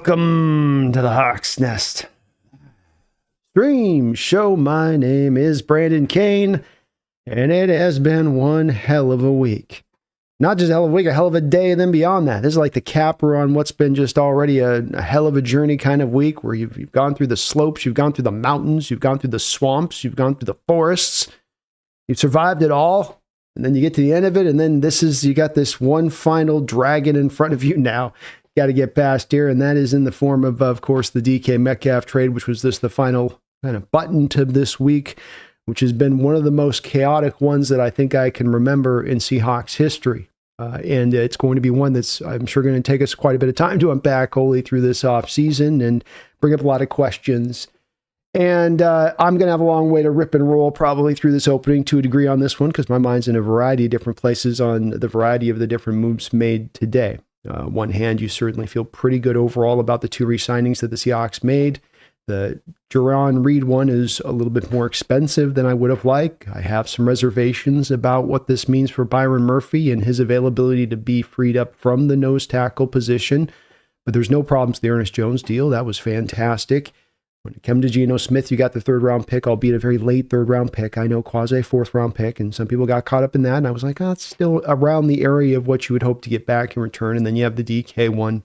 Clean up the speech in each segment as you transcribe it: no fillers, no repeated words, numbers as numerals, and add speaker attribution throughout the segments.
Speaker 1: Welcome to the Hawks Nest stream show. My name is Brandon Kane, and it has been one hell of a week. Not just a hell of a week, a hell of a day, and then beyond that. This is like the capper on what's been just already a hell of a journey kind of week, where you've gone through the slopes, you've gone through the mountains, you've gone through the swamps, you've gone through the forests, you've survived it all, and then you get to the end of it, and then you got this one final dragon in front of you now. Got to get past here, and that is in the form of course, the DK Metcalf trade, which was the final kind of button to this week, which has been one of the most chaotic ones that I think I can remember in Seahawks history. And it's going to be one that's, I'm sure, going to take us quite a bit of time to unpack wholly through this offseason and bring up a lot of questions. And I'm going to have a long way to rip and roll probably through this opening to a degree on this one, because my mind's in a variety of different places on the variety of the different moves made today. One hand, you certainly feel pretty good overall about the two re-signings that the Seahawks made. The Jerron Reed one is a little bit more expensive than I would have liked. I have some reservations about what this means for Byron Murphy and his availability to be freed up from the nose tackle position. But there's no problems with the Ernest Jones deal. That was fantastic. When it came to Geno Smith, you got the third-round pick, albeit a very late third-round pick. I know, quasi fourth-round pick, and some people got caught up in that, and I was like, oh, it's still around the area of what you would hope to get back in return. And then you have the DK one,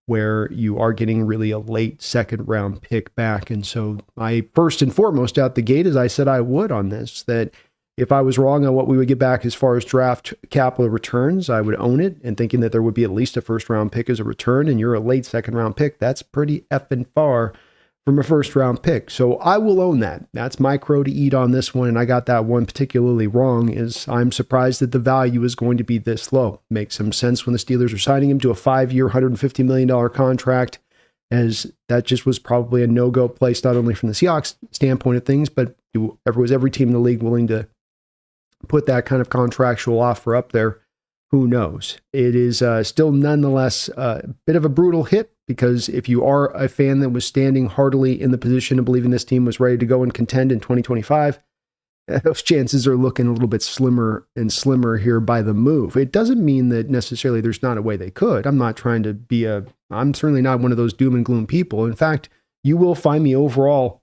Speaker 1: where you are getting really a late second-round pick back. And so I, first and foremost, out the gate, as I said I would on this, that if I was wrong on what we would get back as far as draft capital returns, I would own it, and thinking that there would be at least a first-round pick as a return, and you're a late second-round pick, that's pretty effing far from a first-round pick. So I will own that. That's my crow to eat on this one, and I got that one particularly wrong. Is I'm surprised that the value is going to be this low. Makes some sense when the Steelers are signing him to a 5-year, $150 million contract, as that just was probably a no-go place, not only from the Seahawks standpoint of things, but was every team in the league willing to put that kind of contractual offer up there? Who knows? It is still nonetheless a bit of a brutal hit, because if you are a fan that was standing heartily in the position of believing this team was ready to go and contend in 2025, those chances are looking a little bit slimmer and slimmer here by the move. It doesn't mean that necessarily there's not a way they could. I'm not trying to be I'm certainly not one of those doom and gloom people. In fact, you will find me overall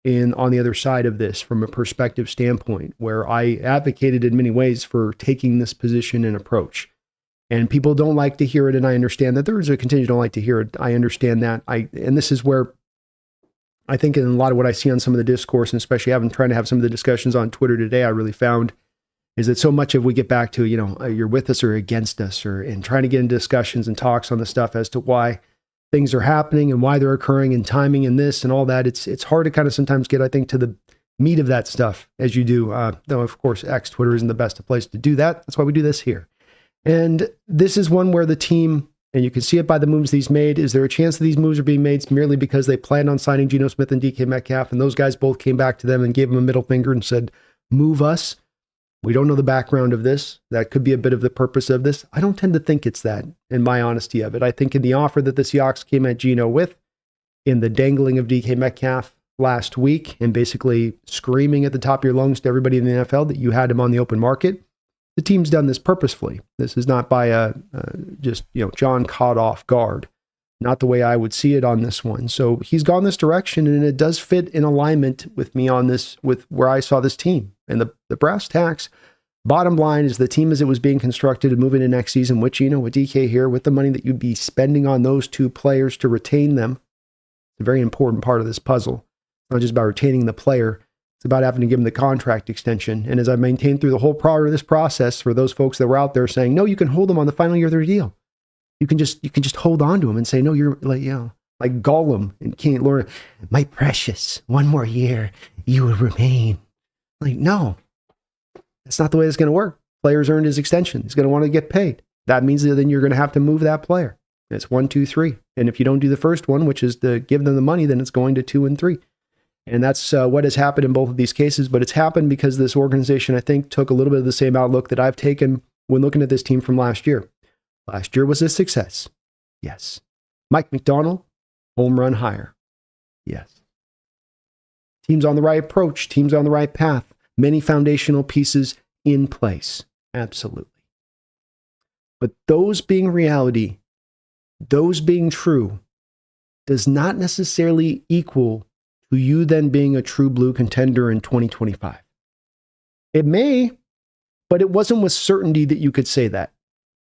Speaker 1: on the other side of this from a perspective standpoint, where I advocated in many ways for taking this position and approach. And people don't like to hear it, and I understand that. There's a contingent don't like to hear it. I understand that. And this is where I think in a lot of what I see on some of the discourse, and especially trying to have some of the discussions on Twitter today, I really found is that so much of we get back to, you're with us or against us, and trying to get into discussions and talks on the stuff as to why things are happening and why they're occurring and timing and this and all that. It's hard to kind of sometimes get, I think, to the meat of that stuff as you do. Though, of course, Twitter isn't the best place to do that. That's why we do this here. And this is one where the team, and you can see it by the moves he's made, is there a chance that these moves are being made merely because they planned on signing Geno Smith and DK Metcalf, and those guys both came back to them and gave them a middle finger and said, move us? We don't know the background of this. That could be a bit of the purpose of this. I don't tend to think it's that, in my honesty of it. I think in the offer that the Seahawks came at Geno with, in the dangling of DK Metcalf last week, and basically screaming at the top of your lungs to everybody in the NFL that you had him on the open market, the team's done this purposefully. This is not by John caught off guard. Not the way I would see it on this one. So he's gone this direction, and it does fit in alignment with me on this, with where I saw this team. And the brass tacks, bottom line, is the team as it was being constructed and moving into next season with Geno, with DK here, with the money that you'd be spending on those two players to retain them. It's a very important part of this puzzle. It's not just about retaining the player. It's about having to give them the contract extension. And as I maintained through the whole part of this process, for those folks that were out there saying, no, you can hold them on the final year of their deal. You can just hold on to them and say, no, you're like Gollum and King Lord, my precious, one more year, you will remain. Like, no, that's not the way it's going to work. Player's earned his extension. He's going to want to get paid. That means that then you're going to have to move that player. It's 1, 2, 3. And if you don't do the first one, which is to give them the money, then it's going to 2 and 3. And that's what has happened in both of these cases. But it's happened because this organization, I think, took a little bit of the same outlook that I've taken when looking at this team from last year. Last year was a success. Yes. Mike McDonald, home run hire. Yes. Team's on the right approach. Team's on the right path. Many foundational pieces in place. Absolutely. But those being reality, those being true, does not necessarily equal to you then being a true blue contender in 2025. It may, but it wasn't with certainty that you could say that.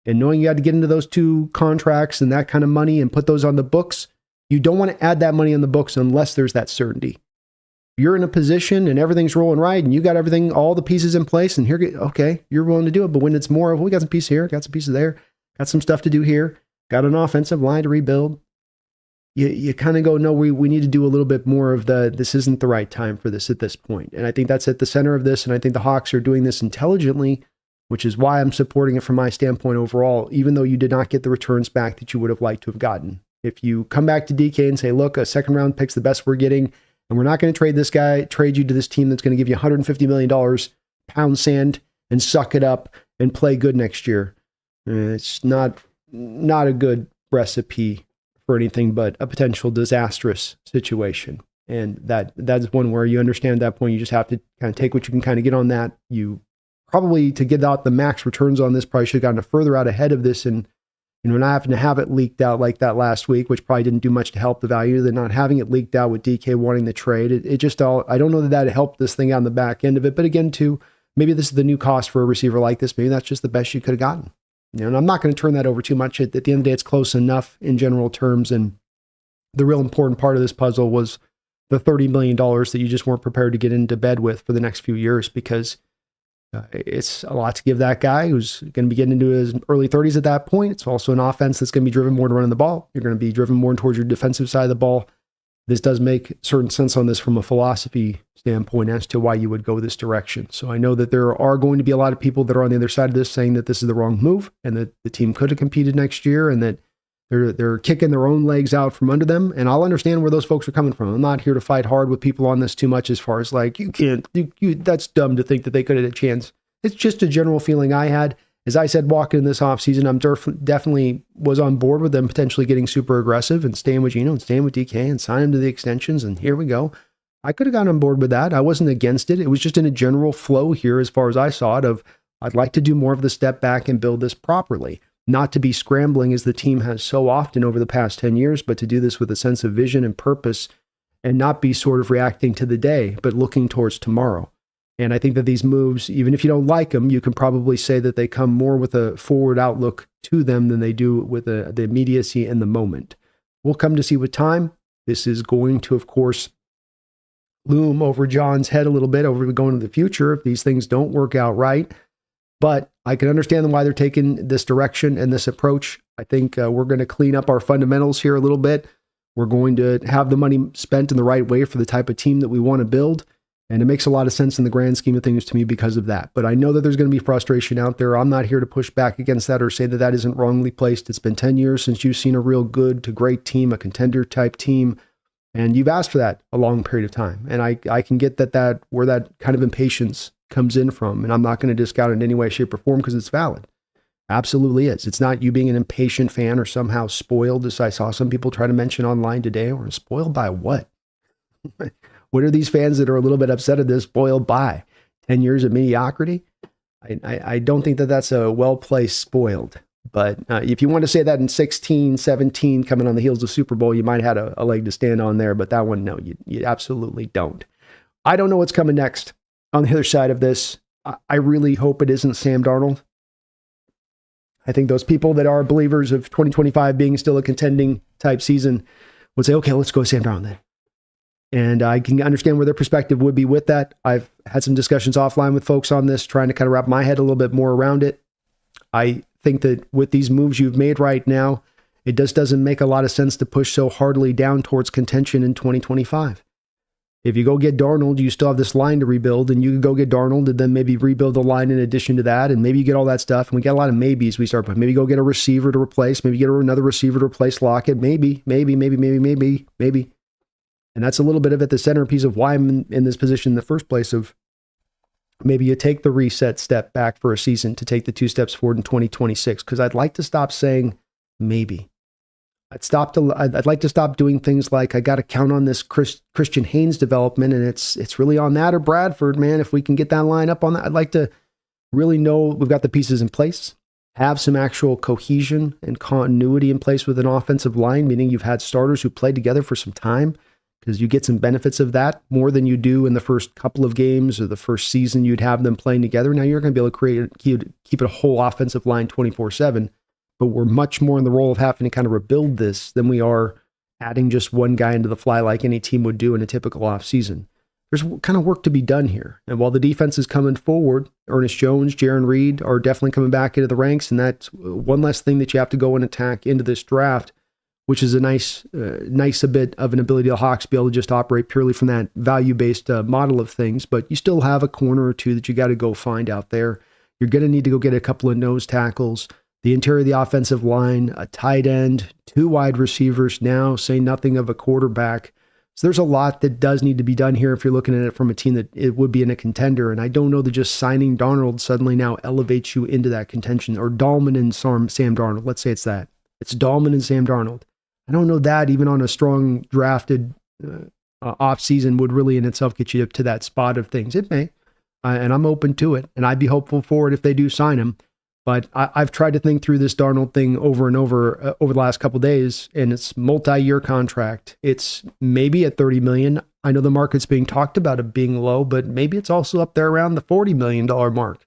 Speaker 1: And knowing you had to get into those 2 contracts and that kind of money and put those on the books, you don't want to add that money on the books unless there's that certainty. You're in a position and everything's rolling right and you got everything, all the pieces in place, and here, okay, you're willing to do it. But when it's more of, we got some pieces here, got some pieces there, got some stuff to do here, got an offensive line to rebuild, you kind of go, no, we need to do a little bit more of this isn't the right time for this at this point. And I think that's at the center of this. And I think the Hawks are doing this intelligently, which is why I'm supporting it from my standpoint overall, even though you did not get the returns back that you would have liked to have gotten. If you come back to DK and say, look, a second round pick's the best we're getting, and we're not going to trade you to this team that's going to give you $150 million, pound sand, and suck it up and play good next year. It's not a good recipe for anything but a potential disastrous situation. And that's one where you understand at that point, you just have to kind of take what you can kind of get on that. You probably, to get out the max returns on this, probably should have gotten further out ahead of this, and not having to have it leaked out like that last week, which probably didn't do much to help the value. Then not having it leaked out with DK wanting the trade, it just all, I don't know that helped this thing on the back end of it. But again, too, maybe this is the new cost for a receiver like this. Maybe that's just the best you could have gotten. And I'm not going to turn that over too much. At the end of the day, it's close enough in general terms. And the real important part of this puzzle was the $30 million that you just weren't prepared to get into bed with for the next few years, because it's a lot to give that guy who's going to be getting into his early 30s at that point. It's also an offense that's going to be driven more to running the ball. You're going to be driven more towards your defensive side of the ball. This does make certain sense on this from a philosophy standpoint as to why you would go this direction. So I know that there are going to be a lot of people that are on the other side of this saying that this is the wrong move and that the team could have competed next year and that they're kicking their own legs out from under them. And I'll understand where those folks are coming from. I'm not here to fight hard with people on this too much as far as like, that's dumb to think that they could have had a chance. It's just a general feeling I had. As I said, walking in this offseason, I'm definitely was on board with them potentially getting super aggressive and staying with Geno and staying with DK and signing him to the extensions. And here we go. I could have gotten on board with that. I wasn't against it. It was just in a general flow here as far as I saw it of, I'd like to do more of the step back and build this properly. Not to be scrambling as the team has so often over the past 10 years, but to do this with a sense of vision and purpose and not be sort of reacting to the day, but looking towards tomorrow. And I think that these moves, even if you don't like them, you can probably say that they come more with a forward outlook to them than they do with the immediacy and the moment. We'll come to see with time. This is going to, of course, loom over John's head a little bit over going into the future if these things don't work out right. But I can understand why they're taking this direction and this approach. I think we're going to clean up our fundamentals here a little bit. We're going to have the money spent in the right way for the type of team that we want to build. And it makes a lot of sense in the grand scheme of things to me because of that. But I know that there's going to be frustration out there. I'm not here to push back against that or say that that isn't wrongly placed. It's been 10 years since you've seen a real good to great team, a contender type team. And you've asked for that a long period of time. And I can get that where that kind of impatience comes in from. And I'm not going to discount it in any way, shape, or form because it's valid. Absolutely is. It's not you being an impatient fan or somehow spoiled, as I saw some people try to mention online today. Or spoiled by what? What are these fans that are a little bit upset at this spoiled by? 10 years of mediocrity? I don't think that that's a well-placed spoiled. But if you want to say that in 16, 17, coming on the heels of Super Bowl, you might have had a leg to stand on there. But that one, no, you absolutely don't. I don't know what's coming next on the other side of this. I really hope it isn't Sam Darnold. I think those people that are believers of 2025 being still a contending type season would say, okay, let's go Sam Darnold then. And I can understand where their perspective would be with that. I've had some discussions offline with folks on this, trying to kind of wrap my head a little bit more around it. I think that with these moves you've made right now, it just doesn't make a lot of sense to push so hardly down towards contention in 2025. If you go get Darnold, you still have this line to rebuild, and you can go get Darnold and then maybe rebuild the line in addition to that, and maybe you get all that stuff. And we get a lot of maybes we start with. Maybe go get a receiver to replace, maybe get another receiver to replace Lockett, maybe. And that's a little bit of it, the centerpiece of why I'm in this position in the first place of maybe you take the reset step back for a season to take the 2 steps forward in 2026. Because I'd like to stop saying maybe. I'd like to stop doing things like I got to count on this Christian Haynes development, and it's really on that or Bradford, man. If we can get that line up on that, I'd like to really know we've got the pieces in place, have some actual cohesion and continuity in place with an offensive line, meaning you've had starters who played together for some time, because you get some benefits of that more than you do in the first couple of games or the first season you'd have them playing together. Now you're going to be able to keep it a whole offensive line 24/7, but we're much more in the role of having to kind of rebuild this than we are adding just one guy into the fly like any team would do in a typical offseason. There's kind of work to be done here. And while the defense is coming forward, Ernest Jones, Jaron Reed are definitely coming back into the ranks, and that's one less thing that you have to go and attack into this draft, which is a nice a bit of an ability of the Hawks to be able to just operate purely from that value-based model of things. But you still have a corner or two that you got to go find out there. You're going to need to go get a couple of nose tackles, the interior of the offensive line, a tight end, 2 wide receivers now, say nothing of a quarterback. So there's a lot that does need to be done here if you're looking at it from a team that it would be in a contender. And I don't know that just signing Darnold suddenly now elevates you into that contention, or Dahlman and Sam Darnold. Let's say it's that. It's Dahlman and Sam Darnold. I don't know that even on a strong drafted offseason would really in itself get you to that spot of things. It may, and I'm open to it. And I'd be hopeful for it if they do sign him. But I've tried to think through this Darnold thing over and over the last couple of days, and it's multi-year contract. It's maybe at $30 million. I know the market's being talked about it being low, but maybe it's also up there around the $40 million mark.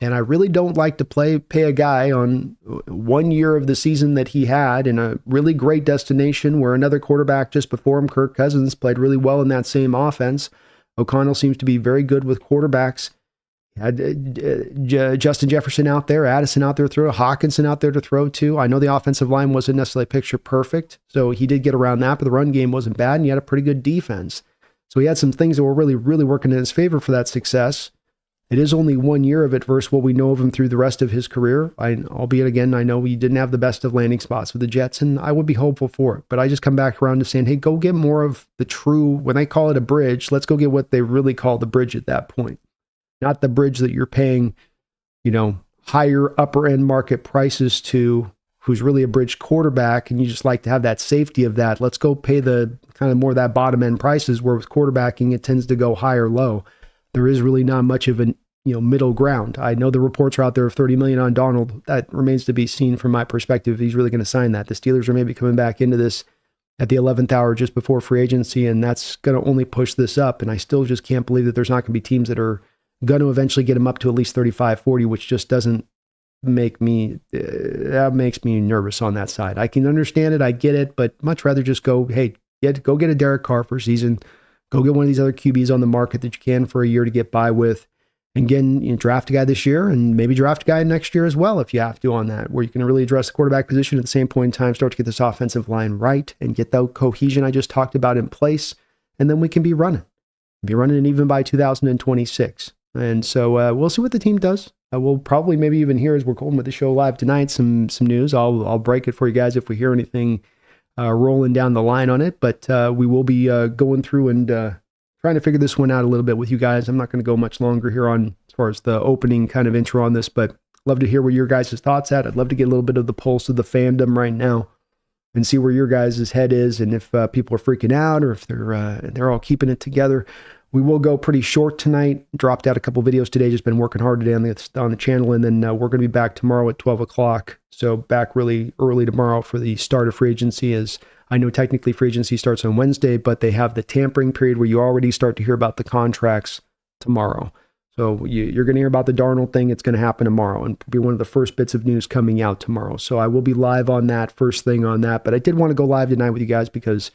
Speaker 1: And I really don't like to pay a guy on 1 year of the season that he had in a really great destination where another quarterback just before him, Kirk Cousins, played really well in that same offense. O'Connell seems to be very good with quarterbacks. Had Justin Jefferson out there, Addison out there to throw, Hawkinson out there to throw to. I know the offensive line wasn't necessarily picture perfect, so he did get around that, but the run game wasn't bad, and he had a pretty good defense. So he had some things that were really, really working in his favor for that success. It is only 1 year of it versus what we know of him through the rest of his career. Albeit, again, I know he didn't have the best of landing spots with the Jets, and I would be hopeful for it. But I just come back around to saying, hey, go get more of the true, when they call it a bridge, let's go get what they really call the bridge at that point. Not the bridge that you're paying, higher upper end market prices to, who's really a bridge quarterback, and you just like to have that safety of that. Let's go pay the kind of more of that bottom end prices, where with quarterbacking, it tends to go high or low. There is really not much of a middle ground. I know the reports are out there of $30 million on Darnold. That remains to be seen from my perspective if he's really going to sign that. The Steelers are maybe coming back into this at the 11th hour just before free agency, and that's going to only push this up. And I still just can't believe that there's not going to be teams that are going to eventually get him up to at least 35, 40, which just doesn't make me, that makes me nervous on that side. I can understand it. I get it, but much rather just go, hey, go get a Derek Carr for a season. Go get one of these other QBs on the market that you can for a year to get by with. And again, draft a guy this year and maybe draft a guy next year as well if you have to on that, where you can really address the quarterback position at the same point in time, start to get this offensive line right and get that cohesion I just talked about in place. And then we can be running even by 2026. And so we'll see what the team does. We'll probably maybe even hear as we're going with the show live tonight some news. I'll break it for you guys if we hear anything rolling down the line on it. But we will be going through and trying to figure this one out a little bit with you guys. I'm not going to go much longer here on as far as the opening kind of intro on this, but love to hear where your guys' thoughts at. I'd love to get a little bit of the pulse of the fandom right now and see where your guys' head is, and if people are freaking out or if they're all keeping it together. We will go pretty short tonight. Dropped out a couple videos today. Just been working hard today on the channel, and then we're going to be back tomorrow at 12 o'clock. So back really early tomorrow for the start of free agency. As I know technically free agency starts on Wednesday, but they have the tampering period where you already start to hear about the contracts tomorrow. So you're going to hear about the Darnold thing. It's going to happen tomorrow and be one of the first bits of news coming out tomorrow. So I will be live on that, first thing on that. But I did want to go live tonight with you guys because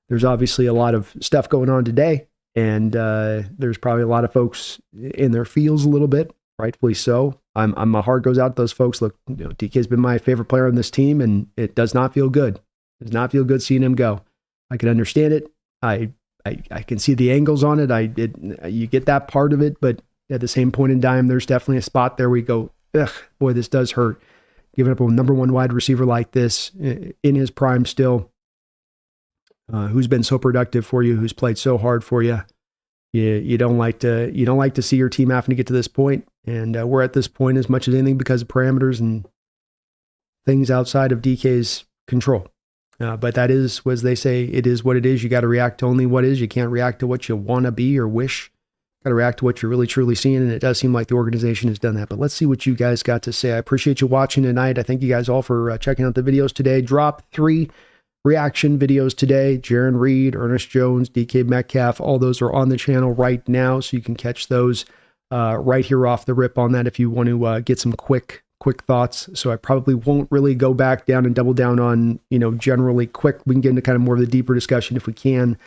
Speaker 1: there's obviously a lot of stuff going on today. And there's probably a lot of folks in their feels a little bit, rightfully so. My heart goes out to those folks. Look, DK's been my favorite player on this team, and it does not feel good. It does not feel good seeing him go. I can understand it. I can see the angles on it. You get that part of it, but at the same point in time, there's definitely a spot there where you go, ugh, boy, this does hurt. Giving up a number one wide receiver like this in his prime still. Who's been so productive for you, who's played so hard for you. You don't like to see your team having to get to this point. And we're at this point as much as anything because of parameters and things outside of DK's control. But that is, as they say, it is what it is. You got to react to only what is. You can't react to what you want to be or wish. got to react to what you're really truly seeing, and it does seem like the organization has done that. But let's see what you guys got to say. I appreciate you watching tonight. I thank you guys all for checking out the videos today. Drop 3 reaction videos today. Jaron Reed, Ernest Jones, DK Metcalf, all those are on the channel right now, so you can catch those right here off the rip on that if you want to get some quick thoughts. So I probably won't really go back down and double down on, generally quick. We can get into kind of more of the deeper discussion if we can.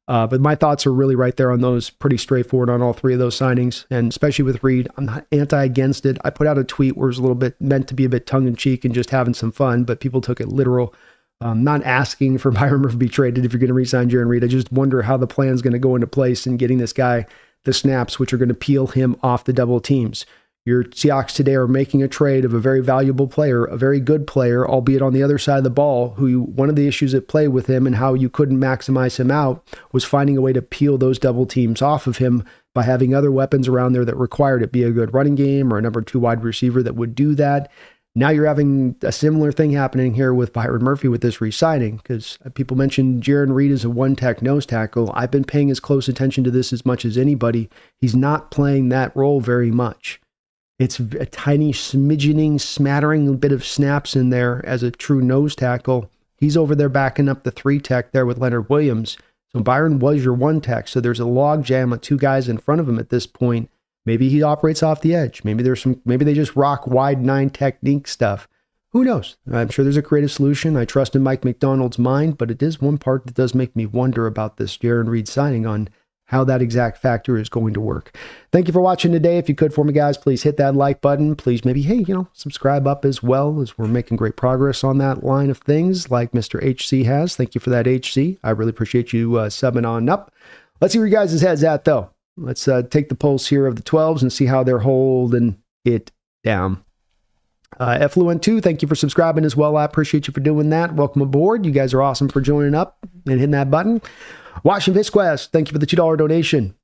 Speaker 1: But my thoughts are really right there on those, pretty straightforward on all 3 of those signings. And especially with Reed, I'm not against it. I put out a tweet where it was a little bit meant to be a bit tongue in cheek and just having some fun, but people took it literal. Not asking for Byron Murphy to be traded if you're going to re-sign Jaron Reed. I just wonder how the plan is going to go into place in getting this guy the snaps, which are going to peel him off the double teams. Your Seahawks today are making a trade of a very valuable player, a very good player, albeit on the other side of the ball, one of the issues at play with him and how you couldn't maximize him out was finding a way to peel those double teams off of him by having other weapons around there that required it be a good running game or a number 2 wide receiver that would do that. Now you're having a similar thing happening here with Byron Murphy with this re-signing, because people mentioned Jaron Reed as a one-tech nose tackle. I've been paying as close attention to this as much as anybody. He's not playing that role very much. It's a tiny smattering bit of snaps in there as a true nose tackle. He's over there backing up the 3-tech there with Leonard Williams. So Byron was your 1-tech. So there's a log jam of 2 guys in front of him at this point. Maybe he operates off the edge. Maybe they just rock wide 9 technique stuff. Who knows? I'm sure there's a creative solution. I trust in Mike McDonald's mind, but it is one part that does make me wonder about this Jaron Reed signing on how that exact factor is going to work. Thank you for watching today. If you could for me, guys, please hit that like button. Please maybe, hey, subscribe up as well, as we're making great progress on that line of things like Mr. HC has. Thank you for that, HC. I really appreciate you subbing on up. Let's see where you guys' head's at, though. Let's take the pulse here of the 12s and see how they're holding it down. Effluent2, thank you for subscribing as well. I appreciate you for doing that. Welcome aboard. You guys are awesome for joining up and hitting that button. Washington Visquest, thank you for the $2 donation.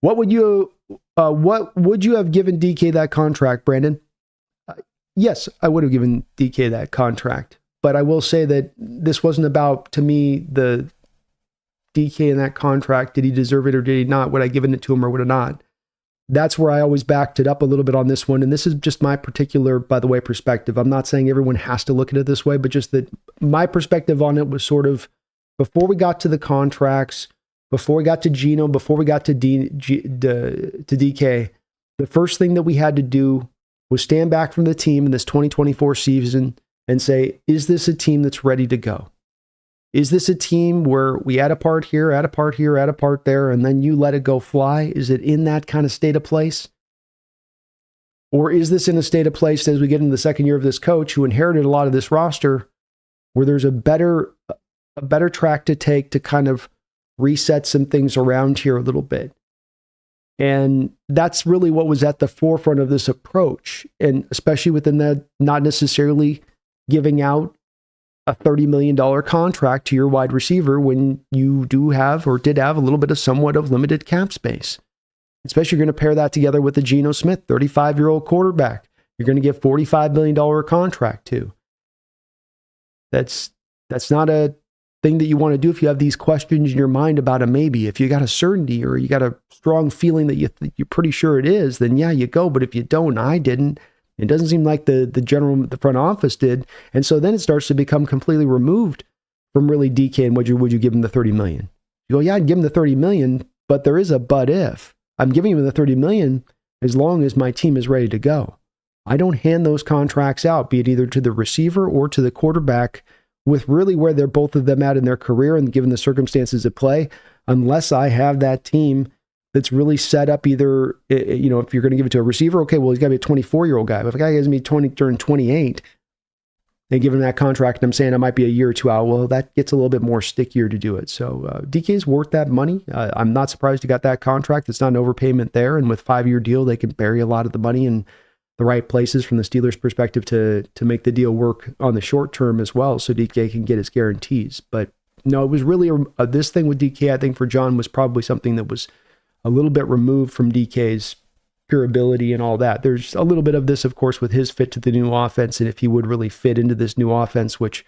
Speaker 1: What would you have given DK that contract, Brandon? Yes, I would have given DK that contract. But I will say that this wasn't about, to me, the DK in that contract. Did he deserve it or did he not? Would I given it to him or would I not? That's where I always backed it up a little bit on this one. And this is just my particular, by the way, perspective. I'm not saying everyone has to look at it this way, but just that my perspective on it was sort of, before we got to the contracts, before we got to Geno, before we got to DK, the first thing that we had to do was stand back from the team in this 2024 season and say, is this a team that's ready to go? Is this a team where we add a part here, add a part here, add a part there, and then you let it go fly? Is it in that kind of state of place? Or is this in a state of place as we get into the second year of this coach who inherited a lot of this roster where there's a better track to take to kind of reset some things around here a little bit? And that's really what was at the forefront of this approach. And especially within that, not necessarily giving out a $30 million contract to your wide receiver when you do have or did have a little bit of somewhat of limited cap space. Especially you're going to pair that together with the Geno Smith, 35-year-old quarterback. You're going to give $45 million contract to. That's not a thing that you want to do if you have these questions in your mind about a maybe. If you got a certainty or you got a strong feeling that you're pretty sure it is, then yeah, you go. But if you don't, I didn't. It doesn't seem like the front office did. And so then it starts to become completely removed from really DK and would you give him the $30 million? You go, yeah, I'd give him the $30 million, but there is a but if. I'm giving him the $30 million as long as my team is ready to go. I don't hand those contracts out, be it either to the receiver or to the quarterback, with really where they're both of them at in their career and given the circumstances at play, unless I have that team that's really set up either, if you're going to give it to a receiver, okay, well, he's got to be a 24-year-old guy. But if a guy gives me 28 and give him that contract, and I'm saying I might be a year or two out, well, that gets a little bit more stickier to do it. So DK's worth that money. I'm not surprised he got that contract. It's not an overpayment there. And with 5-year deal, they can bury a lot of the money in the right places from the Steelers' perspective to make the deal work on the short term as well, so DK can get his guarantees. But no, it was really this thing with DK, I think for John was probably something that was a little bit removed from DK's pure ability and all that. There's a little bit of this, of course, with his fit to the new offense and if he would really fit into this new offense, which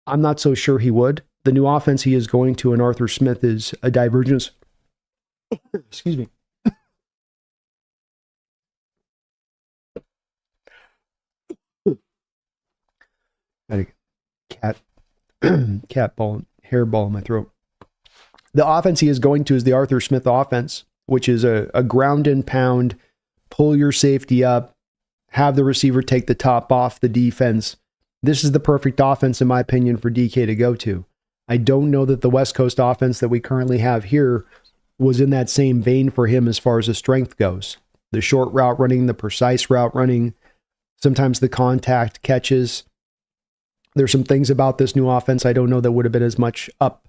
Speaker 1: I'm not so sure he would. The new offense he is going to in Arthur Smith is a divergence. Excuse me. Got a cat cat ball, hair ball in my throat. The offense he is going to is the Arthur Smith offense, which is a ground and pound, pull your safety up, have the receiver take the top off the defense. This is the perfect offense, in my opinion, for DK to go to. I don't know that the West Coast offense that we currently have here was in that same vein for him as far as the strength goes. The short route running, the precise route running, sometimes the contact catches. There's some things about this new offense I don't know that would have been as much up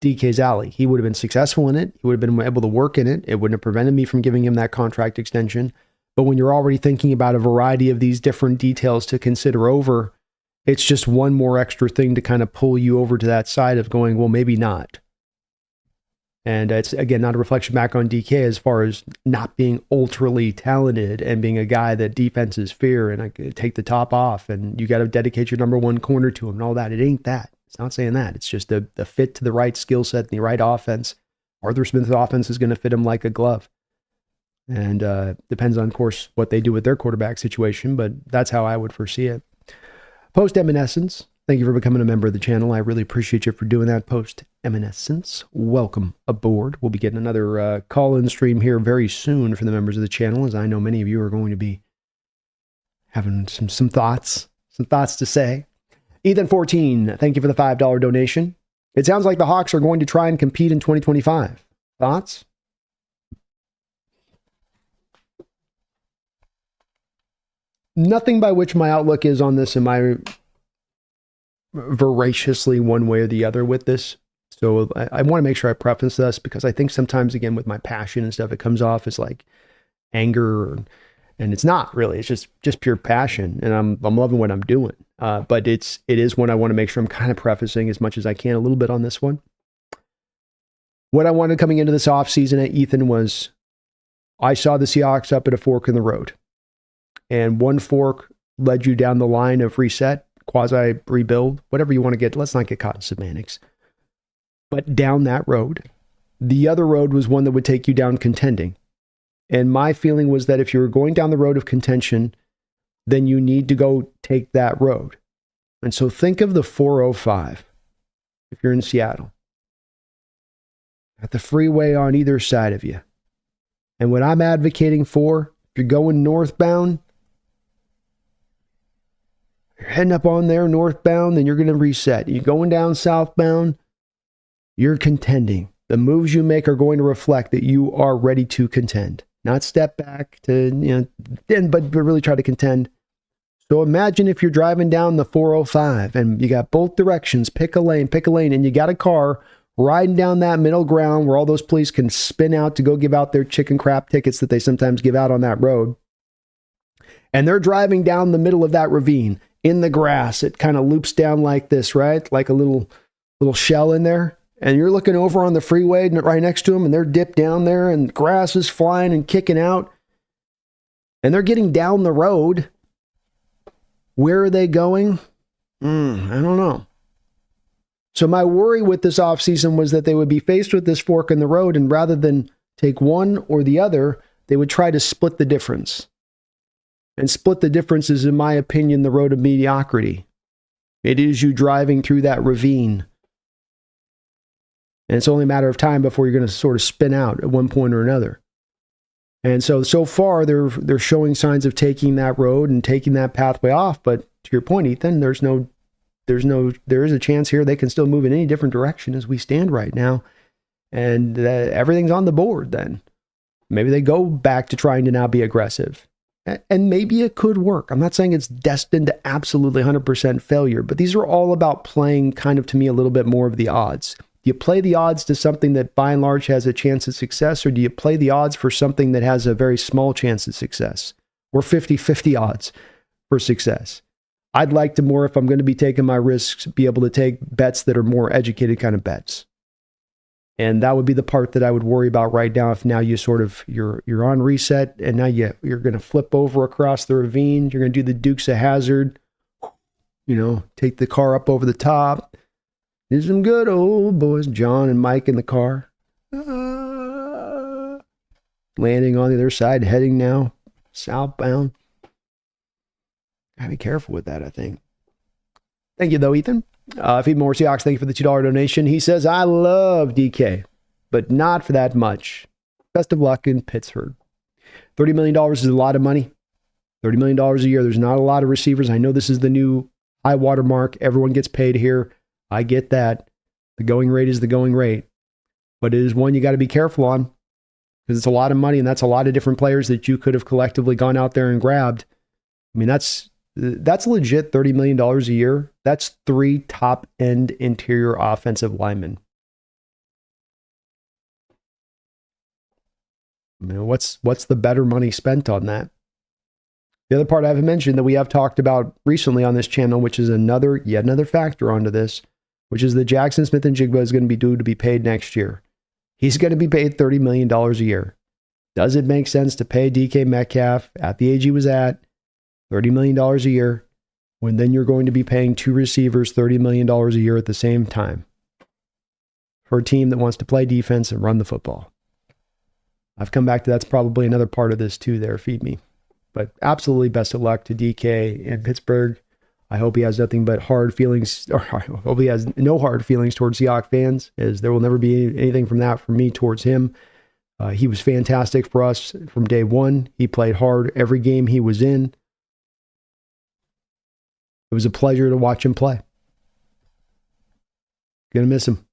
Speaker 1: DK's alley. He would have been successful in it. He would have been able to work in it. It wouldn't have prevented me from giving him that contract extension. But when you're already thinking about a variety of these different details to consider over, it's just one more extra thing to kind of pull you over to that side of going, well, maybe not. And it's, again, not a reflection back on DK as far as not being ultrally talented and being a guy that defenses fear and I take the top off and you got to dedicate your number one corner to him and all that. It ain't that. It's not saying that. It's just the fit to the right skill set and the right offense. Arthur Smith's offense is going to fit him like a glove. And depends on, of course, what they do with their quarterback situation, but that's how I would foresee it. Post Eminescence, thank you for becoming a member of the channel. I really appreciate you for doing that. Post Eminescence, welcome aboard. We'll be getting another call-in stream here very soon for the members of the channel, as I know many of you are going to be having some thoughts to say. Ethan14, thank you for the $5 donation. It sounds like the Hawks are going to try and compete in 2025. Thoughts? Nothing by which my outlook is on this, am I voraciously one way or the other with this. So I want to make sure I preface this because I think sometimes, again, with my passion and stuff, it comes off as like anger, and it's not really. It's just pure passion, and I'm loving what I'm doing. But it is one I want to make sure I'm kind of prefacing as much as I can a little bit on this one. What I wanted coming into this offseason at Ethan was I saw the Seahawks up at a fork in the road. And one fork led you down the line of reset, quasi rebuild, whatever you want to get. Let's not get caught in semantics. But down that road, the other road was one that would take you down contending. And my feeling was that if you were going down the road of contention, then you need to go take that road. And so think of the 405 if you're in Seattle. At the freeway on either side of you. And what I'm advocating for, if you're going northbound, you're heading up on there northbound, then you're going to reset. You're going down southbound, you're contending. The moves you make are going to reflect that you are ready to contend. Not step back to, but really try to contend. So imagine if you're driving down the 405 and you got both directions, pick a lane, and you got a car riding down that middle ground where all those police can spin out to go give out their chicken crap tickets that they sometimes give out on that road. And they're driving down the middle of that ravine in the grass. It kind of loops down like this, right? Like a little shell in there. And you're looking over on the freeway right next to them, and they're dipped down there, and grass is flying and kicking out. And they're getting down the road. Where are they going? I don't know. So my worry with this offseason was that they would be faced with this fork in the road, and rather than take one or the other, they would try to split the difference. And split the difference is, in my opinion, the road of mediocrity. It is you driving through that ravine. And it's only a matter of time before you're going to sort of spin out at one point or another. And so far, they're showing signs of taking that road and taking that pathway off. But to your point, Ethan, there is a chance here they can still move in any different direction as we stand right now. And everything's on the board then. Maybe they go back to trying to now be aggressive. And maybe it could work. I'm not saying it's destined to absolutely 100% failure, but these are all about playing kind of, to me, a little bit more of the odds. Do you play the odds to something that by and large has a chance of success, or do you play the odds for something that has a very small chance of success, or 50-50 odds for success? I'd like to more, if I'm going to be taking my risks, be able to take bets that are more educated kind of bets. And that would be the part that I would worry about right now. If now you sort of, you're on reset, and now you're going to flip over across the ravine. You're going to do the Dukes of Hazzard, take the car up over the top. There's some good old boys, John and Mike in the car. Landing on the other side, heading now southbound. Gotta be careful with that, I think. Thank you, though, Ethan. Feed More Seahawks, thank you for the $2 donation. He says, I love DK, but not for that much. Best of luck in Pittsburgh. $30 million is a lot of money. $30 million a year. There's not a lot of receivers. I know this is the new high water mark. Everyone gets paid here. I get that. The going rate is the going rate. But it is one you got to be careful on because it's a lot of money, and that's a lot of different players that you could have collectively gone out there and grabbed. I mean, that's legit $30 million a year. That's 3 top-end interior offensive linemen. I mean, what's the better money spent on that? The other part I haven't mentioned that we have talked about recently on this channel, which is yet another factor onto this, which is that Jackson Smith-Njigba is going to be due to be paid next year. He's going to be paid $30 million a year. Does it make sense to pay DK Metcalf at the age he was at $30 million a year when then you're going to be paying 2 receivers $30 million a year at the same time for a team that wants to play defense and run the football? I've come back to that's probably another part of this too there, feed me. But absolutely best of luck to DK in Pittsburgh. I hope he has nothing but hard feelings, or I hope he has no hard feelings towards Seahawks fans, as there will never be anything from that from me towards him. He was fantastic for us from day one. He played hard every game he was in. It was a pleasure to watch him play. Gonna miss him.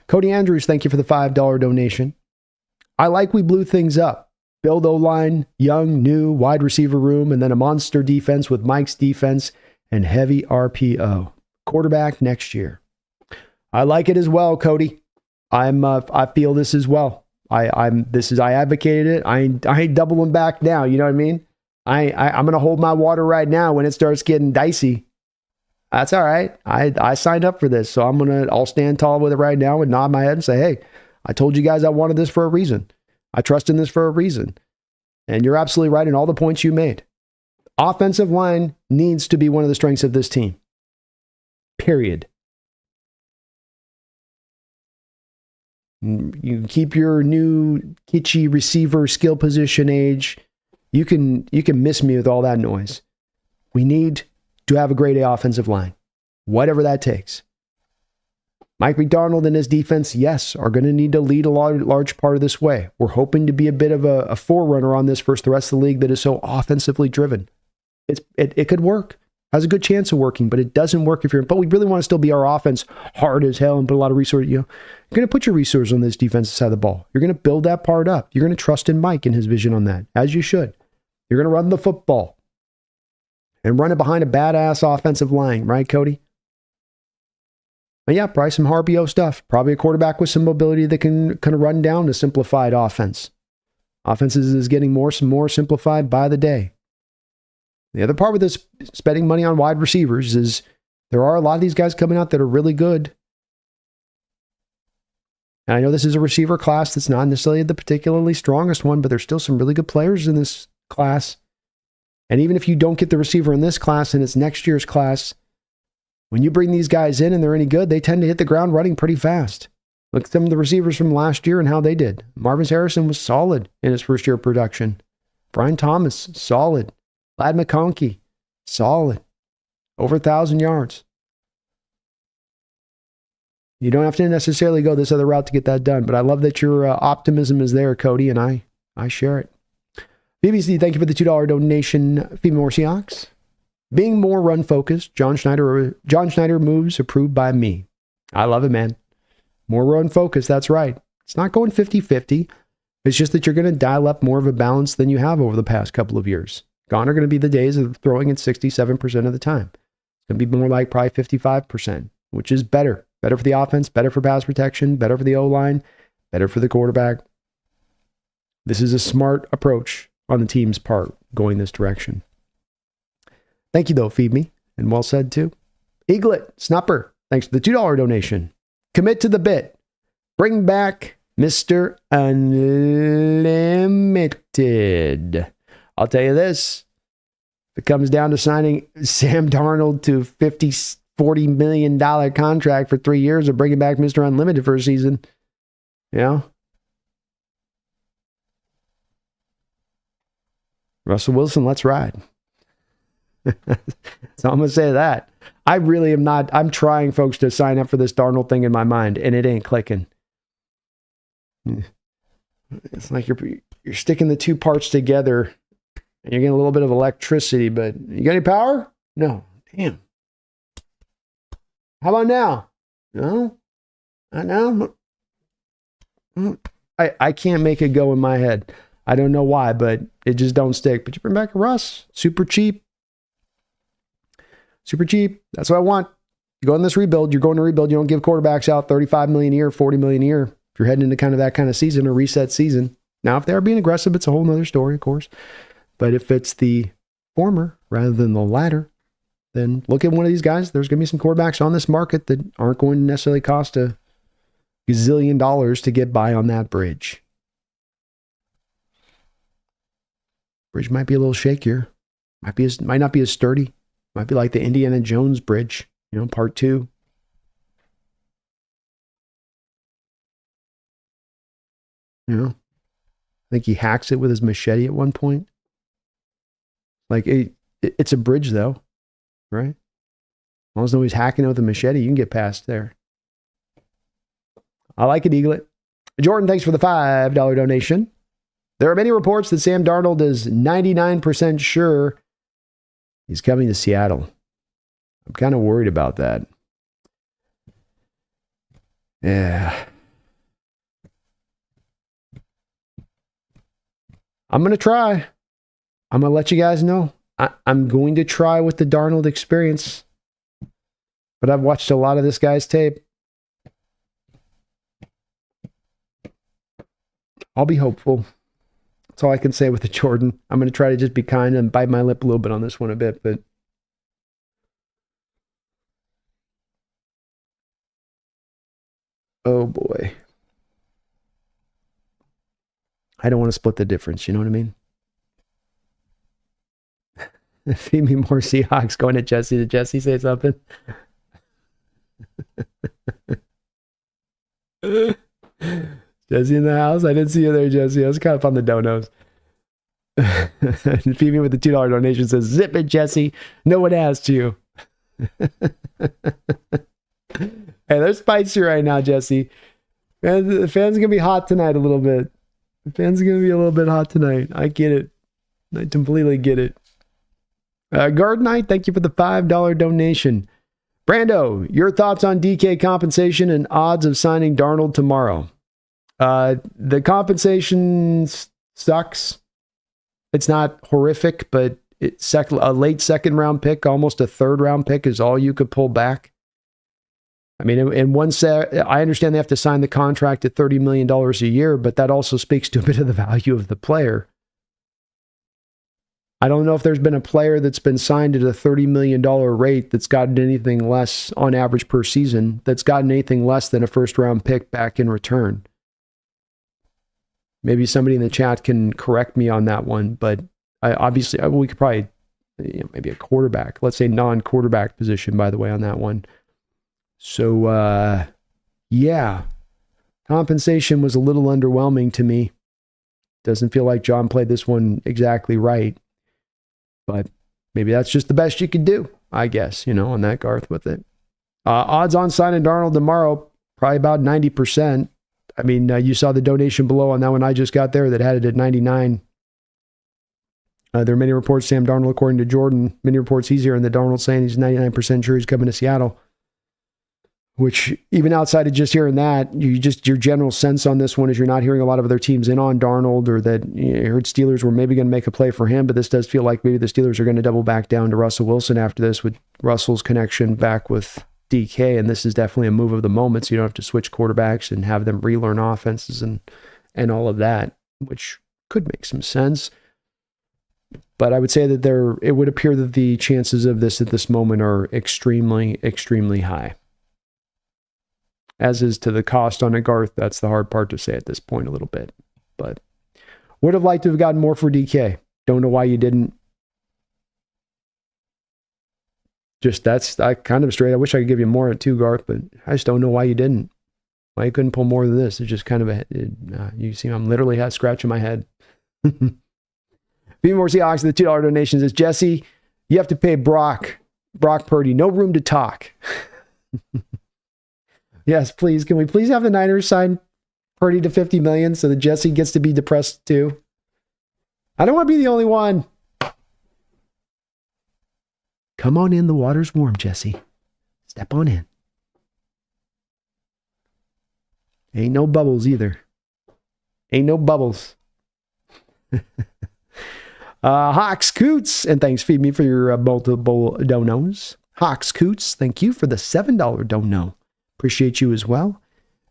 Speaker 1: Cody Andrews, thank you for the $5 donation. I like we blew things up. Build O-line, young, new, wide receiver room, and then a monster defense with Mike's defense and heavy RPO. Quarterback next year. I like it as well, Cody. I feel this as well. I advocated it. I ain't doubling back now. You know what I mean? I'm gonna hold my water right now when it starts getting dicey. That's all right. I signed up for this, so I'll stand tall with it right now and nod my head and say, hey, I told you guys I wanted this for a reason. I trust in this for a reason. And you're absolutely right in all the points you made. Offensive line needs to be one of the strengths of this team. Period. You can keep your new kitschy receiver skill position age. You can miss me with all that noise. We need to have a grade A offensive line. Whatever that takes. Mike McDonald and his defense, yes, are going to need to lead a large part of this way. We're hoping to be a bit of a forerunner on this versus the rest of the league that is so offensively driven. It could work. Has a good chance of working, but it doesn't work but we really want to still be our offense hard as hell and put a lot of resources. You're going to put your resources on this defensive side of the ball. You're going to build that part up. You're going to trust in Mike and his vision on that, as you should. You're going to run the football and run it behind a badass offensive line, right, Cody? And yeah, probably some RPO stuff. Probably a quarterback with some mobility that can kind of run down a simplified offense. Offenses is getting more simplified by the day. The other part with this spending money on wide receivers is there are a lot of these guys coming out that are really good. And I know this is a receiver class that's not necessarily the particularly strongest one, but there's still some really good players in this class. And even if you don't get the receiver in this class and it's next year's class, when you bring these guys in and they're any good, they tend to hit the ground running pretty fast. Look at some of the receivers from last year and how they did. Marvin Harrison was solid in his first year of production. Brian Thomas, solid. Ladd McConkey, solid. Over 1,000 yards. You don't have to necessarily go this other route to get that done, but I love that your optimism is there, Cody, and I share it. BBC, thank you for the $2 donation. Feed More Seahawks. Being more run-focused, John Schneider moves approved by me. I love it, man. More run-focused, that's right. It's not going 50-50. It's just that you're going to dial up more of a balance than you have over the past couple of years. Gone are going to be the days of throwing it 67% of the time. It's going to be more like probably 55%, which is better. Better for the offense, better for pass protection, better for the O-line, better for the quarterback. This is a smart approach on the team's part going this direction. Thank you, though, Feed Me. And well said, too. Eaglet, Snupper, thanks for the $2 donation. Commit to the bit. Bring back Mr. Unlimited. I'll tell you this. If it comes down to signing Sam Darnold to $40 million contract for 3 years or bringing back Mr. Unlimited for a season, Russell Wilson, let's ride. So I'm going to say that. I really am not. I'm trying, folks, to sign up for this Darnold thing in my mind, and it ain't clicking. It's like you're sticking the two parts together, and you're getting a little bit of electricity, but you got any power? No. Damn. How about now? No? Not now? I can't make it go in my head. I don't know why, but it just don't stick. But you bring back a Russ. Super cheap. Super cheap. That's what I want. You go in this rebuild. You're going to rebuild. You don't give quarterbacks out $35 million a year, $40 million a year. If you're heading into kind of that kind of season, a reset season. Now, if they are being aggressive, it's a whole nother story, of course. But if it's the former rather than the latter, then look at one of these guys. There's going to be some quarterbacks on this market that aren't going to necessarily cost a gazillion dollars to get by on that bridge. Bridge might be a little shakier. Might not be as sturdy. Might be like the Indiana Jones bridge, part 2. I think he hacks it with his machete at one point. Like it's a bridge though, right? As long as nobody's hacking it with a machete, you can get past there. I like it, Eaglet. Jordan, thanks for the $5 donation. There are many reports that Sam Darnold is 99% sure he's coming to Seattle. I'm kind of worried about that. Yeah. I'm going to try. I'm going to let you guys know. I'm going to try with the Darnold experience. But I've watched a lot of this guy's tape. I'll be hopeful. That's all I can say with the Jordan. I'm going to try to just be kind and bite my lip a little bit on this one a bit, but oh boy. I don't want to split the difference, you know what I mean? Feed me more Seahawks going to Jesse. Did Jesse say something? Jesse in the house? I didn't see you there, Jesse. I was kind of on the donos. Feed me with the $2 donation says, zip it, Jesse. No one asked you. Hey, they're spicy right now, Jesse. Man, the fans are going to be hot tonight a little bit. The fans are going to be a little bit hot tonight. I get it. I completely get it. Guard Knight, thank you for the $5 donation. Brando, your thoughts on DK compensation and odds of signing Darnold tomorrow? The compensation sucks. It's not horrific, but a late second round pick, almost a third round pick is all you could pull back. I mean, in one set, I understand they have to sign the contract at $30 million a year, but that also speaks to a bit of the value of the player. I don't know if there's been a player that's been signed at a $30 million rate that's gotten anything less on average per season, that's gotten anything less than a first round pick back in return. Maybe somebody in the chat can correct me on that one, but we could probably, maybe a quarterback, let's say non-quarterback position, by the way, on that one. So, yeah, compensation was a little underwhelming to me. Doesn't feel like John played this one exactly right, but maybe that's just the best you could do, I guess, on that Garth with it. Odds on signing Darnold tomorrow, probably about 90%. I mean, you saw the donation below on that one I just got there that had it at 99. There are many reports, Sam Darnold, according to Jordan, many reports he's hearing that Darnold saying he's 99% sure he's coming to Seattle. Which, even outside of just hearing that, your general sense on this one is you're not hearing a lot of other teams in on Darnold, or that you heard Steelers were maybe going to make a play for him, but this does feel like maybe the Steelers are going to double back down to Russell Wilson after this, with Russell's connection back with DK, and this is definitely a move of the moment, so you don't have to switch quarterbacks and have them relearn offenses and all of that, which could make some sense. But I would say that it would appear that the chances of this at this moment are extremely, extremely high. As is to the cost on a Garth. That's the hard part to say at this point a little bit. But would have liked to have gotten more for DK. Don't know why you didn't. That's kind of straight. I wish I could give you more at 2, Garth, but I just don't know why you didn't. Why you couldn't pull more than this. It's just kind of you see, I'm literally scratching my head. Be more Seahawks, the $2 donations is Jesse. You have to pay Brock Purdy. No room to talk. Yes, please. Can we please have the Niners sign Purdy to $50 million so that Jesse gets to be depressed too? I don't want to be the only one. Come on in. The water's warm, Jesse. Step on in. Ain't no bubbles either. Ain't no bubbles. Hawks Coots, and thanks Feed Me for your multiple donos. Hawks Coots, thank you for the $7 dono. Appreciate you as well.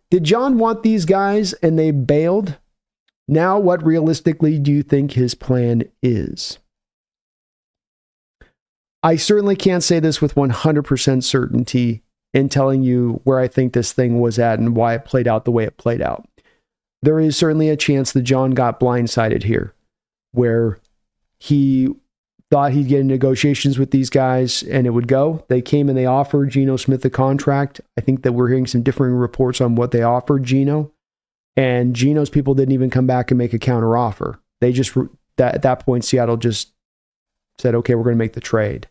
Speaker 1: Did John want these guys and they bailed? Now, what realistically do you think his plan is? I certainly can't say this with 100% certainty in telling you where I think this thing was at and why it played out the way it played out. There is certainly a chance that John got blindsided here, where he thought he'd get in negotiations with these guys and it would go. They came and they offered Geno Smith the contract. I think that we're hearing some differing reports on what they offered Geno, and Geno's people didn't even come back and make a counter offer. They just, at that point, Seattle just said, okay, we're going to make the trade.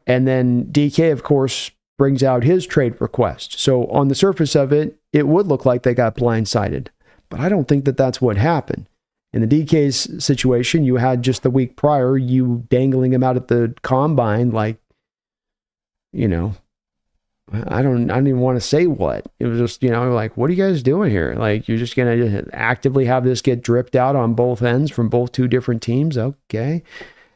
Speaker 1: And then DK, of course, brings out his trade request. So on the surface of it, it would look like they got blindsided. But I don't think that that's what happened. In the DK's situation, you had just the week prior, you dangling him out at the combine like, you know, I don't even want to say what. It was just, you know, like, what are you guys doing here? Like, you're just going to actively have this get dripped out on both ends from both two different teams? Okay.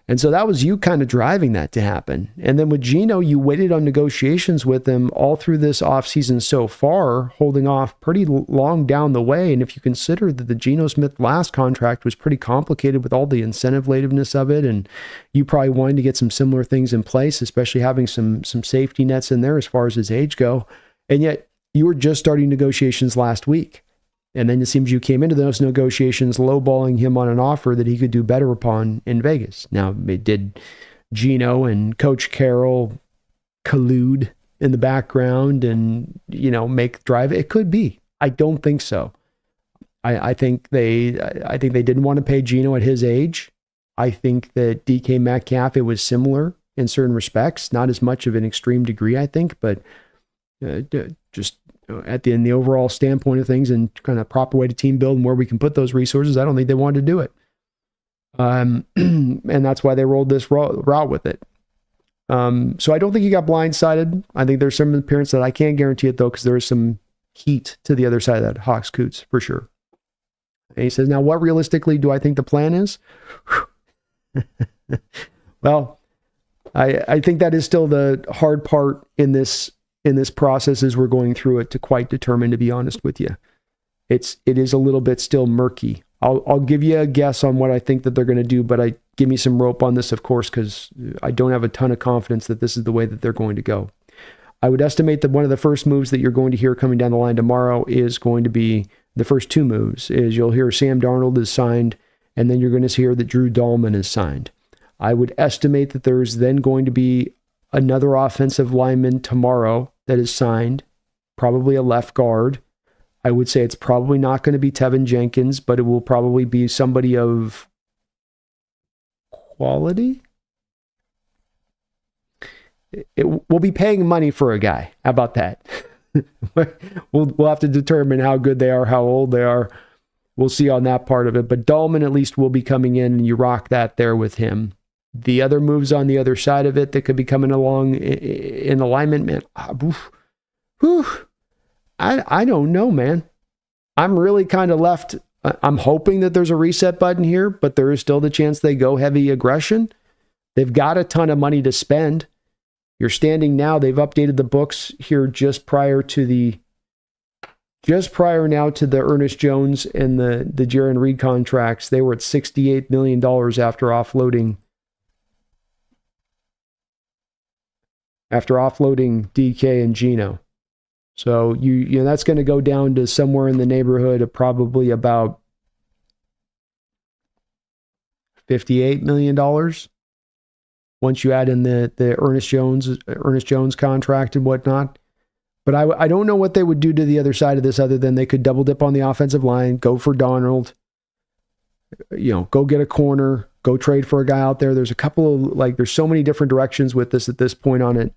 Speaker 1: And so that was you kind of driving that to happen. And then with Geno, you waited on negotiations with him all through this offseason so far, holding off pretty long down the way. And if you consider that the Geno Smith last contract was pretty complicated with all the incentive-lativeness of it, and you probably wanted to get some similar things in place, especially having some safety nets in there as far as his age go. And yet you were just starting negotiations last week. And then it seems you came into those negotiations lowballing him on an offer that he could do better upon in Vegas. Now, did Geno and Coach Carroll collude in the background and, you know, make drive? It could be. I don't think so. I think they didn't want to pay Geno at his age. I think that DK Metcalf, it was similar in certain respects, not as much of an extreme degree, I think, but just in the overall standpoint of things and kind of proper way to team build and where we can put those resources, I don't think they wanted to do it. And that's why they rolled this route with it. So I don't think he got blindsided. I think there's some appearance that I can't guarantee it though, because there is some heat to the other side of that Hawks Coots for sure. And he says, now what realistically do I think the plan is? Well, I think that is still the hard part in this process as we're going through it to quite determine, to be honest with you. It is a little bit still murky. I'll give you a guess on what I think that they're going to do, but give me some rope on this, of course, because I don't have a ton of confidence that this is the way that they're going to go. I would estimate that one of the first moves that you're going to hear coming down the line tomorrow is going to be the first two moves. Is you'll hear Sam Darnold is signed, and then you're going to hear that Drew Dahlman is signed. I would estimate that there's then going to be another offensive lineman tomorrow that is signed, probably a left guard. I would say it's probably not going to be Tevin Jenkins, but it will probably be somebody of quality. We'll be paying money for a guy. How about that? We'll have to determine how good they are, how old they are. We'll see on that part of it. But Dahlman at least will be coming in, and you rock that there with him. The other moves on the other side of it that could be coming along in alignment, man. I don't know, man. I'm really kind of left. I'm hoping that there's a reset button here, but there is still the chance they go heavy aggression. They've got a ton of money to spend. You're standing now. They've updated the books here just prior now to the Ernest Jones and the Jaron Reed contracts. They were at $68 million after offloading DK and Geno. So you know that's going to go down to somewhere in the neighborhood of probably about $58 million once you add in the Ernest Jones contract and whatnot. But I don't know what they would do to the other side of this other than they could double dip on the offensive line, go for Donald, you know, go get a corner, Go trade for a guy out there. There's a couple of, there's so many different directions with this at this point on it.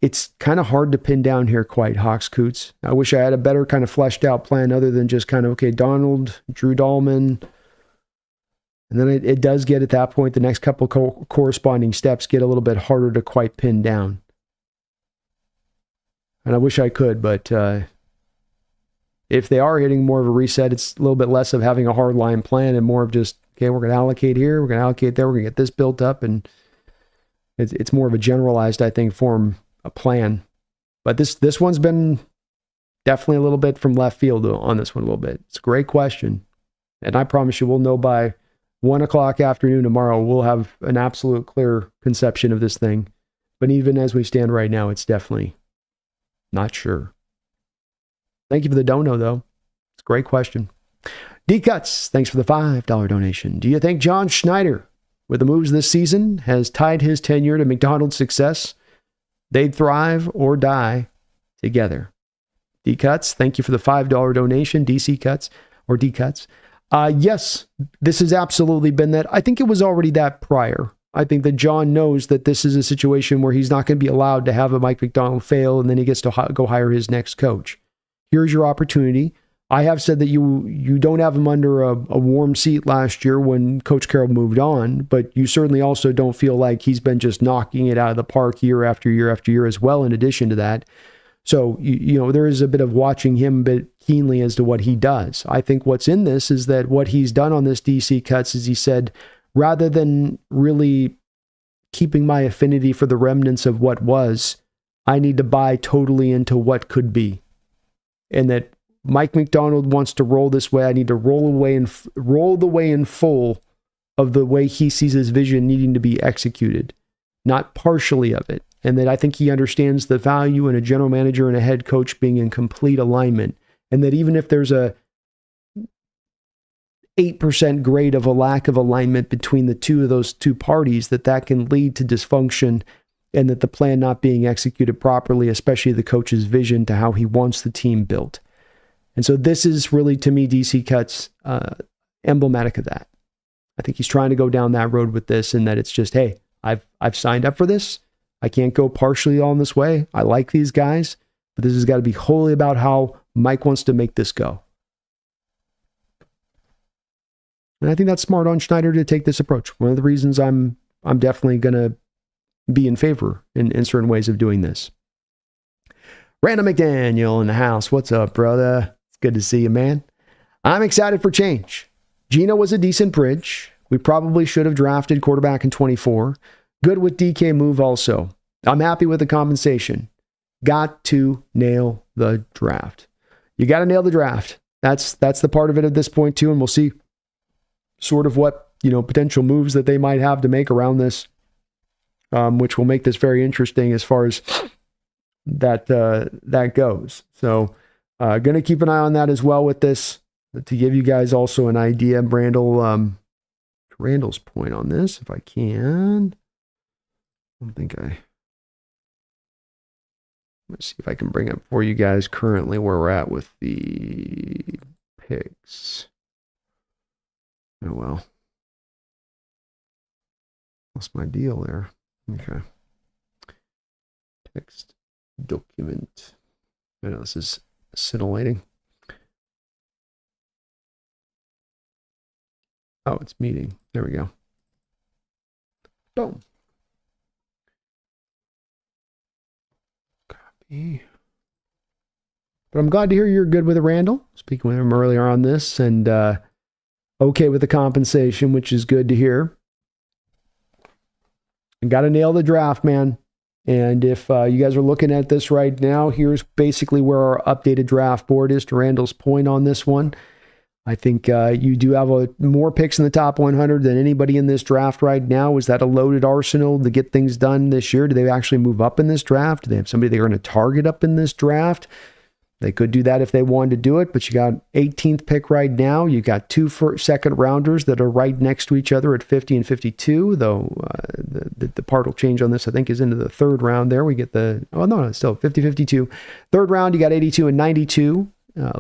Speaker 1: It's kind of hard to pin down here quite, Hawks Coots. I wish I had a better kind of fleshed out plan other than just kind of, okay, Donald, Drew Dahlman. And then it does get at that point, the next couple corresponding steps get a little bit harder to quite pin down. And I wish I could, but if they are hitting more of a reset, it's a little bit less of having a hard line plan and more of just, okay, we're going to allocate here, we're going to allocate there, we're going to get this built up, and it's more of a generalized, I think, form a plan. But this one's been definitely a little bit from left field on this one a little bit. It's a great question. And I promise you we'll know by 1 o'clock afternoon tomorrow, we'll have an absolute clear conception of this thing. But even as we stand right now, it's definitely not sure. Thank you for the dono, though. It's a great question. D Cuts, thanks for the $5 donation. Do you think John Schneider, with the moves this season, has tied his tenure to McDonald's success? They'd thrive or die together. D Cuts, thank you for the $5 donation. DC Cuts or D Cuts. Yes, this has absolutely been that. I think it was already that prior. I think that John knows that this is a situation where he's not going to be allowed to have a Mike McDonald fail and then he gets to go hire his next coach. Here's your opportunity. I have said that you don't have him under a warm seat last year when Coach Carroll moved on, but you certainly also don't feel like he's been just knocking it out of the park year after year after year as well, in addition to that. So, there is a bit of watching him a bit keenly as to what he does. I think what's in this is that what he's done on this DC Cuts is he said, rather than really keeping my affinity for the remnants of what was, I need to buy totally into what could be. And that Mike McDonald wants to roll this way. I need to roll the way in full of the way he sees his vision needing to be executed, not partially of it. And that I think he understands the value in a general manager and a head coach being in complete alignment. And that even if there's a 8% grade of a lack of alignment between the two of those two parties, that can lead to dysfunction and that the plan not being executed properly, especially the coach's vision to how he wants the team built. And so this is really, to me, DC Cuts emblematic of that. I think he's trying to go down that road with this, and that it's just, hey, I've signed up for this. I can't go partially on this way. I like these guys, but this has got to be wholly about how Mike wants to make this go. And I think that's smart on Schneider to take this approach. One of the reasons I'm definitely going to be in favor in certain ways of doing this. Randall McDaniel in the house. What's up, brother? It's good to see you, man. I'm excited for change. Gino was a decent bridge. We probably should have drafted quarterback in 24. Good with DK move also. I'm happy with the compensation. Got to nail the draft. You got to nail the draft. That's the part of it at this point too, and we'll see sort of what potential moves that they might have to make around this, which will make this very interesting as far as that goes. So, going to keep an eye on that as well with this to give you guys also an idea. Randall's point on this, if I can. Let's see if I can bring up for you guys currently where we're at with the picks. Oh, well. Lost my deal there. Okay. Text document. I know this is scintillating. Oh, it's meeting. There we go. Boom. Copy. But I'm glad to hear you're good with it, Randall. Speaking with him earlier on this, and okay with the compensation, which is good to hear. And got to nail the draft, man. And if you guys are looking at this right now, here's basically where our updated draft board is, to Randall's point on this one. I think you do have more picks in the top 100 than anybody in this draft right now. Is that a loaded arsenal to get things done this year? Do they actually move up in this draft? Do they have somebody they're going to target up in this draft? They could do that if they wanted to do it, but you got 18th pick right now. You got two second rounders that are right next to each other at 50 and 52, though the part will change on this, I think, is into the third round there. We get still 50, 52. Third round, you got 82 and 92,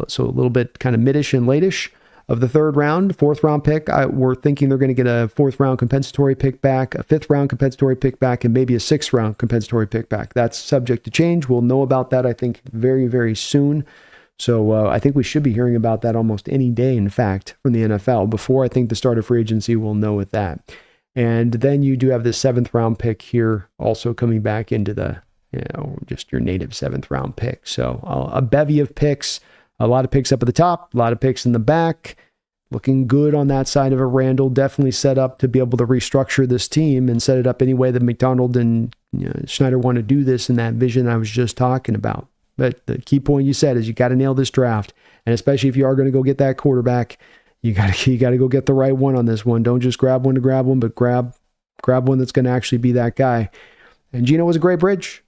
Speaker 1: so a little bit kind of midish and late-ish. of the third round, fourth round pick. We're thinking they're going to get a fourth round compensatory pick back, a fifth round compensatory pick back, and maybe a sixth round compensatory pick back. That's subject to change. We'll know about that, I think, very, very soon. So I think we should be hearing about that almost any day, in fact, from the NFL. Before I think the start of free agency, we'll know with that. And then you do have the seventh round pick here also coming back into the, just your native seventh round pick. So a bevy of picks, a lot of picks up at the top, a lot of picks in the back. Looking good on that side of it. Randall definitely set up to be able to restructure this team and set it up any way that McDonald and Schneider want to do this in that vision I was just talking about. But the key point you said is you got to nail this draft. And especially if you are going to go get that quarterback, you got to go get the right one on this one. Don't just grab one to grab one, but grab one that's going to actually be that guy. And Geno was a great bridge.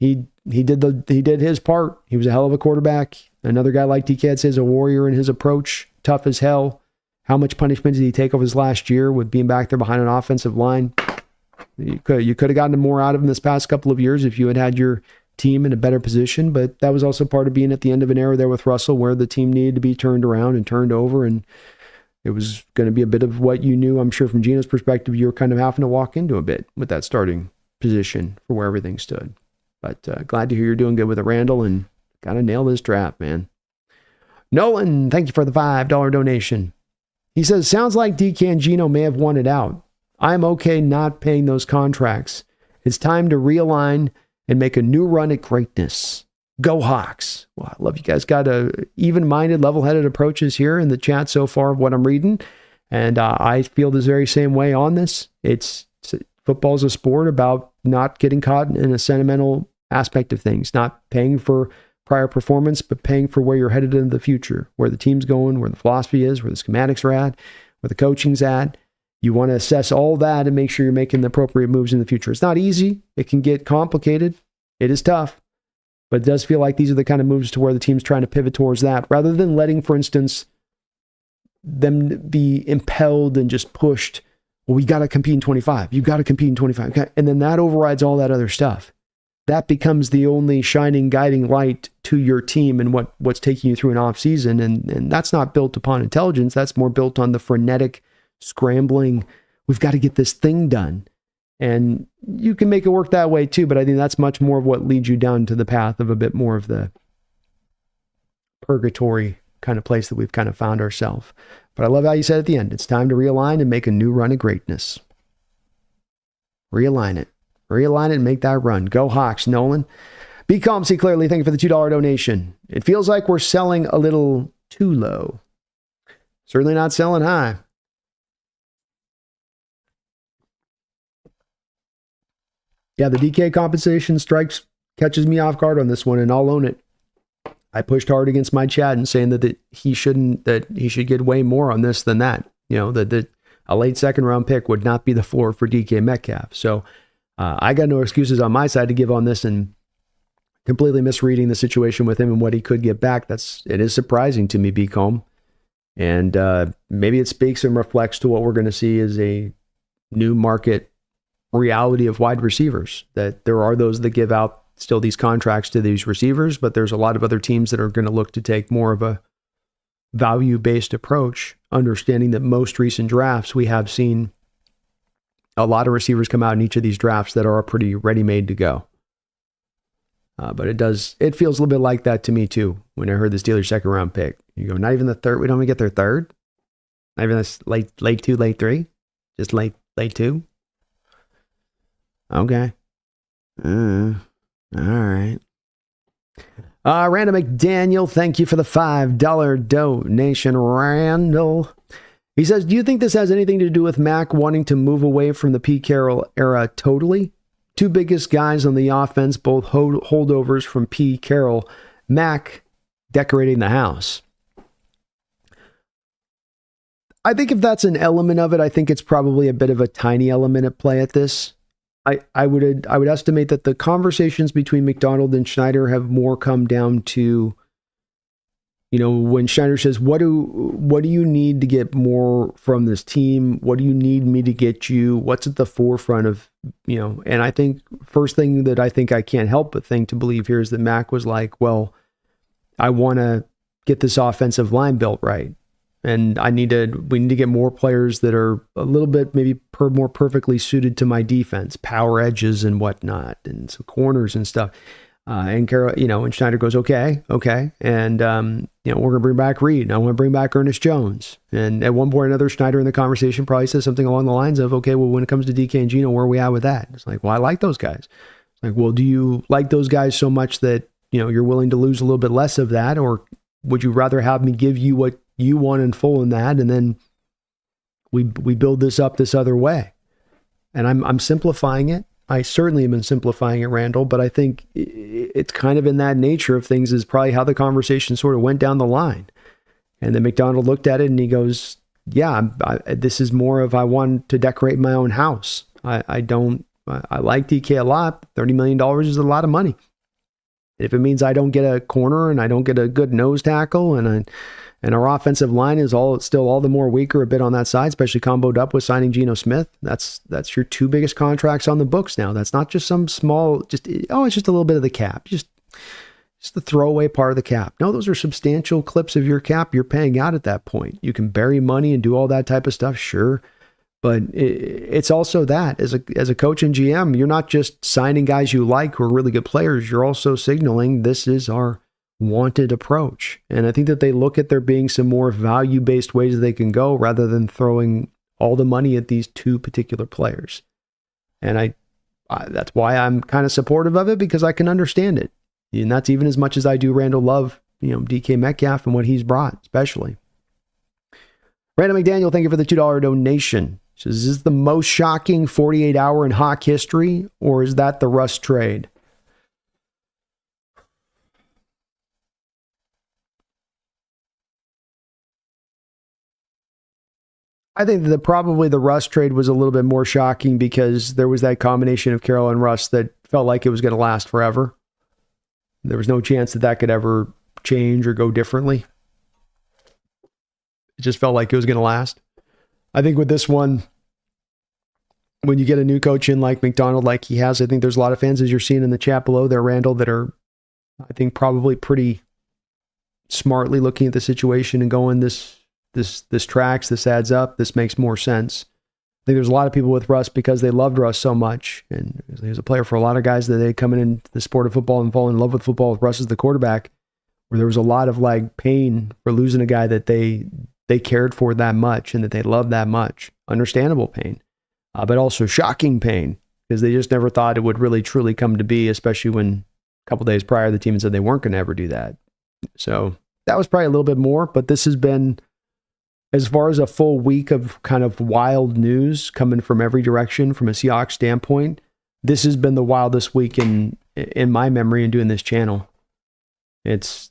Speaker 1: He did his part. He was a hell of a quarterback. Another guy like DK had says, a warrior in his approach, tough as hell. How much punishment did he take over his last year with being back there behind an offensive line? You could have gotten more out of him this past couple of years if you had your team in a better position, but that was also part of being at the end of an era there with Russell where the team needed to be turned around and turned over, and it was going to be a bit of what you knew. I'm sure from Geno's perspective, you were kind of having to walk into a bit with that starting position for where everything stood. But glad to hear you're doing good with it, Randall, and got to nail this draft, man. Nolan, thank you for the $5 donation. He says, sounds like DK and Geno may have won it out. I'm okay not paying those contracts. It's time to realign and make a new run at greatness. Go Hawks. Well, I love you guys got a even-minded, level-headed approaches here in the chat so far of what I'm reading. And I feel this very same way on this. Football's a sport about not getting caught in a sentimental aspect of things, not paying for prior performance, but paying for where you're headed in the future, where the team's going, where the philosophy is, where the schematics are at, where the coaching's at. You want to assess all that and make sure you're making the appropriate moves in the future. It's not easy. It can get complicated. It is tough. But it does feel like these are the kind of moves to where the team's trying to pivot towards that, rather than letting, for instance, them be impelled and just pushed. Well, we got to compete in 25. You got to compete in 25. And then that overrides all that other stuff. That becomes the only shining, guiding light to your team and what's taking you through an off season. And that's not built upon intelligence. That's more built on the frenetic scrambling. We've got to get this thing done. And you can make it work that way too, but I think that's much more of what leads you down to the path of a bit more of the purgatory kind of place that we've kind of found ourselves. But I love how you said at the end, it's time to realign and make a new run of greatness. Realign it and make that run. Go Hawks, Nolan. Be calm, see clearly. Thank you for the $2 donation. It feels like we're selling a little too low. Certainly not selling high. Yeah, the DK compensation catches me off guard on this one, and I'll own it. I pushed hard against my chat and saying that he should get way more on this than that. That a late second round pick would not be the floor for DK Metcalf. So I got no excuses on my side to give on this, and completely misreading the situation with him and what he could get back. It is surprising to me, be calm. And maybe it speaks and reflects to what we're going to see as a new market reality of wide receivers, that there are those that give out still these contracts to these receivers, but there's a lot of other teams that are going to look to take more of a value-based approach, understanding that most recent drafts, we have seen a lot of receivers come out in each of these drafts that are pretty ready-made to go. But it feels a little bit like that to me too, when I heard the Steelers second round pick. You go, not even the third, we don't even get their third? Not even this late 2, late 3? Just late 2? Okay. All right. Randall McDaniel, thank you for the $5 donation, Randall. He says, do you think this has anything to do with Mac wanting to move away from the Pete Carroll era totally? Two biggest guys on the offense, both holdovers from Pete Carroll. Mac decorating the house. I think if that's an element of it, I think it's probably a bit of a tiny element at play at this. I would estimate that the conversations between McDonald and Schneider have more come down to, when Schneider says, what do you need to get more from this team? What do you need me to get you? What's at the forefront of, and I think first thing that I think I can't help but think to believe here is that Mac was like, well, I want to get this offensive line built right. And we need to get more players that are a little bit maybe more perfectly suited to my defense, power edges and whatnot, and some corners and stuff. And Carol, and Schneider goes, okay. And, we're going to bring back Reed. I want to bring back Ernest Jones. And at one point or another, Schneider in the conversation probably says something along the lines of, okay, well, when it comes to DK and Geno, where are we at with that? It's like, well, I like those guys. It's like, well, do you like those guys so much that, you're willing to lose a little bit less of that? Or would you rather have me give you what you want in full in that? And then we build this up this other way. And I'm simplifying it. I certainly have been simplifying it, Randall, but I think it's kind of in that nature of things is probably how the conversation sort of went down the line. And then McDonald looked at it and he goes, yeah, this is more of, I want to decorate my own house. I like DK a lot. $30 million is a lot of money. If it means I don't get a corner and I don't get a good nose tackle and our offensive line is still all the more weaker a bit on that side, especially comboed up with signing Geno Smith. That's your two biggest contracts on the books now. That's not just some small, it's just a little bit of the cap, just the throwaway part of the cap. No, those are substantial clips of your cap you're paying out at that point. You can bury money and do all that type of stuff, sure. But it's also that as a coach and GM, you're not just signing guys you like who are really good players. You're also signaling this is our wanted approach. And I think that they look at there being some more value-based ways they can go rather than throwing all the money at these two particular players. And I that's why I'm kind of supportive of it, because I can understand it. And that's even as much as I do Randall love, DK Metcalf and what he's brought, especially. Randall McDaniel, thank you for the $2 donation. Says, is this the most shocking 48-hour in Hawk history, or is that the Russ trade? I think that probably the Russ trade was a little bit more shocking because there was that combination of Carroll and Russ that felt like it was going to last forever. There was no chance that could ever change or go differently. It just felt like it was going to last. I think with this one, when you get a new coach in like McDonald, like he has, I think there's a lot of fans, as you're seeing in the chat below there, Randall, that are, I think, probably pretty smartly looking at the situation and going, this tracks, this adds up, this makes more sense. I think there's a lot of people with Russ because they loved Russ so much. And he was a player for a lot of guys that they come into the sport of football and fall in love with football with Russ as the quarterback, where there was a lot of like pain for losing a guy that they cared for that much and that they loved that much. Understandable pain, but also shocking pain because they just never thought it would really truly come to be, especially when a couple days prior the team said they weren't going to ever do that. So that was probably a little bit more, but this has been, as far as a full week of kind of wild news coming from every direction from a Seahawks standpoint, this has been the wildest week in my memory in doing this channel. It's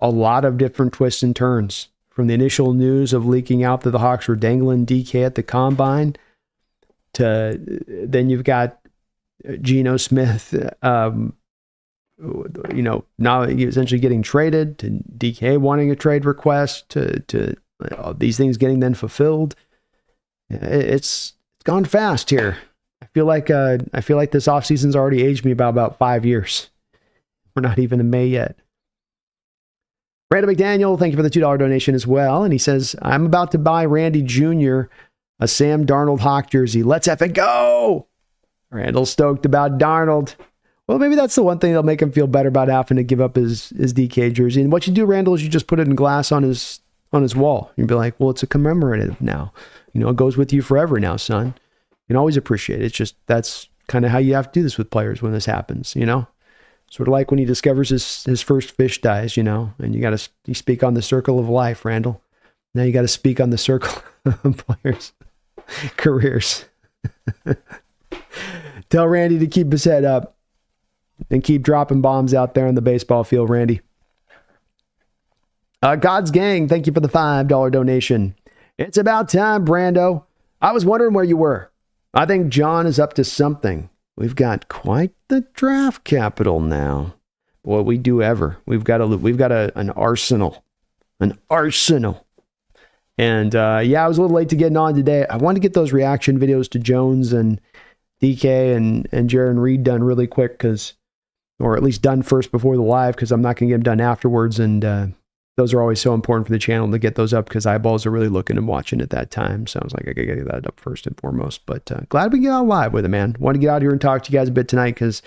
Speaker 1: a lot of different twists and turns, from the initial news of leaking out that the Hawks were dangling DK at the combine to then you've got Geno Smith, now essentially getting traded, to DK wanting a trade request, to these things getting then fulfilled. It's gone fast here. I feel like this offseason's already aged me about 5 years. We're not even in May yet. Randall McDaniel, thank you for the $2 donation as well. And he says, I'm about to buy Randy Jr. a Sam Darnold Hawk jersey. Let's effing go! Randall's stoked about Darnold. Well, maybe that's the one thing that'll make him feel better about having to give up his DK jersey. And what you do, Randall, is you just put it in glass on his wall. You'd be like, well, it's a commemorative now. It goes with you forever now, son. You can always appreciate it. It's just, that's kind of how you have to do this with players when this happens, Sort of like when he discovers his first fish dies, and you speak on the circle of life, Randall. Now you got to speak on the circle of players' careers. Tell Randy to keep his head up and keep dropping bombs out there on the baseball field, Randy. God's Gang, thank you for the $5 donation. It's about time, Brando. I was wondering where you were. I think John is up to something. We've got quite the draft capital now. Boy, we do ever. We've got an arsenal. An arsenal. And I was a little late to getting on today. I wanted to get those reaction videos to Jones and DK and Jaron Reed done really quick, or at least done first before the live, because I'm not going to get them done afterwards. And those are always so important for the channel to get those up because eyeballs are really looking and watching at that time. Sounds like I gotta get that up first and foremost. But glad we get out live with it, man. Want to get out here and talk to you guys a bit tonight because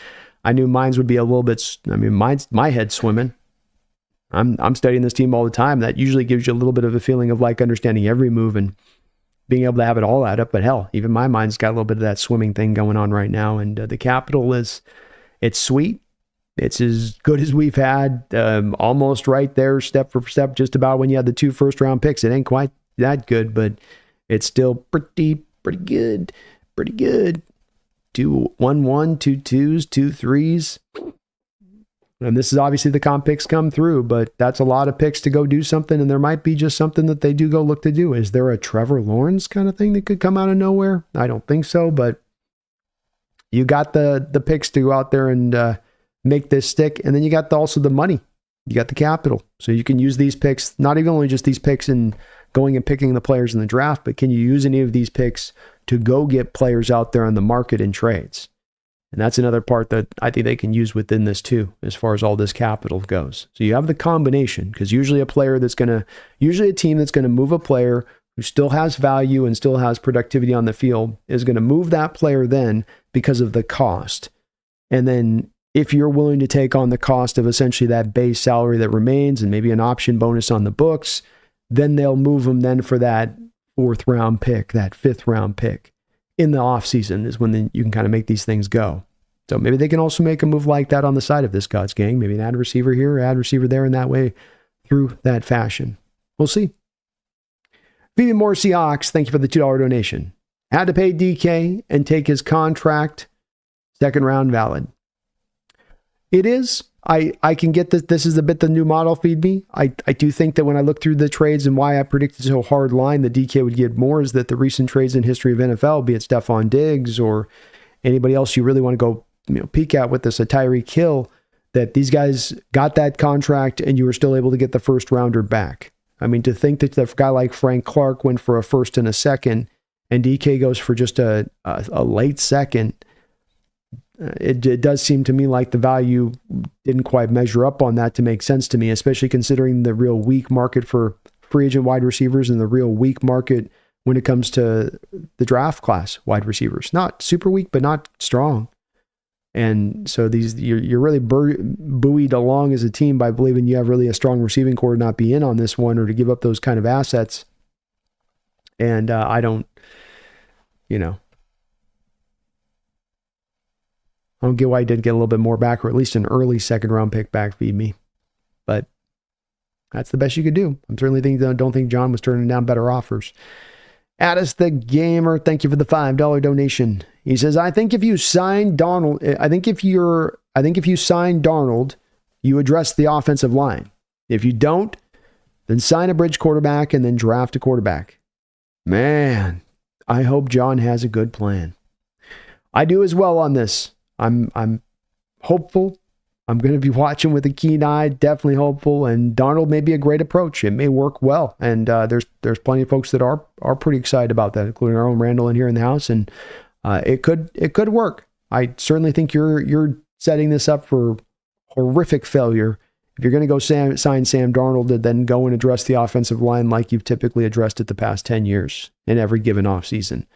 Speaker 1: I knew mine would be a little bit. I mean, my head's swimming. I'm studying this team all the time. That usually gives you a little bit of a feeling of like understanding every move and being able to have it all add up. But hell, even my mind's got a little bit of that swimming thing going on right now. And the capital it's sweet. It's as good as we've had, almost right there, step for step, just about when you had the 2 first-round picks. It ain't quite that good, but it's still pretty good. Pretty good. 2 1 2 2s, 2 3s. And this is obviously the comp picks come through, but that's a lot of picks to go do something, and there might be just something that they do go look to do. Is there a Trevor Lawrence kind of thing that could come out of nowhere? I don't think so, but you got the picks to go out there and make this stick, and then you got also the money. You got the capital. So you can use these picks, not even only just these picks in going and picking the players in the draft, but can you use any of these picks to go get players out there on the market in trades? And that's another part that I think they can use within this too, as far as all this capital goes. So you have the combination, because usually a team that's going to move a player who still has value and still has productivity on the field is going to move that player then because of the cost. And then if you're willing to take on the cost of essentially that base salary that remains and maybe an option bonus on the books, then they'll move them then for that 4th round pick, that 5th round pick. In the offseason is when you can kind of make these things go. So maybe they can also make a move like that on the side of this God's gang. Maybe an ad receiver here, ad receiver there, in that way through that fashion. We'll see. Vivian Moore Seahawks, thank you for the $2 donation. Had to pay DK and take his contract. 2nd round valid. It is. I can get this. This is a bit the new model feed me. I do think that when I look through the trades and why I predicted so hard line that DK would get more is that the recent trades in history of NFL, be it Stephon Diggs or anybody else you really want to go peek at with this, a Tyreek Hill, that these guys got that contract and you were still able to get the 1st rounder back. I mean, to think that a guy like Frank Clark went for a 1st and a 2nd and DK goes for just a late 2nd, it does seem to me like the value didn't quite measure up on that to make sense to me, especially considering the real weak market for free agent wide receivers and the real weak market when it comes to the draft class wide receivers. Not super weak, but not strong. And so you're really buoyed along as a team by believing you have really a strong receiving core to not be in on this one or to give up those kind of assets. And I don't get why he didn't get a little bit more back, or at least an early 2nd round pick back, feed me. But that's the best you could do. I'm certainly don't think John was turning down better offers. Addis the Gamer, thank you for the $5 donation. He says, I think if you sign Donald, you address the offensive line. If you don't, then sign a bridge quarterback and then draft a quarterback. Man, I hope John has a good plan. I do as well on this. I'm hopeful. I'm going to be watching with a keen eye, definitely hopeful. And Darnold may be a great approach. It may work well. And there's plenty of folks that are pretty excited about that, including our own Randall in here in the house. And it could work. I certainly think you're setting this up for horrific failure if you're going to go sign Sam Darnold and then go and address the offensive line like you've typically addressed it the past 10 years in every given offseason.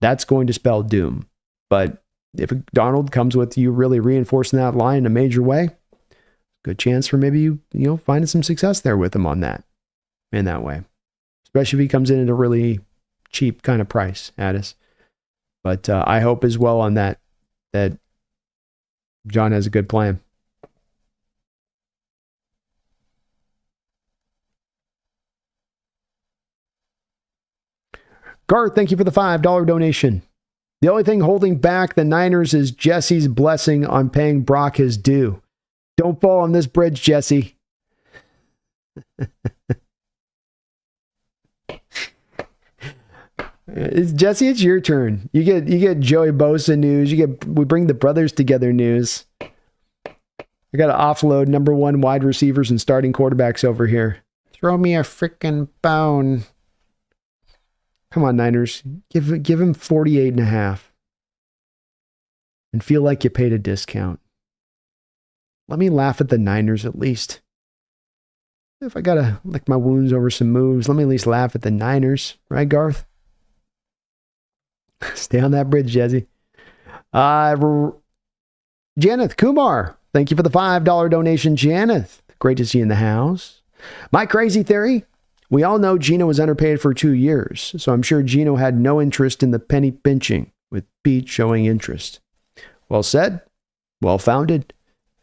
Speaker 1: That's going to spell doom. But if Donald comes with you really reinforcing that line in a major way, good chance for maybe you finding some success there with him on that in that way, especially if he comes in at a really cheap kind of price, Addis. But I hope as well on that John has a good plan. Garth, thank you for the $5 donation. The only thing holding back the Niners is Jesse's blessing on paying Brock his due. Don't fall on this bridge, Jesse. Jesse, it's your turn. You get Joey Bosa news. We bring the brothers together news. I got to offload number 1 wide receivers and starting quarterbacks over here. Throw me a frickin' bone. Come on, Niners. Give him 48.5. And feel like you paid a discount. Let me laugh at the Niners at least. if I got to lick my wounds over some moves, let me at least laugh at the Niners. Right, Garth? Stay on that bridge, Jesse. Janeth Kumar, thank you for the $5 donation, Janeth. Great to see you in the house. My crazy theory, we all know Gino was underpaid for 2 years, so I'm sure Gino had no interest in the penny pinching, with Pete showing interest. Well said, well founded,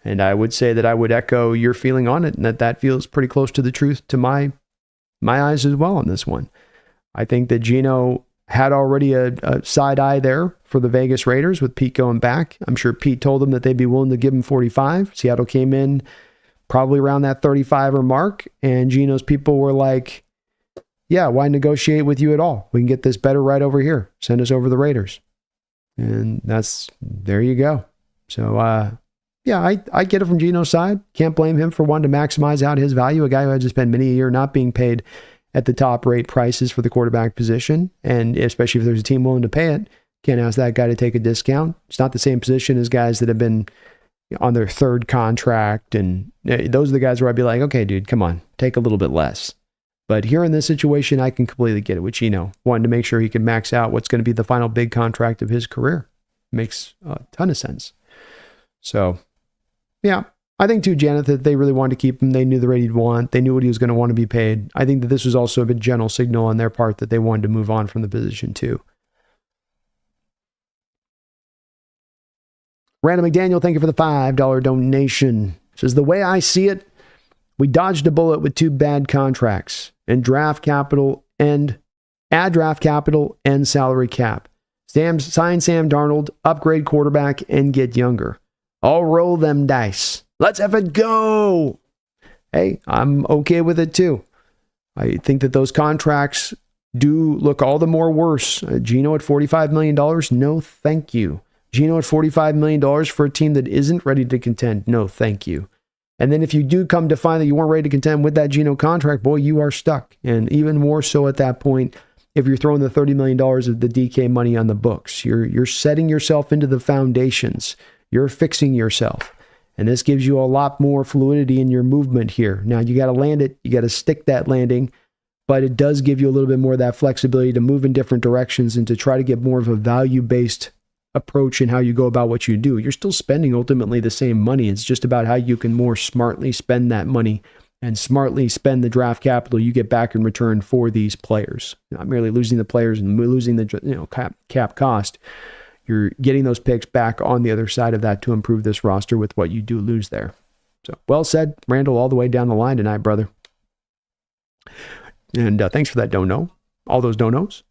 Speaker 1: and I would say that I would echo your feeling on it, and that feels pretty close to the truth to my eyes as well on this one. I think that Gino had already a side eye there for the Vegas Raiders with Pete going back. I'm sure Pete told them that they'd be willing to give him 45. Seattle came in probably around that 35er mark, and Gino's people were like, yeah, why negotiate with you at all? We can get this better right over here. Send us over the Raiders. And there you go. So, yeah, I get it from Gino's side. Can't blame him for wanting to maximize out his value. A guy who had to spend many a year not being paid at the top rate prices for the quarterback position. And especially if there's a team willing to pay it, can't ask that guy to take a discount. It's not the same position as guys that have been on their third contract. And those are the guys where I'd be like, okay, dude, come on, take a little bit less. But here in this situation, I can completely get it with Gino, wanting to make sure he can max out what's going to be the final big contract of his career. Makes a ton of sense. So, yeah, I think too, Janet, that they really wanted to keep him. They knew the rate he'd want. They knew what he was going to want to be paid. I think that this was also a bit general signal on their part that they wanted to move on from the position too. Random McDaniel, thank you for the $5 donation. Says, the way I see it, we dodged a bullet with 2 bad contracts and add draft capital and salary cap. Sign Sam Darnold, upgrade quarterback, and get younger. I'll roll them dice. Let's have it go. Hey, I'm okay with it too. I think that those contracts do look all the more worse. Gino at $45 million, no thank you. Gino at $45 million for a team that isn't ready to contend, no thank you. And then if you do come to find that you weren't ready to contend with that Gino contract, boy, you are stuck. And even more so at that point, if you're throwing the $30 million of the DK money on the books, you're setting yourself into the foundations. You're fixing yourself. And this gives you a lot more fluidity in your movement here. Now, you got to land it. You got to stick that landing. But it does give you a little bit more of that flexibility to move in different directions and to try to get more of a value-based approach in how you go about what you do. You're still spending ultimately the same money. It's just about how you can more smartly spend that money and smartly spend the draft capital you get back in return for these players. Not merely losing the players and losing the cap cost. You're getting those picks back on the other side of that to improve this roster with what you do lose there. So, well said, Randall, all the way down the line tonight, brother. And thanks for that dono. All those donos.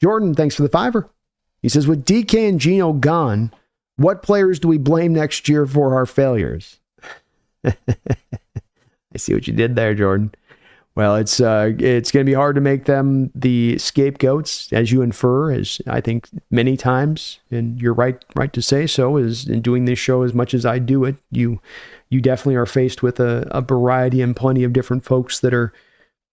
Speaker 1: Jordan, thanks for the $5. He says, with DK and Gino gone, what players do we blame next year for our failures? I see what you did there, Jordan. Well, it's going to be hard to make them the scapegoats, as you infer, as I think many times, and you're right to say so, is in doing this show as much as I do it, you definitely are faced with a variety and plenty of different folks that are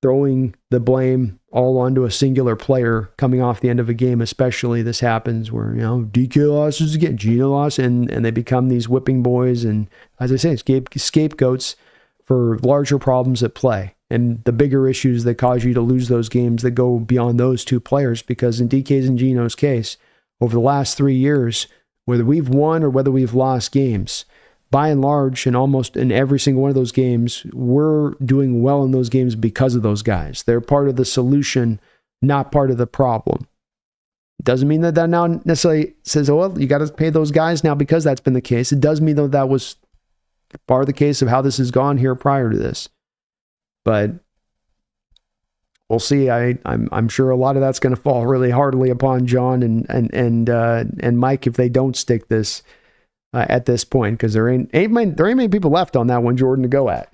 Speaker 1: throwing the blame all onto a singular player coming off the end of a game. Especially this happens where, DK losses again, Gino lost, and they become these whipping boys, and as I say, scapegoats for larger problems at play. And the bigger issues that cause you to lose those games that go beyond those 2 players, because in DK's and Gino's case, over the last 3 years, whether we've won or whether we've lost games, by and large, and almost in every single one of those games, we're doing well in those games because of those guys. They're part of the solution, not part of the problem. Doesn't mean that now necessarily says, oh, well, you got to pay those guys now because that's been the case. It does mean, though, that was part of the case of how this has gone here prior to this. But we'll see. I'm sure a lot of that's going to fall really hardly upon John and Mike if they don't stick this at this point, because there ain't many people left on that one, Jordan, to go at.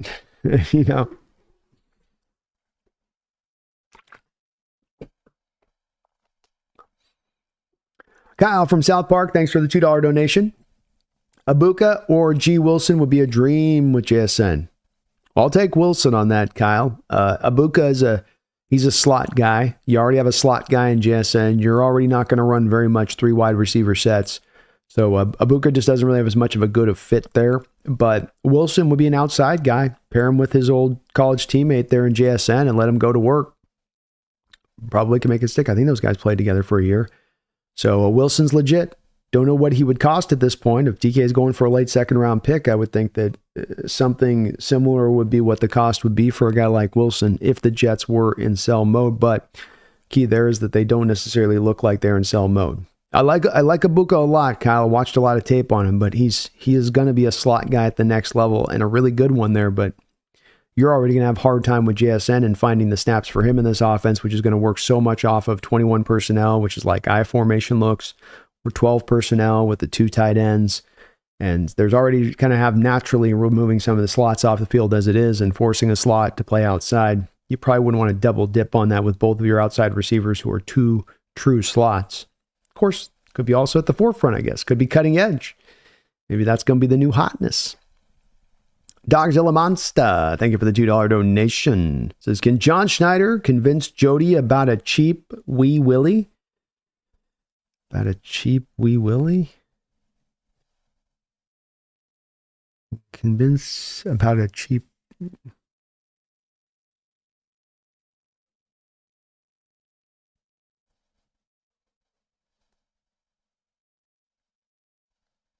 Speaker 1: Kyle from South Park, thanks for the $2 donation. Abuka or G. Wilson would be a dream with JSN. I'll take Wilson on that, Kyle. Abuka he's a slot guy. You already have a slot guy in JSN. You're already not going to run very much 3 wide receiver sets. So Abuka just doesn't really have as much of a good fit there. But Wilson would be an outside guy. Pair him with his old college teammate there in JSN and let him go to work. Probably can make it stick. I think those guys played together for a year. So Wilson's legit. Don't know what he would cost at this point. If DK is going for a late second round pick, I would think that something similar would be what the cost would be for a guy like Wilson if the Jets were in sell mode. But key there is that they don't necessarily look like they're in sell mode. I like Ibuka a lot, Kyle. I watched a lot of tape on him, but he is going to be a slot guy at the next level and a really good one there. But you're already going to have a hard time with JSN and finding the snaps for him in this offense, which is going to work so much off of 21 personnel, which is like I formation looks, or 12 personnel with the 2 tight ends. And there's already kind of have naturally removing some of the slots off the field as it is and forcing a slot to play outside. You probably wouldn't want to double dip on that with both of your outside receivers who are 2 true slots. Of course, could be also at the forefront, I guess. Could be cutting edge. Maybe that's going to be the new hotness. Dogzilla Monster, thank you for the $2 donation. Says, can John Schneider convince Jody about a cheap Wee Willie? About a cheap Wee Willie? Convince about a cheap...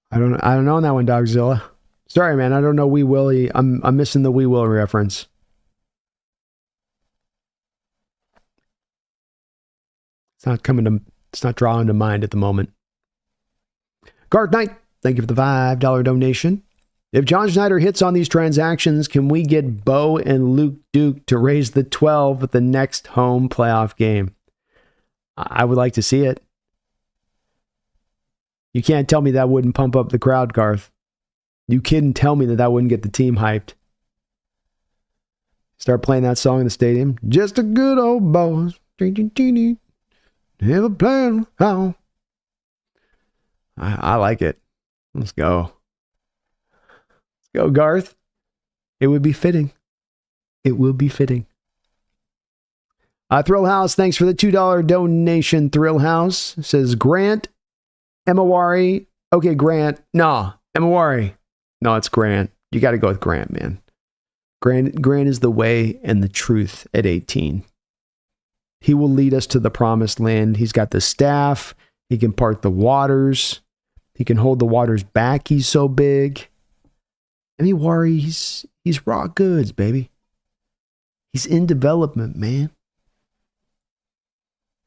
Speaker 1: I don't know on that one, Dogzilla. Sorry, man. I don't know Wee Willie. I'm missing the Wee Willie reference. It's not drawing to mind at the moment. Garth Knight, thank you for the $5 donation. If John Schneider hits on these transactions, can we get Bo and Luke Duke to raise the 12 at the next home playoff game? I would like to see it. You can't tell me that wouldn't pump up the crowd, Garth. You couldn't tell me that wouldn't get the team hyped. Start playing that song in the stadium. Just a good old boss. Never playing how. I like it. Let's go. Let's go, Garth. It would be fitting. It will be fitting. Thrill House, thanks for the $2 donation. Thrill House says, Grant Emawari. Okay, Grant. No, Emawari. No, it's Grant. You got to go with Grant, man. Grant is the way and the truth at 18. He will lead us to the promised land. He's got the staff. He can part the waters. He can hold the waters back. He's so big. Emawari, he's raw goods, baby. He's in development, man.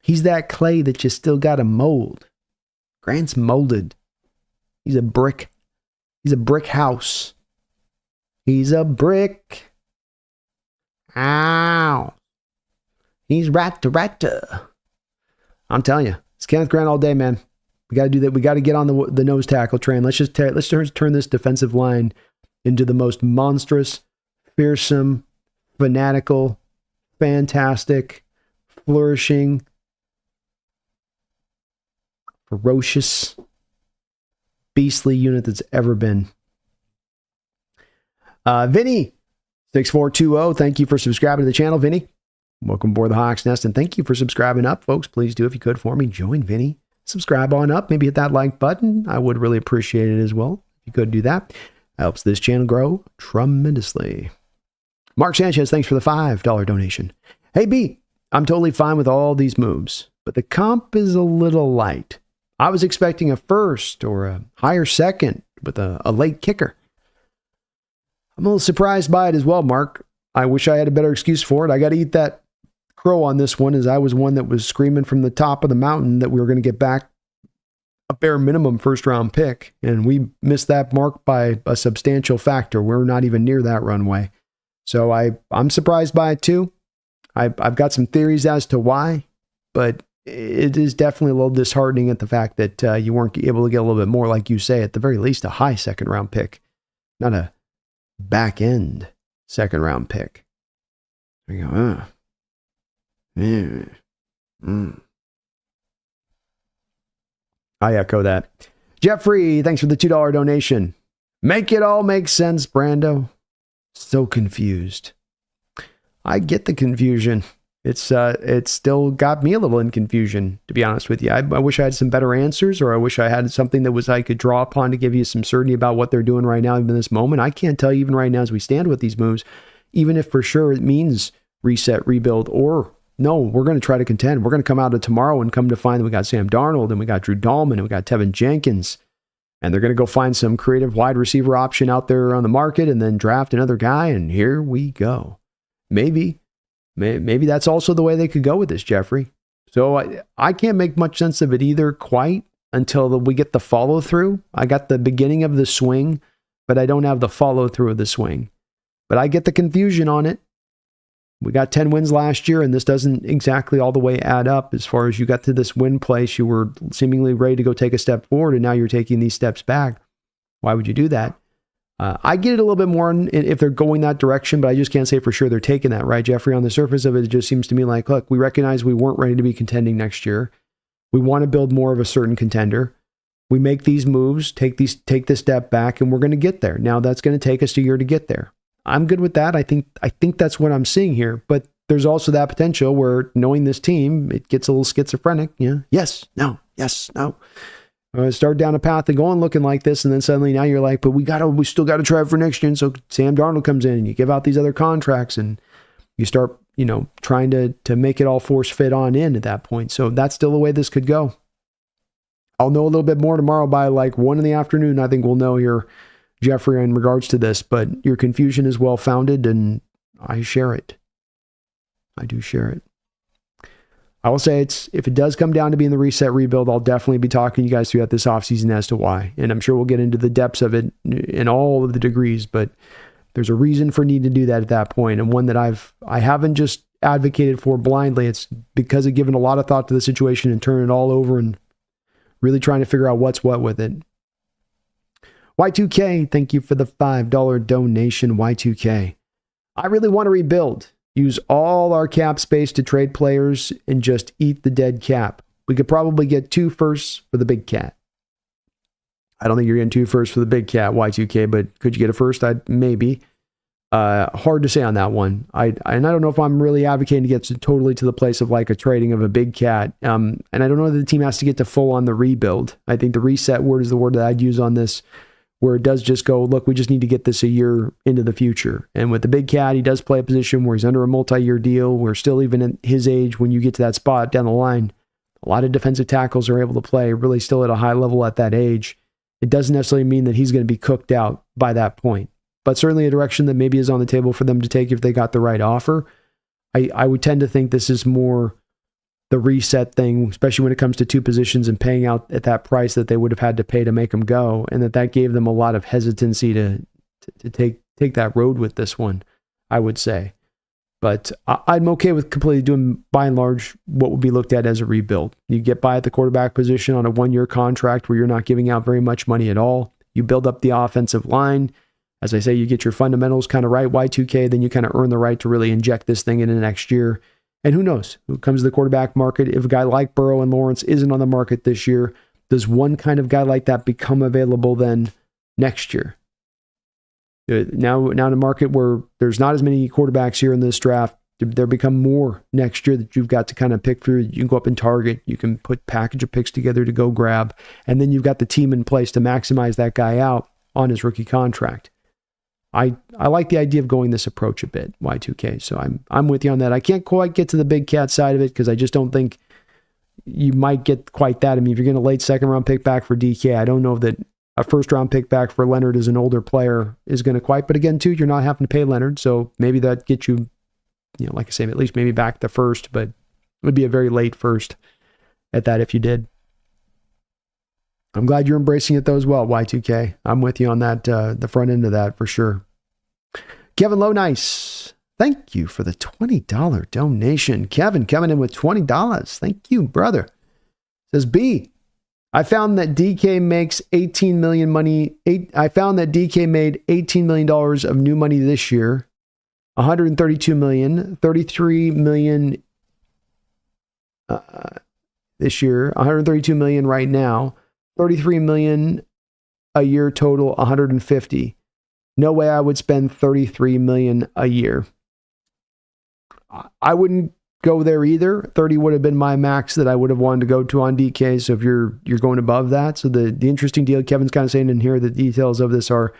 Speaker 1: He's that clay that you still got to mold. Grant's molded. He's a brick. He's a brick house. He's a brick. Ow. He's rat-to-rat-to. I'm telling you, it's Kenneth Grant all day, man. We got to do that. We got to get on the nose tackle train. Let's turn this defensive line into the most monstrous, fearsome, fanatical, fantastic, flourishing, ferocious, beastly unit that's ever been. Vinny, 6420, thank you for subscribing to the channel, Vinny. Welcome aboard the Hawks Nest, and thank you for subscribing up, folks. Please do, if you could, for me. Join Vinny. Subscribe on up. Maybe hit that like button. I would really appreciate it as well. If you could do that, helps this channel grow tremendously. Mark Sanchez, thanks for the $5 donation. Hey, B, I'm totally fine with all these moves, but the comp is a little light. I was expecting a first or a higher second with a late kicker. I'm a little surprised by it as well, Mark. I wish I had a better excuse for it. I got to eat that crow on this one, as I was one that was screaming from the top of the mountain that we were going to get back a bare minimum first round pick. And we missed that mark by a substantial factor. We're not even near that runway. So I'm surprised by it too. I've got some theories as to why, but it is definitely a little disheartening at the fact that you weren't able to get a little bit more, like you say, at the very least, a high second round pick, not a back end second round pick. There you go. I echo that. Jeffrey, thanks for the $2 donation. Make it all make sense, Brando. So confused. I get the confusion. It's still got me a little in confusion, to be honest with you. I wish I had some better answers, or I wish I had something that was I could draw upon to give you some certainty about what they're doing right now, even in this moment. I can't tell you even right now as we stand with these moves, even if for sure it means reset, rebuild, or no, we're going to try to contend. We're going to come out of tomorrow and come to find that we got Sam Darnold and we got Drew Dahlman and we got Tevin Jenkins, and they're going to go find some creative wide receiver option out there on the market and then draft another guy, and here we go. Maybe that's also the way they could go with this, Jeffrey. So I can't make much sense of it either quite until we get the follow through. I got the beginning of the swing, but I don't have the follow through of the swing. But I get the confusion on it. We got 10 wins last year, and this doesn't exactly all the way add up as far as you got to this win place. You were seemingly ready to go take a step forward, and now you're taking these steps back. Why would you do that? I get it a little bit more if they're going that direction, but I just can't say for sure they're taking that, right, Jeffrey? On the surface of it, it just seems to me like, look, we recognize we weren't ready to be contending next year. We want to build more of a certain contender. We make these moves, take this step back, and we're going to get there. Now, that's going to take us a year to get there. I'm good with that. I think that's what I'm seeing here, but there's also that potential where knowing this team, it gets a little schizophrenic. Yeah, yes, no. Start down a path and going looking like this, and then suddenly now you're like, but we still got to try for next year. And so Sam Darnold comes in and you give out these other contracts and you start, trying to make it all force fit on in at that point. So that's still the way this could go. I'll know a little bit more tomorrow by like 1 p.m. I think we'll know here, Jeffrey, in regards to this, but your confusion is well founded and I share it. I do share it. I will say if it does come down to being the reset rebuild, I'll definitely be talking to you guys throughout this offseason as to why. And I'm sure we'll get into the depths of it in all of the degrees, but there's a reason for needing to do that at that point, and one that I haven't just advocated for blindly. It's because of giving a lot of thought to the situation and turning it all over and really trying to figure out what's what with it. Y2K, thank you for the $5 donation, Y2K. I really want to rebuild. Use all our cap space to trade players and just eat the dead cap. We could probably get 2 firsts for the big cat. I don't think you're getting 2 firsts for the big cat, Y2K, but could you get a first? Maybe. Hard to say on that one. And I don't know if I'm really advocating to get totally to the place of like a trading of a big cat. And I don't know that the team has to get to full on the rebuild. I think the reset word is the word that I'd use on this, where it does just go, look, we just need to get this a year into the future. And with the big cat, he does play a position where he's under a multi-year deal. We're still even at his age when you get to that spot down the line. A lot of defensive tackles are able to play really still at a high level at that age. It doesn't necessarily mean that he's going to be cooked out by that point, but certainly a direction that maybe is on the table for them to take if they got the right offer. I would tend to think this is more the reset thing, especially when it comes to 2 positions and paying out at that price that they would have had to pay to make them go, and that gave them a lot of hesitancy to take that road with this one, I would say. But I'm okay with completely doing, by and large, what would be looked at as a rebuild. You get by at the quarterback position on a 1-year contract where you're not giving out very much money at all. You build up the offensive line. As I say, you get your fundamentals kind of right, Y2K, then you kind of earn the right to really inject this thing into next year. And who knows? Who comes to the quarterback market? If a guy like Burrow and Lawrence isn't on the market this year, does one kind of guy like that become available then next year? Now in a market where there's not as many quarterbacks here in this draft, there become more next year that you've got to kind of pick through. You can go up and target. You can put package of picks together to go grab. And then you've got the team in place to maximize that guy out on his rookie contract. I like the idea of going this approach a bit, Y2K. So I'm with you on that. I can't quite get to the big cat side of it because I just don't think you might get quite that. I mean, if you're getting a late 2nd round pick back for DK, I don't know that a 1st round pick back for Leonard as an older player is going to quite. But again, too, you're not having to pay Leonard, so maybe that gets you, like I say, at least maybe back the 1st, but it would be a very late 1st at that if you did. I'm glad you're embracing it though as well, Y2K. I'm with you on that, the front end of that for sure. Kevin Lownice, thank you for the $20 donation. Kevin coming in with $20. Thank you, brother. Says B, I found that DK makes $18 million money. I found that DK made $18 million of new money this year. $132 million, $33 million this year, $132 million right now. $33 million a year total, $150. No way I would spend $33 million a year. I wouldn't go there either. 30 would have been my max that I would have wanted to go to on DK. So if you're going above that, so the interesting deal Kevin's kind of saying in here, the details of this are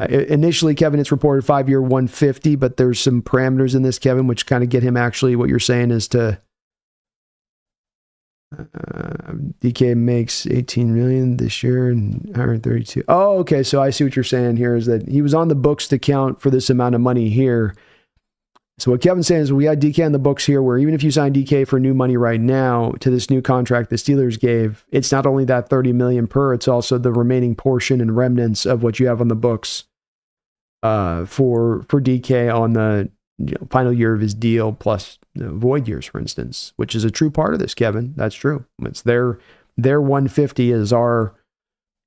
Speaker 1: initially, Kevin, it's reported 5-year 150, but there's some parameters in this, Kevin, which kind of get him actually what you're saying is to DK makes 18 million this year and 132. Oh, okay. So I see what you're saying here is that he was on the books to count for this amount of money here. So what Kevin's saying is we had DK on the books here, where even if you sign DK for new money right now to this new contract the Steelers gave, it's not only that 30 million per, it's also the remaining portion and remnants of what you have on the books for DK on the final year of his deal, plus void years, for instance, which is a true part of this, Kevin. That's true. It's their 150 is our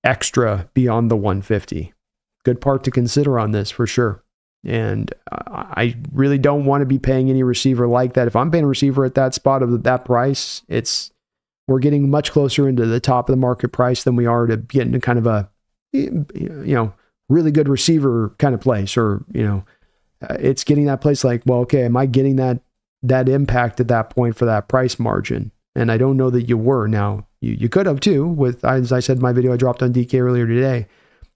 Speaker 1: extra beyond the 150. Good part to consider on this for sure. And I really don't want to be paying any receiver like that. If I'm paying a receiver at that spot of that price, we're getting much closer into the top of the market price than we are to get into kind of a really good receiver kind of place, or it's getting that place like, well, okay, am I getting that impact at that point for that price margin? And I don't know that you were. Now you could have too. With, as I said in my video I dropped on DK earlier today,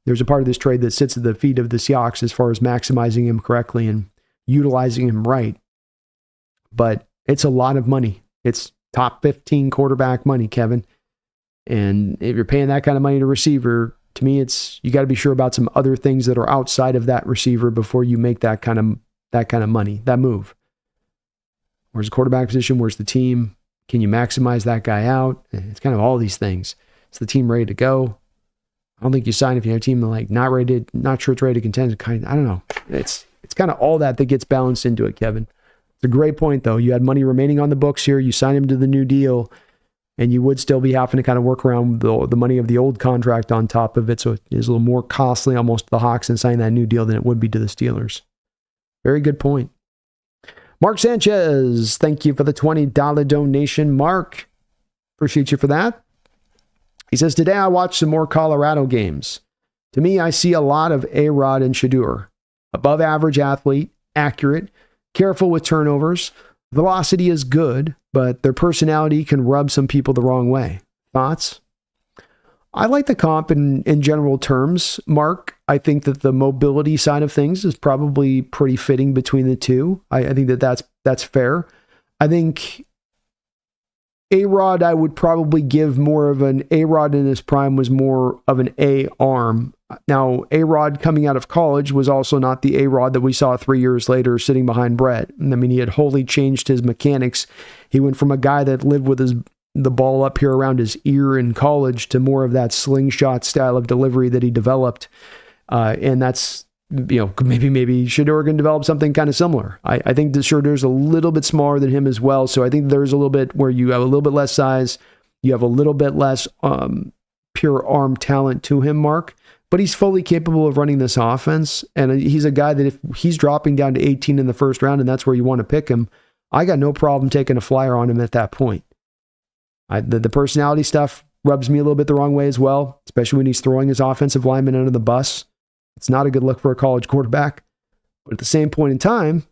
Speaker 1: there's a part of this trade that sits at the feet of the Seahawks as far as maximizing him correctly and utilizing him right. But it's a lot of money. It's top 15 quarterback money, Kevin. And if you're paying that kind of money to receiver, to me, you got to be sure about some other things that are outside of that receiver before you make that kind of money, that move. Where's the quarterback position? Where's the team? Can you maximize that guy out? It's kind of all these things. Is the team ready to go? I don't think you sign if you have a team like not sure it's ready to contend. I don't know. It's kind of all that gets balanced into it, Kevin. It's a great point, though. You had money remaining on the books here. You sign him to the new deal, and you would still be having to kind of work around the money of the old contract on top of it. So it is a little more costly almost to the Hawks in signing that new deal than it would be to the Steelers. Very good point. Mark Sanchez, thank you for the $20 donation. Mark, appreciate you for that. He says, today I watched some more Colorado games. To me, I see a lot of A-Rod and Shedeur. Above average athlete, accurate, careful with turnovers. Velocity is good, but their personality can rub some people the wrong way. Thoughts? I like the comp in general terms, Mark. I think that the mobility side of things is probably pretty fitting between the two. I think that's fair. I think A-Rod, I would probably give more of an A-Rod in his prime was more of an A-arm. Now, A-Rod coming out of college was also not the A-Rod that we saw 3 years later sitting behind Brett. I mean, he had wholly changed his mechanics. He went from a guy that lived with the ball up here around his ear in college to more of that slingshot style of delivery that he developed. And that's, maybe Shedeur can develop something kind of similar. I think that Shedeur's a little bit smaller than him as well. So I think there's a little bit where you have a little bit less size. You have a little bit less pure arm talent to him, Mark. But he's fully capable of running this offense. And he's a guy that if he's dropping down to 18 in the first round and that's where you want to pick him, I got no problem taking a flyer on him at that point. The personality stuff rubs me a little bit the wrong way as well, especially when he's throwing his offensive lineman under the bus. It's not a good look for a college quarterback. But at the same point in time,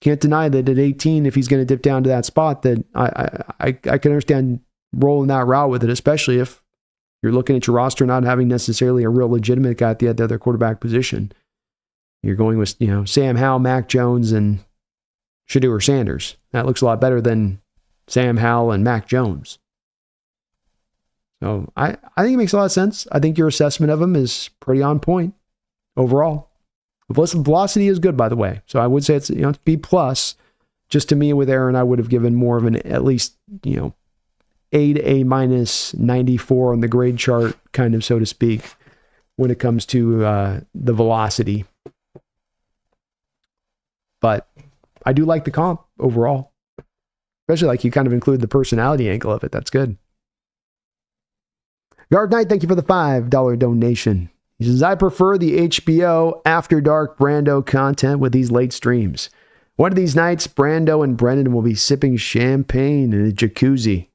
Speaker 1: can't deny that at 18, if he's going to dip down to that spot, that I can understand rolling that route with it, especially if you're looking at your roster not having necessarily a real legitimate guy at the other quarterback position. You're going with, Sam Howell, Mac Jones, and Shedeur Sanders. That looks a lot better than Sam Howell and Mac Jones. So I think it makes a lot of sense. I think your assessment of him is pretty on point overall. Velocity is good, by the way. So I would say it's B plus. Just to me with Aaron, I would have given more of an at least A to A minus 94 on the grade chart, kind of, so to speak, when it comes to the velocity. But I do like the comp overall. Especially like you kind of include the personality angle of it. That's good. Guard Knight, thank you for the $5 donation. He says, I prefer the HBO After Dark Brando content with these late streams. One of these nights, Brando and Brendan will be sipping champagne in a jacuzzi.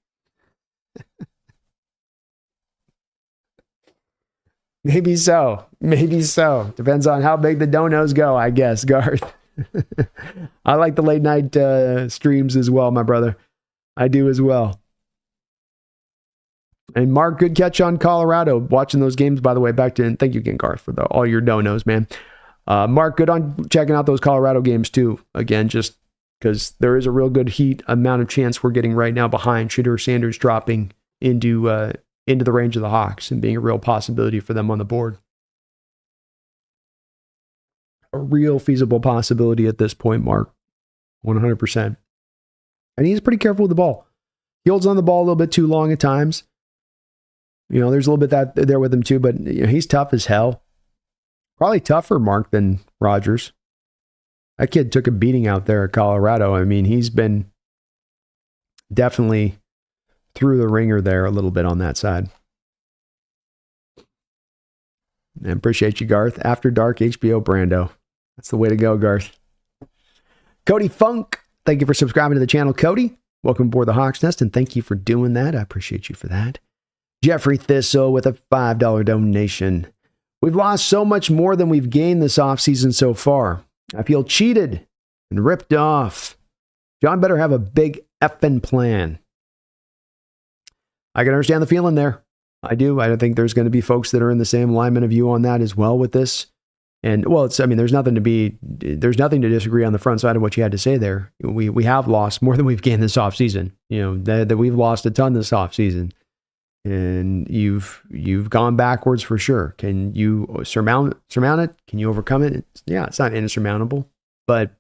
Speaker 1: Maybe so. Maybe so. Depends on how big the donos go, I guess, Garth. I like the late night streams as well, my brother. I do as well. And Mark, good catch on Colorado. Watching those games, by the way, back to, and thank you again, Garth, for all your donos, man. Mark, good on checking out those Colorado games too. Again, just because there is a real good heat amount of chance we're getting right now behind Shedeur Sanders dropping into the range of the Hawks and being a real possibility for them on the board. A real feasible possibility at this point, Mark. 100%. And he's pretty careful with the ball. He holds on the ball a little bit too long at times. You know, there's a little bit that there with him too, but you know, he's tough as hell. Probably tougher, Mark, than Rodgers. That kid took a beating out there at Colorado. I mean, he's been definitely through the ringer there a little bit on that side. I appreciate you, Garth. After Dark HBO Brando. That's the way to go, Garth. Cody Funk, thank you for subscribing to the channel, Cody. Welcome aboard the Hawks Nest, and thank you for doing that. I appreciate you for that. Jeffrey Thistle with a $5 donation. We've lost so much more than we've gained this offseason so far. I feel cheated and ripped off. John better have a big effing plan. I can understand the feeling there. I do. I think there's going to be folks that are in the same alignment of you on that as well with this. And well, there's nothing to disagree on the front side of what you had to say there. We have lost more than we've gained this offseason. You know, that we've lost a ton this offseason. And you've gone backwards for sure. Can you surmount it? Can you overcome it? It's not insurmountable, but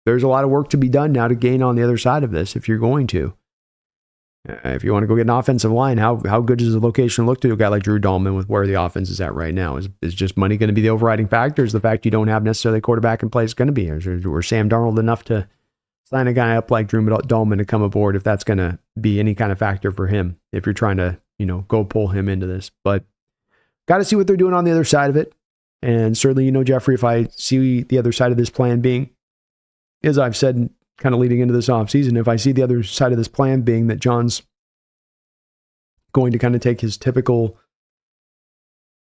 Speaker 1: there's a lot of work to be done now to gain on the other side of this if you're going to. If you want to go get an offensive line, how good does the location look to a guy like Drew Dahlman with where the offense is at right now? Is just money going to be the overriding factor? Is the fact you don't have necessarily a quarterback in place going to be? Or Sam Darnold enough to sign a guy up like Drew Dahlman to come aboard if that's going to be any kind of factor for him, if you're trying to, go pull him into this. But got to see what they're doing on the other side of it. And certainly, Jeffrey, if I see the other side of this plan being, as I've said, kind of leading into this offseason, if I see the other side of this plan being that John's going to kind of take his typical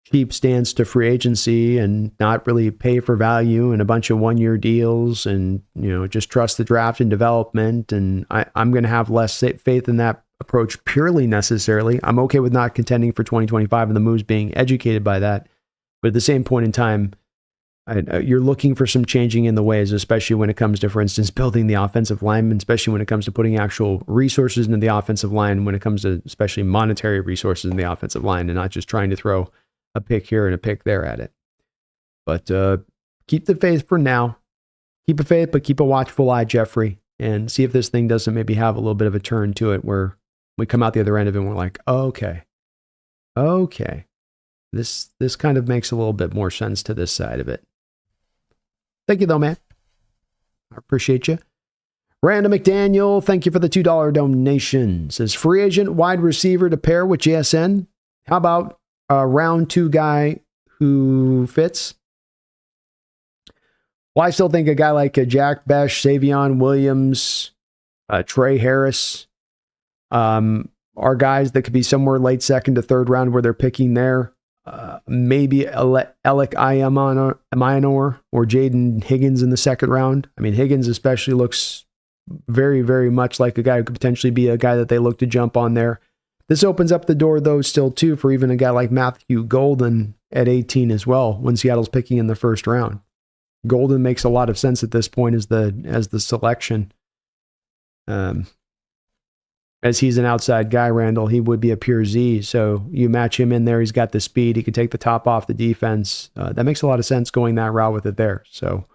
Speaker 1: cheap stance to free agency and not really pay for value and a bunch of one-year deals and, just trust the draft and development. And I'm going to have less faith in that approach purely necessarily. I'm okay with not contending for 2025 and the moves being educated by that. But at the same point in time, you're looking for some changing in the ways, especially when it comes to, for instance, building the offensive line, especially when it comes to putting actual resources into the offensive line, when it comes to especially monetary resources in the offensive line and not just trying to throw a pick here and a pick there at it. But keep the faith for now. Keep a faith, but keep a watchful eye, Jeffrey, and see if this thing doesn't maybe have a little bit of a turn to it where we come out the other end of it and we're like, okay, this kind of makes a little bit more sense to this side of it. Thank you, though, man. I appreciate you. Random McDaniel, thank you for the $2 donation. Says free agent wide receiver to pair with JSN. How about a round 2 guy who fits? Well, I still think a guy like Jack Besh, Savion Williams, Trey Harris are guys that could be somewhere late second to third round where they're picking there. Maybe Alec Ayamanor or Jaden Higgins in the second round. I mean, Higgins especially looks very, very much like a guy who could potentially be a guy that they look to jump on there. This opens up the door, though, still, too, for even a guy like Matthew Golden at 18 as well, when Seattle's picking in the first round. Golden makes a lot of sense at this point as the selection. As he's an outside guy, Randall, he would be a pure Z. So you match him in there. He's got the speed. He could take the top off the defense. That makes a lot of sense going that route with it there. So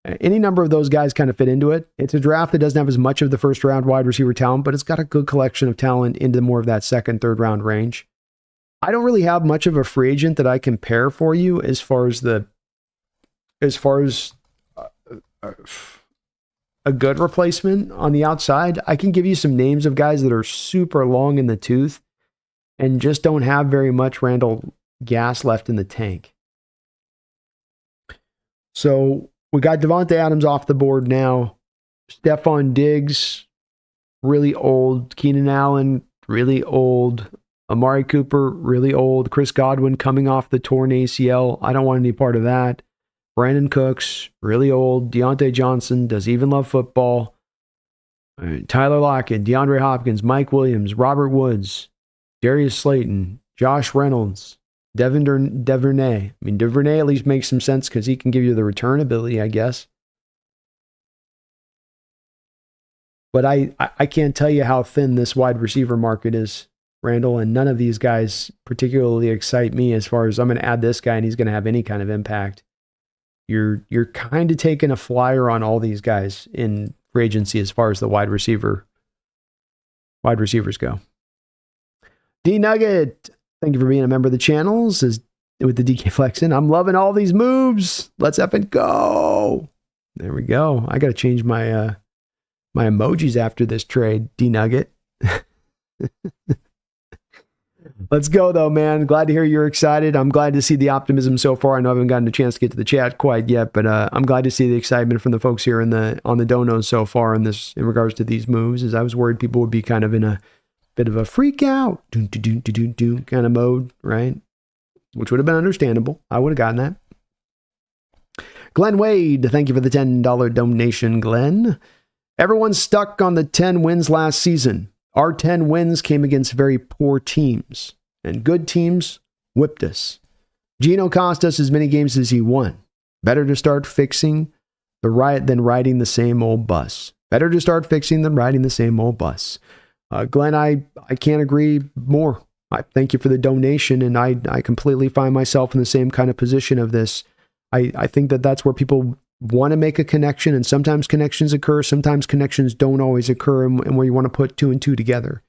Speaker 1: any number of those guys kind of fit into it. It's a draft that doesn't have as much of the first round wide receiver talent, but it's got a good collection of talent into more of that second, third round range. I don't really have much of a free agent that I can pair for you as far as a good replacement on the outside. I can give you some names of guys that are super long in the tooth and just don't have very much, Randall, gas left in the tank. So we got Devontae Adams off the board now. Stephon Diggs, really old. Keenan Allen, really old. Amari Cooper, really old. Chris Godwin coming off the torn ACL. I don't want any part of that. Brandon Cooks, really old. Deontay Johnson, does he even love football? Tyler Lockett, DeAndre Hopkins, Mike Williams, Robert Woods, Darius Slayton, Josh Reynolds, Duvernay. I mean, Duvernay at least makes some sense because he can give you the return ability, I guess. But I can't tell you how thin this wide receiver market is, Randall, and none of these guys particularly excite me as far as I'm going to add this guy and he's going to have any kind of impact. You're kind of taking a flyer on all these guys in free agency as far as the wide receivers go. D Nugget, thank you for being a member of the channel. Says with the DK Flexin, I'm loving all these moves. Let's up and go. There we go. I got to change my my emojis after this trade, D Nugget. Let's go though, man. Glad to hear you're excited. I'm glad to see the optimism so far. I know I haven't gotten a chance to get to the chat quite yet, but I'm glad to see the excitement from the folks here on the donos so far in regards to these moves, as I was worried people would be kind of in a bit of a freak out kind of mode, right? Which would have been understandable. I would have gotten that. Glenn Wade, thank you for the $10 donation, Glenn. Everyone's stuck on the 10 wins last season. Our 10 wins came against very poor teams, and good teams whipped us. Gino cost us as many games as he won. Better to start fixing than riding the same old bus. Better to start fixing than riding the same old bus. Glenn, I can't agree more. I thank you for the donation, and I completely find myself in the same kind of position of this. I think that's where people want to make a connection, and sometimes connections occur, sometimes connections don't always occur, and where you want to put two and two together.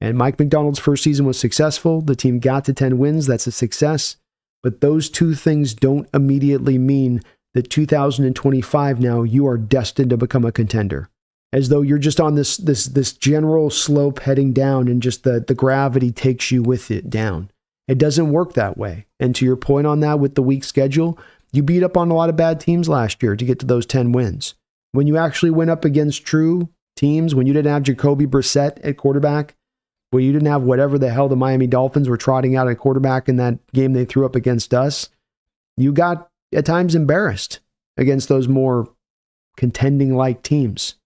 Speaker 1: And Mike McDonald's first season was successful. The team got to 10 wins. That's a success. But those two things don't immediately mean that 2025 now you are destined to become a contender. As though you're just on this general slope heading down, and just the gravity takes you with it down. It doesn't work that way. And to your point on that with the weak schedule, you beat up on a lot of bad teams last year to get to those 10 wins. When you actually went up against true teams, when you didn't have Jacoby Brissett at quarterback, when you didn't have whatever the hell the Miami Dolphins were trotting out at quarterback in that game they threw up against us, you got at times embarrassed against those more contending-like teams.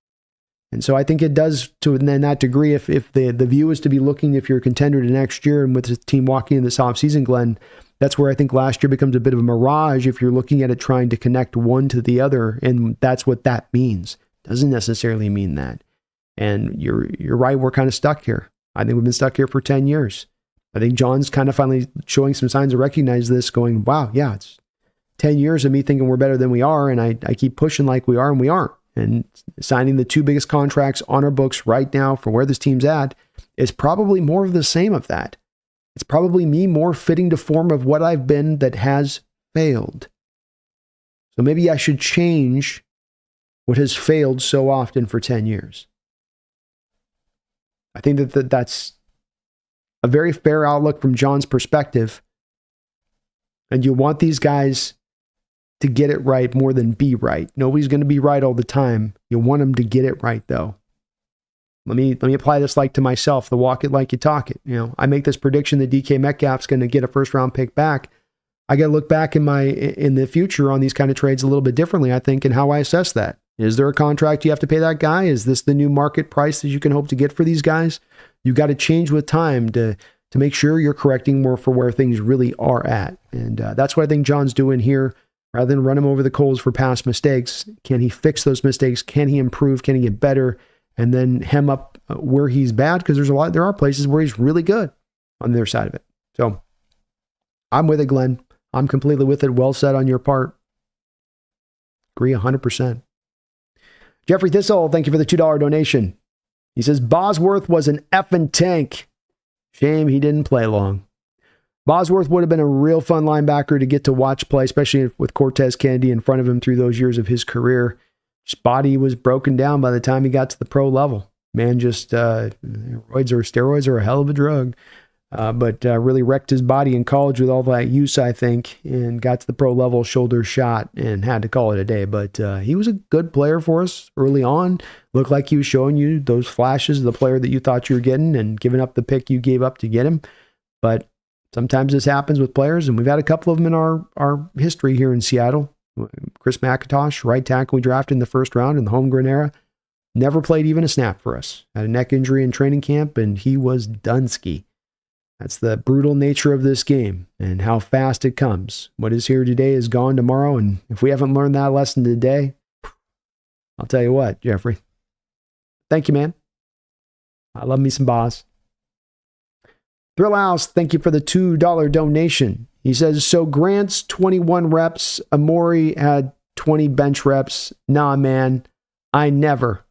Speaker 1: And so I think it does, to then that degree, if the view is to be looking if you're a contender to next year, and with the team walking in this offseason, Glenn, that's where I think last year becomes a bit of a mirage if you're looking at it trying to connect one to the other, and that's what that means. Doesn't necessarily mean that. And you're right, we're kind of stuck here. I think we've been stuck here for 10 years. I think John's kind of finally showing some signs to recognize this, going, wow, yeah, it's 10 years of me thinking we're better than we are, and I keep pushing like we are, and we aren't. And signing the two biggest contracts on our books right now for where this team's at is probably more of the same of that. It's probably me more fitting to form of what I've been that has failed. So maybe I should change what has failed so often for 10 years. I think that's a very fair outlook from John's perspective. And you want these guys to get it right more than be right. Nobody's going to be right all the time. You want them to get it right, though. Let me apply this like to myself, the walk it like you talk it. You know, I make this prediction that DK Metcalf's going to get a first round pick back. I got to look back in the future on these kind of trades a little bit differently, I think, and how I assess that. Is there a contract you have to pay that guy? Is this the new market price that you can hope to get for these guys? You got to change with time to make sure you're correcting more for where things really are at. And that's what I think John's doing here. Rather than run him over the coals for past mistakes, can he fix those mistakes? Can he improve? Can he get better? And then hem up where he's bad, because there are places where he's really good on the other side of it. So I'm with it, Glenn. I'm completely with it. Well said on your part. Agree 100%. Jeffrey Thistle, thank you for the $2 donation. He says, Bosworth was an effing tank. Shame he didn't play long. Bosworth would have been a real fun linebacker to get to watch play, especially with Cortez Kennedy in front of him through those years of his career. His body was broken down by the time he got to the pro level. Man, just steroids are a hell of a drug. But really wrecked his body in college with all that use, I think, and got to the pro level, shoulder shot, and had to call it a day. But he was a good player for us early on. Looked like he was showing you those flashes of the player that you thought you were getting and giving up the pick you gave up to get him. But sometimes this happens with players, and we've had a couple of them in our history here in Seattle. Chris McIntosh, right tackle we drafted in the first round in the homegrown era, never played even a snap for us. Had a neck injury in training camp, and he was Dunsky. That's the brutal nature of this game and how fast it comes. What is here today is gone tomorrow, and if we haven't learned that lesson today, I'll tell you what, Jeffrey. Thank you, man. I love me some Boz. Thrill House, thank you for the $2 donation. He says, so Grant's 21 reps, Amori had 20 bench reps. Nah, man, I never.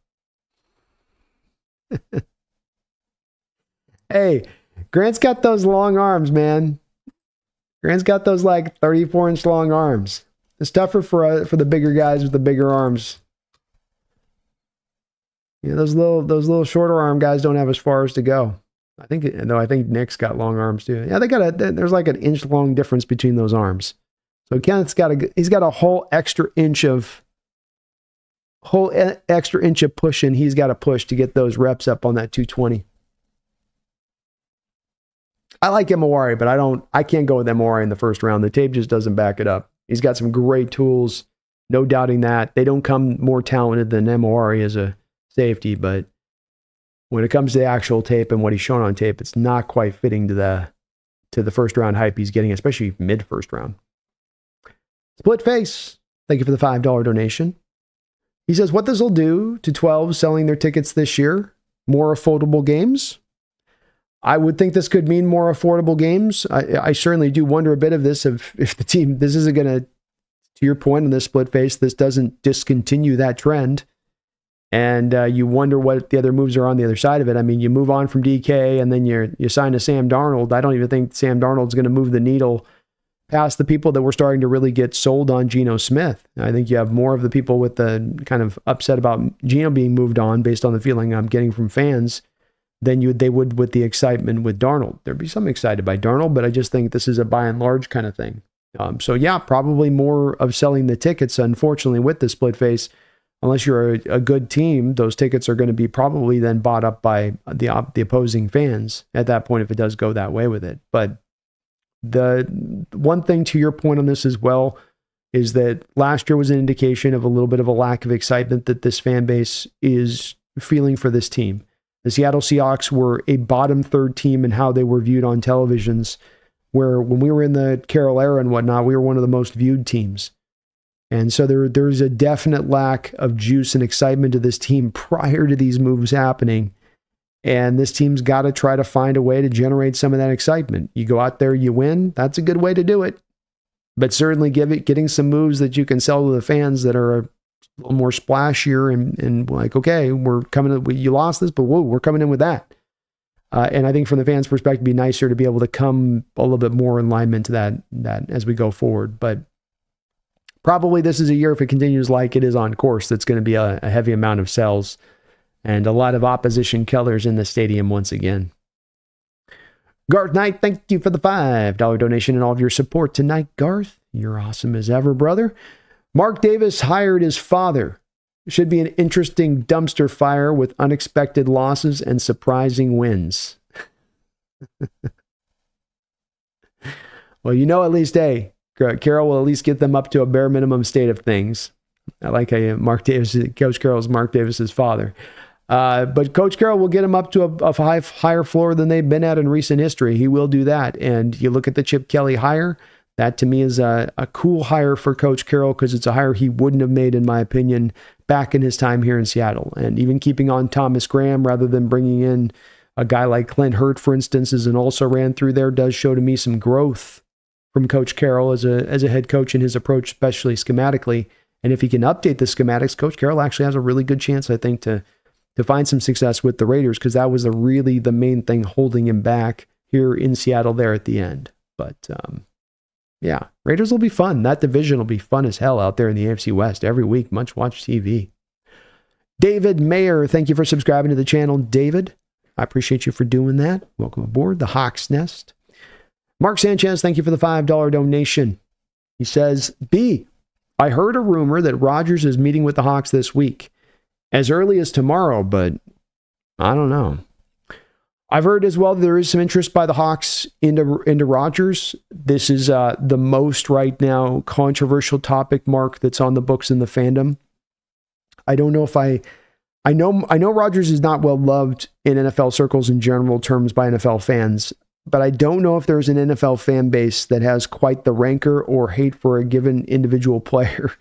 Speaker 1: Hey, Grant's got those long arms, man. Grant's got those like 34-inch long arms. It's tougher for the bigger guys with the bigger arms. Yeah, those little shorter arm guys don't have as far as to go. I think Nick's got long arms too. Yeah, there's like an inch long difference between those arms. So Kenneth's he's got a whole extra inch of pushing he's got to push to get those reps up on that 220. I like Emawari, but I can't go with Emawari in the first round. The tape just doesn't back it up. He's got some great tools, no doubting that. They don't come more talented than Emawari as a safety, but when it comes to the actual tape and what he's shown on tape, it's not quite fitting to the first round hype he's getting, especially mid first round. Split Face, thank you for the $5 donation. He says, what this will do to 12 selling their tickets this year? More affordable games? I would think this could mean more affordable games. I certainly do wonder a bit of this, if the team, this isn't going to your point on this Split Face, this doesn't discontinue that trend. And you wonder what the other moves are on the other side of it. I mean, you move on from DK and then you sign to Sam Darnold. I don't even think Sam Darnold's going to move the needle past the people that were starting to really get sold on Geno Smith. I think you have more of the people with the kind of upset about Geno being moved on based on the feeling I'm getting from fans than they would with the excitement with Darnold. There'd be some excited by Darnold, but I just think this is a by and large kind of thing. So yeah, probably more of selling the tickets, unfortunately, with the Split Face. Unless you're a good team, those tickets are going to be probably then bought up by the opposing fans at that point if it does go that way with it. But the one thing to your point on this as well is that last year was an indication of a little bit of a lack of excitement that this fan base is feeling for this team. The Seattle Seahawks were a bottom third team in how they were viewed on televisions, where when we were in the Carroll era and whatnot, we were one of the most viewed teams. And so there's a definite lack of juice and excitement to this team prior to these moves happening. And this team's got to try to find a way to generate some of that excitement. You go out there, you win. That's a good way to do it. But certainly getting some moves that you can sell to the fans that are a little more splashier and like, okay, we're coming in, you lost this, but whoa, we're coming in with that. And I think from the fans' perspective, it'd be nicer to be able to come a little bit more in alignment to that as we go forward. But probably this is a year, if it continues like it is on course, that's going to be a heavy amount of sells and a lot of opposition killers in the stadium once again. Garth Knight, thank you for the $5 donation and all of your support tonight, Garth. You're awesome as ever, brother. Mark Davis hired his father. Should be an interesting dumpster fire with unexpected losses and surprising wins. Well, at least, hey, Carroll will at least get them up to a bare minimum state of things. I like how Mark Davis, Coach Carroll's Mark Davis's father. But Coach Carroll will get them up to a higher floor than they've been at in recent history. He will do that. And you look at the Chip Kelly hire, that to me is a cool hire for Coach Carroll because it's a hire he wouldn't have made, in my opinion, back in his time here in Seattle. And even keeping on Thomas Graham rather than bringing in a guy like Clint Hurt, for instance, as an also ran through there, does show to me some growth from Coach Carroll as a head coach in his approach, especially schematically. And if he can update the schematics, Coach Carroll actually has a really good chance, I think, to find some success with the Raiders, because that was really the main thing holding him back here in Seattle there at the end. But yeah, Raiders will be fun. That division will be fun as hell out there in the AFC West every week. Much watch TV. David Mayer, thank you for subscribing to the channel, David. I appreciate you for doing that. Welcome aboard the Hawks Nest. Mark Sanchez, thank you for the $5 donation. He says, B, I heard a rumor that Rodgers is meeting with the Hawks this week, as early as tomorrow, but I don't know. I've heard as well there is some interest by the Hawks into Rodgers. This is the most right now controversial topic, Mark, that's on the books in the fandom. I don't know if I know Rodgers is not well loved in NFL circles in general terms by NFL fans, but I don't know if there's an NFL fan base that has quite the rancor or hate for a given individual player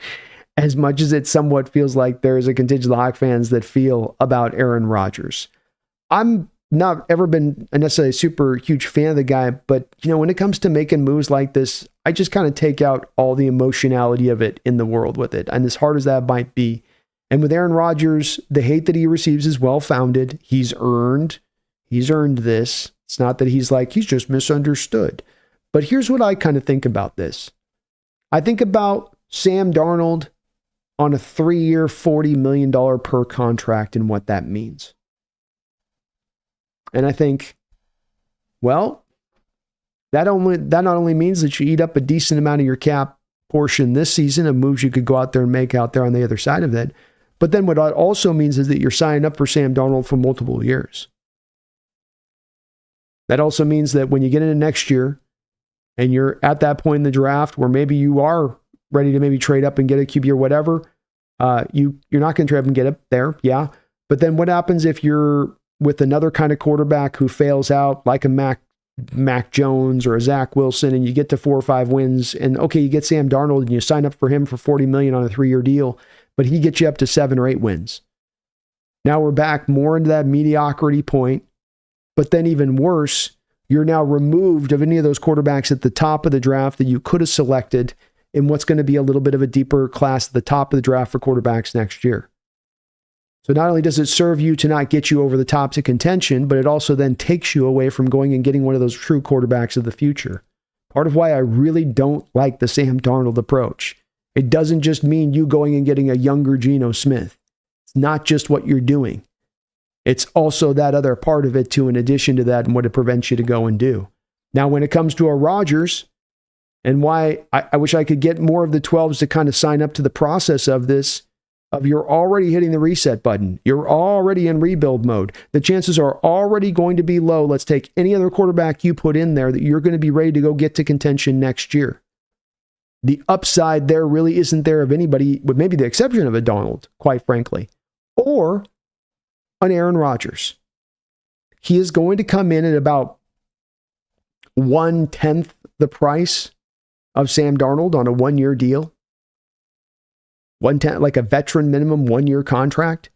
Speaker 1: as much as it somewhat feels like there is a contingent of Hawk fans that feel about Aaron Rodgers. I'm not ever been necessarily a super huge fan of the guy, but when it comes to making moves like this, I just kind of take out all the emotionality of it in the world with it. And as hard as that might be, and with Aaron Rodgers, the hate that he receives is well-founded. He's earned this. It's not that he's just misunderstood. But here's what I kind of think about this. I think about Sam Darnold on a 3-year, $40 million per contract and what that means. And I think, well, that not only means that you eat up a decent amount of your cap portion this season of moves you could go out there and make out there on the other side of that, but then what it also means is that you're signing up for Sam Darnold for multiple years. That also means that when you get into next year and you're at that point in the draft where maybe you are ready to maybe trade up and get a QB or whatever, you're not going to trade up and get up there, yeah. But then what happens if you're with another kind of quarterback who fails out, like a Mac Jones or a Zach Wilson, and you get to 4 or 5 wins, and okay, you get Sam Darnold and you sign up for him for $40 million on a 3-year deal, but he gets you up to 7 or 8 wins. Now we're back more into that mediocrity point, but then even worse, you're now removed of any of those quarterbacks at the top of the draft that you could have selected in what's going to be a little bit of a deeper class at the top of the draft for quarterbacks next year. So not only does it serve you to not get you over the top to contention, but it also then takes you away from going and getting one of those true quarterbacks of the future. Part of why I really don't like the Sam Darnold approach. It doesn't just mean you going and getting a younger Geno Smith. It's not just what you're doing. It's also that other part of it too, in addition to that, and what it prevents you to go and do. Now, when it comes to a Rodgers, and why I wish I could get more of the 12s to kind of sign up to the process of this, of you're already hitting the reset button. You're already in rebuild mode. The chances are already going to be low. Let's take any other quarterback you put in there that you're going to be ready to go get to contention next year. The upside there really isn't there of anybody, with maybe the exception of a Donald, quite frankly, or an Aaron Rodgers. He is going to come in at about 1/10 the price of Sam Darnold on a 1-year deal. 1/10, like a veteran minimum 1-year contract.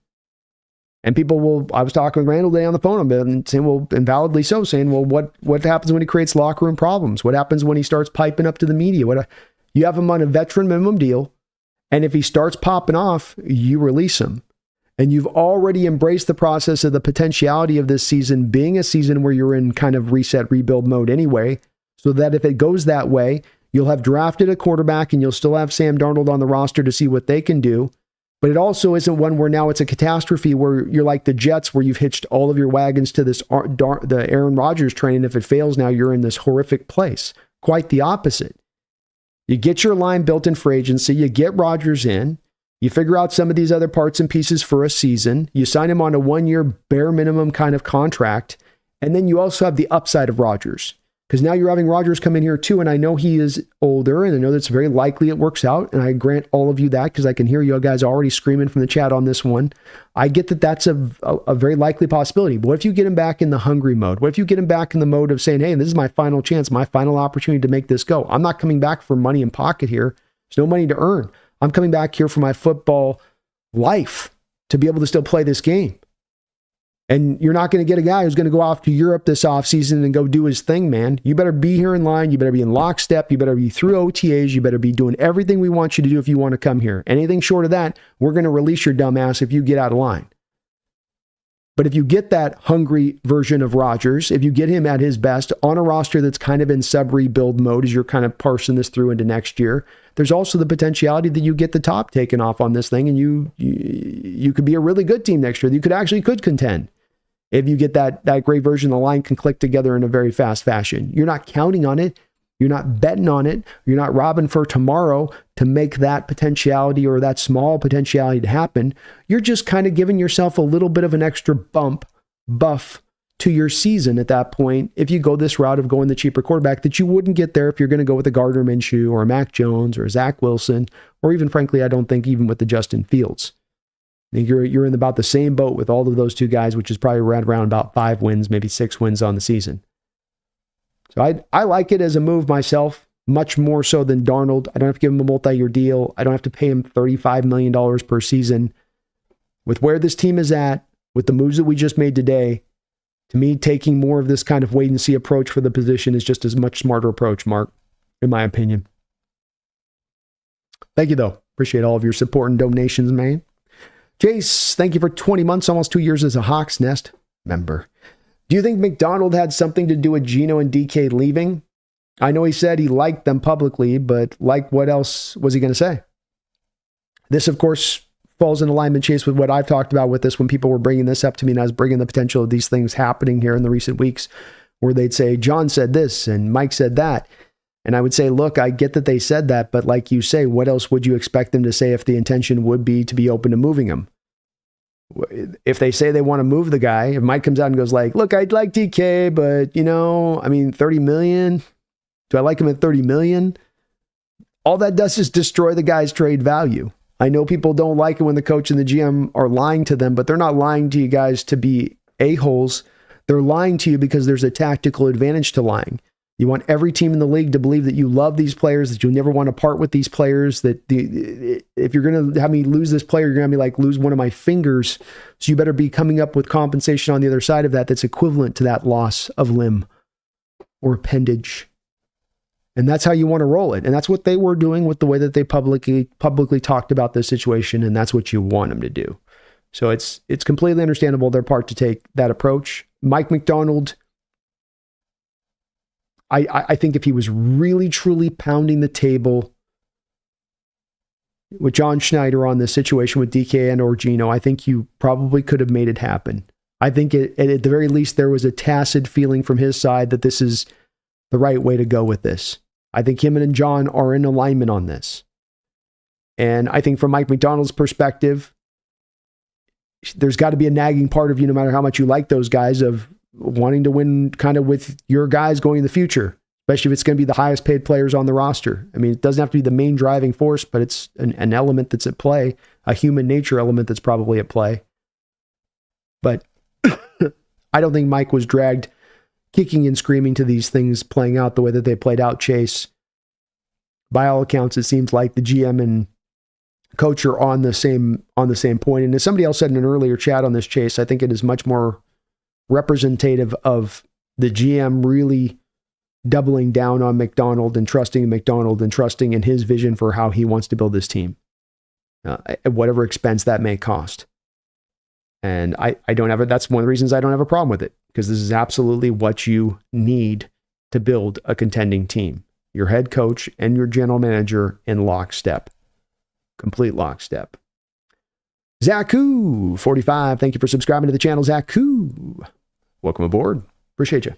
Speaker 1: And people will, I was talking with Randall today on the phone and saying, well, invalidly so, saying, well, what happens when he creates locker room problems? What happens when he starts piping up to the media? You have him on a veteran minimum deal, and if he starts popping off, you release him. And you've already embraced the process of the potentiality of this season being a season where you're in kind of reset, rebuild mode anyway, so that if it goes that way, you'll have drafted a quarterback and you'll still have Sam Darnold on the roster to see what they can do. But it also isn't one where now it's a catastrophe where you're like the Jets, where you've hitched all of your wagons to the Aaron Rodgers train, and if it fails now, you're in this horrific place. Quite the opposite. You get your line built in free agency, you get Rodgers in, you figure out some of these other parts and pieces for a season, you sign him on a 1-year bare minimum kind of contract, and then you also have the upside of Rodgers. Because now you're having Rodgers come in here too, and I know he is older, and I know that's very likely it works out, and I grant all of you that because I can hear you guys already screaming from the chat on this one. I get that that's a very likely possibility. But what if you get him back in the hungry mode? What if you get him back in the mode of saying, hey, this is my final chance, my final opportunity to make this go. I'm not coming back for money in pocket here. There's no money to earn. I'm coming back here for my football life to be able to still play this game. And you're not going to get a guy who's going to go off to Europe this offseason and go do his thing, man. You better be here in line. You better be in lockstep. You better be through OTAs. You better be doing everything we want you to do if you want to come here. Anything short of that, we're going to release your dumb ass if you get out of line. But if you get that hungry version of Rodgers, if you get him at his best on a roster that's kind of in sub-rebuild mode as you're kind of parsing this through into next year, there's also the potentiality that you get the top taken off on this thing, and you could be a really good team next year. You could contend. If you get that great version, the line can click together in a very fast fashion. You're not counting on it. You're not betting on it. You're not robbing for tomorrow to make that potentiality or that small potentiality to happen. You're just kind of giving yourself a little bit of an extra buff to your season at that point if you go this route of going the cheaper quarterback that you wouldn't get there if you're going to go with a Gardner Minshew or a Mac Jones or a Zach Wilson, or even, frankly, I don't think even with the Justin Fields. I think you're in about the same boat with all of those two guys, which is probably around about 5 wins, maybe 6 wins on the season. So I like it as a move myself, much more so than Darnold. I don't have to give him a multi-year deal. I don't have to pay him $35 million per season. With where this team is at, with the moves that we just made today, to me, taking more of this kind of wait-and-see approach for the position is just a much smarter approach, Mark, in my opinion. Thank you, though. Appreciate all of your support and donations, man. Jace, thank you for 20 months, almost 2 years as a Hawks Nest member. Do you think McDonald had something to do with Geno and DK leaving? I know he said he liked them publicly, but like what else was he going to say? This, of course, falls in alignment, Chase, with what I've talked about with this when people were bringing this up to me and I was bringing the potential of these things happening here in the recent weeks where they'd say, John said this and Mike said that. And I would say, look, I get that they said that, but like you say, what else would you expect them to say if the intention would be to be open to moving him? If they say they want to move the guy, if Mike comes out and goes like, look, I'd like DK, but 30 million. Do I like him at 30 million? All that does is destroy the guy's trade value. I know people don't like it when the coach and the GM are lying to them, but they're not lying to you guys to be a-holes. They're lying to you because there's a tactical advantage to lying. You want every team in the league to believe that you love these players, that you'll never want to part with these players, that if you're going to have me lose this player, you're going to have me like lose one of my fingers. So you better be coming up with compensation on the other side of that that's equivalent to that loss of limb or appendage. And that's how you want to roll it. And that's what they were doing with the way that they publicly talked about this situation. And that's what you want them to do. So it's completely understandable their part to take that approach. Mike McDonald, I think if he was really, truly pounding the table with John Schneider on this situation with DK and or Geno, I think you probably could have made it happen. I think at the very least, there was a tacit feeling from his side that this is the right way to go with this. I think him and John are in alignment on this. And I think from Mike McDonald's perspective, there's got to be a nagging part of you, no matter how much you like those guys, of wanting to win kind of with your guys going in the future, especially if it's going to be the highest paid players on the roster. I mean, it doesn't have to be the main driving force, but it's an element that's at play, a human nature element that's probably at play. But I don't think Mike was dragged kicking and screaming to these things playing out the way that they played out, Chase. By all accounts, it seems like the GM and coach are on the same point. And as somebody else said in an earlier chat on this, Chase, I think it is much more representative of the GM really doubling down on McDonald and trusting in his vision for how he wants to build this team, at whatever expense that may cost. And that's one of the reasons I don't have a problem with it, because this is absolutely what you need to build a contending team. Your head coach and your general manager in lockstep, complete lockstep. Zaku 45, thank you for subscribing to the channel, Zaku. Welcome aboard. Appreciate you.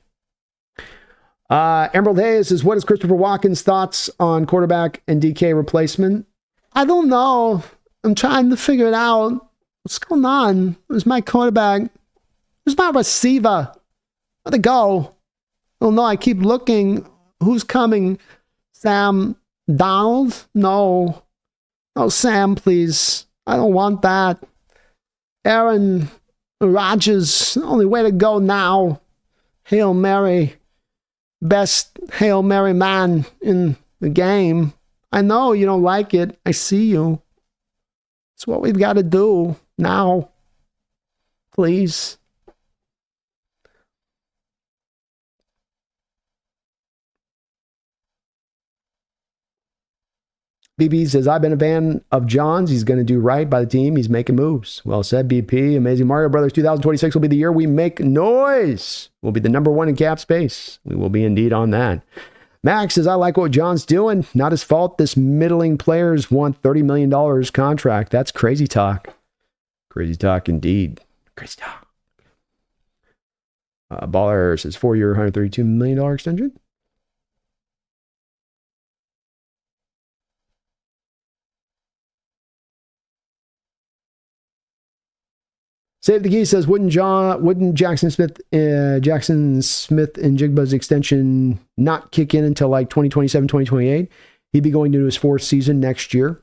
Speaker 1: Emerald Hayes says, what is Christopher Watkins' thoughts on quarterback and DK replacement? I don't know. I'm trying to figure it out. What's going on? Where's my quarterback? Where's my receiver? Where'd it go? Oh no, I keep looking. Who's coming? Sam Donald? No. Oh, Sam, please. I don't want that. Aaron Rodgers, only way to go now. Hail Mary. Best Hail Mary man in the game. I know you don't like it. I see you. It's what we've got to do now. Please. BB says, I've been a fan of John's. He's going to do right by the team. He's making moves. Well said, BP. Amazing Mario Brothers 2026 will be the year we make noise. We'll be the number one in cap space. We will be indeed on that. Max says, I like what John's doing. Not his fault. This middling players want $30 million contract. That's crazy talk. Crazy talk indeed. Crazy talk. Baller says 4-year, $132 million extension. Save the Geese says, wouldn't Jackson Smith and Jigba's extension not kick in until like 2027, 2028? He'd be going to his 4th season next year.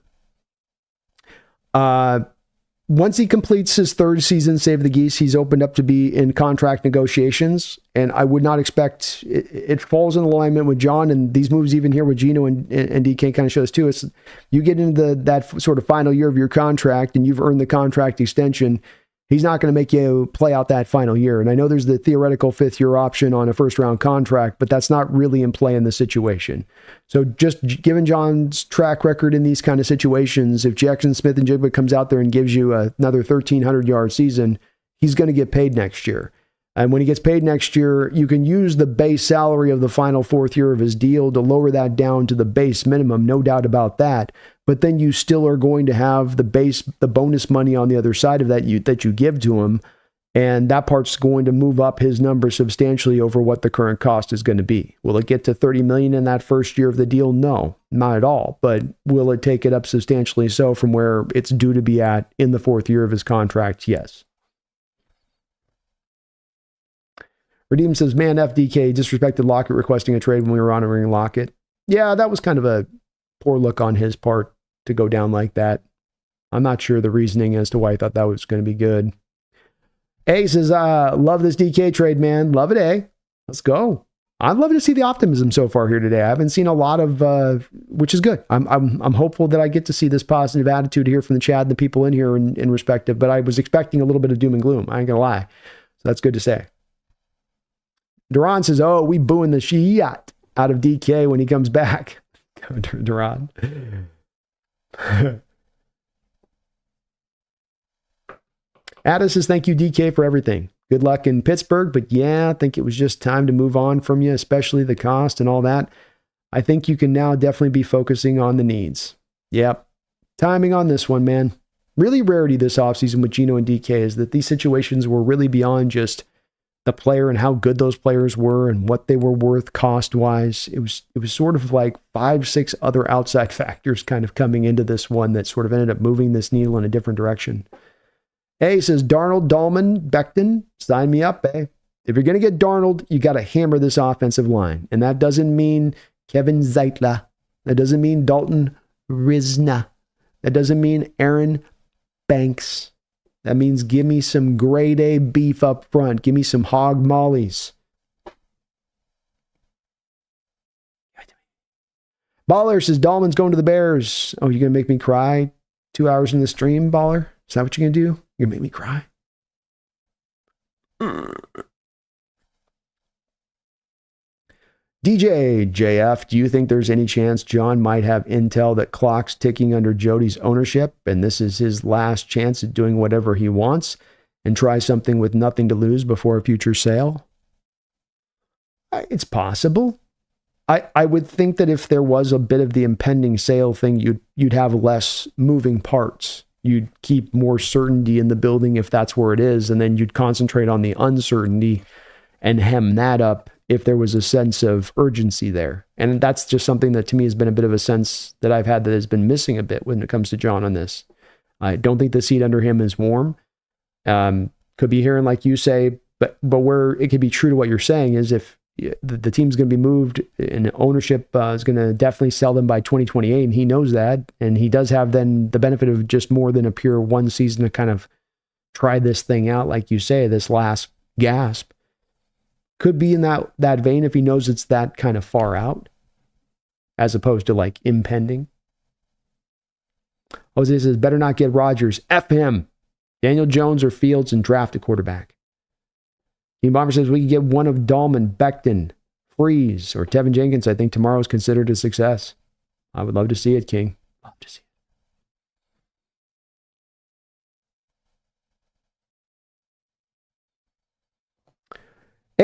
Speaker 1: Once he completes his 3rd season, Save the Geese, he's opened up to be in contract negotiations. And I would not expect, it falls in alignment with John, and these moves even here with Gino and DK kind of shows too. It's you get into that sort of final year of your contract and you've earned the contract extension. He's not going to make you play out that final year. And I know there's the theoretical 5th year option on a 1st round contract, but that's not really in play in the situation. So just given John's track record in these kind of situations, if Jackson Smith and Jigba comes out there and gives you another 1,300 yard season, he's going to get paid next year. And when he gets paid next year, you can use the base salary of the final 4th year of his deal to lower that down to the base minimum, no doubt about that. But then you still are going to have the bonus money on the other side of that you give to him. And that part's going to move up his number substantially over what the current cost is going to be. Will it get to $30 million in that 1st year of the deal? No, not at all. But will it take it up substantially so from where it's due to be at in the 4th year of his contract? Yes. Redeem says, man, FDK disrespected Lockett requesting a trade when we were honoring Lockett. Yeah, that was kind of a poor look on his part to go down like that. I'm not sure the reasoning as to why he thought that was going to be good. A says, love this DK trade, man. Love it, A. Let's go. I'd love to see the optimism so far here today. I haven't seen a lot of, which is good. I'm hopeful that I get to see this positive attitude here from the Chad and the people in here in respective, but I was expecting a little bit of doom and gloom. I ain't going to lie. So that's good to say. Duran says, oh, we booing the shit out of DK when he comes back. Duran. Addis says, thank you, DK, for everything. Good luck in Pittsburgh, but yeah, I think it was just time to move on from you, especially the cost and all that. I think you can now definitely be focusing on the needs. Yep. Timing on this one, man. Really rarity this offseason with Gino and DK is that these situations were really beyond just the player and how good those players were and what they were worth cost-wise. It was sort of like 5-6 other outside factors kind of coming into this one that sort of ended up moving this needle in a different direction. A says, Darnold, Dahlman, Becton, sign me up, eh? If you're going to get Darnold, you got to hammer this offensive line. And that doesn't mean Kevin Zeitler. That doesn't mean Dalton Risna. That doesn't mean Aaron Banks. That means give me some grade A beef up front. Give me some hog mollies. Baller says, Dahlman's going to the Bears. Oh, you're going to make me cry 2 hours in the stream, Baller? Is that what you're going to do? You're going to make me cry? DJ JF, do you think there's any chance John might have intel that clock's ticking under Jody's ownership and this is his last chance at doing whatever he wants and try something with nothing to lose before a future sale? It's possible. I would think that if there was a bit of the impending sale thing, you'd have less moving parts. You'd keep more certainty in the building if that's where it is, and then you'd concentrate on the uncertainty and hem that up if there was a sense of urgency there. And that's just something that to me has been a bit of a sense that I've had that has been missing a bit when it comes to John on this. I don't think the seat under him is warm. Could be hearing like you say, but where it could be true to what you're saying is if the team's going to be moved and ownership is going to definitely sell them by 2028, and he knows that, and he does have then the benefit of just more than a pure one season to kind of try this thing out, like you say, this last gasp. Could be in that vein if he knows it's that kind of far out, as opposed to like impending. Jose says, better not get Rodgers. F him. Daniel Jones or Fields and draft a quarterback. King Bomber says, we could get one of Dahlman, Becton, Freeze, or Tevin Jenkins. I think tomorrow is considered a success. I would love to see it, King. Love to see it.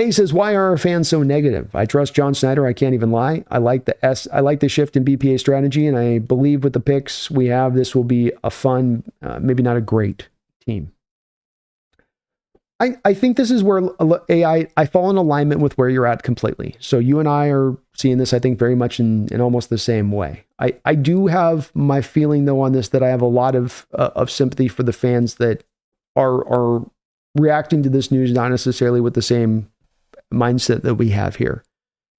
Speaker 1: A says, why are our fans so negative? I trust John Snyder. I can't even lie. I like the shift in BPA strategy, and I believe with the picks we have, this will be a fun, maybe not a great team. I think this is where I fall in alignment with where you're at completely. So you and I are seeing this, I think, very much in almost the same way. I do have my feeling, though, on this that I have a lot of sympathy for the fans that are reacting to this news not necessarily with the same mindset that we have here.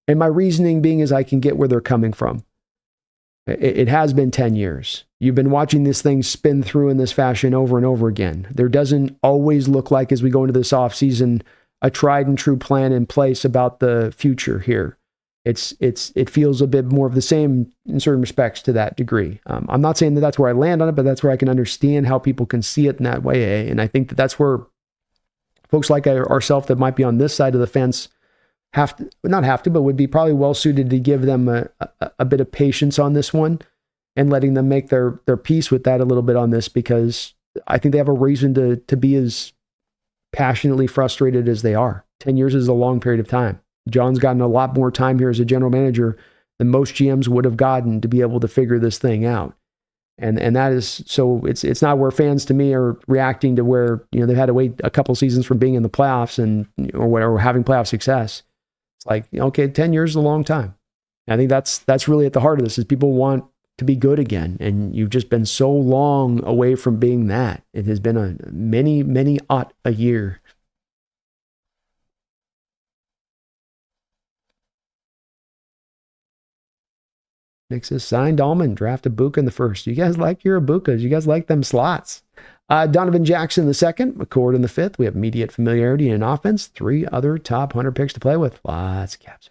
Speaker 1: And my reasoning being is I can get where they're coming from. It has been 10 years. You've been watching this thing spin through in this fashion over and over again. There doesn't always look like, as we go into this offseason, a tried and true plan in place about the future here. It feels a bit more of the same in certain respects to that degree. I'm not saying that that's where I land on it, but that's where I can understand how people can see it in that way. And I think that that's where folks like ourselves that might be on this side of the fence would be probably well suited to give them a bit of patience on this one and letting them make their peace with that a little bit on this, because I think they have a reason to be as passionately frustrated as they are. 10 years is a long period of time. John's gotten a lot more time here as a general manager than most GMs would have gotten to be able to figure this thing out. And that is, so it's not where fans to me are reacting to where, they've had to wait a couple seasons from being in the playoffs or whatever, having playoff success. It's like, okay, 10 years is a long time. I think that's really at the heart of this, is people want to be good again. And you've just been so long away from being that. It has been a many a year. Nick says, signed Allman, draft Ibuka in the first. You guys like your Ibukas. You guys like them slots. Donovan Jackson in the second, McCord in the fifth. We have immediate familiarity in offense. 3 other top 100 picks to play with. Lots of caps.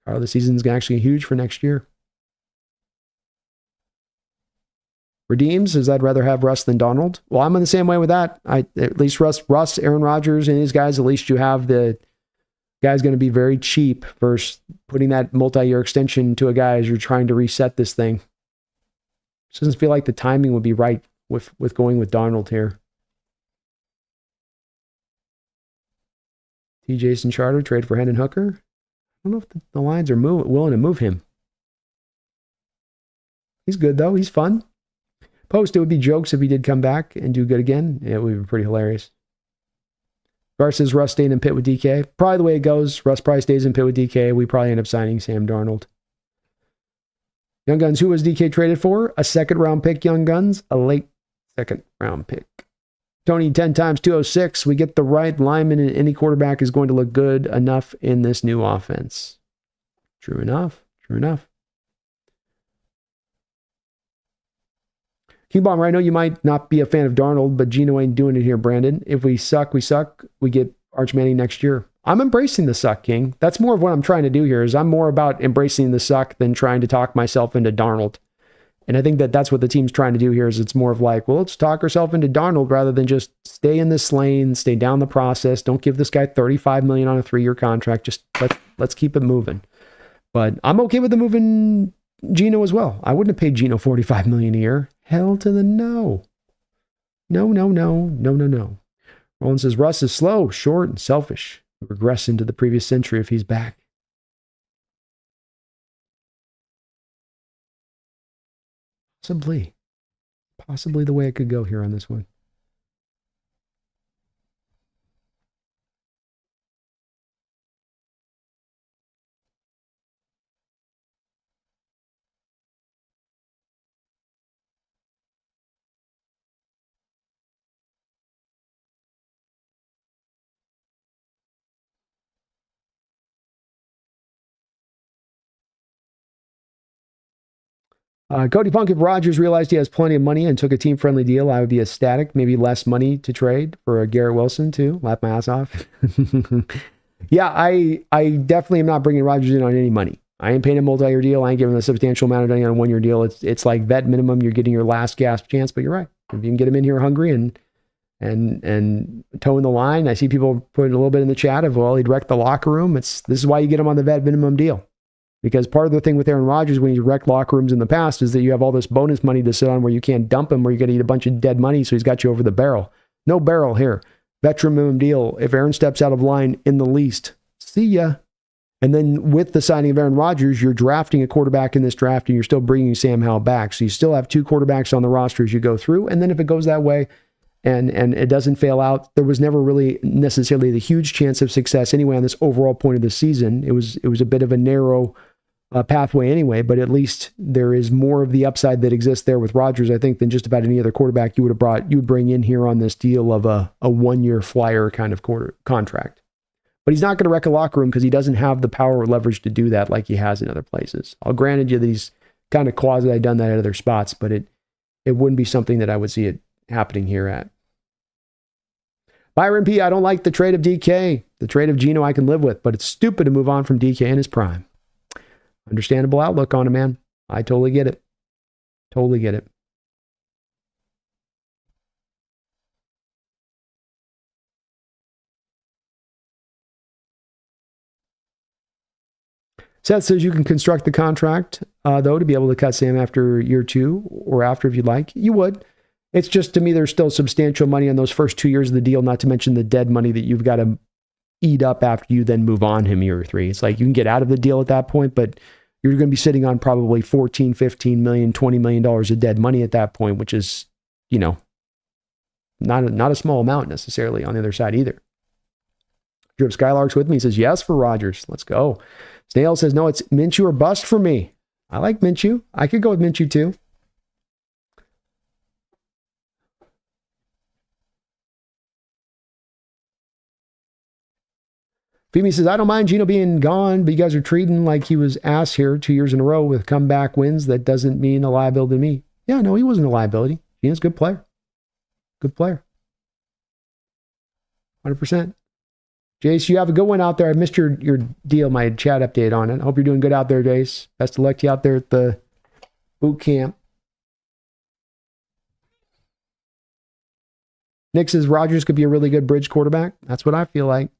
Speaker 1: The season's actually huge for next year. Redeems says, I'd rather have Russ than Donald. Well, I'm in the same way with that. At least Russ, Aaron Rodgers, and his guys, at least you have the guy's going to be very cheap versus putting that multi-year extension to a guy as you're trying to reset this thing. It doesn't feel like the timing would be right with going with Donald here. T. Jason Charter, trade for Hendon Hooker. I don't know if the Lions are willing to move him. He's good, though. He's fun. Post, it would be jokes if he did come back and do good again. It would be pretty hilarious. Gar says Russ staying in Pitt with DK. Probably the way it goes. Russ probably stays in Pitt with DK. We probably end up signing Sam Darnold. Young Guns, who was DK traded for? A second-round pick, Young Guns. A late second-round pick. Tony, 10 times 206. We get the right lineman, and any quarterback is going to look good enough in this new offense. True enough. Q-Bomber, I know you might not be a fan of Darnold, but Geno ain't doing it here, Brandon. If we suck, we suck. We get Arch Manning next year. I'm embracing the suck, King. That's more of what I'm trying to do here, is I'm more about embracing the suck than trying to talk myself into Darnold. And I think that's what the team's trying to do here, is it's more of like, well, let's talk ourselves into Darnold rather than just stay in this lane, stay down the process. Don't give this guy $35 million on a 3-year contract. Just let's keep it moving. But I'm okay with the moving Geno as well. I wouldn't have paid Geno $45 million a year. Hell to the no. No. Roland says, Russ is slow, short, and selfish. Regress into the previous century if he's back. Possibly the way it could go here on this one. Cody Punk, if Rodgers realized he has plenty of money and took a team-friendly deal, I would be ecstatic. Maybe less money to trade for a Garrett Wilson, too. Laugh my ass off. Yeah, I definitely am not bringing Rodgers in on any money. I ain't paying a multi-year deal. I ain't giving a substantial amount of money on a 1-year deal. It's like vet minimum. You're getting your last gasp chance, but you're right. If you can get him in here hungry and toeing the line, I see people putting a little bit in the chat of, well, he'd wreck the locker room. This is why you get him on the vet minimum deal. Because part of the thing with Aaron Rodgers when he's wrecked locker rooms in the past is that you have all this bonus money to sit on where you can't dump him, where you're going to eat a bunch of dead money, so he's got you over the barrel. No barrel here. Veteran minimum deal. If Aaron steps out of line in the least, see ya. And then with the signing of Aaron Rodgers, you're drafting a quarterback in this draft, and you're still bringing Sam Howell back. So you still have 2 quarterbacks on the roster as you go through. And then if it goes that way and it doesn't fail out, there was never really necessarily the huge chance of success anyway on this overall point of the season. It was a bit of a narrow pathway anyway, but at least there is more of the upside that exists there with Rodgers, I think, than just about any other quarterback you would bring in here on this deal of a 1-year flyer kind of contract. But he's not going to wreck a locker room because he doesn't have the power or leverage to do that like he has in other places. I'll granted you that he's kind of quasi done that at other spots, but it wouldn't be something that I would see it happening here at. Byron P., I don't like the trade of DK. The trade of Geno I can live with, but it's stupid to move on from DK in his prime. Understandable outlook on him, man. I totally get it. Totally get it. Seth says you can construct the contract, though, to be able to cut Sam after year 2 or after if you'd like. You would. It's just, to me, there's still substantial money on those first 2 years of the deal, not to mention the dead money that you've got to eat up after you then move on him year 3. It's like you can get out of the deal at that point, but you're going to be sitting on probably 14, 15 million, $20 million of dead money at that point, which is, not a small amount necessarily on the other side either. Drip Skylark's with me. He says, yes for Rodgers. Let's go. Snail says, no, it's Minshew or bust for me. I like Minshew. I could go with Minshew too. Femi says, I don't mind Geno being gone, but you guys are treating like he was ass here 2 years in a row with comeback wins. That doesn't mean a liability to me. Yeah, no, he wasn't a liability. Geno's a good player. Good player. 100%. Jace, you have a good one out there. I missed your deal, my chat update on it. I hope you're doing good out there, Jace. Best of luck to you out there at the boot camp. Nick says Rodgers could be a really good bridge quarterback. That's what I feel like.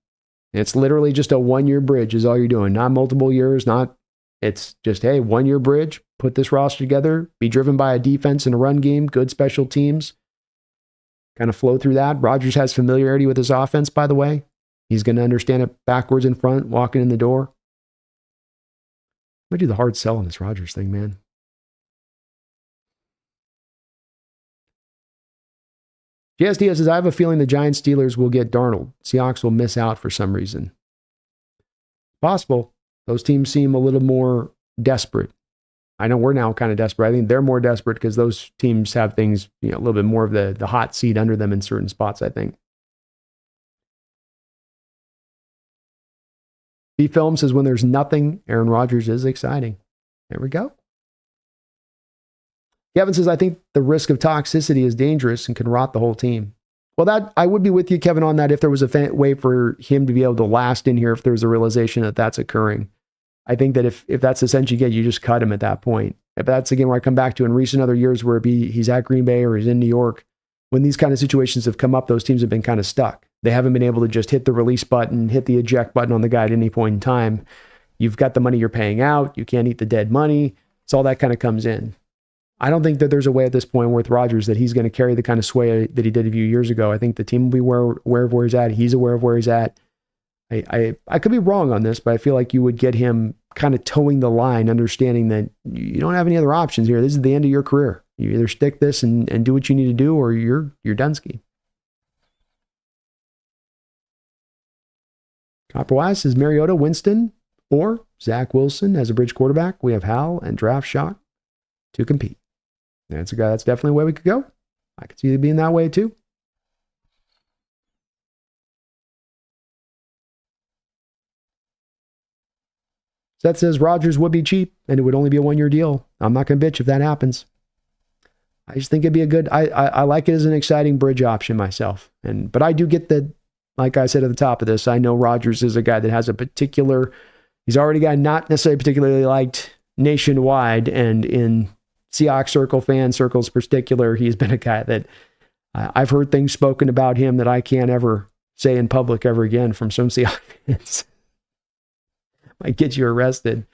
Speaker 1: It's literally just a 1-year bridge is all you're doing. Not multiple years, it's just, hey, 1-year bridge, put this roster together, be driven by a defense and a run game, good special teams, kind of flow through that. Rodgers has familiarity with his offense, by the way. He's going to understand it backwards and front, walking in the door. I'm going to do the hard sell on this Rodgers thing, man. JSD says, I have a feeling the Giants Steelers will get Darnold. Seahawks will miss out for some reason. Possible. Those teams seem a little more desperate. I know we're now kind of desperate. I think they're more desperate because those teams have things, a little bit more of the hot seat under them in certain spots, I think. B-Film says, when there's nothing, Aaron Rodgers is exciting. There we go. Kevin says, I think the risk of toxicity is dangerous and can rot the whole team. Well, that I would be with you, Kevin, on that if there was a way for him to be able to last in here, if there was a realization that that's occurring. I think that if that's the sense you get, you just cut him at that point. If that's, again, where I come back to in recent other years where he's at Green Bay or he's in New York, when these kind of situations have come up, those teams have been kind of stuck. They haven't been able to just hit the release button, hit the eject button on the guy at any point in time. You've got the money you're paying out. You can't eat the dead money. So all that kind of comes in. I don't think that there's a way at this point with Rodgers that he's going to carry the kind of sway that he did a few years ago. I think the team will be aware of where he's at. He's aware of where he's at. I could be wrong on this, but I feel like you would get him kind of towing the line, understanding that you don't have any other options here. This is the end of your career. You either stick this and do what you need to do, or you're Dunsky. Copperwise says Mariota, Winston, or Zach Wilson as a bridge quarterback. We have Hal and draft shock to compete. That's a guy. That's definitely a way we could go. I could see it being that way too. Seth says Rodgers would be cheap and it would only be a 1-year deal. I'm not going to bitch if that happens. I just think it'd be a good, I like it as an exciting bridge option myself. But I do get that, like I said at the top of this, I know Rodgers is a guy that has a particular, he's already got not necessarily particularly liked nationwide, and in Seahawks fan circles in particular, he's been a guy that I've heard things spoken about him that I can't ever say in public ever again from some Seahawks fans. Might get you arrested.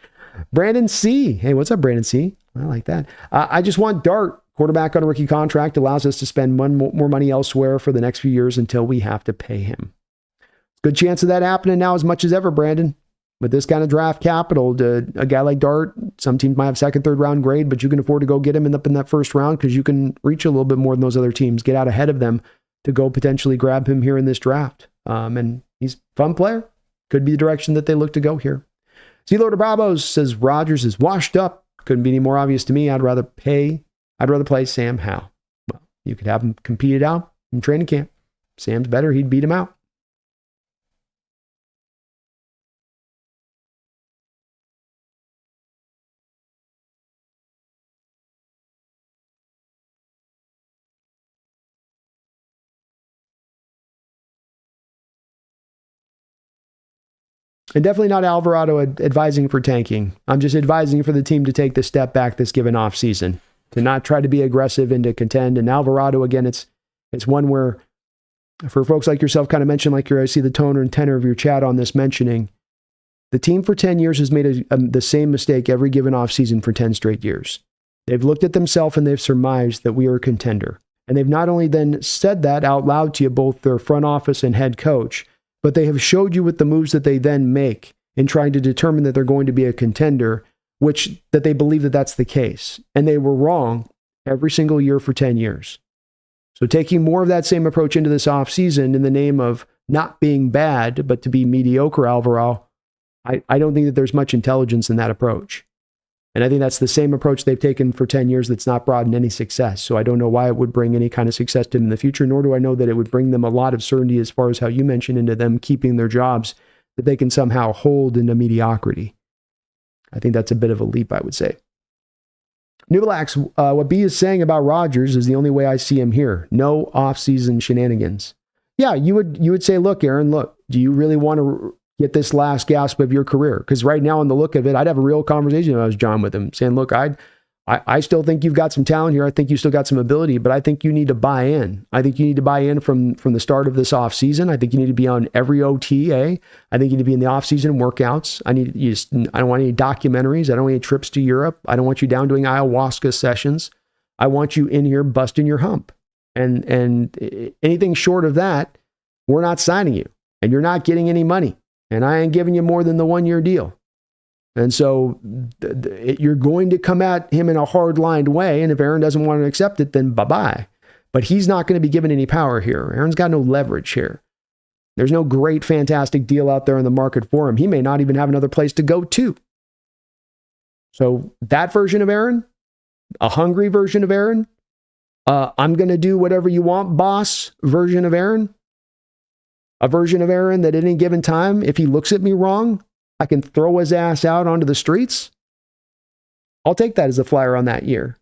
Speaker 1: Brandon C. Hey, what's up, Brandon C? I like that. I just want Dart, quarterback on a rookie contract, allows us to spend more money elsewhere for the next few years until we have to pay him. Good chance of that happening now as much as ever, Brandon. With this kind of draft capital, a guy like Dart, some teams might have second, third round grade, but you can afford to go get him up in that first round because you can reach a little bit more than those other teams, get out ahead of them to go potentially grab him here in this draft. And he's a fun player. Could be the direction that they look to go here. C-Lord of Bravos says Rodgers is washed up. Couldn't be any more obvious to me. I'd rather play Sam Howell. Well, you could have him compete it out in training camp. Sam's better. He'd beat him out. And definitely not Alvarado advising for tanking. I'm just advising for the team to take the step back this given offseason, to not try to be aggressive and to contend. And Alvarado, again, it's one where, for folks like yourself, kind of mentioned, like I see the tone and tenor of your chat on this mentioning, the team for 10 years has made the same mistake every given offseason for 10 straight years. They've looked at themselves and they've surmised that we are a contender. And they've not only then said that out loud to you, both their front office and head coach, but they have showed you with the moves that they then make in trying to determine that they're going to be a contender, that they believe that that's the case. And they were wrong every single year for 10 years. So taking more of that same approach into this offseason in the name of not being bad, but to be mediocre, Alvaro, I don't think that there's much intelligence in that approach. And I think that's the same approach they've taken for 10 years that's not brought in any success. So I don't know why it would bring any kind of success to them in the future, nor do I know that it would bring them a lot of certainty as far as how you mentioned into them keeping their jobs, that they can somehow hold into mediocrity. I think that's a bit of a leap, I would say. Nubelax, what B is saying about Rodgers is the only way I see him here. No offseason shenanigans. Yeah, you would say, look, Aaron, do you really want to get this last gasp of your career? Because right now, on the look of it, I'd have a real conversation if I was John with him, saying, look, I still think you've got some talent here. I think you still got some ability, but I think you need to buy in. I think you need to buy in from the start of this offseason. I think you need to be on every OTA. I think you need to be in the offseason workouts. I don't want any documentaries. I don't want any trips to Europe. I don't want you down doing ayahuasca sessions. I want you in here busting your hump. And anything short of that, we're not signing you, and you're not getting any money. And I ain't giving you more than the 1-year deal. And so you're going to come at him in a hard-lined way. And if Aaron doesn't want to accept it, then bye-bye. But he's not going to be given any power here. Aaron's got no leverage here. There's no great, fantastic deal out there in the market for him. He may not even have another place to go to. So that version of Aaron, a hungry version of Aaron, I'm going to do whatever you want, boss version of Aaron, a version of Aaron that at any given time, if he looks at me wrong, I can throw his ass out onto the streets. I'll take that as a flyer on that year.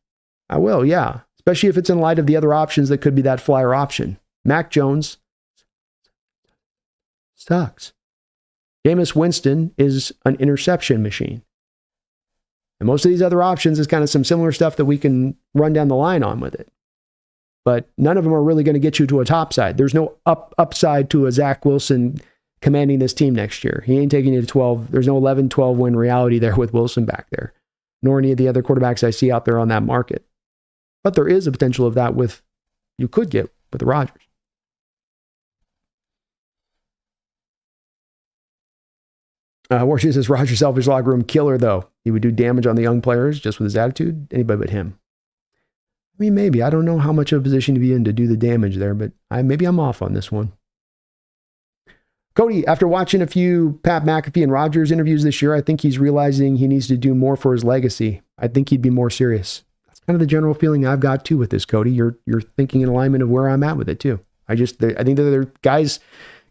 Speaker 1: I will, yeah. Especially if it's in light of the other options that could be that flyer option. Mac Jones sucks. Jameis Winston is an interception machine. And most of these other options is kind of some similar stuff that we can run down the line on with it. But none of them are really going to get you to a top side. There's no upside to a Zach Wilson commanding this team next year. He ain't taking you to 12. There's no 11-12 win reality there with Wilson back there, nor any of the other quarterbacks I see out there on that market. But there is a potential of that you could get with the Rodgers. Warshy says, Rodgers selfish locker room killer, though. He would do damage on the young players just with his attitude. Anybody but him. I mean, maybe. I don't know how much of a position to be in to do the damage there, but maybe I'm off on this one. Cody, after watching a few Pat McAfee and Rodgers interviews this year, I think he's realizing he needs to do more for his legacy. I think he'd be more serious. That's kind of the general feeling I've got too with this, Cody. You're thinking in alignment of where I'm at with it too. I think that there are guys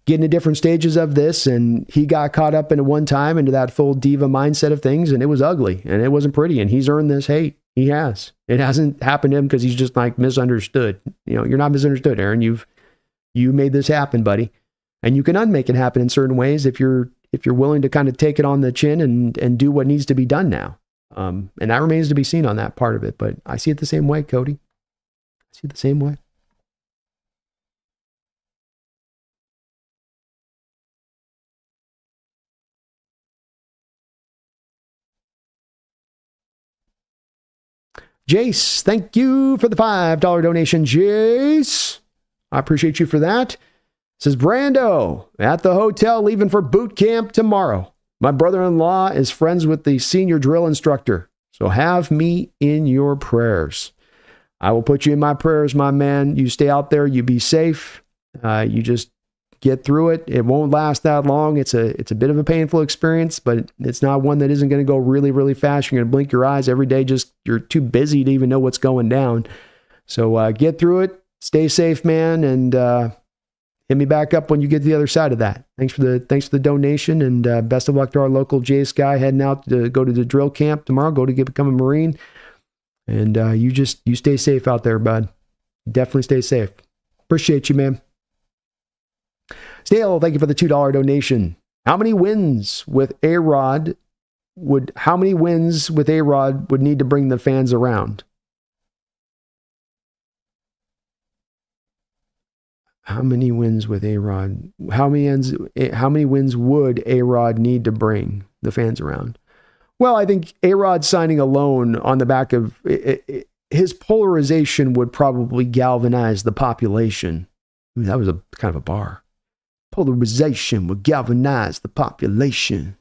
Speaker 1: getting to different stages of this, and he got caught up into one time into that full diva mindset of things, and it was ugly and it wasn't pretty, and he's earned this hate. He has. It hasn't happened to him because he's just like misunderstood. You're not misunderstood, Aaron. You made this happen, buddy. And you can unmake it happen in certain ways if you're willing to kind of take it on the chin and do what needs to be done now. And that remains to be seen on that part of it. But I see it the same way, Cody. I see it the same way. Jace, thank you for the $5 donation, Jace. I appreciate you for that. Says Brando, at the hotel, leaving for boot camp tomorrow. My brother-in-law is friends with the senior drill instructor, so have me in your prayers. I will put you in my prayers, my man. You stay out there. You be safe. You just get through it. It won't last that long. It's a bit of a painful experience, but it's not one that isn't going to go really, really fast. You're going to blink your eyes every day. Just you're too busy to even know what's going down. So get through it. Stay safe, man, and hit me back up when you get to the other side of that. Thanks for the donation, and best of luck to our local Jace guy heading out to go to the drill camp tomorrow. Become a Marine, and you stay safe out there, bud. Definitely stay safe. Appreciate you, man. Stale, thank you for the $2 donation. How many wins with A-Rod would need to bring the fans around? How many wins with A-Rod? How many wins would A-Rod need to bring the fans around? Well, I think A-Rod signing alone on the back of his polarization would probably galvanize the population. Ooh, that was a kind of a bar. Polarization would galvanize the population.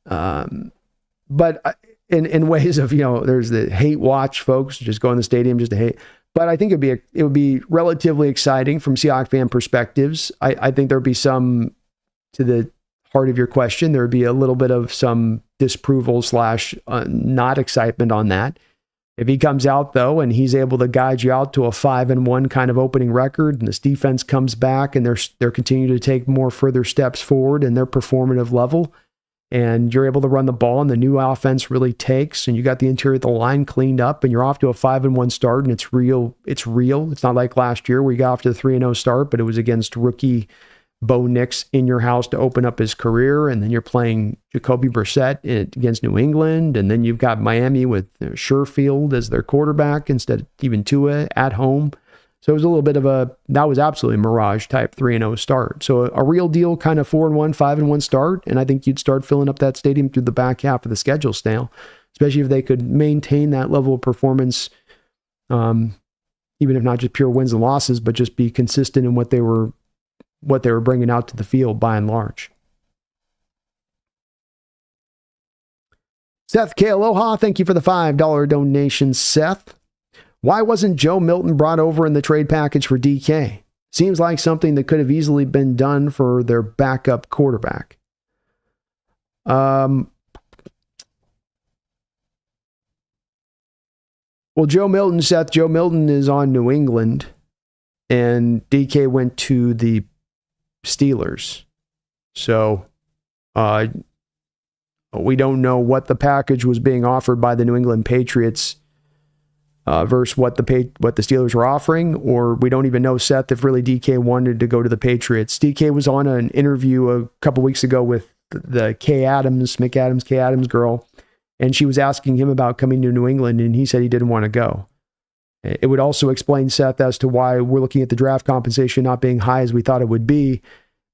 Speaker 1: But in ways of, there's the hate watch folks, just go in the stadium just to hate. But I think it would be relatively exciting from Seahawks fan perspectives. I think there'd be some, to the heart of your question, there would be a little bit of some disapproval / not excitement on that. If he comes out, though, and he's able to guide you out to a 5-1 kind of opening record, and this defense comes back and they're continuing to take more further steps forward in their performative level, and you're able to run the ball and the new offense really takes, and you got the interior of the line cleaned up, and you're off to a 5-1 start, and it's real. It's not like last year where you got off to the 3-0 start, but it was against rookie Bo Nix in your house to open up his career, and then you're playing Jacoby Brissett against New England, and then you've got Miami with Sherfield as their quarterback instead of even Tua at home. So it was a little bit of that was absolutely a mirage type 3-0 start. So a real deal kind of 4-1, 5-1 start, and I think you'd start filling up that stadium through the back half of the schedule, Stale, especially if they could maintain that level of performance, even if not just pure wins and losses, but just be consistent in what they were bringing out to the field by and large. Seth K. Aloha, thank you for the $5 donation, Seth. Why wasn't Joe Milton brought over in the trade package for DK? Seems like something that could have easily been done for their backup quarterback. Well, Joe Milton is on New England, and DK went to the Steelers. So we don't know what the package was being offered by the New England Patriots versus what the Steelers were offering, or we don't even know, Seth, if really DK wanted to go to the Patriots. DK was on an interview a couple weeks ago with the Kay Adams girl, and she was asking him about coming to New England, and he said he didn't want to go. It would also explain, Seth, as to why we're looking at the draft compensation not being high as we thought it would be,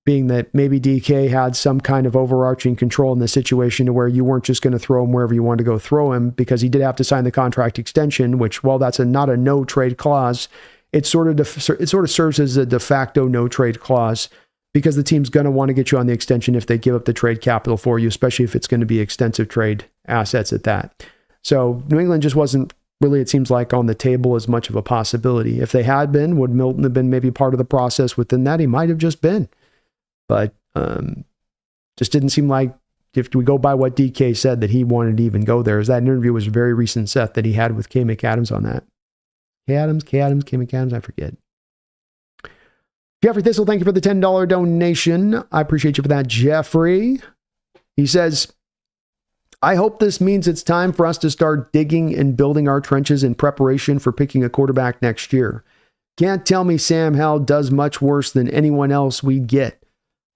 Speaker 1: being that maybe DK had some kind of overarching control in the situation to where you weren't just going to throw him wherever you wanted to go throw him, because he did have to sign the contract extension, which, while that's not a no trade clause, it sort of serves as a de facto no trade clause, because the team's going to want to get you on the extension if they give up the trade capital for you, especially if it's going to be extensive trade assets at that. So New England just wasn't really, it seems like, on the table as much of a possibility. If they had been, would Milton have been maybe part of the process within that? He might have just been. But just didn't seem like, if we go by what DK said, that he wanted to even go there. As that interview was very recent, Seth, that he had with K. McAdams on that. K. McAdams, I forget. Jeffrey Thistle, thank you for the $10 donation. I appreciate you for that, Jeffrey. He says, I hope this means it's time for us to start digging and building our trenches in preparation for picking a quarterback next year. Can't tell me Sam Howell does much worse than anyone else we get.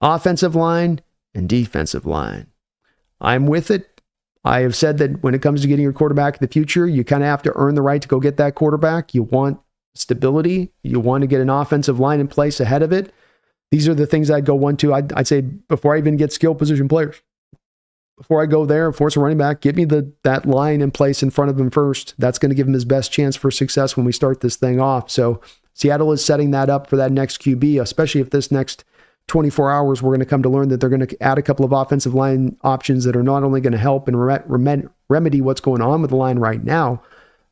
Speaker 1: Offensive line and defensive line. I'm with it. I have said that when it comes to getting your quarterback in the future, you kind of have to earn the right to go get that quarterback. You want stability. You want to get an offensive line in place ahead of it. These are the things I'd go one to. I'd say before I even get skill position players, before I go there and force a running back, give me that line in place in front of him first. That's going to give him his best chance for success when we start this thing off. So Seattle is setting that up for that next QB, especially if this next 24 hours, we're going to come to learn that they're going to add a couple of offensive line options that are not only going to help and remedy what's going on with the line right now,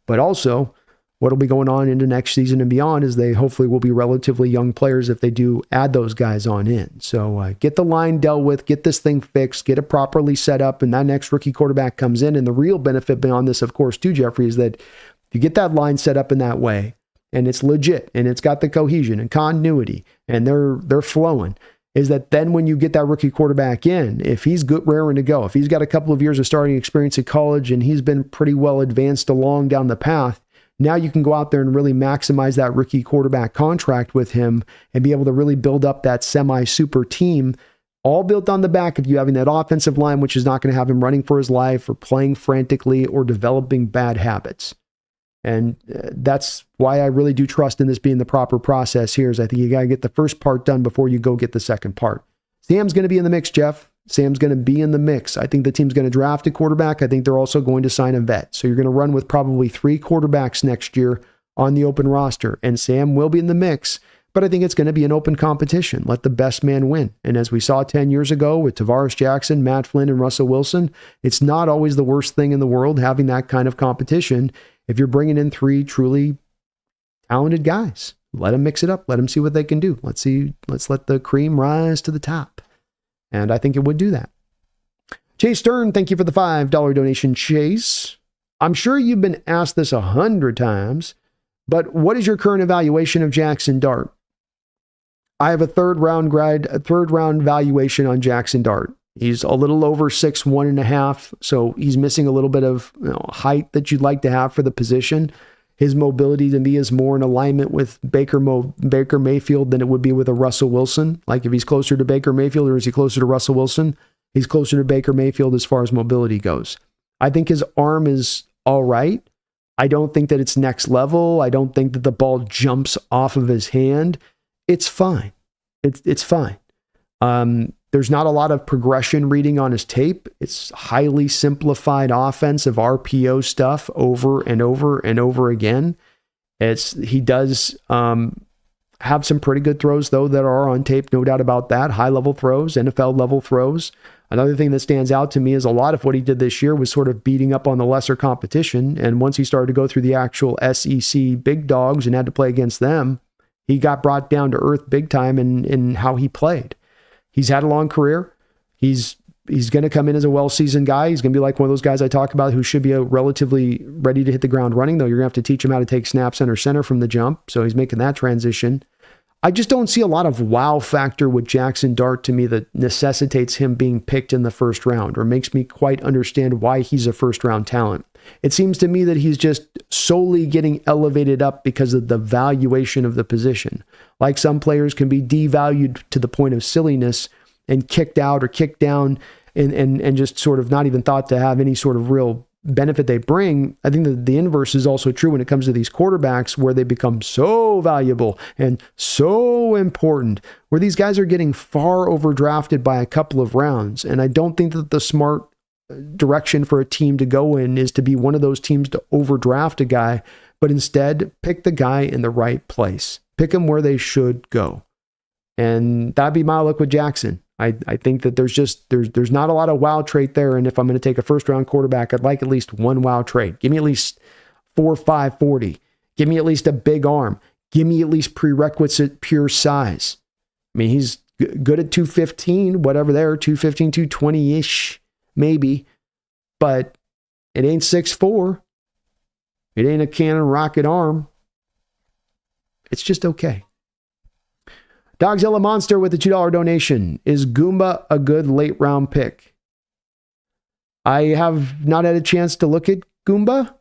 Speaker 1: but also what'll be going on into next season and beyond is they hopefully will be relatively young players if they do add those guys on in. So get the line dealt with, get this thing fixed, get it properly set up, and that next rookie quarterback comes in. And the real benefit beyond this, of course, too, Jeffrey, is that if you get that line set up in that way, and it's legit, and it's got the cohesion and continuity, and they're flowing, is that then when you get that rookie quarterback in, if he's good, raring to go, if he's got a couple of years of starting experience at college and he's been pretty well advanced along down the path, now you can go out there and really maximize that rookie quarterback contract with him and be able to really build up that semi-super team, all built on the back of you having that offensive line, which is not going to have him running for his life or playing frantically or developing bad habits. And that's why I really do trust in this being the proper process here, is I think you got to get the first part done before you go get the second part. Sam's going to be in the mix, Jeff. Sam's going to be in the mix. I think the team's going to draft a quarterback. I think they're also going to sign a vet. So you're going to run with probably 3 quarterbacks next year on the open roster. And Sam will be in the mix, but I think it's going to be an open competition. Let the best man win. And as we saw 10 years ago with Tavares Jackson, Matt Flynn, and Russell Wilson, it's not always the worst thing in the world having that kind of competition. If you're bringing in 3 truly talented guys, let them mix it up. Let them see what they can do. Let's let the cream rise to the top. And I think it would do that. Chase Stern, thank you for the $5 donation, Chase. I'm sure you've been asked this 100 times, but what is your current evaluation of Jackson Dart? I have a third round valuation on Jackson Dart. He's a little over 6'1.5", so he's missing a little bit of height that you'd like to have for the position. His mobility to me is more in alignment with Baker Mayfield than it would be with a Russell Wilson. Like if he's closer to Baker Mayfield or is he closer to Russell Wilson? He's closer to Baker Mayfield as far as mobility goes. I think his arm is all right. I don't think that it's next level. I don't think that the ball jumps off of his hand. It's fine. It's fine. There's not a lot of progression reading on his tape. It's highly simplified offensive RPO stuff over and over and over again. He does have some pretty good throws, though, that are on tape, no doubt about that. High-level throws, NFL-level throws. Another thing that stands out to me is a lot of what he did this year was sort of beating up on the lesser competition. And once he started to go through the actual SEC big dogs and had to play against them, he got brought down to earth big time in how he played. He's had a long career. He's going to come in as a well-seasoned guy. He's going to be like one of those guys I talk about who should be relatively ready to hit the ground running, though you're going to have to teach him how to take snaps under center from the jump. So he's making that transition. I just don't see a lot of wow factor with Jackson Dart to me that necessitates him being picked in the first round or makes me quite understand why he's a first-round talent. It seems to me that he's just solely getting elevated up because of the valuation of the position. Like some players can be devalued to the point of silliness and kicked out or kicked down and just sort of not even thought to have any sort of real benefit they bring. I think that the inverse is also true when it comes to these quarterbacks, where they become so valuable and so important, where these guys are getting far overdrafted by a couple of rounds. And I don't think that the smart direction for a team to go in is to be one of those teams to overdraft a guy, but instead pick the guy in the right place. Pick them where they should go. And that'd be my look with Jackson. I think that there's not a lot of wow trait there. And if I'm going to take a first round quarterback, I'd like at least one wow trait. Give me at least 4.5 40. Give me at least a big arm. Give me at least prerequisite pure size. I mean, he's good at 215, whatever there, 215, 220-ish, maybe. But it ain't 6'4". It ain't a cannon rocket arm. It's just okay. Dogzilla Monster with the $2 donation. Is Goomba a good late round pick? I have not had a chance to look at Goomba.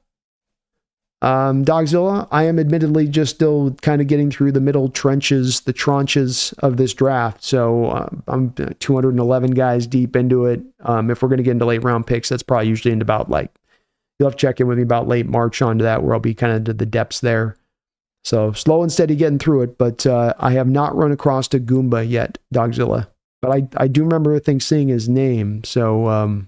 Speaker 1: Dogzilla, I am admittedly just still kind of getting through the middle trenches, the tranches of this draft. So I'm 211 guys deep into it. If we're going to get into late round picks, that's probably usually in about you'll have to check in with me about late March onto that, where I'll be kind of to the depths there. So slow and steady getting through it, but I have not run across a Goomba yet, Dogzilla. But I do remember seeing his name, so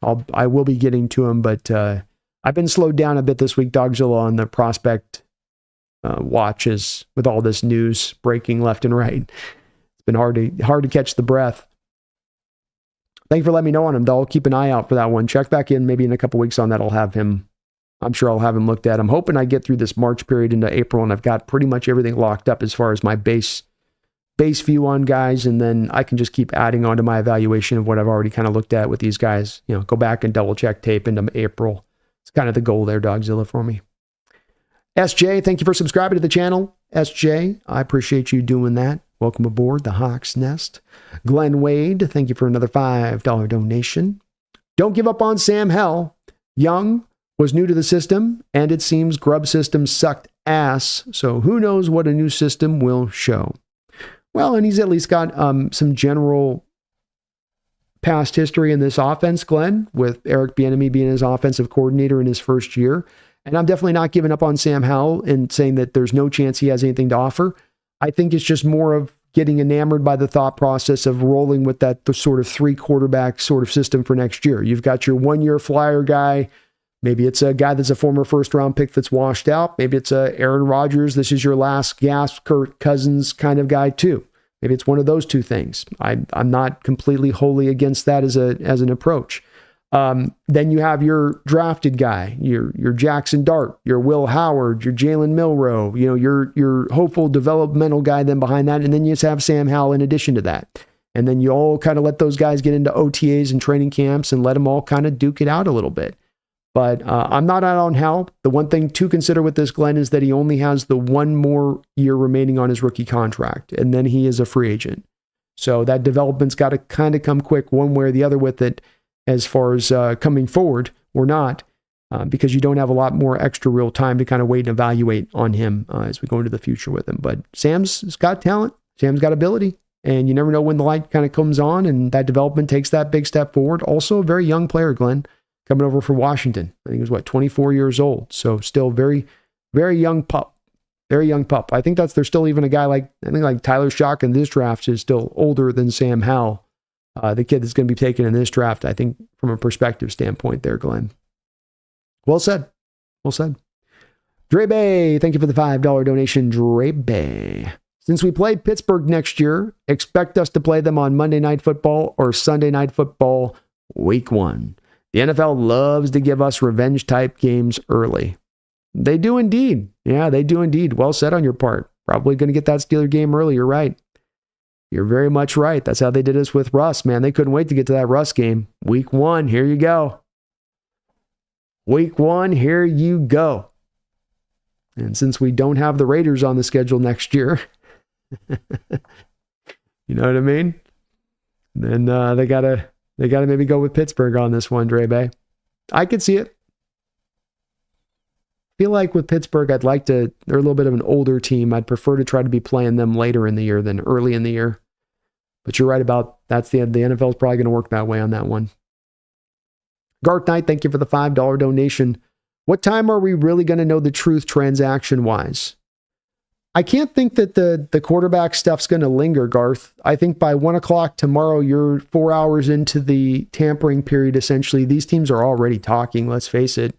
Speaker 1: I will be getting to him. But I've been slowed down a bit this week, Dogzilla, on the prospect watches with all this news breaking left and right. It's been hard to catch the breath. Thank you for letting me know on him, though. I'll keep an eye out for that one. Check back in maybe in a couple weeks on that. I'll have him I'm sure I'll have him looked at. I'm hoping I get through this March period into April and I've got pretty much everything locked up as far as my base view on guys, and then I can just keep adding on to my evaluation of what I've already kind of looked at with these guys. Go back and double check tape into April. It's kind of the goal there, Dogzilla, for me. SJ, thank you for subscribing to the channel. SJ, I appreciate you doing that. Welcome aboard the Hawks Nest. Glenn Wade, thank you for another $5 donation. Don't give up on Sam Hell. Young was new to the system, and it seems Grubb system sucked ass, so who knows what a new system will show. Well, and he's at least got some general past history in this offense, Glenn, with Eric Bieniemy being his offensive coordinator in his first year. And I'm definitely not giving up on Sam Howell and saying that there's no chance he has anything to offer. I think it's just more of getting enamored by the thought process of rolling with the sort of 3-quarterback sort of system for next year. You've got your one-year flyer guy. Maybe it's a guy that's a former first-round pick that's washed out. Maybe it's a Aaron Rodgers. This is your last gasp, Kirk Cousins kind of guy too. Maybe it's one of those two things. I'm not completely wholly against that as an approach. Then you have your drafted guy, your Jackson Dart, your Will Howard, your Jalen Milroe, your hopeful developmental guy then behind that. And then you just have Sam Howell in addition to that. And then you all kind of let those guys get into OTAs and training camps and let them all kind of duke it out a little bit. But I'm not out on Howell. The one thing to consider with this, Glenn, is that he only has the one more year remaining on his rookie contract, and then he is a free agent. So that development's got to kind of come quick one way or the other with it as far as coming forward or not, because you don't have a lot more extra real time to kind of wait and evaluate on him as we go into the future with him. But Sam's got talent. Sam's got ability, and you never know when the light kind of comes on and that development takes that big step forward. Also a very young player, Glenn, coming over from Washington. I think he was 24 years old. So still very, very young pup. Very young pup. I think there's still even a guy like Tyler Shock in this draft is still older than Sam Howell. The kid that's going to be taken in this draft, I think, from a perspective standpoint there, Glenn. Well said. Well said. Dre Bay, thank you for the $5 donation, Dre Bay. Since we play Pittsburgh next year, expect us to play them on Monday Night Football or Sunday Night Football week 1. The NFL loves to give us revenge-type games early. They do indeed. Yeah, they do indeed. Well said on your part. Probably going to get that Steeler game early. You're right. You're very much right. That's how they did us with Russ, man. They couldn't wait to get to that Russ game. Week 1, here you go. Week 1, here you go. And since we don't have the Raiders on the schedule next year, you know what I mean? Then they gotta maybe go with Pittsburgh on this one, Dre Bay. I could see it. I feel like with Pittsburgh, they're a little bit of an older team. I'd prefer to try to be playing them later in the year than early in the year. But you're right about that's the NFL is probably going to work that way on that one. Garth Knight, thank you for the $5 donation. What time are we really going to know the truth transaction-wise? I can't think that the quarterback stuff's going to linger, Garth. I think by 1 o'clock tomorrow, you're 4 hours into the tampering period, essentially. These teams are already talking, let's face it.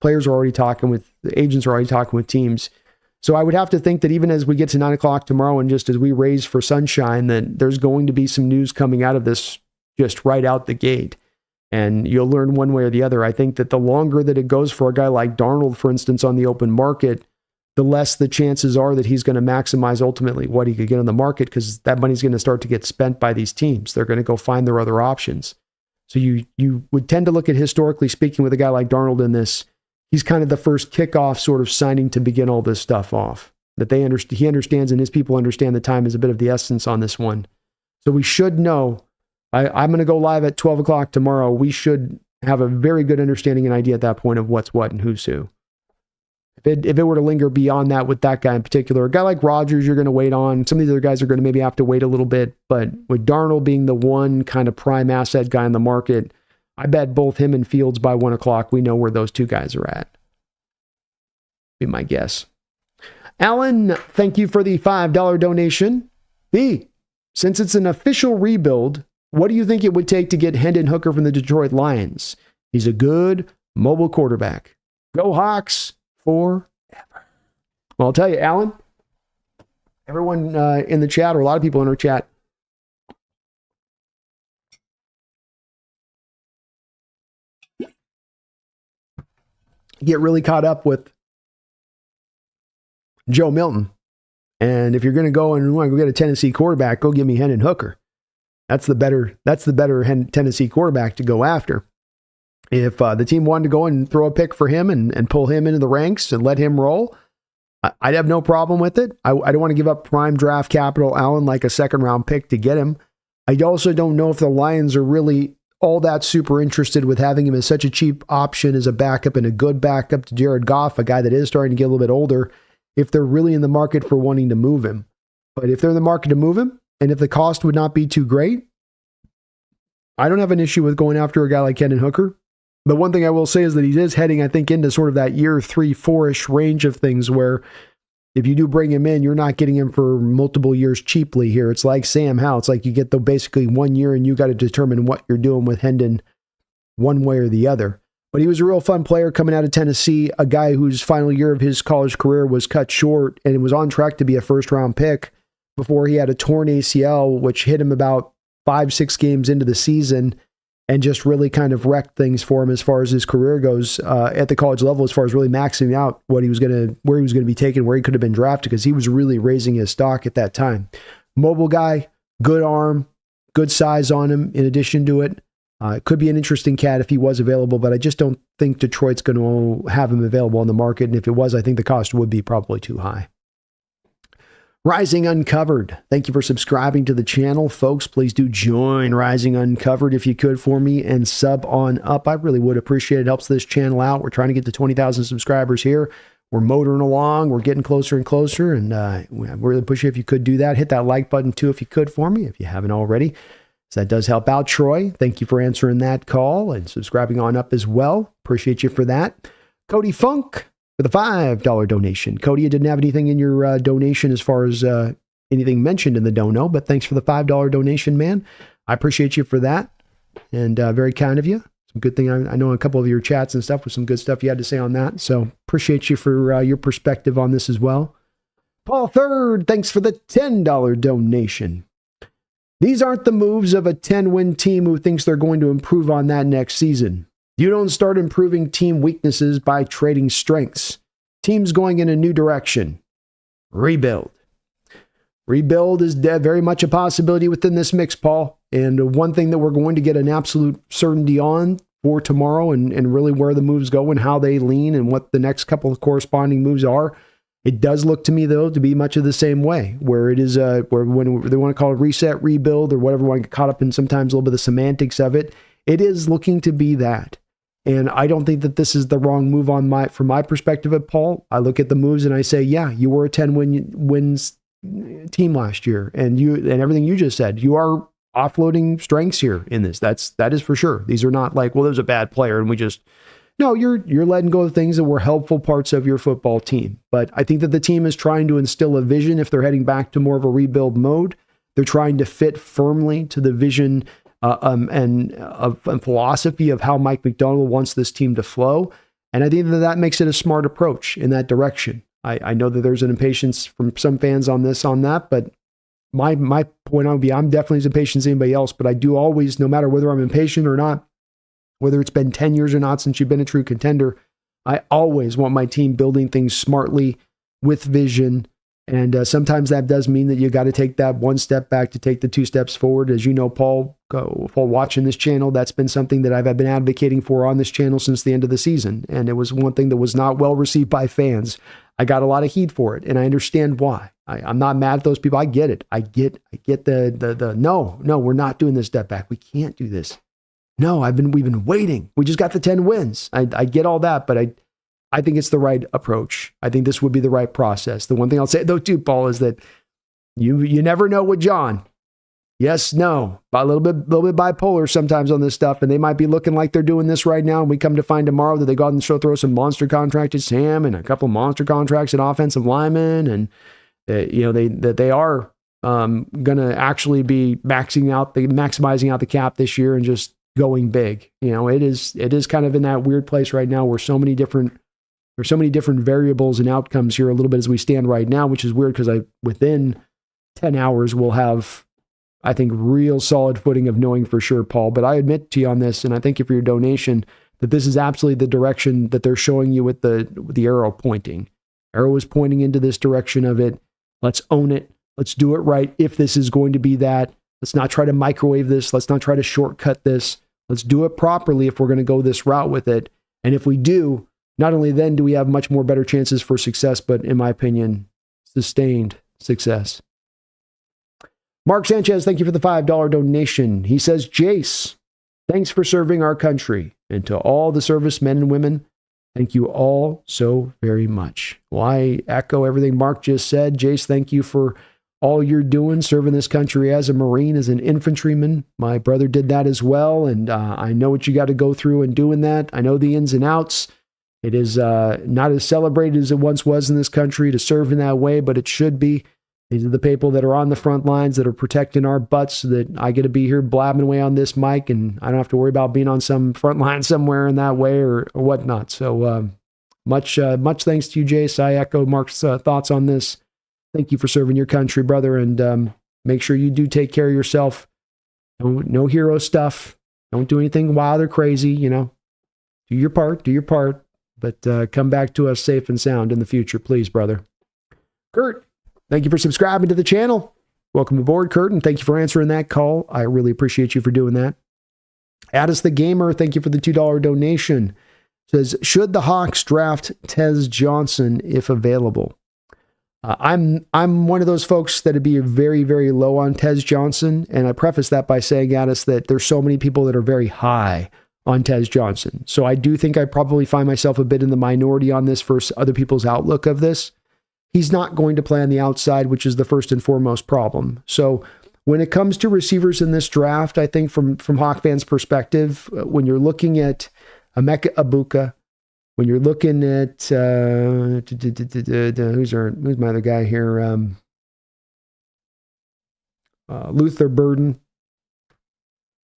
Speaker 1: Players are already talking with, the agents are already talking with teams. So I would have to think that even as we get to 9 o'clock tomorrow and just as we raise for sunshine, that there's going to be some news coming out of this just right out the gate. And you'll learn one way or the other. I think that the longer that it goes for a guy like Darnold, for instance, on the open market, the less the chances are that he's going to maximize ultimately what he could get on the market, because that money's going to start to get spent by these teams. They're going to go find their other options. So you would tend to look at, historically speaking, with a guy like Darnold in this, he's kind of the first kickoff sort of signing to begin all this stuff off. That he understands and his people understand the time is a bit of the essence on this one. So we should know. I'm going to go live at 12 o'clock tomorrow. We should have a very good understanding and idea at that point of what's what and who's who. If it were to linger beyond that with that guy in particular, a guy like Rodgers, you're going to wait on. Some of these other guys are going to maybe have to wait a little bit. But with Darnold being the one kind of prime asset guy in the market, I bet both him and Fields by 1 o'clock, we know where those two guys are at. Be my guess. Alan, thank you for the $5 donation. B, since it's an official rebuild, what do you think it would take to get Hendon Hooker from the Detroit Lions? He's a good mobile quarterback. Go Hawks forever. Well, I'll tell you, Alan, everyone in the chat, or a lot of people in our chat, get really caught up with Joe Milton. And if you're going to go and want to go get a Tennessee quarterback, go give me Hendon Hooker. That's the better Tennessee quarterback to go after. If the team wanted to go and throw a pick for him and pull him into the ranks and let him roll, I'd have no problem with it. I don't want to give up prime draft capital, Allen, like a second round pick to get him. I also don't know if the Lions are really all that super interested with having him as such a cheap option as a backup and a good backup to Jared Goff, a guy that is starting to get a little bit older, if they're really in the market for wanting to move him. But if they're in the market to move him, and if the cost would not be too great, I don't have an issue with going after a guy like Hendon Hooker. The one thing I will say is that he is heading, I think, into sort of that year 3, 4-ish range of things where if you do bring him in, you're not getting him for multiple years cheaply here. It's like Sam Howell. It's like you get basically 1 year and you got to determine what you're doing with Hendon one way or the other. But he was a real fun player coming out of Tennessee, a guy whose final year of his college career was cut short and was on track to be a first-round pick before he had a torn ACL, which hit him about 5-6 games into the season and just really kind of wrecked things for him as far as his career goes at the college level, as far as really maxing out where he was going to be taken, where he could have been drafted, because he was really raising his stock at that time. Mobile guy, good arm, good size on him in addition to it. It could be an interesting cat if he was available, but I just don't think Detroit's going to have him available on the market. And if it was, I think the cost would be probably too high. Rising Uncovered. Thank you for subscribing to the channel. Folks, please do join Rising Uncovered if you could for me and sub on up. I really would appreciate it. It helps this channel out. We're trying to get to 20,000 subscribers here. We're motoring along. We're getting closer and closer. And I really appreciate if you could do that. Hit that like button too if you could for me, if you haven't already. So that does help out, Troy. Thank you for answering that call and subscribing on up as well. Appreciate you for that. Cody Funk with a $5 donation. Cody, you didn't have anything in your donation as far as anything mentioned in the dono, but thanks for the $5 donation, man. I appreciate you for that. And very kind of you. Some good thing. I know a couple of your chats and stuff with some good stuff you had to say on that. So appreciate you for your perspective on this as well. Paul Third, thanks for the $10 donation. These aren't the moves of a 10-win team who thinks they're going to improve on that next season. You don't start improving team weaknesses by trading strengths. Teams going in a new direction. Rebuild. Rebuild is very much a possibility within this mix, Paul. And one thing that we're going to get an absolute certainty on for tomorrow and really where the moves go and how they lean and what the next couple of corresponding moves are. It does look to me, though, to be much of the same way, where it is where when they want to call it reset, rebuild, or whatever, want to get caught up in sometimes a little bit of the semantics of it. It is looking to be that. And I don't think that this is the wrong move from my perspective at Paul. I look at the moves and I say, yeah, you were a 10-wins team last year. And everything you just said, you are offloading strengths here in this. That is for sure. These are not like, well, there's a bad player and we just... No, you're letting go of things that were helpful parts of your football team. But I think that the team is trying to instill a vision if they're heading back to more of a rebuild mode. They're trying to fit firmly to the vision and philosophy of how Mike McDonald wants this team to flow. And I think that makes it a smart approach in that direction. I know that there's an impatience from some fans on that, but my point would be I'm definitely as impatient as anybody else, but I do always, no matter whether I'm impatient or not, whether it's been 10 years or not since you've been a true contender, I always want my team building things smartly with vision. And sometimes that does mean that you got to take that one step back to take the 2 steps forward. As you know, Paul, watching this channel, that's been something that I've been advocating for on this channel since the end of the season. And it was one thing that was not well received by fans. I got a lot of heat for it, and I understand why. I'm not mad at those people. I get it. I get the no, we're not doing this step back. We can't do this. No, we've been waiting. We just got the 10 wins. I get all that, but I think it's the right approach. I think this would be the right process. The one thing I'll say though too, Paul, is that you never know with John. Yes, no, a little bit bipolar sometimes on this stuff, and they might be looking like they're doing this right now. And we come to find tomorrow that they go out and throw some monster contracts at Sam and a couple of monster contracts at offensive linemen, and they are going to actually be maximizing out the cap this year and just going big. It is kind of in that weird place right now where there's so many different variables and outcomes here a little bit as we stand right now, which is weird because within 10 hours we'll have, I think, real solid footing of knowing for sure, Paul. But I admit to you on this, and I thank you for your donation. that this is absolutely the direction that they're showing you with the arrow pointing. Arrow is pointing into this direction of it. Let's own it. Let's do it right. If this is going to be that, let's not try to microwave this. Let's not try to shortcut this. Let's do it properly if we're going to go this route with it. And if we do, not only then do we have much more better chances for success, but in my opinion, sustained success. Mark Sanchez, thank you for the $5 donation. He says, Jace, thanks for serving our country. And to all the servicemen and women, thank you all so very much. Well, I echo everything Mark just said. Jace, thank you for all you're doing, serving this country as a Marine, as an infantryman. My brother did that as well, and I know what you got to go through in doing that. I know the ins and outs. It is not as celebrated as it once was in this country to serve in that way, but it should be. These are the people that are on the front lines that are protecting our butts so that I get to be here blabbing away on this mic, and I don't have to worry about being on some front line somewhere in that way or whatnot. So much thanks to you, Jace. I echo Mark's thoughts on this. Thank you for serving your country, brother, and make sure you do take care of yourself. No hero stuff. Don't do anything wild or crazy, Do your part, but come back to us safe and sound in the future, please, brother. Kurt, thank you for subscribing to the channel. Welcome aboard, Kurt, and thank you for answering that call. I really appreciate you for doing that. Addis the Gamer, thank you for the $2 donation. Says, should the Hawks draft Tez Johnson if available? I'm one of those folks that would be very, very low on Tez Johnson, and I preface that by saying, Addis, that there's so many people that are very high on Tez Johnson. So I do think I probably find myself a bit in the minority on this versus other people's outlook of this. He's not going to play on the outside, which is the first and foremost problem. So when it comes to receivers in this draft, I think from Hawk fans' perspective, when you're looking at Emeka Egbuka, when you're looking at who's my other guy here, Luther Burden.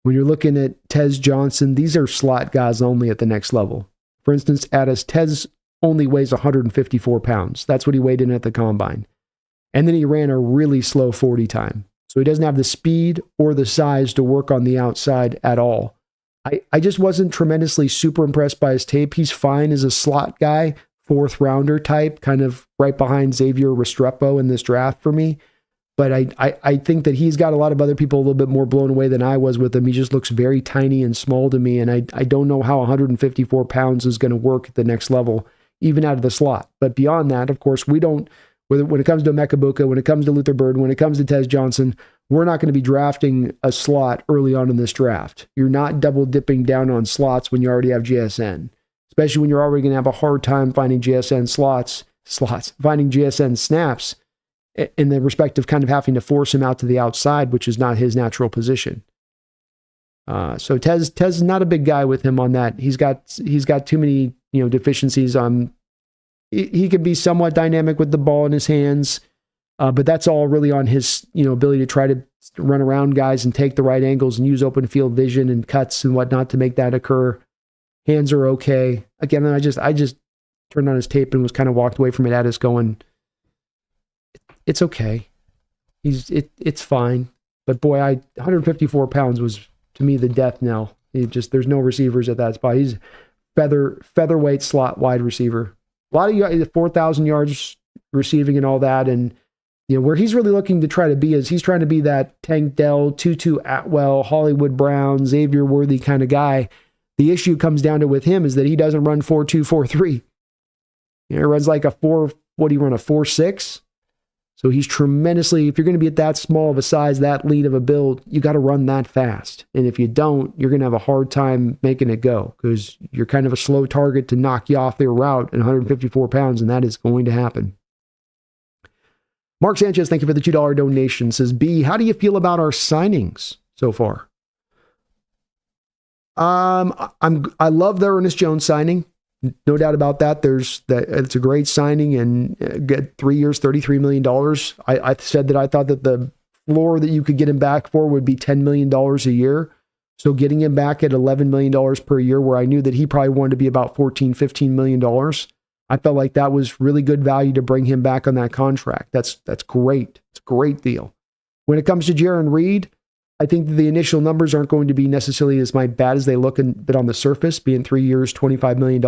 Speaker 1: When you're looking at Tez Johnson, these are slot guys only at the next level. For instance, Addis, Tez only weighs 154 pounds. That's what he weighed in at the combine. And then he ran a really slow 40 time. So he doesn't have the speed or the size to work on the outside at all. I just wasn't tremendously super impressed by his tape. He's fine as a slot guy, fourth rounder type, kind of right behind Xavier Restrepo in this draft for me. But I think that he's got a lot of other people a little bit more blown away than I was with him. He just looks very tiny and small to me. And I don't know how 154 pounds is going to work at the next level, even out of the slot. But beyond that, of course, we don't, when it comes to Emeka Egbuka, when it comes to Luther Burden, when it comes to Tez Johnson, we're not going to be drafting a slot early on in this draft. You're not double dipping down on slots when you already have GSN, especially when you're already going to have a hard time finding GSN finding GSN snaps in the respect of kind of having to force him out to the outside, which is not his natural position. So Tez is not a big guy with him on that. He's got too many, deficiencies. He can be somewhat dynamic with the ball in his hands. But that's all really on his, ability to try to run around guys and take the right angles and use open field vision and cuts and whatnot to make that occur. Hands are okay. Again, I just turned on his tape and was kind of walked away from it at us going, it's okay. It's fine. But boy, 154 pounds was to me the death knell. There's no receivers at that spot. He's featherweight slot wide receiver. A lot of 4,000 yards receiving and all that, and where he's really looking to try to be is he's trying to be that Tank Dell, Tutu Atwell, Hollywood Brown, Xavier Worthy kind of guy. The issue comes down to with him is that he doesn't run 4.2, 4.3. He runs like a 4.6. So he's tremendously, if you're going to be at that small of a size, that lean of a build, you got to run that fast. And if you don't, you're going to have a hard time making it go because you're kind of a slow target to knock you off their route at 154 pounds, and that is going to happen. Mark Sanchez, thank you for the $2 donation. Says, B, how do you feel about our signings so far? I love the Ernest Jones signing. No doubt about that. It's a great signing and get 3 years, $33 million. I said that I thought that the floor that you could get him back for would be $10 million a year. So getting him back at $11 million per year, where I knew that he probably wanted to be about $14, $15 million. I felt like that was really good value to bring him back on that contract. That's great. It's a great deal. When it comes to Jaron Reed, I think the initial numbers aren't going to be necessarily as bad as they look but on the surface, being 3 years, $25 million.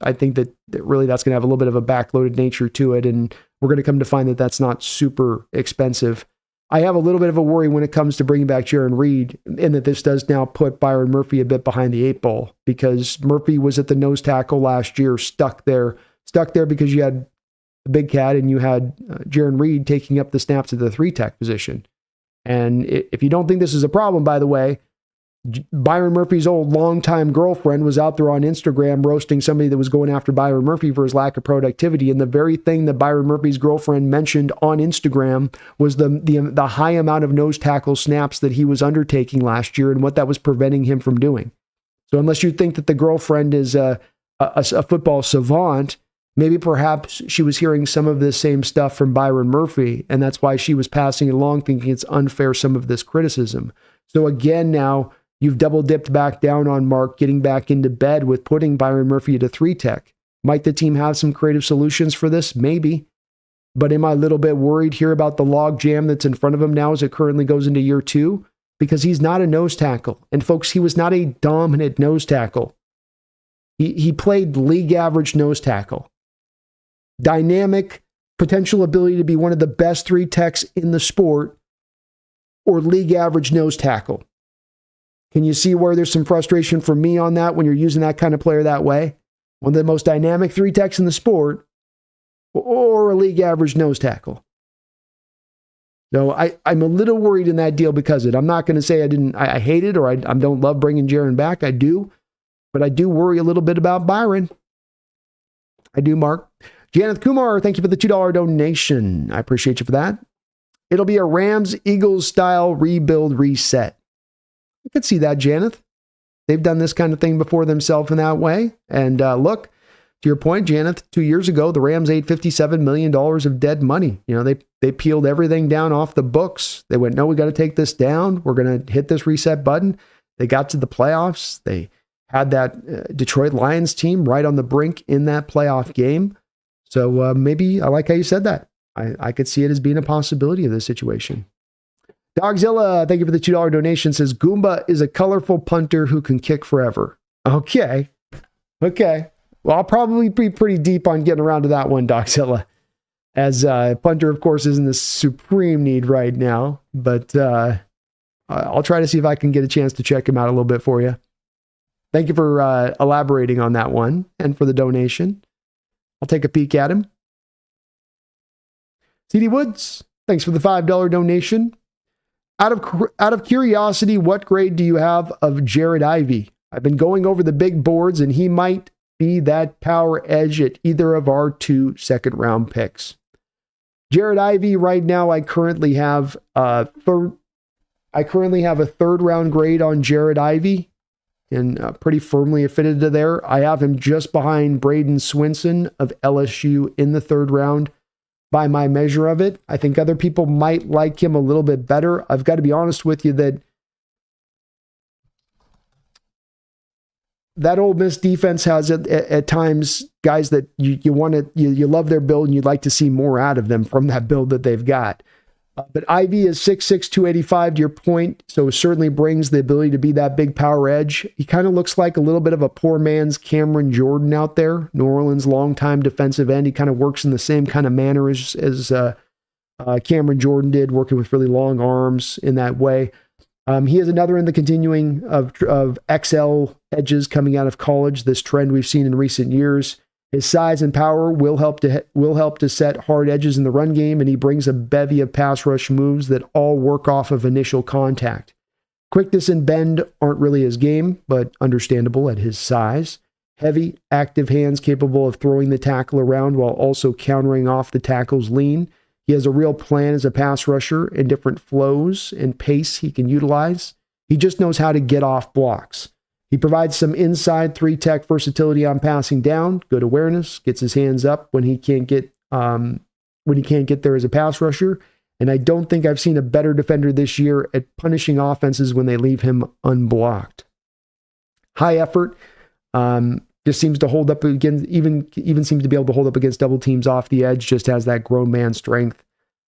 Speaker 1: I think that really that's going to have a little bit of a backloaded nature to it. And we're going to come to find that that's not super expensive. I have a little bit of a worry when it comes to bringing back Jaron Reed, and that this does now put Byron Murphy a bit behind the 8 ball, because Murphy was at the nose tackle last year, stuck there because you had the big cat and you had Jaron Reed taking up the snaps at the 3 tech position. And if you don't think this is a problem, by the way, Byron Murphy's old longtime girlfriend was out there on Instagram roasting somebody that was going after Byron Murphy for his lack of productivity. And the very thing that Byron Murphy's girlfriend mentioned on Instagram was the high amount of nose tackle snaps that he was undertaking last year and what that was preventing him from doing. So unless you think that the girlfriend is a football savant, maybe perhaps she was hearing some of this same stuff from Byron Murphy, and that's why she was passing it along, thinking it's unfair, some of this criticism. So again, now you've double dipped back down on Mark, getting back into bed with putting Byron Murphy at a 3 tech. Might the team have some creative solutions for this? Maybe. But am I a little bit worried here about the log jam that's in front of him now as it currently goes into year 2? Because he's not a nose tackle. And folks, he was not a dominant nose tackle. He played league average nose tackle. Dynamic, potential ability to be one of the best 3 techs in the sport, or league average nose tackle. Can you see where there's some frustration for me on that when you're using that kind of player that way? One of the most dynamic 3 techs in the sport, or a league average nose tackle. So I'm a little worried in that deal because of it. I'm not going to say I hate it or I don't love bringing Jaron back. I do. But I do worry a little bit about Byron. I do, Mark. Janeth Kumar, thank you for the $2 donation. I appreciate you for that. It'll be a Rams-Eagles style rebuild reset. I could see that, Janeth. They've done this kind of thing before themselves in that way. And look, to your point, Janeth, 2 years ago, the Rams ate $57 million of dead money. You know, they peeled everything down off the books. They went, no, we got to take this down. We're going to hit this reset button. They got to the playoffs. They had that Detroit Lions team right on the brink in that playoff game. So maybe I like how you said that. I could see it as being a possibility of this situation. Dogzilla, thank you for the $2 donation, says Goomba is a colorful punter who can kick forever. Okay. Well, I'll probably be pretty deep on getting around to that one, Dogzilla. As punter, of course, is in the supreme need right now. But I'll try to see if I can get a chance to check him out a little bit for you. Thank you for elaborating on that one and for the donation. I'll take a peek at him. CD Woods, thanks for the $5 donation. Out of curiosity, what grade do you have of Jared Ivey? I've been going over the big boards, and he might be that power edge at either of our 2 second-round picks. Jared Ivey, right now, I currently have a third-round grade on Jared Ivey, and pretty firmly fitted to there. I have him just behind Braden Swinson of LSU in the 3rd round by my measure of it. I think other people might like him a little bit better. I've got to be honest with you that Ole Miss defense has at times guys that you love their build and you'd like to see more out of them from that build that they've got. But Ivy is 6'6", 285 to your point, so certainly brings the ability to be that big power edge. He kind of looks like a little bit of a poor man's Cameron Jordan out there, New Orleans' longtime defensive end. He kind of works in the same kind of manner as Cameron Jordan did, working with really long arms in that way. He is another in the continuing of XL edges coming out of college, this trend we've seen in recent years. His size and power will help to set hard edges in the run game, and he brings a bevy of pass rush moves that all work off of initial contact. Quickness and bend aren't really his game, but understandable at his size. Heavy, active hands capable of throwing the tackle around while also countering off the tackle's lean. He has a real plan as a pass rusher and different flows and pace he can utilize. He just knows how to get off blocks. He provides some inside 3 tech versatility on passing down, good awareness, gets his hands up when he can't get there as a pass rusher. And I don't think I've seen a better defender this year at punishing offenses when they leave him unblocked. High effort, just seems to hold up against, even seems to be able to hold up against double teams off the edge, just has that grown man strength.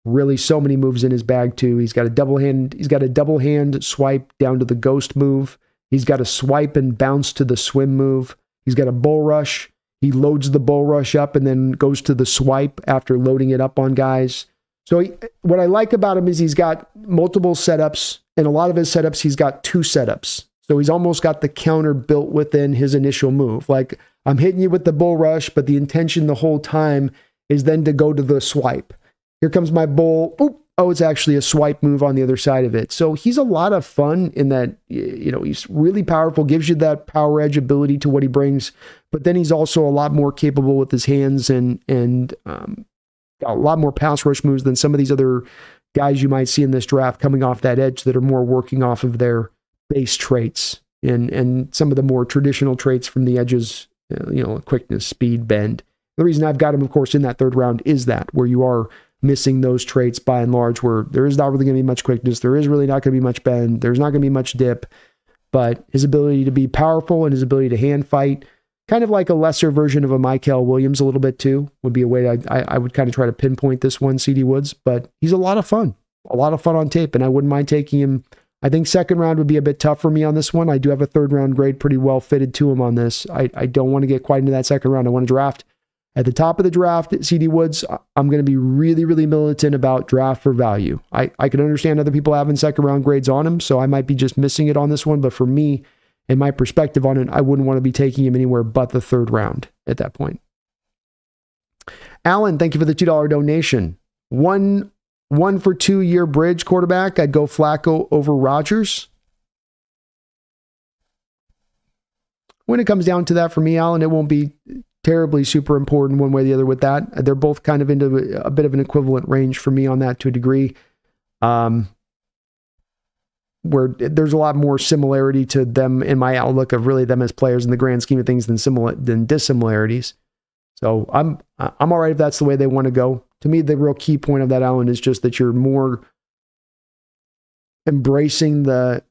Speaker 1: Really, so many moves in his bag too. He's got a double hand swipe down to the ghost move. He's got a swipe and bounce to the swim move. He's got a bull rush. He loads the bull rush up and then goes to the swipe after loading it up on guys. So what I like about him is he's got multiple setups, and a lot of his setups, he's got 2 setups. So he's almost got the counter built within his initial move. Like, I'm hitting you with the bull rush, but the intention the whole time is then to go to the swipe. Here comes my bull. Oop. Oh, it's actually a swipe move on the other side of it. So he's a lot of fun in that, he's really powerful, gives you that power edge ability to what he brings, but then he's also a lot more capable with his hands and got a lot more pass rush moves than some of these other guys you might see in this draft coming off that edge that are more working off of their base traits and some of the more traditional traits from the edges, quickness, speed, bend. The reason I've got him, of course, in that 3rd round is that where you are missing those traits by and large, where there is not really going to be much quickness. There is really not going to be much bend. There's not going to be much dip, but his ability to be powerful and his ability to hand fight, kind of like a lesser version of a Michael Williams a little bit too, would be a way I would kind of try to pinpoint this one, CD Woods, but he's a lot of fun on tape, and I wouldn't mind taking him. I think 2nd round would be a bit tough for me on this one. I do have a 3rd round grade pretty well fitted to him on this. I don't want to get quite into that 2nd round. I want to draft at the top of the draft, CD Woods. I'm going to be really, really militant about draft for value. I can understand other people having 2nd round grades on him, so I might be just missing it on this one. But for me and my perspective on it, I wouldn't want to be taking him anywhere but the 3rd round at that point. Alan, thank you for the $2 donation. One for 2 year bridge quarterback. I'd go Flacco over Rodgers. When it comes down to that for me, Alan, it won't be terribly super important one way or the other with that. They're both kind of into a bit of an equivalent range for me on that to a degree, where there's a lot more similarity to them in my outlook of really them as players in the grand scheme of things than dissimilarities. So I'm all right if that's the way they want to go. To me, the real key point of that, Alan, is just that you're more embracing the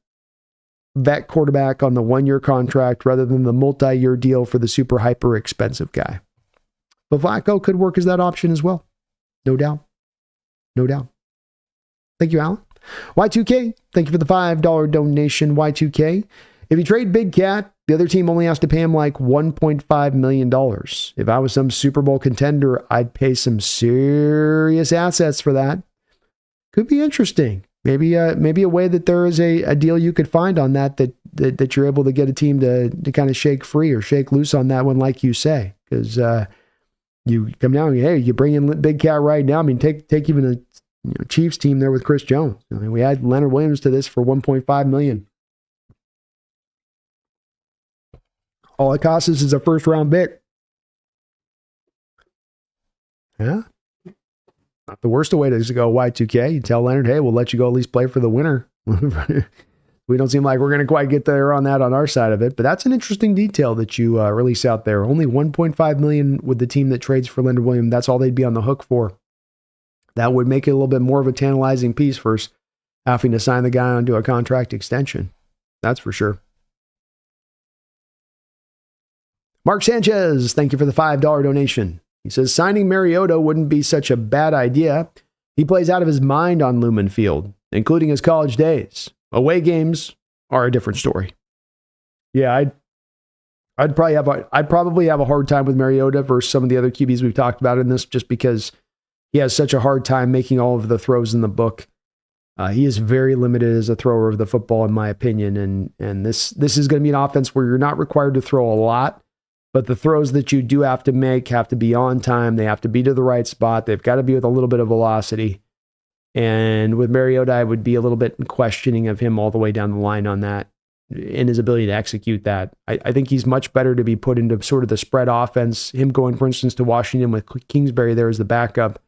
Speaker 1: vet quarterback on the 1-year contract rather than the multi-year deal for the super hyper expensive guy. But Flacco could work as that option as well. No doubt. Thank you, Alan. Y2K, thank you for the $5 donation, Y2K. If you trade Big Cat, the other team only has to pay him like $1.5 million. If I was some Super Bowl contender, I'd pay some serious assets for that. Could be interesting. Maybe a way that there is a deal you could find on that you're able to get a team to kind of shake free or shake loose on that one, like you say, because you come down and, hey, you bring in Big Cat right now. I mean, take even a Chiefs team there with Chris Jones. I mean, we had Leonard Williams to this for $1.5 million. All it costs us is a 1st round pick. Yeah. Not the worst way to go Y2K. You tell Leonard, hey, we'll let you go at least play for the winner. We don't seem like we're going to quite get there on that on our side of it, but that's an interesting detail that you release out there. Only $1.5 million with the team that trades for Leonard Williams. That's all they'd be on the hook for. That would make it a little bit more of a tantalizing piece versus having to sign the guy onto a contract extension. That's for sure. Mark Sanchez, thank you for the $5 donation. He says, signing Mariota wouldn't be such a bad idea. He plays out of his mind on Lumen Field, including his college days. Away games are a different story. Yeah, I'd probably have a hard time with Mariota versus some of the other QBs we've talked about in this, just because he has such a hard time making all of the throws in the book. He is very limited as a thrower of the football, in my opinion. And this is going to be an offense where you're not required to throw a lot, but the throws that you do have to make have to be on time. They have to be to the right spot. They've got to be with a little bit of velocity. And with Mariota, I would be a little bit questioning of him all the way down the line on that, in his ability to execute that. I think he's much better to be put into sort of the spread offense. Him going, for instance, to Washington with Kingsbury there as the backup.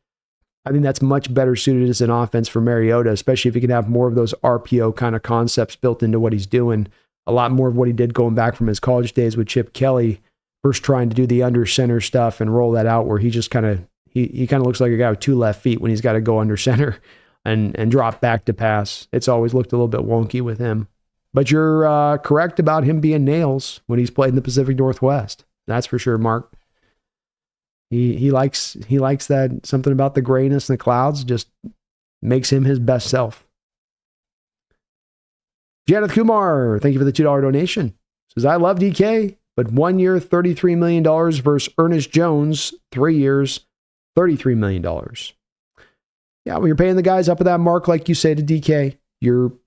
Speaker 1: I think that's much better suited as an offense for Mariota, especially if he can have more of those RPO kind of concepts built into what he's doing. A lot more of what he did going back from his college days with Chip Kelly, first trying to do the under center stuff and roll that out, where he just kind of he kind of looks like a guy with 2 left feet when he's got to go under center and drop back to pass. It's always looked a little bit wonky with him. But you're correct about him being nails when he's played in the Pacific Northwest. That's for sure, Mark. He likes that, something about the grayness and the clouds just makes him his best self. Janeth Kumar, thank you for the $2 donation. Says, I love DK, but 1 year, $33 million versus Ernest Jones, 3 years, $33 million. Yeah, when you're paying the guys up at that mark, like you say to DK, you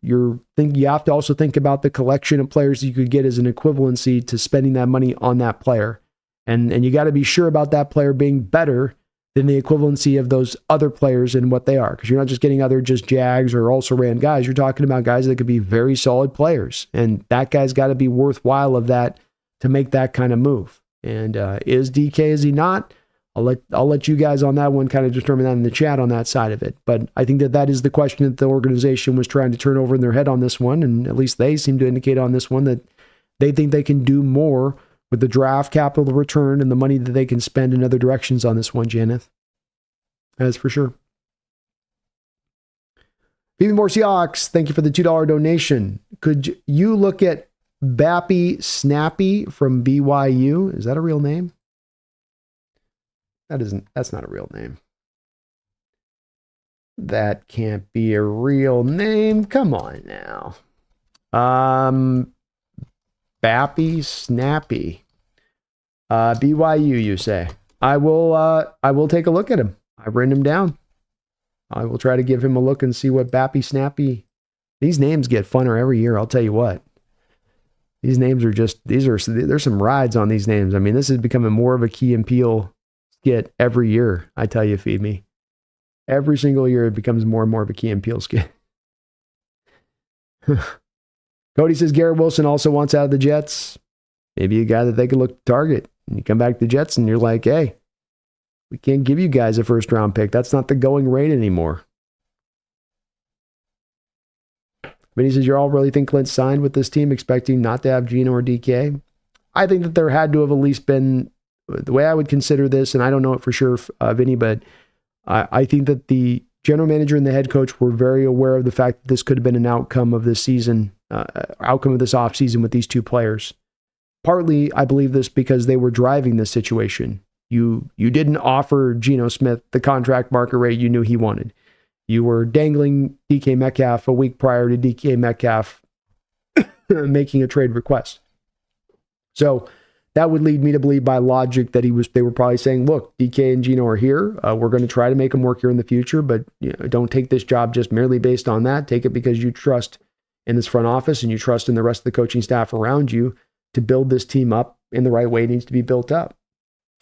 Speaker 1: have to also think about the collection of players you could get as an equivalency to spending that money on that player. And you got to be sure about that player being better than the equivalency of those other players and what they are. Because you're not just getting other just Jags or also ran guys. You're talking about guys that could be very solid players. And that guy's got to be worthwhile of that to make that kind of move. And is DK, is he not? I'll let you guys on that one kind of determine that in the chat on that side of it. But I think that is the question that the organization was trying to turn over in their head on this one. And at least they seem to indicate on this one that they think they can do more with the draft capital return and the money that they can spend in other directions on this one, Janeth. That's for sure. Even more Seahawks, thank you for the $2 donation. Could you look at Bappy Snappy from BYU? Is that a real name? That's not a real name. That can't be a real name. Come on now. Bappy Snappy. BYU, you say. I will take a look at him. I've written him down. I will try to give him a look and see what Bappy Snappy. These names get funner every year, I'll tell you what. These names are there's some rides on these names. I mean, this is becoming more of a Key and Peele skit every year, I tell you, Feed Me. Every single year it becomes more and more of a Key and Peele skit. Cody says Garrett Wilson also wants out of the Jets. Maybe a guy that they could look to target. And you come back to the Jets and you're like, hey, we can't give you guys a first round pick. That's not the going rate anymore. But he says, you all really think Clint signed with this team expecting not to have Geno or DK? I think that there had to have at least been, the way I would consider this, and I don't know it for sure, Vinny, but I think that the general manager and the head coach were very aware of the fact that this could have been an outcome of this season, outcome of this offseason with these two players. Partly, I believe this because they were driving this situation. You didn't offer Geno Smith the contract market rate you knew he wanted. You were dangling DK Metcalf a week prior to DK Metcalf making a trade request. So that would lead me to believe by logic that they were probably saying, look, DK and Geno are here. We're going to try to make them work here in the future, but don't take this job just merely based on that. Take it because you trust in this front office and you trust in the rest of the coaching staff around you to build this team up in the right way it needs to be built up.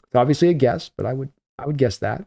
Speaker 1: It's obviously a guess, but I would guess that.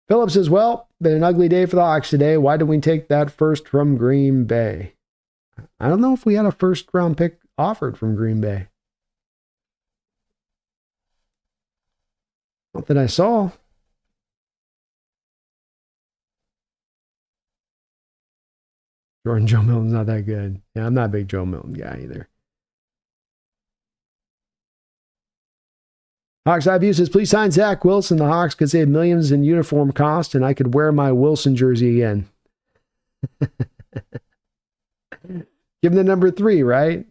Speaker 1: Philip says, well, been an ugly day for the Hawks today. Why did we take that first from Green Bay? I don't know if we had a first round pick offered from Green Bay. Not that I saw. Jordan Joe Milton's not that good. Yeah, I'm not a big Joe Milton guy either. Hawks Eye says, please sign Zach Wilson. The Hawks could save millions in uniform cost, and I could wear my Wilson jersey again. Give him the number 3, right?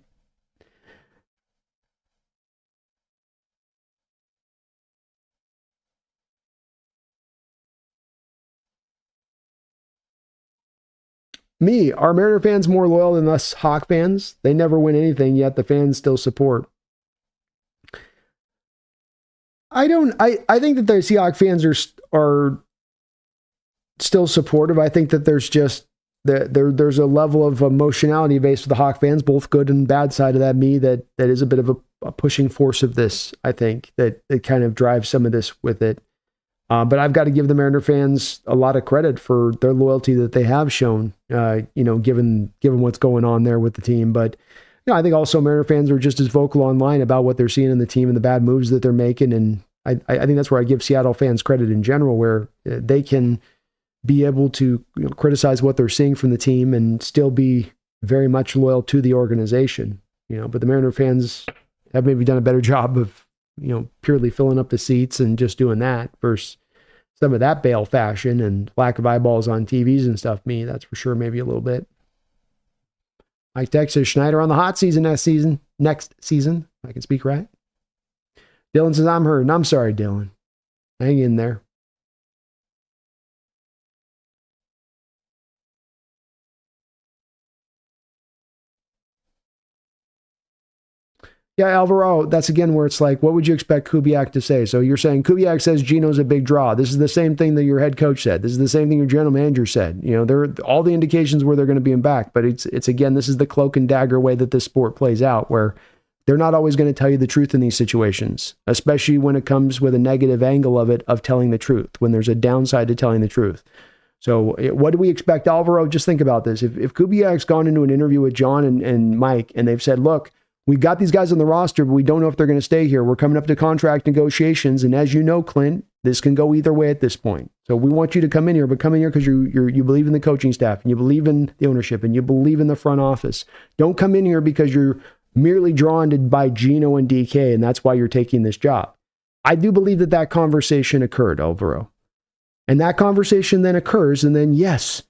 Speaker 1: Are Mariner fans more loyal than us Hawk fans? They never win anything, yet the fans still support. I think that the Seahawks fans are still supportive. I think that there's just there's a level of emotionality based with the Hawk fans, both good and bad side of that that is a bit of a pushing force of this. I think that it kind of drives some of this with it. But I've got to give the Mariner fans a lot of credit for their loyalty that they have shown, given what's going on there with the team. But I think also Mariner fans are just as vocal online about what they're seeing in the team and the bad moves that they're making. And I think that's where I give Seattle fans credit in general, where they can be able to criticize what they're seeing from the team and still be very much loyal to the organization. But the Mariner fans have maybe done a better job of, purely filling up the seats and just doing that versus some of that Bale fashion and lack of eyeballs on TVs and stuff. That's for sure maybe a little bit. Mike Texas, Schneider on the hot season next season. I can speak right. Dylan says, I'm hurt. And I'm sorry, Dylan. Hang in there. Yeah, Alvaro, that's again where it's like, what would you expect Kubiak to say? So you're saying Kubiak says Gino's a big draw. This is the same thing that your head coach said. This is the same thing your general manager said. There are all the indications where they're going to be in back, but it's again, this is the cloak and dagger way that this sport plays out, where they're not always going to tell you the truth in these situations, especially when it comes with a negative angle of telling the truth, when there's a downside to telling the truth. So what do we expect, Alvaro? Just think about this. If Kubiak's gone into an interview with John and Mike, and they've said, look, we've got these guys on the roster, but we don't know if they're going to stay here. We're coming up to contract negotiations. And as you know, Clint, this can go either way at this point. So we want you to come in here, but come in here because you believe in the coaching staff and you believe in the ownership and you believe in the front office. Don't come in here because you're merely drawn to by Gino and DK, and that's why you're taking this job. I do believe that conversation occurred, Alvaro. And that conversation then occurs, and then yes,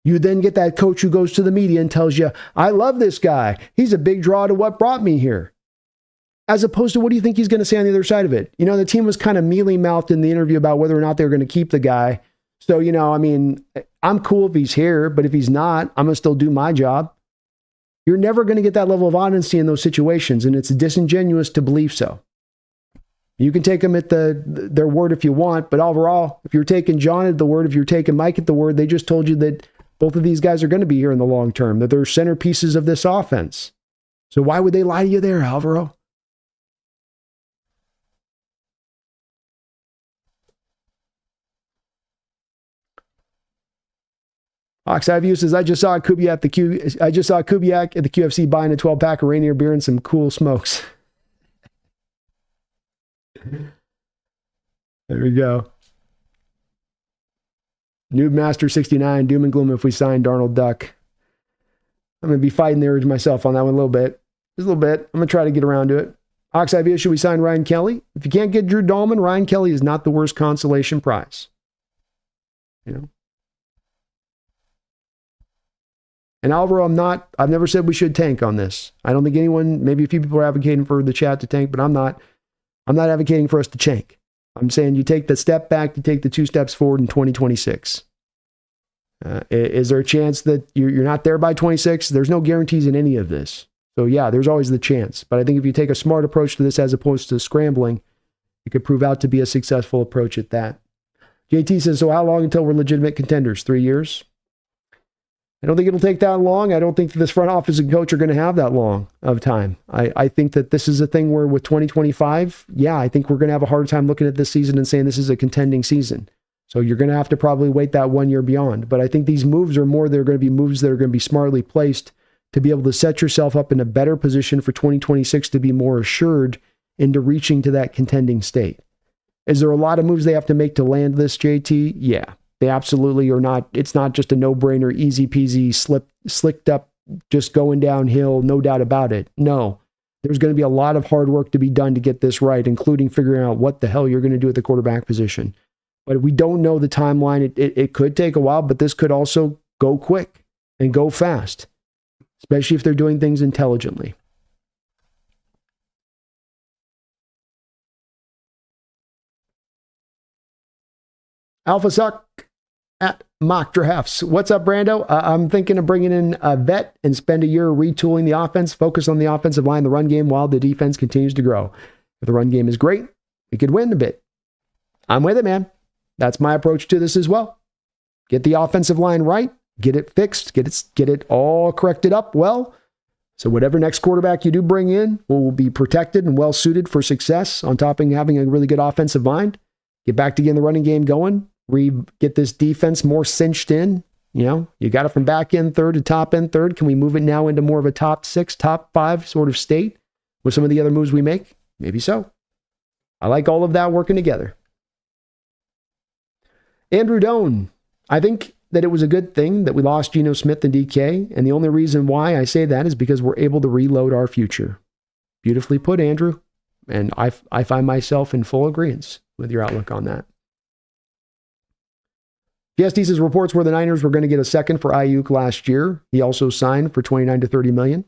Speaker 1: you then get that coach who goes to the media and tells you, I love this guy. He's a big draw to what brought me here. As opposed to, what do you think he's going to say on the other side of it? The team was kind of mealy-mouthed in the interview about whether or not they were going to keep the guy. So, I'm cool if he's here, but if he's not, I'm going to still do my job. You're never going to get that level of honesty in those situations, and it's disingenuous to believe so. You can take them at their word if you want, but overall, if you're taking John at the word, if you're taking Mike at the word, they just told you that both of these guys are going to be here in the long term, that they're centerpieces of this offense. So why would they lie to you there, Alvaro? Oxiview says, I just saw Kubiak at the QFC buying a 12-pack of Rainier beer and some cool smokes. There we go. Noob Master 69, doom and gloom if we sign Darnold Duck. I'm going to be fighting the urge myself on that one a little bit. Just a little bit. I'm going to try to get around to it. Oxiview, should we sign Ryan Kelly? If you can't get Drew Dahlman, Ryan Kelly is not the worst consolation prize. And Alvaro, I've never said we should tank on this. I don't think anyone, maybe a few people are advocating for the chat to tank, but I'm not advocating for us to tank. I'm saying you take the step back, you take the 2 steps forward in 2026. Is there a chance that you're not there by 26? There's no guarantees in any of this. So yeah, there's always the chance. But I think if you take a smart approach to this as opposed to scrambling, it could prove out to be a successful approach at that. JT says, so how long until we're legitimate contenders? 3 years? I don't think it'll take that long. I don't think that this front office and coach are going to have that long of time. I think that this is a thing where with 2025, I think we're going to have a hard time looking at this season and saying this is a contending season. So you're going to have to probably wait that 1 year beyond. But I think these moves are more, they're going to be moves that are going to be smartly placed to be able to set yourself up in a better position for 2026 to be more assured into reaching to that contending state. Is there a lot of moves they have to make to land this, JT? Yeah. They absolutely are not. It's not just a no-brainer, easy peasy, slicked up, just going downhill, no doubt about it. No, there's going to be a lot of hard work to be done to get this right, including figuring out what the hell you're going to do at the quarterback position. But we don't know the timeline. It could take a while, but this could also go quick and go fast, especially if they're doing things intelligently. Alpha Suck at Mock Drafts. What's up, Brando? I'm thinking of bringing in a vet and spend a year retooling the offense, focus on the offensive line, the run game, while the defense continues to grow. If the run game is great, we could win a bit. I'm with it, man. That's my approach to this as well. Get the offensive line right, get it fixed, get it all corrected up well. So whatever next quarterback you do bring in will be protected and well suited for success, on top of having a really good offensive mind. Get back to getting the running game going. Get this defense more cinched in. You got it from back end third to top end third. Can we move it now into more of a top 6, top 5 sort of state with some of the other moves we make? Maybe so. I like all of that working together. Andrew Doan, I think that it was a good thing that we lost Geno Smith and DK, and the only reason why I say that is because we're able to reload our future. Beautifully put, Andrew, and I find myself in full agreement with your outlook on that. GSD says reports where the Niners were going to get a second for Ayuk last year. He also signed for $29 to $30 million.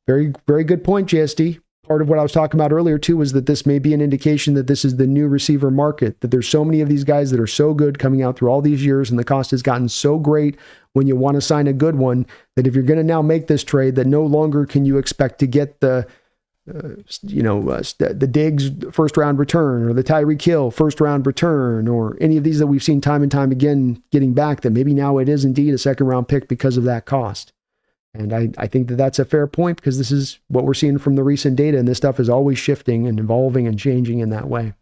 Speaker 1: Very, very good point, GSD. Part of what I was talking about earlier, too, was that this may be an indication that this is the new receiver market, that there's so many of these guys that are so good coming out through all these years, and the cost has gotten so great when you want to sign a good one, that if you're going to now make this trade, that no longer can you expect to get the Diggs first-round return or the Tyreek Hill first-round return or any of these that we've seen time and time again getting back, that maybe now it is indeed a second-round pick because of that cost. And I think that that's a fair point because this is what we're seeing from the recent data, and this stuff is always shifting and evolving and changing in that way.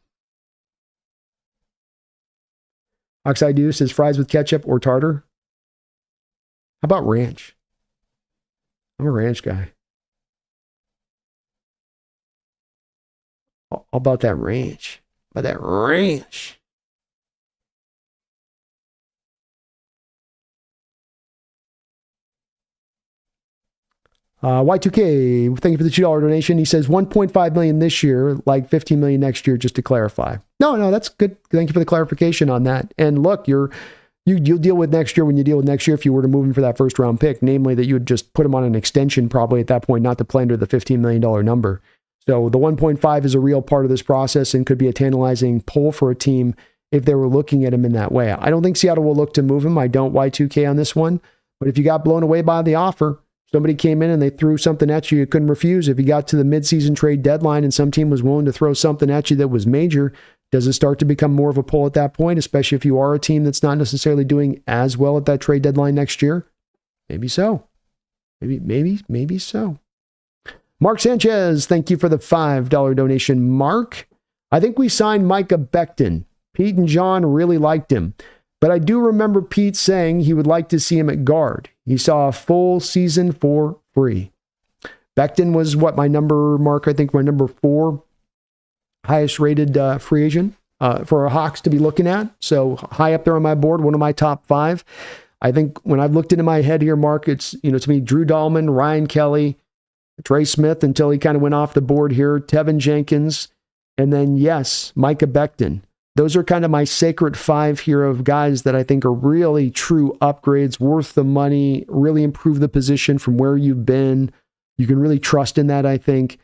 Speaker 1: Oxide Dew says fries with ketchup or tartar. How about ranch? I'm a ranch guy. How about that ranch? How about that ranch? Y2K, thank you for the $2 donation. He says $1.5 million this year, like $15 million next year, just to clarify. No, that's good. Thank you for the clarification on that. And look, you'll deal with next year when you deal with next year if you were to move him for that first round pick, namely that you would just put him on an extension probably at that point, not to play under the $15 million number. So the 1.5 is a real part of this process and could be a tantalizing pull for a team if they were looking at him in that way. I don't think Seattle will look to move him. I don't Y2K on this one. But if you got blown away by the offer, somebody came in and they threw something at you couldn't refuse. If you got to the midseason trade deadline and some team was willing to throw something at you that was major, does it start to become more of a pull at that point, especially if you are a team that's not necessarily doing as well at that trade deadline next year? Maybe so. Maybe so. Mark Sanchez, thank you for the $5 donation. Mark, I think we signed Micah Becton. Pete and John really liked him. But I do remember Pete saying he would like to see him at guard. He saw a full season for free. Becton was my number 4 highest rated free agent for our Hawks to be looking at. So high up there on my board, one of my top 5. I think when I've looked into my head here, Mark, it's, to me, Drew Dahlman, Ryan Kelly, Trey Smith until he kind of went off the board here, Tevin Jenkins, and then, yes, Micah Becton. Those are kind of my sacred 5 here of guys that I think are really true upgrades, worth the money, really improve the position from where you've been. You can really trust in that, I think.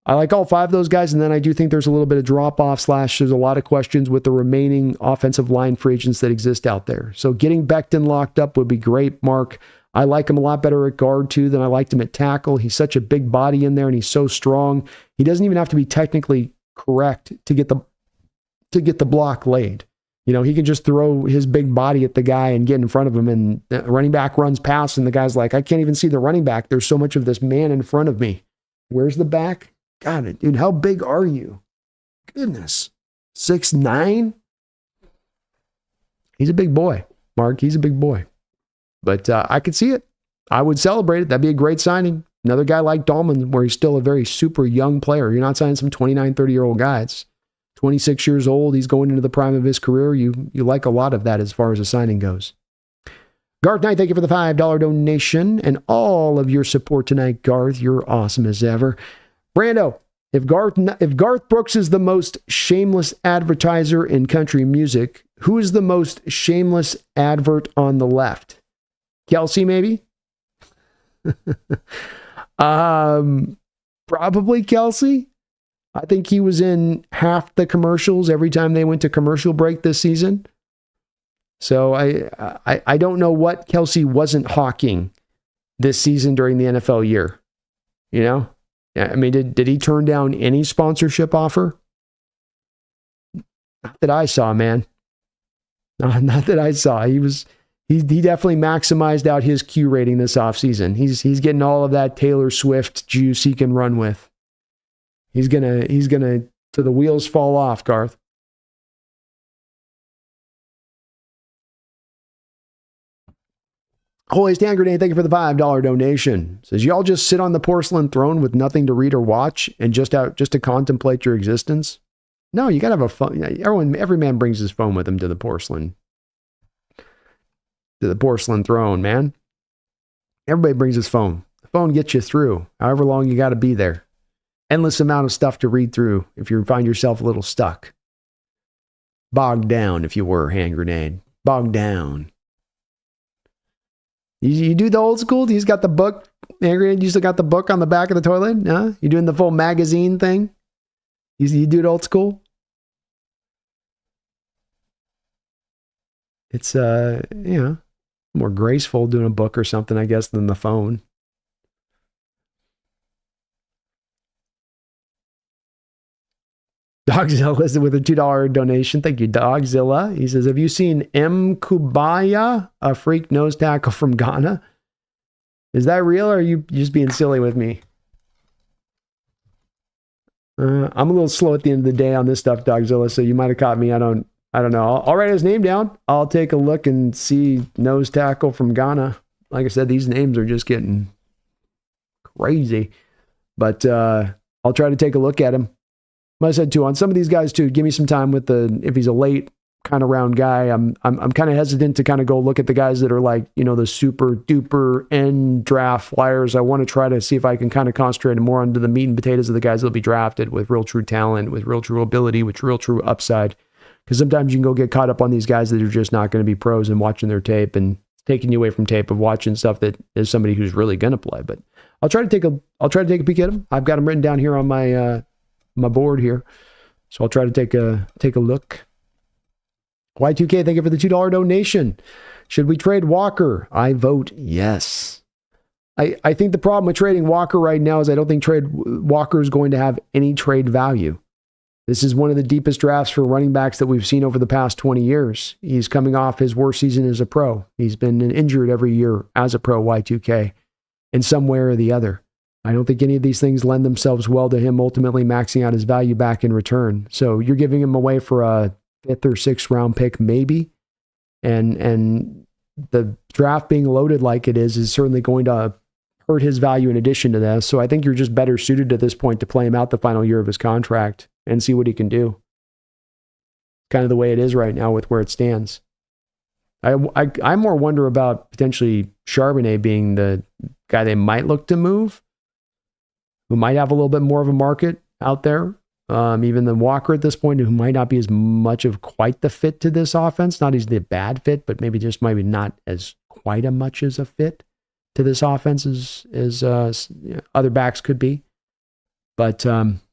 Speaker 1: I like all 5 of those guys, and then I do think there's a little bit of drop-off / there's a lot of questions with the remaining offensive line free agents that exist out there. So getting Becton locked up would be great, Mark. I like him a lot better at guard, too, than I liked him at tackle. He's such a big body in there, and he's so strong. He doesn't even have to be technically correct to get the block laid. He can just throw his big body at the guy and get in front of him, and the running back runs past, and the guy's like, I can't even see the running back. There's so much of this man in front of me. Where's the back? God, dude, how big are you? Goodness. 6'9"? He's a big boy, Mark. He's a big boy. But I could see it. I would celebrate it. That'd be a great signing. Another guy like Dahlman, where he's still a very super young player. You're not signing some 29, 30-year-old guy. It's 26 years old. He's going into the prime of his career. You like a lot of that as far as the signing goes. Garth Knight, thank you for the $5 donation and all of your support tonight, Garth. You're awesome as ever. Brando, if Garth Brooks is the most shameless advertiser in country music, who is the most shameless advert on the left? Kelsey, maybe? Probably Kelsey. I think he was in half the commercials every time they went to commercial break this season. So I don't know what Kelsey wasn't hawking this season during the NFL year. I mean, did he turn down any sponsorship offer? Not that I saw, man. Not that I saw. He definitely maximized out his Q rating this offseason. He's getting all of that Taylor Swift juice he can run with. He's gonna till the wheels fall off, Garth. Hoist Hand Grenade, thank you for the $5 donation. Says, y'all just sit on the porcelain throne with nothing to read or watch and just to contemplate your existence? No, you gotta have a phone. Every man brings his phone with him to the porcelain throne, man. Everybody brings his phone. The phone gets you through however long you got to be there. Endless amount of stuff to read through if you find yourself a little stuck. Bogged down, if you were, Hand Grenade. Bogged down. You do the old school? You just got the book? Hand Grenade, you still got the book on the back of the toilet? Huh? You doing the full magazine thing? You do it old school? It's, more graceful doing a book or something, I guess, than the phone. Dogzilla is with a $2 donation. Thank you, Dogzilla. He says, have you seen M. Kubaya, a freak nose tackle from Ghana? Is that real, or are you just being silly with me? I'm a little slow at the end of the day on this stuff, Dogzilla, so you might have caught me. I don't know. I'll write his name down. I'll take a look and see nose tackle from Ghana. Like I said, these names are just getting crazy. But I'll try to take a look at him. Like I said, too, on some of these guys, too, give me some time with if he's a late kind of round guy. I'm kind of hesitant to kind of go look at the guys that are like, the super duper end draft flyers. I want to try to see if I can kind of concentrate more onto the meat and potatoes of the guys that'll be drafted with real true talent, with real true ability, with real true upside. Because sometimes you can go get caught up on these guys that are just not going to be pros and watching their tape and taking you away from tape of watching stuff that is somebody who's really going to play. But I'll try to take a peek at them. I've got them written down here on my my board here, so I'll try to take a look. Y2K, thank you for the $2 donation. Should we trade Walker? I vote yes. I think the problem with trading Walker right now is I don't think Walker is going to have any trade value. This is one of the deepest drafts for running backs that we've seen over the past 20 years. He's coming off his worst season as a pro. He's been injured every year as a pro, Y2K, in some way or the other. I don't think any of these things lend themselves well to him ultimately maxing out his value back in return. So you're giving him away for a 5th or 6th round pick, maybe. And the draft being loaded like it is certainly going to hurt his value in addition to that. So I think you're just better suited at this point to play him out the final year of his contract and see what he can do. Kind of the way it is right now with where it stands. I more wonder about potentially Charbonnet being the guy they might look to move, who might have a little bit more of a market out there, even than Walker at this point, who might not be as much of quite the fit to this offense. Not he's the bad fit, but maybe just maybe not as quite a much as a fit to this offense as other backs could be. But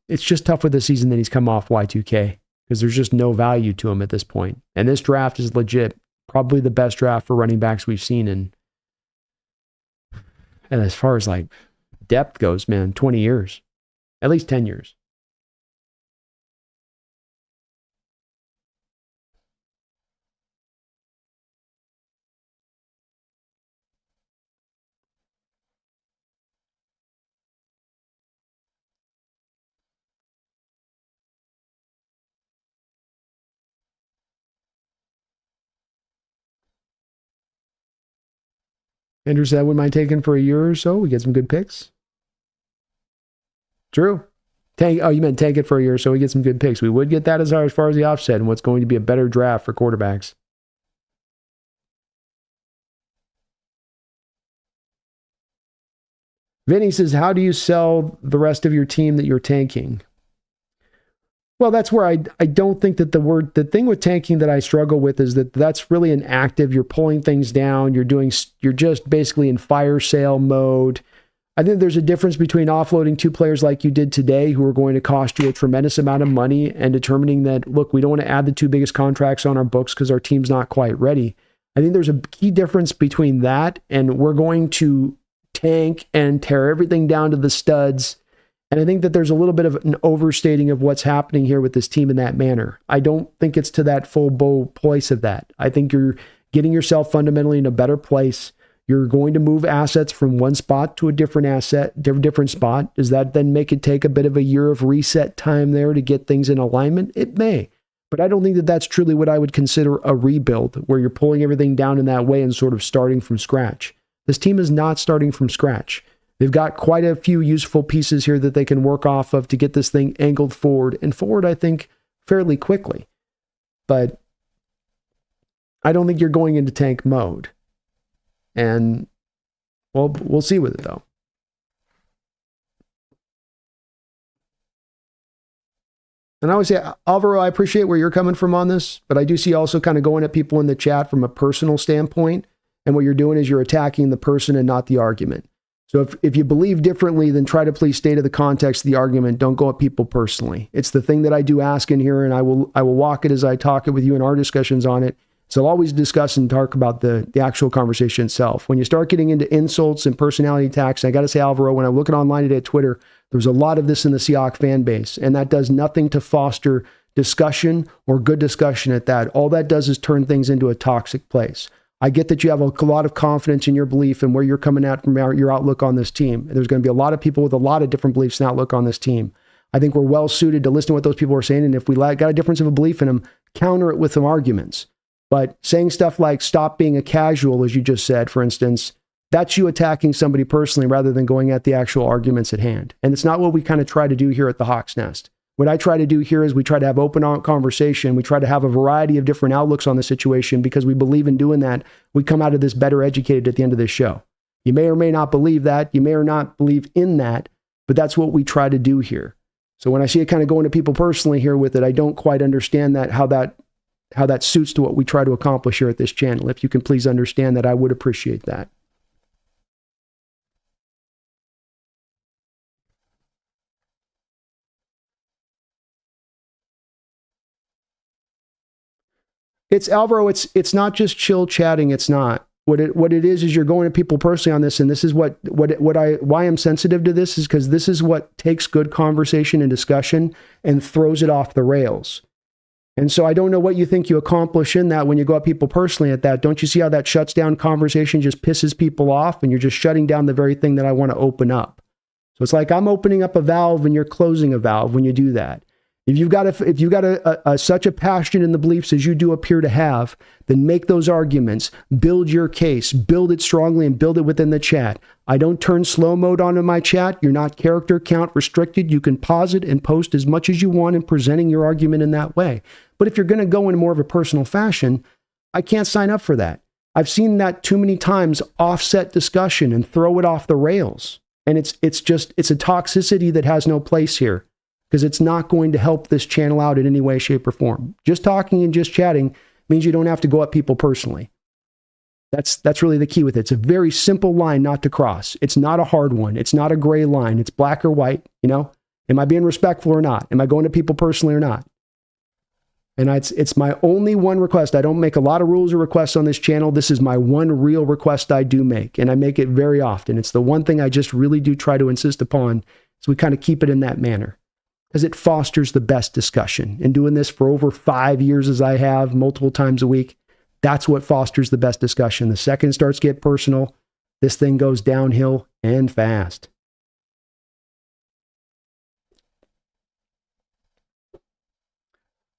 Speaker 1: it's just tough with the season that he's come off, Y2K, because there's just no value to him at this point. And this draft is legit, probably the best draft for running backs we've seen in, and as far as like depth goes, man, 20 years, at least 10 years. Andrew said, I wouldn't mind taking for a year or so. We get some good picks. True. You meant take it for a year so we get some good picks. We would get that as far as the offset and what's going to be a better draft for quarterbacks. Vinny says, how do you sell the rest of your team that you're tanking? Well, that's where I don't think that the thing with tanking that I struggle with is that that's really an active, you're pulling things down, you're just basically in fire sale mode. I think there's a difference between offloading 2 players like you did today who are going to cost you a tremendous amount of money and determining that, look, we don't want to add the 2 biggest contracts on our books because our team's not quite ready. I think there's a key difference between that and we're going to tank and tear everything down to the studs. And I think that there's a little bit of an overstating of what's happening here with this team in that manner. I don't think it's to that full place of that. I think you're getting yourself fundamentally in a better place. You're going to move assets from one spot to a different spot. Does that then make it take a bit of a year of reset time there to get things in alignment? It may. But I don't think that that's truly what I would consider a rebuild, where you're pulling everything down in that way and sort of starting from scratch. This team is not starting from scratch. They've got quite a few useful pieces here that they can work off of to get this thing angled forward, and forward, I think, fairly quickly. But I don't think you're going into tank mode. And, well, we'll see with it, though. And I would say, Alvaro, I appreciate where you're coming from on this, but I do see also kind of going at people in the chat from a personal standpoint. And what you're doing is you're attacking the person and not the argument. So if you believe differently, then try to please stay to the context of the argument. Don't go at people personally. It's the thing that I do ask in here, and I will walk it as I talk it with you in our discussions on it. So I'll always discuss and talk about the actual conversation itself. When you start getting into insults and personality attacks, I got to say, Alvaro, when I'm looking online today at Twitter, there's a lot of this in the Seahawks fan base, and that does nothing to foster discussion or good discussion at that. All that does is turn things into a toxic place. I get that you have a lot of confidence in your belief and where you're coming at from your outlook on this team. There's going to be a lot of people with a lot of different beliefs and outlook on this team. I think we're well suited to listen to what those people are saying, and if we got a difference of a belief in them, counter it with some arguments. But saying stuff like, stop being a casual, as you just said, for instance, that's you attacking somebody personally rather than going at the actual arguments at hand. And it's not what we kind of try to do here at the Hawks Nest. What I try to do here is we try to have open conversation. We try to have a variety of different outlooks on the situation because we believe in doing that. We come out of this better educated at the end of this show. You may or may not believe that. You may or not believe in that, but that's what we try to do here. So when I see it kind of going to people personally here with it, I don't quite understand that, how that suits to what we try to accomplish here at this channel. If you can please understand that, I would appreciate that. It's Alvaro, it's not just chill chatting, it's not. What it is you're going to people personally on this, and this is why I'm sensitive to this is because this is what takes good conversation and discussion and throws it off the rails. And so I don't know what you think you accomplish in that when you go at people personally at that. Don't you see how that shuts down conversation, just pisses people off, and you're just shutting down the very thing that I want to open up. So it's like I'm opening up a valve and you're closing a valve when you do that. If you've got such a passion in the beliefs as you do appear to have, then make those arguments, build your case, build it strongly, and build it within the chat. I don't turn slow mode on in my chat. You're not character count restricted. You can pause it and post as much as you want in presenting your argument in that way. But if you're going to go in more of a personal fashion, I can't sign up for that. I've seen that too many times offset discussion and throw it off the rails. And it's a toxicity that has no place here, because it's not going to help this channel out in any way, shape, or form. Just talking and just chatting means you don't have to go at people personally. That's really the key with it. It's a very simple line not to cross. It's not a hard one. It's not a gray line. It's black or white. You know, am I being respectful or not? Am I going to people personally or not? And it's my only one request. I don't make a lot of rules or requests on this channel. This is my one real request I do make, and I make it very often. It's the one thing I just really do try to insist upon, so we kind of keep it in that manner, because it fosters the best discussion. And doing this for over 5 years, as I have multiple times a week, that's what fosters the best discussion. The second it starts to get personal, this thing goes downhill and fast.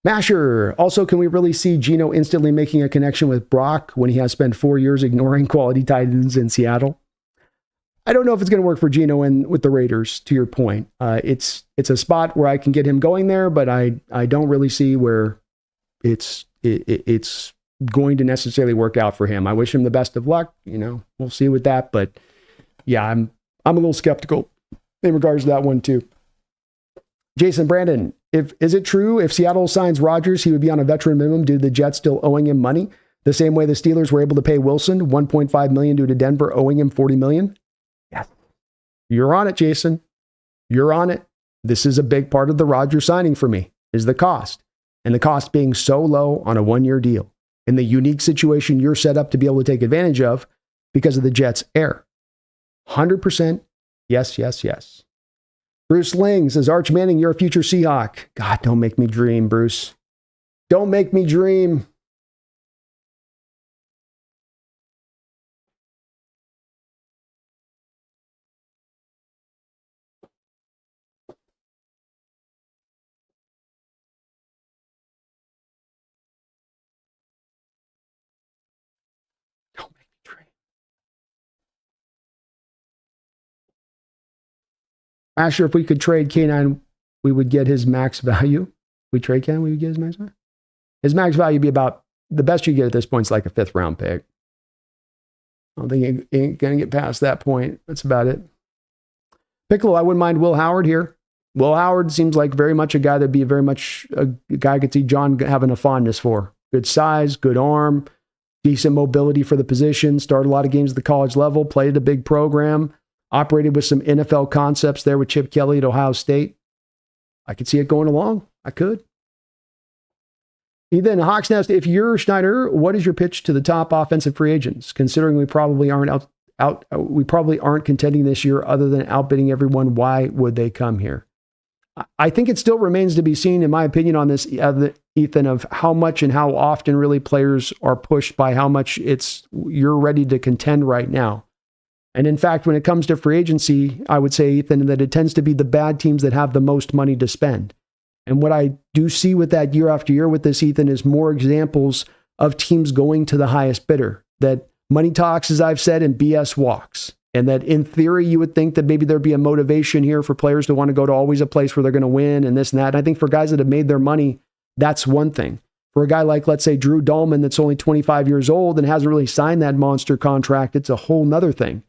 Speaker 1: Masher, also, can we really see Geno instantly making a connection with Brock when he has spent 4 years ignoring quality tight ends in Seattle? I don't know if it's going to work for Geno and with the Raiders, to your point. It's a spot where I can get him going there, but I don't really see where it's going to necessarily work out for him. I wish him the best of luck. You know, we'll see with that. But yeah, I'm a little skeptical in regards to that one too. Jason Brandon, is it true if Seattle signs Rodgers, he would be on a veteran minimum due to the Jets still owing him money? The same way the Steelers were able to pay Wilson $1.5 million due to Denver owing him $40 million? Yes. You're on it, Jason. You're on it. This is a big part of the Rodgers signing for me, is the cost. And the cost being so low on a one-year deal. In the unique situation you're set up to be able to take advantage of because of the Jets' air. 100% yes, yes, yes. Bruce Ling says, Arch Manning, you're a future Seahawk. God, don't make me dream, Bruce. Don't make me dream. Don't make me dream. Asher, if we could trade K9, we would get his max value. We trade K9, we would get his max value. His max value would be about, the best you get at this point is like a 5th round pick. I don't think he ain't going to get past that point. That's about it. Piccolo, I wouldn't mind Will Howard here. Will Howard seems like very much a guy that'd be very much a guy I could see John having a fondness for. Good size, good arm, decent mobility for the position, started a lot of games at the college level, played at a big program, operated with some NFL concepts there with Chip Kelly at Ohio State. I could see it going along. I could. Ethan, Hawks Nest, if you're Schneider, what is your pitch to the top offensive free agents? Considering we probably aren't contending this year other than outbidding everyone, why would they come here? I think it still remains to be seen, in my opinion, on this, Ethan, of how much and how often really players are pushed by how much you're ready to contend right now. And in fact, when it comes to free agency, I would say, Ethan, that it tends to be the bad teams that have the most money to spend. And what I do see with that year after year with this, Ethan, is more examples of teams going to the highest bidder. That money talks, as I've said, and BS walks. And that in theory, you would think that maybe there'd be a motivation here for players to want to go to always a place where they're going to win and this and that. And I think for guys that have made their money, that's one thing. For a guy like, let's say, Drew Dahlman, that's only 25 years old and hasn't really signed that monster contract, it's a whole nother thing.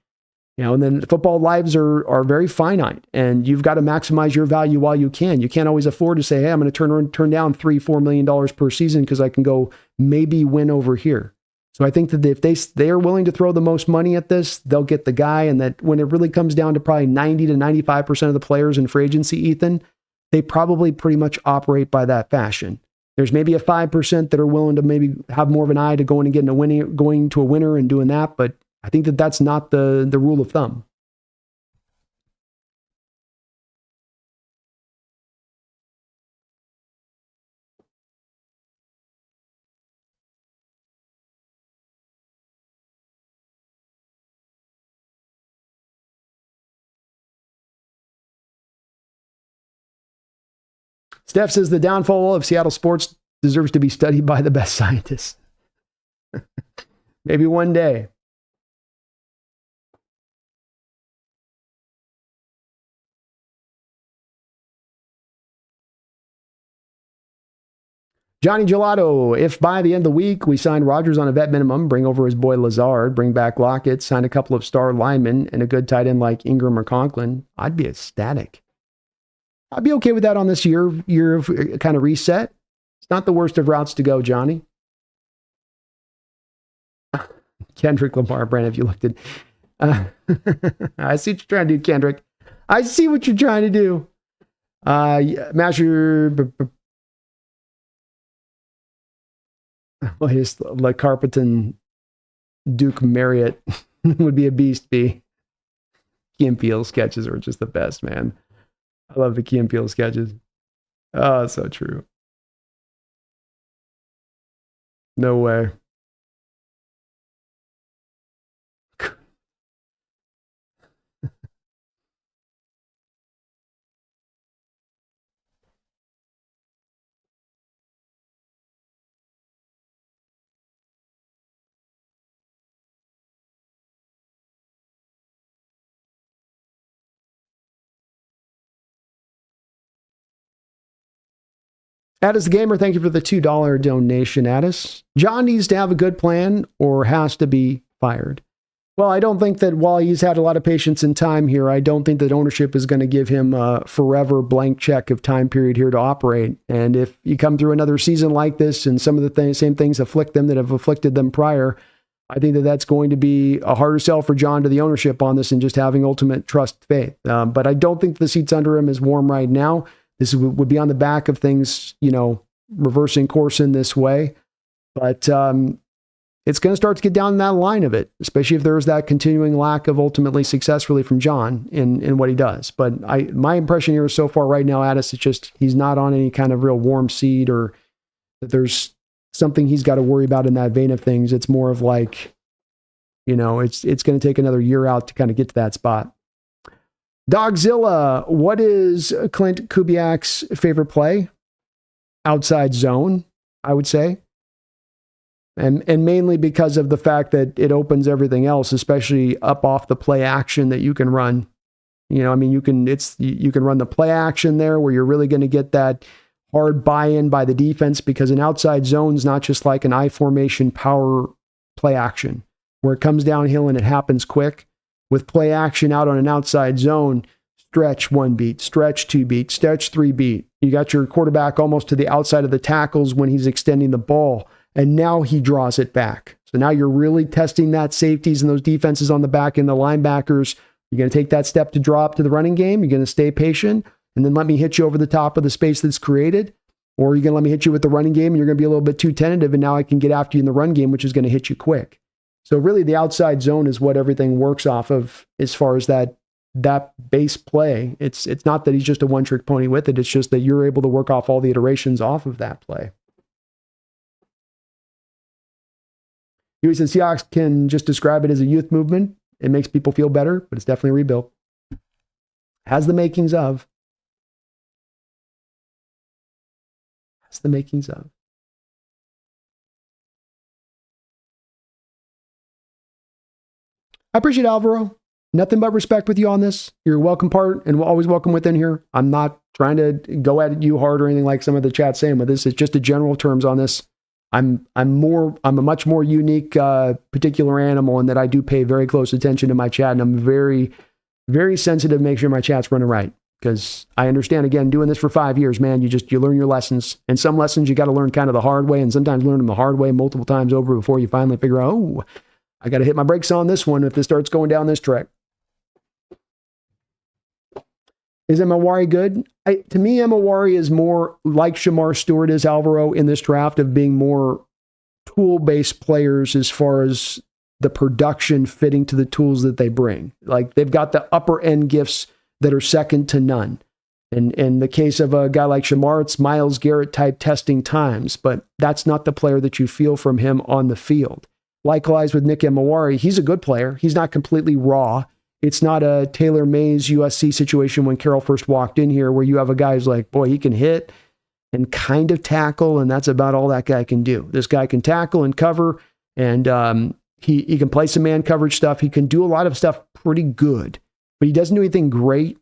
Speaker 1: And then football lives are very finite, and you've got to maximize your value while you can. You can't always afford to say, hey, I'm going to turn down $3-4 million per season because I can go maybe win over here. So I think that if they are willing to throw the most money at this, they'll get the guy. And that when it really comes down to probably 90 to 95% of the players in free agency, Ethan, they probably pretty much operate by that fashion. There's maybe a 5% that are willing to maybe have more of an eye to going and going to a winner and doing that. But I think that that's not the rule of thumb. Steph says the downfall of Seattle sports deserves to be studied by the best scientists. Maybe one day. Johnny Gelato, if by the end of the week we sign Rodgers on a vet minimum, bring over his boy Lazard, bring back Lockett, sign a couple of star linemen, and a good tight end like Ingram or Conklin, I'd be ecstatic. I'd be okay with that on this year of kind of reset. It's not the worst of routes to go, Johnny. Kendrick Lamar, Brandon, if you looked at... I see what you're trying to do, Kendrick. I see what you're trying to do. Masher... His Le Carpeton Duke Marriott would be a beast, B. Key and Peele sketches are just the best, man. I love the Key and Peele sketches. Oh, so true. No way. Addis the Gamer, thank you for the $2 donation, Addis. John needs to have a good plan or has to be fired. Well, I don't think that while he's had a lot of patience and time here, I don't think that ownership is going to give him a forever blank check of time period here to operate. And if you come through another season like this and some of the same things afflict them that have afflicted them prior, I think that that's going to be a harder sell for John to the ownership on this and just having ultimate trust faith. But I don't think the seats under him is warm right now. This would be on the back of things, reversing course in this way. But it's going to start to get down that line of it, especially if there's that continuing lack of ultimately success really from John in what he does. But my impression here so far right now, Addis, it's just he's not on any kind of real warm seat or that there's something he's got to worry about in that vein of things. It's more of like, it's going to take another year out to kind of get to that spot. Dogzilla, what is Clint Kubiak's favorite play? Outside zone, I would say. And mainly because of the fact that it opens everything else, especially up off the play action that you can run. I mean, you can run the play action there where you're really going to get that hard buy-in by the defense, because an outside zone is not just like an I formation power play action where it comes downhill and it happens quick. With play action out on an outside zone, stretch 1 beat, stretch 2 beat, stretch 3 beat. You got your quarterback almost to the outside of the tackles when he's extending the ball, and now he draws it back. So now you're really testing that safeties and those defenses on the back end, the linebackers. You're going to take that step to drop to the running game. You're going to stay patient and then let me hit you over the top of the space that's created. Or you're going to let me hit you with the running game and you're going to be a little bit too tentative, and now I can get after you in the run game, which is going to hit you quick. So really the outside zone is what everything works off of as far as that base play. It's not that he's just a one-trick pony with it. It's just that you're able to work off all the iterations off of that play. He said Seahawks can just describe it as a youth movement. It makes people feel better, but it's definitely rebuilt. Has the makings of. Has the makings of. I appreciate Alvaro. Nothing but respect with you on this. You're a welcome part and always welcome within here. I'm not trying to go at you hard or anything like some of the chat saying with this. It's just a general terms on this. I'm a much more unique particular animal in that I do pay very close attention to my chat, and I'm very, very sensitive to make sure my chat's running right. Because I understand, again, doing this for 5 years, man, you learn your lessons. And some lessons you got to learn kind of the hard way, and sometimes learn them the hard way multiple times over before you finally figure out, oh, I got to hit my brakes on this one if this starts going down this track. Is Emawari good? To me, Emawari is more like Shamar Stewart is, Alvaro, in this draft, of being more tool-based players as far as the production fitting to the tools that they bring. Like, they've got the upper-end gifts that are second to none. And in the case of a guy like Shamar, it's Myles Garrett-type testing times, but that's not the player that you feel from him on the field. Likewise with Nick Emawari, he's a good player. He's not completely raw. It's not a Taylor Mays USC situation when Carroll first walked in here where you have a guy who's like, boy, he can hit and kind of tackle, and that's about all that guy can do. This guy can tackle and cover, and he can play some man coverage stuff. He can do a lot of stuff pretty good, but he doesn't do anything great.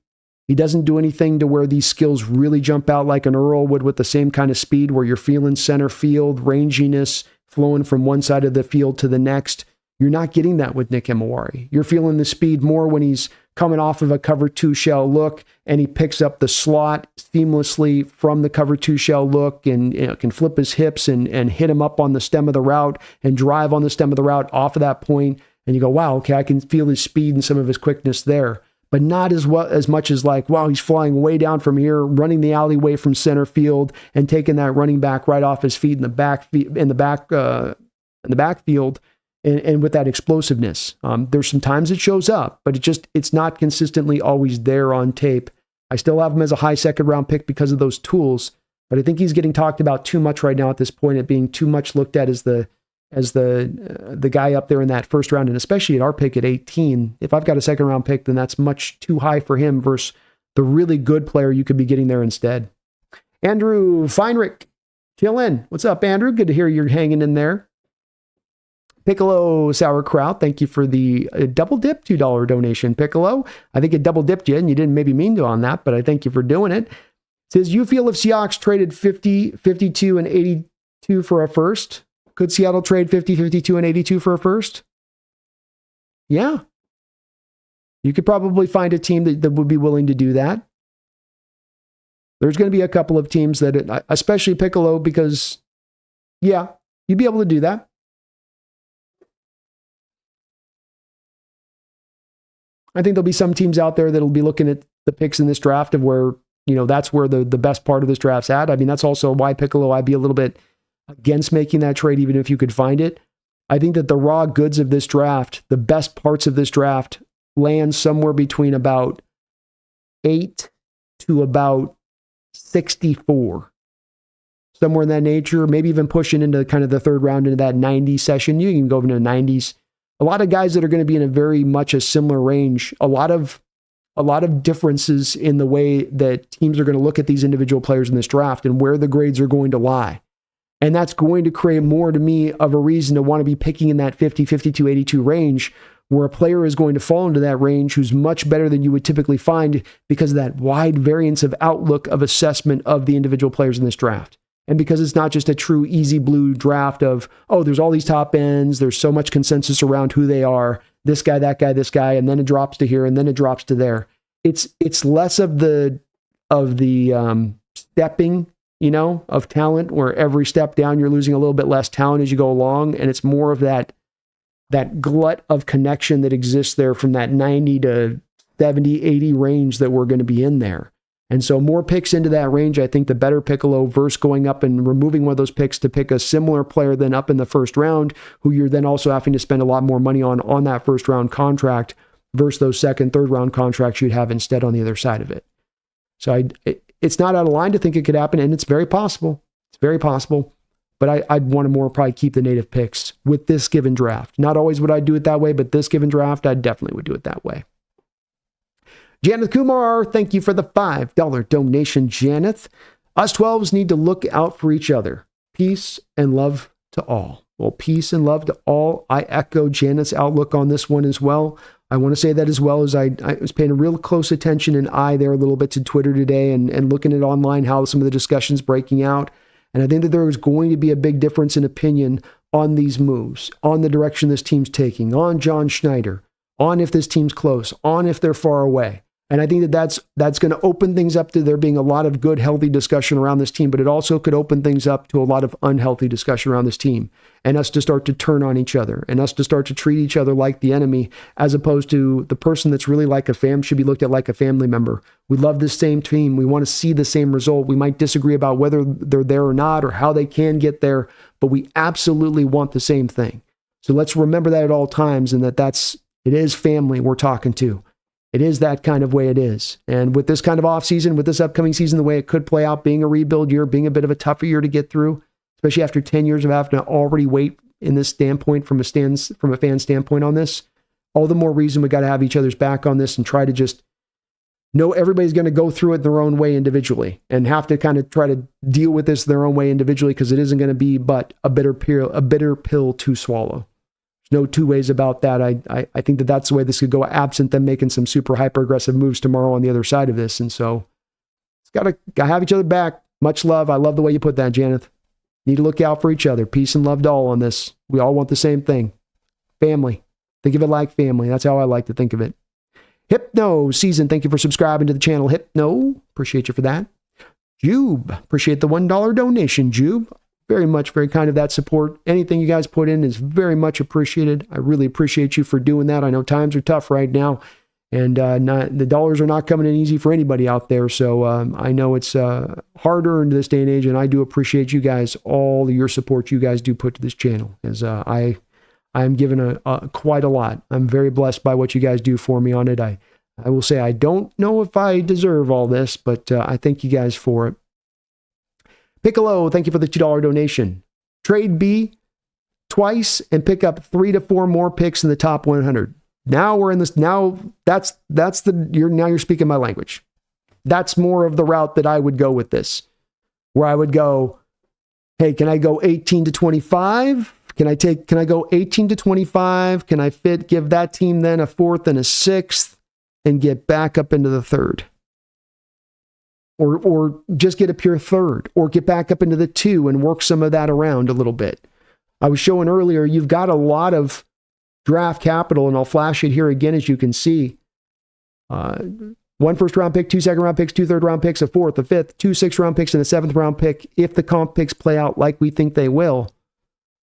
Speaker 1: He doesn't do anything to where these skills really jump out like an Earl would with the same kind of speed where you're feeling center field, ranginess, flowing from one side of the field to the next. You're not getting that with Nick Emawari. You're feeling the speed more when he's coming off of a cover 2 shell look and he picks up the slot seamlessly from the cover 2 shell look and can flip his hips and hit him up on the stem of the route and drive on the stem of the route off of that point. And you go, wow, okay, I can feel his speed and some of his quickness there. But not as much as like, wow, he's flying way down from here, running the alleyway from center field and taking that running back right off his feet in the backfield. And with that explosiveness, there's some times it shows up, but it's not consistently always there on tape. I still have him as a high second round pick because of those tools, but I think he's getting talked about too much right now at this point, it being too much looked at as the guy up there in that first round, and especially at our pick at 18. If I've got a second round pick, then that's much too high for him versus the really good player you could be getting there instead. Andrew Feinrich, chill in. What's up, Andrew? Good to hear you're hanging in there. Piccolo Sauerkraut, thank you for the double dip $2 donation, Piccolo. I think it double dipped you, and you didn't maybe mean to on that, but I thank you for doing it. It says, you feel if Seahawks traded 50, 52, and 82 for a first, could Seattle trade 50, 52, and 82 for a first? Yeah. You could probably find a team that would be willing to do that. There's going to be a couple of teams that, especially Piccolo, because, yeah, you'd be able to do that. I think there'll be some teams out there that'll be looking at the picks in this draft of where, that's where the best part of this draft's at. I mean, that's also why Piccolo, I'd be a little bit against making that trade, even if you could find it. I think that the raw goods of this draft, the best parts of this draft, land somewhere between about 8 to about 64. Somewhere in that nature, maybe even pushing into kind of the third round into that 90 session. You can go into the 90s. A lot of guys that are going to be in a very much a similar range, a lot of differences in the way that teams are going to look at these individual players in this draft and where the grades are going to lie. And that's going to create more to me of a reason to want to be picking in that 50, 52, 82 range where a player is going to fall into that range who's much better than you would typically find because of that wide variance of outlook of assessment of the individual players in this draft. And because it's not just a true easy blue draft of, oh, there's all these top ends, there's so much consensus around who they are, this guy, that guy, this guy, and then it drops to here, and then it drops to there. It's less of the stepping, of talent, where every step down you're losing a little bit less talent as you go along, and it's more of that glut of connection that exists there from that 90 to 70, 80 range that we're going to be in there. And so more picks into that range, I think the better Piccolo versus going up and removing one of those picks to pick a similar player than up in the first round, who you're then also having to spend a lot more money on that first round contract versus those second, third round contracts you'd have instead on the other side of it. So it's not out of line to think it could happen, and it's very possible. It's very possible. But I'd want to more probably keep the native picks with this given draft. Not always would I do it that way, but this given draft, I definitely would do it that way. Janeth Kumar, thank you for the $5 donation, Janeth. Us 12s need to look out for each other. Peace and love to all. Well, peace and love to all. I echo Janeth's outlook on this one as well. I want to say that as well as I was paying a real close attention and eye there a little bit to Twitter today and looking at online how some of the discussion's breaking out. And I think that there is going to be a big difference in opinion on these moves, on the direction this team's taking, on John Schneider, on if this team's close, on if they're far away. And I think that that's going to open things up to there being a lot of good, healthy discussion around this team, but it also could open things up to a lot of unhealthy discussion around this team, and us to start to turn on each other, and us to start to treat each other like the enemy, as opposed to the person that's really like a fam should be looked at like a family member. We love this same team. We want to see the same result. We might disagree about whether they're there or not, or how they can get there, but we absolutely want the same thing. So let's remember that at all times, and it is family we're talking to. It is that kind of way it is. And with this kind of offseason, with this upcoming season, the way it could play out, being a rebuild year, being a bit of a tougher year to get through, especially after 10 years of having to already wait in this standpoint from a fan standpoint on this, all the more reason we got to have each other's back on this and try to just know everybody's going to go through it their own way individually and have to kind of try to deal with this their own way individually, because it isn't going to be but a bitter pill to swallow. No two ways about that. I think that's the way this could go, absent them making some super hyper aggressive moves tomorrow on the other side of this. And so it's got to have each other back. Much love. I love the way you put that, Janeth. Need to look out for each other. Peace and love to all on this. We all want the same thing. Family. Think of it like family. That's how I like to think of it. Hypno Season, thank you for subscribing to the channel. Hypno, appreciate you for that. Jube, appreciate the $1 donation, Jube. Very kind of that support. Anything you guys put in is very much appreciated. I really appreciate you for doing that. I know times are tough right now, and the dollars are not coming in easy for anybody out there. So I know it's harder in this day and age, and I do appreciate you guys, all your support you guys do put to this channel, as I am given quite a lot. I'm very blessed by what you guys do for me on it. I will say I don't know if I deserve all this, but I thank you guys for it. Piccolo, thank you for the $2 donation. Trade B twice and pick up 3 to 4 more picks in the top 100. Now we're in this. Now you're speaking my language. That's more of the route that I would go with this, where I would go, hey, can I go 18 to 25? Can I go 18 to 25? Can I give that team then a 4th and a 6th and get back up into the 3rd? Or just get a pure 3rd, or get back up into the 2 and work some of that around a little bit. I was showing earlier, you've got a lot of draft capital, and I'll flash it here again as you can see. 1 first-round pick, 2 second-round picks, 2 third-round picks, a 4th, a 5th, 2 6th-round picks, and a 7th-round pick. If the comp picks play out like we think they will,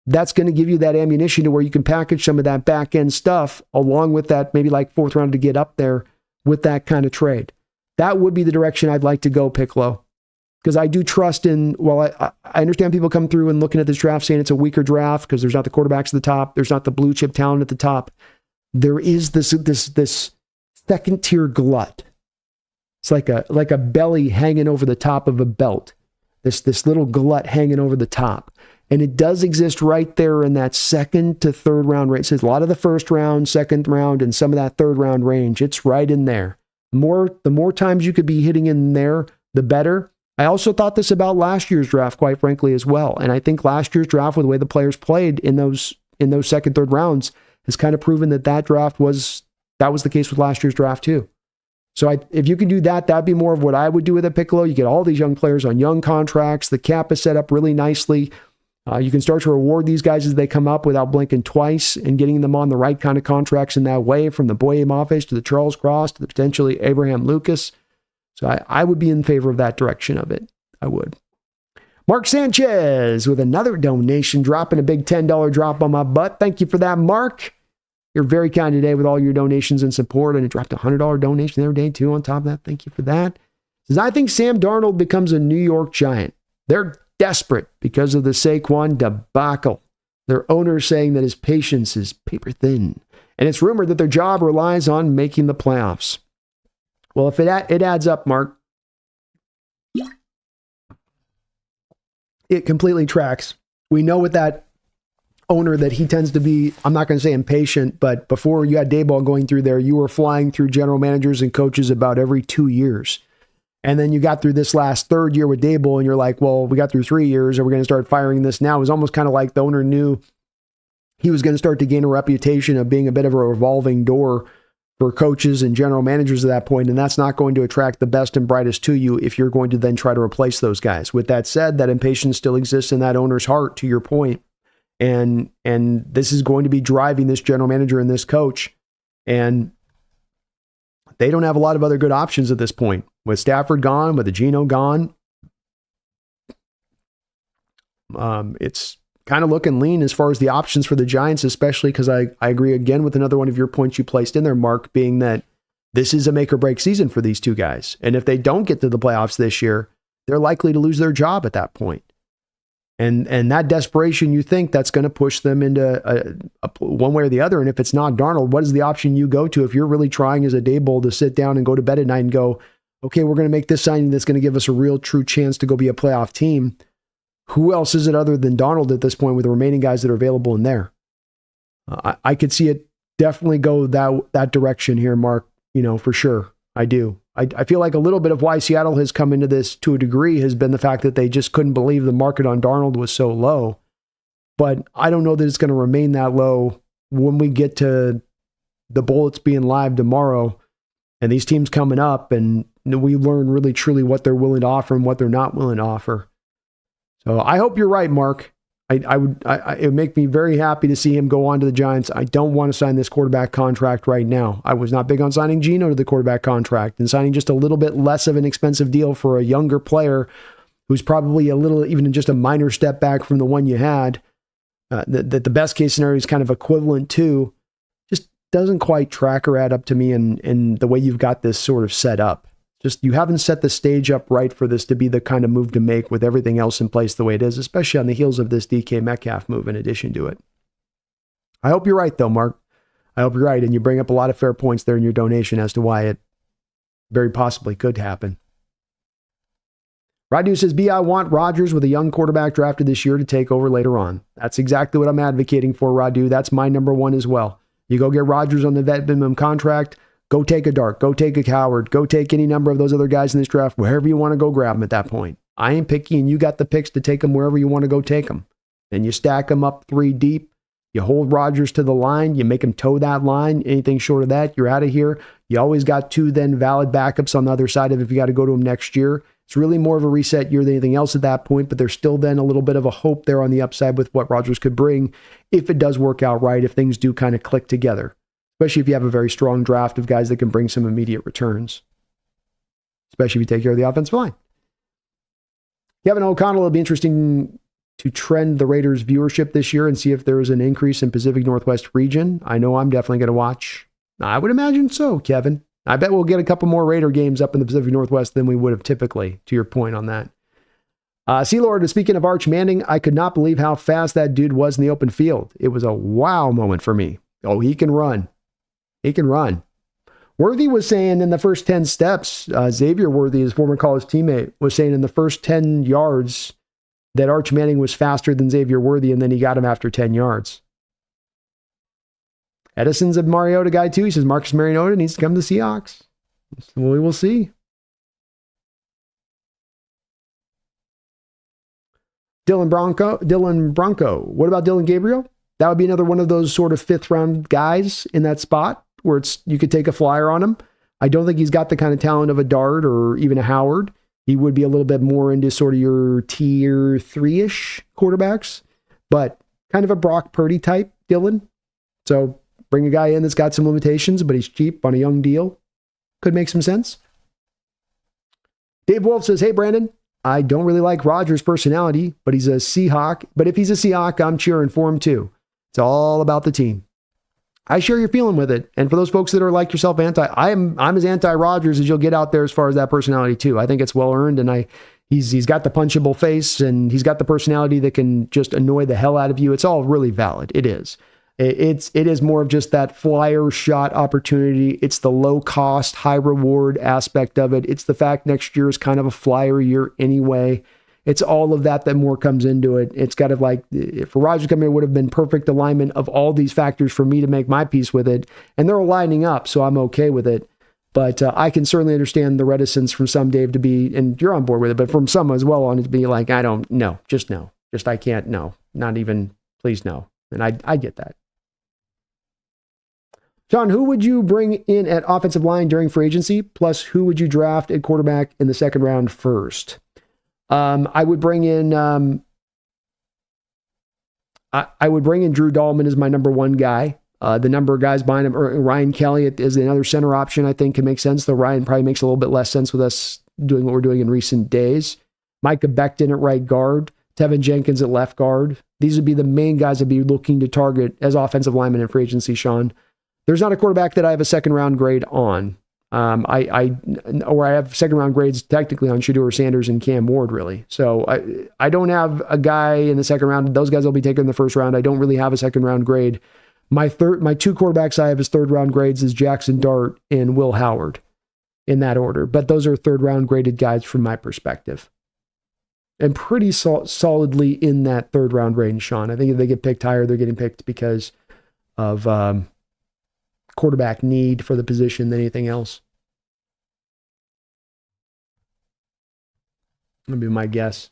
Speaker 1: that's going to give you that ammunition to where you can package some of that back-end stuff along with that maybe like 4th round to get up there with that kind of trade. That would be the direction I'd like to go, Piccolo, because I do trust in, I understand people come through and looking at this draft saying it's a weaker draft because there's not the quarterbacks at the top, there's not the blue chip talent at the top. There is this second tier glut. It's like a belly hanging over the top of a belt. This little glut hanging over the top. And it does exist right there in that 2nd to 3rd round range. It's a lot of the 1st round, 2nd round, and some of that 3rd round range. It's right in there. The more times you could be hitting in there, the better. I also thought this about last year's draft, quite frankly, as well. And I think last year's draft, with the way the players played in those 2nd, 3rd rounds, has kind of proven that that was the case with last year's draft too. So if you can do that, that'd be more of what I would do with a Piccolo. You get all these young players on young contracts. The cap is set up really nicely. You can start to reward these guys as they come up without blinking twice and getting them on the right kind of contracts in that way, from the Boye Mafe to the Charles Cross to the potentially Abraham Lucas. So I would be in favor of that direction of it. I would. Mark Sanchez with another donation, dropping a big $10 drop on my butt. Thank you for that, Mark. You're very kind today with all your donations and support, and it dropped a $100 donation the other day too on top of that. Thank you for that. Says, I think Sam Darnold becomes a New York Giant. They're desperate because of the Saquon debacle. Their owner saying that his patience is paper thin, and it's rumored that their job relies on making the playoffs. Well, if it adds up, Mark, it completely tracks. We know with that owner that he tends to be, I'm not going to say impatient, but before you had Daboll going through there, you were flying through general managers and coaches about every 2 years. And then you got through this last third year with Daboll, and you're like, well, we got through 3 years. Are we going to start firing this now? It was almost kind of like the owner knew he was going to start to gain a reputation of being a bit of a revolving door for coaches and general managers at that point, and that's not going to attract the best and brightest to you if you're going to then try to replace those guys. With that said, that impatience still exists in that owner's heart, to your point. And this is going to be driving this general manager and this coach. And they don't have a lot of other good options at this point. With Stafford gone, with the Geno gone, it's kind of looking lean as far as the options for the Giants, especially because I agree again with another one of your points you placed in there, Mark, being that this is a make or break season for these two guys. And if they don't get to the playoffs this year, they're likely to lose their job at that point. And that desperation, you think that's going to push them into one way or the other. And if it's not Darnold, what is the option you go to if you're really trying as a Daboll to sit down and go to bed at night and go, okay, we're going to make this signing that's going to give us a real true chance to go be a playoff team. Who else is it other than Darnold at this point with the remaining guys that are available in there? I could see it definitely go that direction here, Mark, for sure. I do. I feel like a little bit of why Seattle has come into this to a degree has been the fact that they just couldn't believe the market on Darnold was so low. But I don't know that it's going to remain that low when we get to the Bullets being live tomorrow and these teams coming up, and we learn really truly what they're willing to offer and what they're not willing to offer. So I hope you're right, Mark. It would make me very happy to see him go on to the Giants. I don't want to sign this quarterback contract right now. I was not big on signing Geno to the quarterback contract and signing just a little bit less of an expensive deal for a younger player who's probably a little, even just a minor step back from the one you had. That the best case scenario is kind of equivalent to, just doesn't quite track or add up to me in the way you've got this sort of set up. Just, you haven't set the stage up right for this to be the kind of move to make with everything else in place the way it is, especially on the heels of this DK Metcalf move in addition to it. I hope you're right, though, Mark. I hope you're right, and you bring up a lot of fair points there in your donation as to why it very possibly could happen. Radu says, I want Rodgers with a young quarterback drafted this year to take over later on. That's exactly what I'm advocating for, Radu. That's my number one as well. You go get Rodgers on the vet minimum contract. Go take a Dart, go take a Coward, go take any number of those other guys in this draft, wherever you want to go grab them at that point. I ain't picky, and you got the picks to take them wherever you want to go take them. And you stack them up 3 deep. You hold Rodgers to the line. You make him toe that line. Anything short of that, you're out of here. You always got 2 then valid backups on the other side of if you got to go to him next year. It's really more of a reset year than anything else at that point, but there's still then a little bit of a hope there on the upside with what Rodgers could bring if it does work out right, if things do kind of click together. Especially if you have a very strong draft of guys that can bring some immediate returns. Especially if you take care of the offensive line. Kevin O'Connell, it'll be interesting to trend the Raiders' viewership this year and see if there is an increase in Pacific Northwest region. I know I'm definitely going to watch. I would imagine so, Kevin. I bet we'll get a couple more Raider games up in the Pacific Northwest than we would have typically, to your point on that. C-Lord, speaking of Arch Manning, I could not believe how fast that dude was in the open field. It was a wow moment for me. Oh, he can run. He can run. Worthy was saying in the first 10 steps, Xavier Worthy, his former college teammate, was saying in the first 10 yards that Arch Manning was faster than Xavier Worthy, and then he got him after 10 yards. Edison's a Mariota guy too. He says Marcus Mariota needs to come to the Seahawks. So we will see. Dylan Bronco. What about Dylan Gabriel? that would be another one of those sort of 5th round guys in that spot where you could take a flyer on him. I don't think he's got the kind of talent of a Dart or even a Howard. He would be a little bit more into sort of your tier 3-ish quarterbacks, but kind of a Brock Purdy type, Dylan. So bring a guy in that's got some limitations, but he's cheap on a young deal. Could make some sense. Dave Wolf says, hey, Brandon, I don't really like Rodgers' personality, but he's a Seahawk. But if he's a Seahawk, I'm cheering for him too. It's all about the team. I share your feeling with it. And for those folks that are like yourself, I'm as anti-Rodgers as you'll get out there as far as that personality too. I think it's well earned, and he's got the punchable face, and he's got the personality that can just annoy the hell out of you. It's all really valid. It is. It is more of just that flyer shot opportunity. It's the low cost, high reward aspect of it. It's the fact next year is kind of a flyer year anyway. It's all of that more comes into it. It's kind of like, if Rodgers come here, it would have been perfect alignment of all these factors for me to make my peace with it. And they're lining up, so I'm okay with it. But I can certainly understand the reticence from some, Dave, to be, and you're on board with it, but from some as well on it to be like, I don't know, just no. Just I can't, no. Not even, please no. And I get that. John, who would you bring in at offensive line during free agency? Plus, who would you draft at quarterback in the 2nd round first? I would bring in I would bring in Drew Dahlman as my number 1 guy. The number of guys behind him, or Ryan Kelly is another center option I think can make sense, though Ryan probably makes a little bit less sense with us doing what we're doing in recent days. Micah Becton at right guard, Tevin Jenkins at left guard. These would be the main guys I'd be looking to target as offensive linemen in free agency, Sean. There's not a quarterback that I have a 2nd round grade on. I have 2nd round grades technically on Shedeur Sanders and Cam Ward, really. So I don't have a guy in the 2nd round. Those guys will be taken in the 1st round. I don't really have a 2nd round grade. My 2 quarterbacks I have as 3rd round grades is Jackson Dart and Will Howard, in that order. But those are 3rd round graded guys from my perspective. And pretty solidly in that 3rd round range, Sean. I think if they get picked higher, they're getting picked because of quarterback need for the position than anything else. That'd be my guess.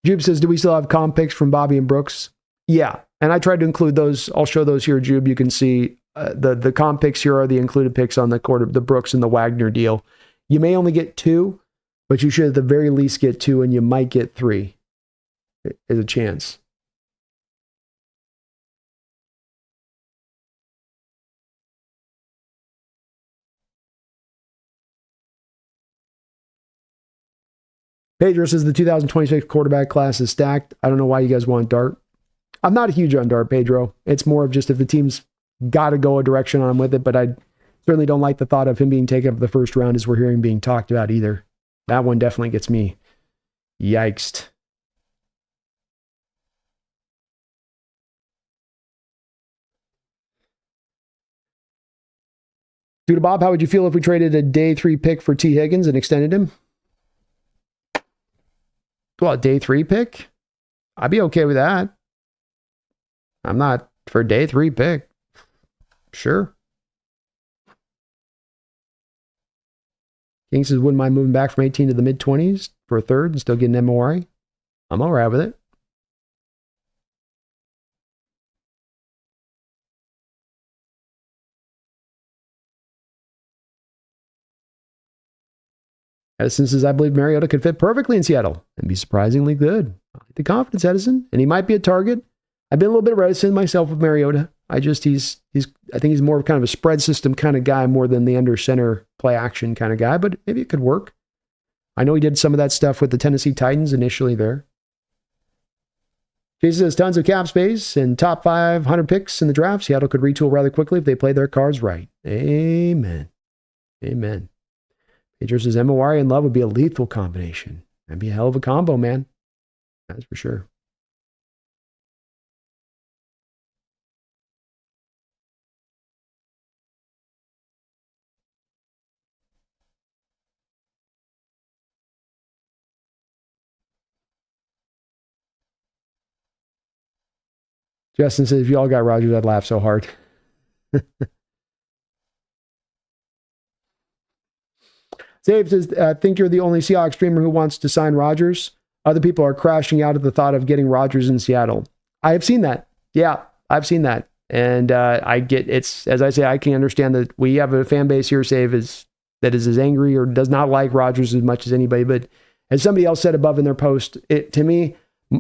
Speaker 1: Jube says, do we still have comp picks from Bobby and Brooks? Yeah, and I tried to include those. I'll show those here, Jube. You can see the comp picks here are the included picks on the Brooks and the Wagner deal. You may only get 2, but you should at the very least get 2, and you might get 3 as a chance. Pedro says the 2026 quarterback class is stacked. I don't know why you guys want Dart. I'm not huge on Dart, Pedro. It's more of just if the team's got to go a direction on him with it, but I certainly don't like the thought of him being taken up the 1st round as we're hearing being talked about either. That one definitely gets me yikes. Dude, Bob, how would you feel if we traded a day 3 pick for T. Higgins and extended him? Well, a day 3 pick? I'd be okay with that. I'm not for a day 3 pick. Sure. King says, wouldn't mind moving back from 18 to the mid-20s for a 3rd and still getting MORI. I'm all right with it. Edison says, I believe Mariota could fit perfectly in Seattle and be surprisingly good. I like the confidence, Edison. And he might be a target. I've been a little bit reticent myself with Mariota. I think he's more of kind of a spread system kind of guy more than the under center play action kind of guy, but maybe it could work. I know he did some of that stuff with the Tennessee Titans initially there. Jason says tons of cap space and top 500 picks in the draft. Seattle could retool rather quickly if they play their cards right. Amen. Amen. Pedro says MORI and Love would be a lethal combination. That'd be a hell of a combo, man. That's for sure. Justin says, if you all got Rodgers, I'd laugh so hard. Save says, I think you're the only Seahawks streamer who wants to sign Rodgers. Other people are crashing out at the thought of getting Rodgers in Seattle. I have seen that. Yeah, I've seen that. And I get it's, as I say, I can understand that we have a fan base here, Save, that is as angry or does not like Rodgers as much as anybody. But as somebody else said above in their post, to me,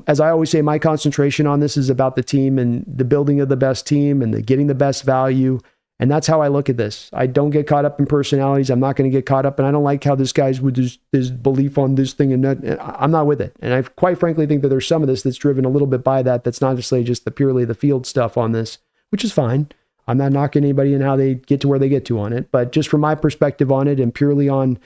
Speaker 1: as I always say, my concentration on this is about the team and the building of the best team and the getting the best value. And that's how I look at this. I don't get caught up in personalities. I'm not going to get caught up. And I don't like how this guy's with his belief on this thing. And I'm not with it. And I quite frankly think that there's some of this that's driven a little bit by that. That's not necessarily just purely the field stuff on this, which is fine. I'm not knocking anybody and how they get to where they get to on it. But just from my perspective on it and purely on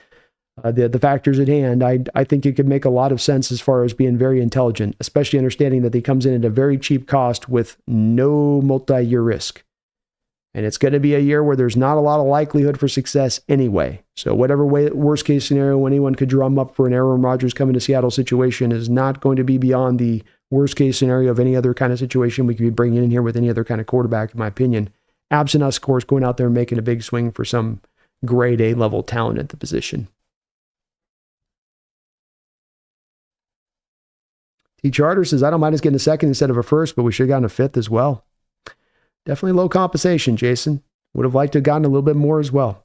Speaker 1: the factors at hand, I think it could make a lot of sense as far as being very intelligent, especially understanding that he comes in at a very cheap cost with no multi-year risk. And it's going to be a year where there's not a lot of likelihood for success anyway. So whatever worst case scenario anyone could drum up for an Aaron Rodgers coming to Seattle situation is not going to be beyond the worst case scenario of any other kind of situation we could be bringing in here with any other kind of quarterback, in my opinion. Absent us, of course, going out there and making a big swing for some grade A level talent at the position. T. Charter says, I don't mind us getting a second instead of a first, but we should have gotten a fifth as well. Definitely low compensation, Jason. Would have liked to have gotten a little bit more as well.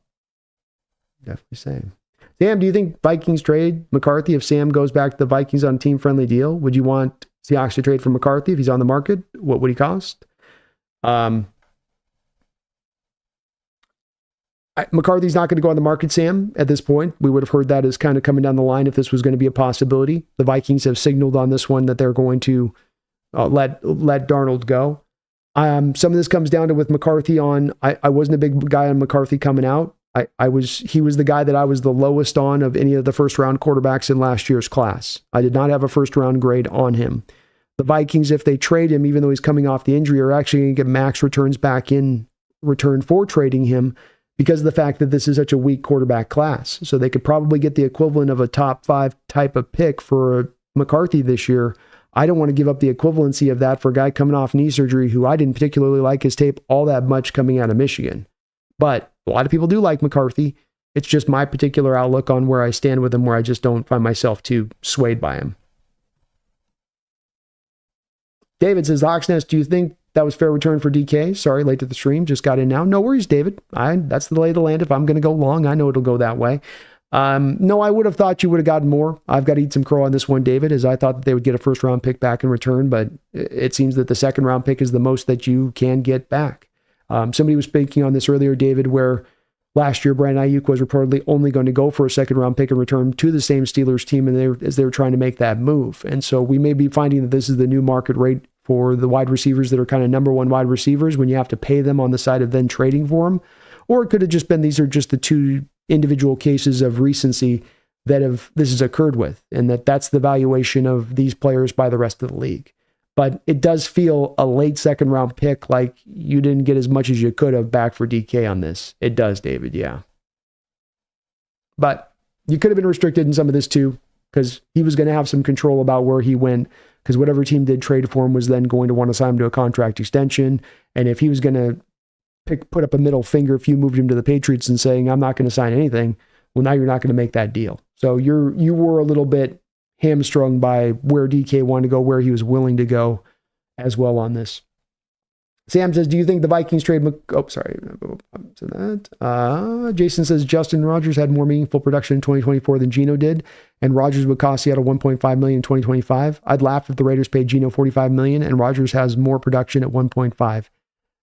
Speaker 1: Definitely same. Sam, do you think Vikings trade McCarthy if Sam goes back to the Vikings on a team-friendly deal? Would you want Seahawks to trade for McCarthy if he's on the market? What would he cost? McCarthy's not going to go on the market, Sam, at this point. We would have heard that as kind of coming down the line if this was going to be a possibility. The Vikings have signaled on this one that they're going to let Darnold go. Some of this comes down to with McCarthy on, I wasn't a big guy on McCarthy coming out. He was the guy that I was the lowest on of any of the first round quarterbacks in last year's class. I did not have a first round grade on him. The Vikings, if they trade him, even though he's coming off the injury, are actually going to get max returns back in return for trading him because of the fact that this is such a weak quarterback class. So they could probably get the equivalent of a top 5 type of pick for McCarthy this year. I don't want to give up the equivalency of that for a guy coming off knee surgery who I didn't particularly like his tape all that much coming out of Michigan. But a lot of people do like McCarthy. It's just my particular outlook on where I stand with him, where I just don't find myself too swayed by him. David says, TheSeahawksNest, do you think that was fair return for DK? Sorry, late to the stream. Just got in now. No worries, David. That's the lay of the land. If I'm going to go long, I know it'll go that way. No, I would have thought you would have gotten more. I've got to eat some crow on this one, David, as I thought that they would get a first round pick back in return, but it seems that the second round pick is the most that you can get back. Somebody was speaking on this earlier, David, where last year Brandon Ayuk was reportedly only going to go for a second round pick in return to the same Steelers team as they were trying to make that move. And so we may be finding that this is the new market rate for the wide receivers that are kind of number one wide receivers when you have to pay them on the side of then trading for them. Or it could have just been these are just the two individual cases of recency that this has occurred with, and that's the valuation of these players by the rest of the league. But it does feel a late second round pick like you didn't get as much as you could have back for DK on this. It does, David, yeah. But you could have been restricted in some of this too, because he was going to have some control about where he went, because whatever team did trade for him was then going to want to sign him to a contract extension. And if he was going to put up a middle finger if you moved him to the Patriots and saying, I'm not going to sign anything, well, now you're not going to make that deal. So you were a little bit hamstrung by where DK wanted to go, where he was willing to go as well on this. Sam says, do you think the Vikings trade... Jason says, Justin Rogers had more meaningful production in 2024 than Geno did, and Rogers would cost Seattle $1.5 million in 2025. I'd laugh if the Raiders paid Geno $45 million and Rogers has more production at 1.5.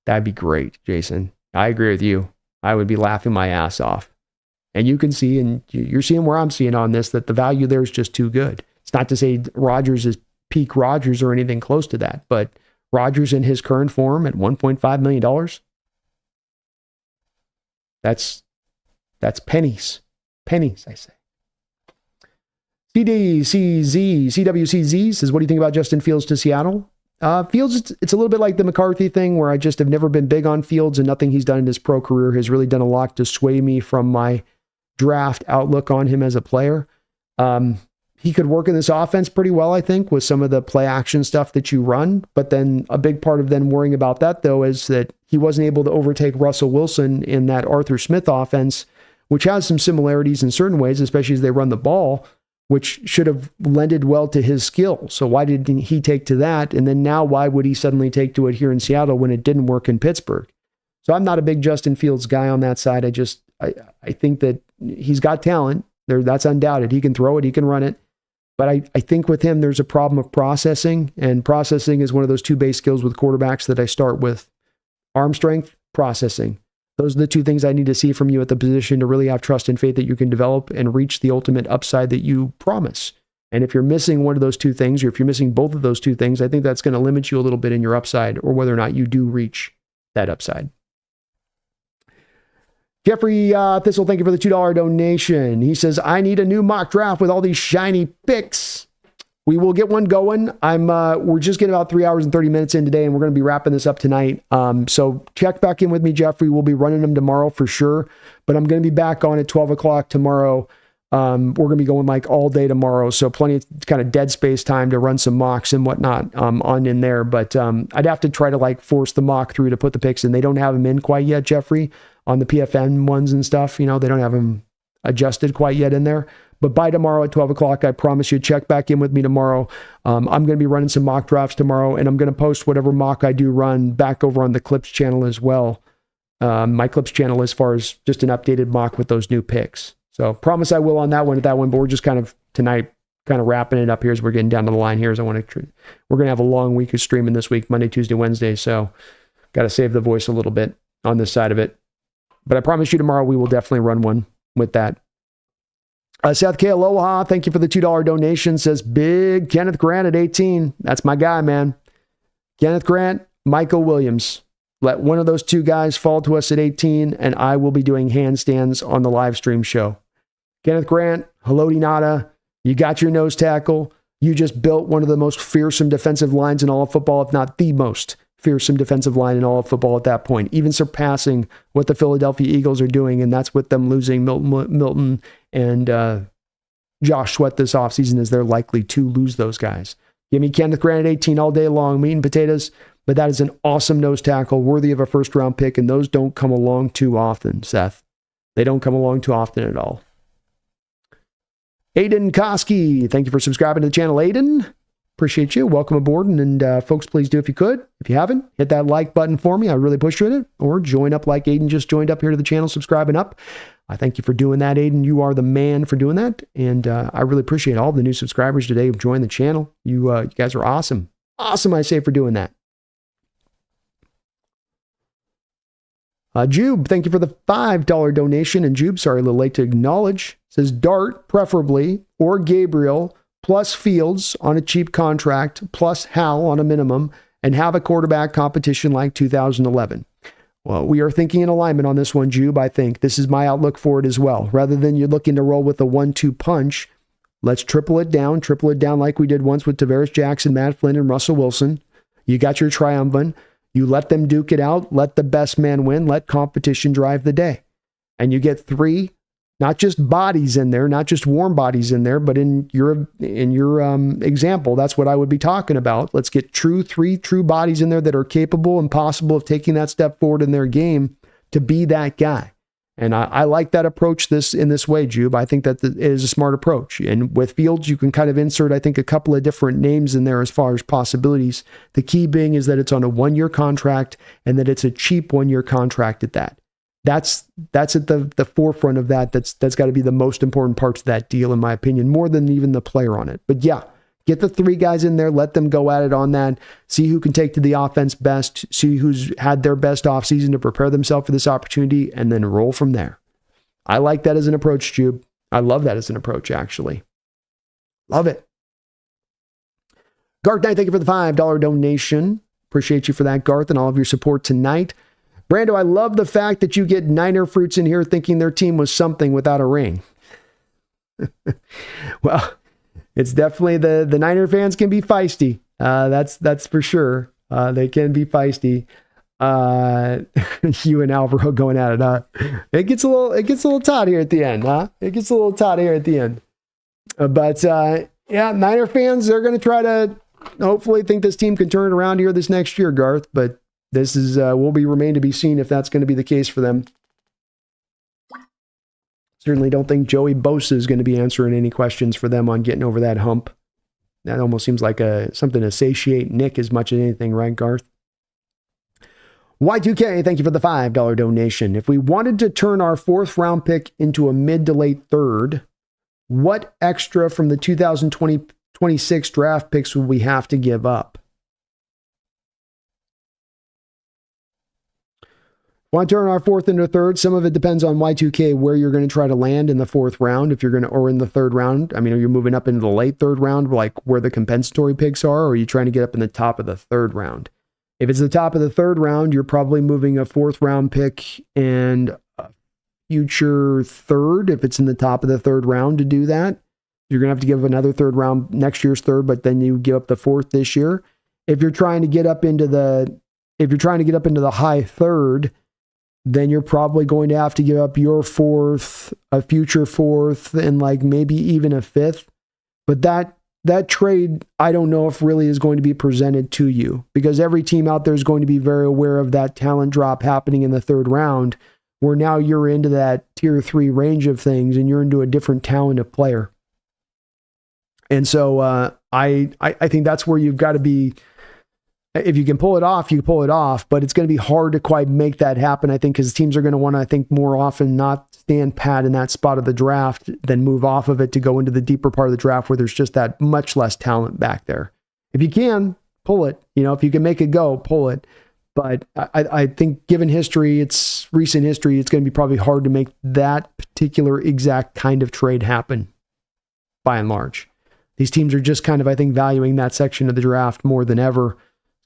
Speaker 1: That'd be great, Jason. I agree with you. I would be laughing my ass off. And you can see, and you're seeing where I'm seeing on this, that the value there is just too good. It's not to say Rodgers is peak Rodgers or anything close to that, but Rodgers in his current form at $1.5 million, that's pennies. Pennies, I say. CWCZ says, what do you think about Justin Fields to Seattle? Fields, it's a little bit like the McCarthy thing where I just have never been big on Fields, and nothing he's done in his pro career has really done a lot to sway me from my draft outlook on him as a player. He could work in this offense pretty well, I think, with some of the play action stuff that you run. But then a big part of then worrying about that, though, is that he wasn't able to overtake Russell Wilson in that Arthur Smith offense which has some similarities in certain ways, especially as they run the ball, which should have lended well to his skill. So why didn't he take to that? And then now why would he suddenly take to it here in Seattle when it didn't work in Pittsburgh? So I'm not a big Justin Fields guy on that side. I think that he's got talent. That's undoubted. He can throw it, he can run it. But I think with him, there's a problem of processing, and processing is one of those two base skills with quarterbacks that I start with. Arm strength, processing. Those are the two things I need to see from you at the position to really have trust and faith that you can develop and reach the ultimate upside that you promise. And if you're missing one of those two things, or if you're missing both of those two things, I think that's going to limit you a little bit in your upside, or whether or not you do reach that upside. Jeffrey Thistle, thank you for the $2 donation. He says, I need a new mock draft with all these shiny picks. We will get one going. We're just getting about 3 hours and 30 minutes in today, and we're going to be wrapping this up tonight. So check back in with me, Jeffrey. We'll be running them tomorrow for sure, but I'm going to be back on at 12 o'clock tomorrow. We're going to be going like all day tomorrow, so plenty of kind of dead space time to run some mocks and whatnot on in there. But I'd have to try to like force the mock through to put the picks in. They don't have them in quite yet, Jeffrey, on the PFN ones and stuff. They don't have them adjusted quite yet in there. But by tomorrow at 12 o'clock, I promise you, check back in with me tomorrow. I'm going to be running some mock drafts tomorrow, and I'm going to post whatever mock I do run back over on the Clips channel as well. My Clips channel as far as just an updated mock with those new picks. So promise I will on that one, but we're just kind of tonight, kind of wrapping it up here as we're getting down to the line here. We're going to have a long week of streaming this week, Monday, Tuesday, Wednesday. So got to save the voice a little bit on this side of it. But I promise you tomorrow we will definitely run one with that. Seth K. Aloha, thank you for the $2 donation. Says big Kenneth Grant at 18. That's my guy, man. Kenneth Grant, Michael Williams. Let one of those two guys fall to us at 18, and I will be doing handstands on the live stream show. Kenneth Grant, Haloti Ngata, you got your nose tackle. You just built one of the most fearsome defensive lines in all of football, if not the most fearsome defensive line in all of football at that point, even surpassing what the Philadelphia Eagles are doing, and that's with them losing Milton and Josh Sweat this offseason, as they're likely to lose those guys. Give me Kenneth Grant at 18 all day long, meat and potatoes, but that is an awesome nose tackle, worthy of a first-round pick, and those don't come along too often, Seth. They don't come along too often at all. Aiden Koski, thank you for subscribing to the channel, Aiden. Appreciate you. Welcome aboard. And folks, please do, if you could, if you haven't, hit that like button for me. I really appreciate it. Or join up like Aiden just joined up here to the channel, subscribing up. I thank you for doing that, Aiden. You are the man for doing that. And I really appreciate all the new subscribers today who've joined the channel. You guys are awesome. Awesome, I say, for doing that. Jube, thank you for the $5 donation. And Jube, sorry, a little late to acknowledge, says Dart, preferably, or Gabriel, plus Fields on a cheap contract, plus Hal on a minimum, and have a quarterback competition like 2011. Well, we are thinking in alignment on this one, Jube, I think. This is my outlook for it as well. Rather than you're looking to roll with a 1-2 punch, let's triple it down like we did once with Tavares Jackson, Matt Flynn, and Russell Wilson. You got your triumvirate. You let them duke it out, let the best man win, let competition drive the day. And you get three, not just bodies in there, not just warm bodies in there, but in your example, that's what I would be talking about. Let's get three true bodies in there that are capable and possible of taking that step forward in their game to be that guy. And I like that approach in this way, Jube. I think that it is a smart approach. And with Fields, you can kind of insert, I think, a couple of different names in there as far as possibilities. The key being is that it's on a 1-year contract and that it's a cheap 1-year contract at that. That's at the forefront of that. That's got to be the most important parts of that deal, in my opinion, more than even the player on it. But yeah, get the 3 guys in there, let them go at it on that, see who can take to the offense best, see who's had their best offseason to prepare themselves for this opportunity, and then roll from there. I like that as an approach, Jube. I love that as an approach, actually. Love it. Garth Knight, thank you for the $5 donation. Appreciate you for that, Garth, and all of your support tonight. Brando, I love the fact that you get Niner fruits in here thinking their team was something without a ring. Well, it's definitely the Niner fans can be feisty. That's for sure. They can be feisty. You and Alvaro going at it, huh? It gets a little taut here at the end, huh? It gets a little taut here at the end. Yeah, Niner fans, they're going to try to hopefully think this team can turn it around here this next year, Garth. But this is will remain to be seen if that's going to be the case for them. Certainly don't think Joey Bosa is going to be answering any questions for them on getting over that hump. That almost seems like something to satiate Nick as much as anything, right, Garth? Y2K, thank you for the $5 donation. If we wanted to turn our 4th round pick into a mid to late 3rd, what extra from the 2026 draft picks would we have to give up? Want to turn our 4th into a 3rd? Some of it depends on Y2K where you're going to try to land in the 4th round. If you're going to, or in the 3rd round. I mean, are you moving up into the late 3rd round, like where the compensatory picks are, or are you trying to get up in the top of the 3rd round? If it's the top of the 3rd round, you're probably moving a 4th round pick and a future 3rd. If it's in the top of the 3rd round to do that, you're going to have to give another 3rd round next year's 3rd, but then you give up the 4th this year. If you're trying to get up into the high 3rd, then you're probably going to have to give up your 4th, a future 4th, and like maybe even a 5th. But that trade, I don't know if really is going to be presented to you, because every team out there is going to be very aware of that talent drop happening in the 3rd round, where now you're into that tier 3 range of things and you're into a different talent of player. And so I think that's where you've got to be. If you can pull it off, you pull it off, but it's going to be hard to quite make that happen, I think, because teams are going to want to, I think, more often not stand pat in that spot of the draft than move off of it to go into the deeper part of the draft where there's just that much less talent back there. If you can, pull it. If you can make it go, pull it. But I think given history, it's recent history, it's going to be probably hard to make that particular exact kind of trade happen by and large. These teams are just kind of, I think, valuing that section of the draft more than ever.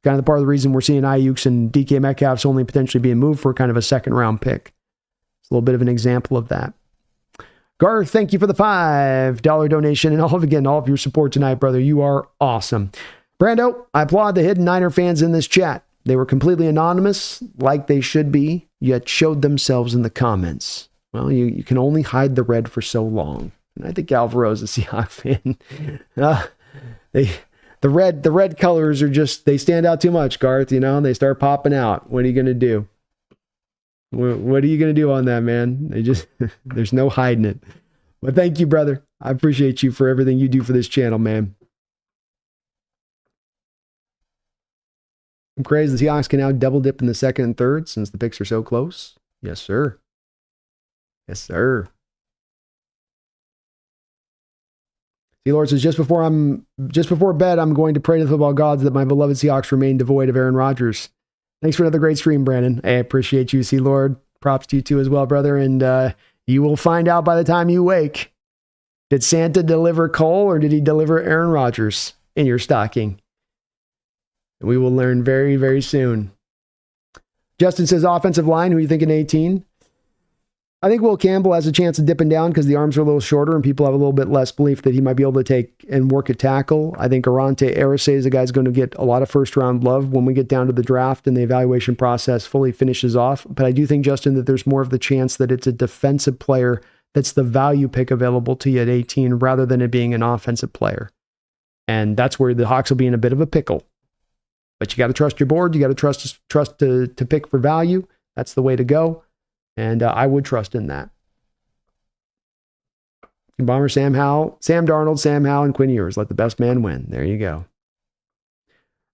Speaker 1: Kind of the part of the reason we're seeing Ayuk's and DK Metcalf's only potentially being moved for kind of a 2nd round pick. It's a little bit of an example of that. Garth, thank you for the $5 donation and all of your support tonight, brother. You are awesome. Brando, I applaud the hidden Niner fans in this chat. They were completely anonymous, like they should be, yet showed themselves in the comments. Well, you can only hide the red for so long. And I think Alvaro's a Seahawks fan. The red colors are just, they stand out too much, Garth, they start popping out. What are you going to do? What are you going to do on that, man? There's no hiding it. But thank you, brother. I appreciate you for everything you do for this channel, man. I'm crazy. The Seahawks can now double dip in the 2nd and 3rd since the picks are so close. Yes, sir. Yes, sir. Lord says, just before bed, I'm going to pray to the football gods that my beloved Seahawks remain devoid of Aaron Rodgers. Thanks for another great stream, Brandon. I appreciate you, C Lord. Props to you too as well, brother. And you will find out by the time you wake. Did Santa deliver Cole or did he deliver Aaron Rodgers in your stocking? We will learn very, very soon. Justin says, offensive line, who are you thinking 18? I think Will Campbell has a chance of dipping down because the arms are a little shorter and people have a little bit less belief that he might be able to take and work a tackle. I think Arante Arce is a guy who's going to get a lot of first-round love when we get down to the draft and the evaluation process fully finishes off. But I do think, Justin, that there's more of the chance that it's a defensive player that's the value pick available to you at 18 rather than it being an offensive player. And that's where the Hawks will be in a bit of a pickle. But you got to trust your board. You got to trust to pick for value. That's the way to go. And I would trust in that. Bomber Sam Darnold, Sam Howell, and Quinn Ewers. Let the best man win. There you go.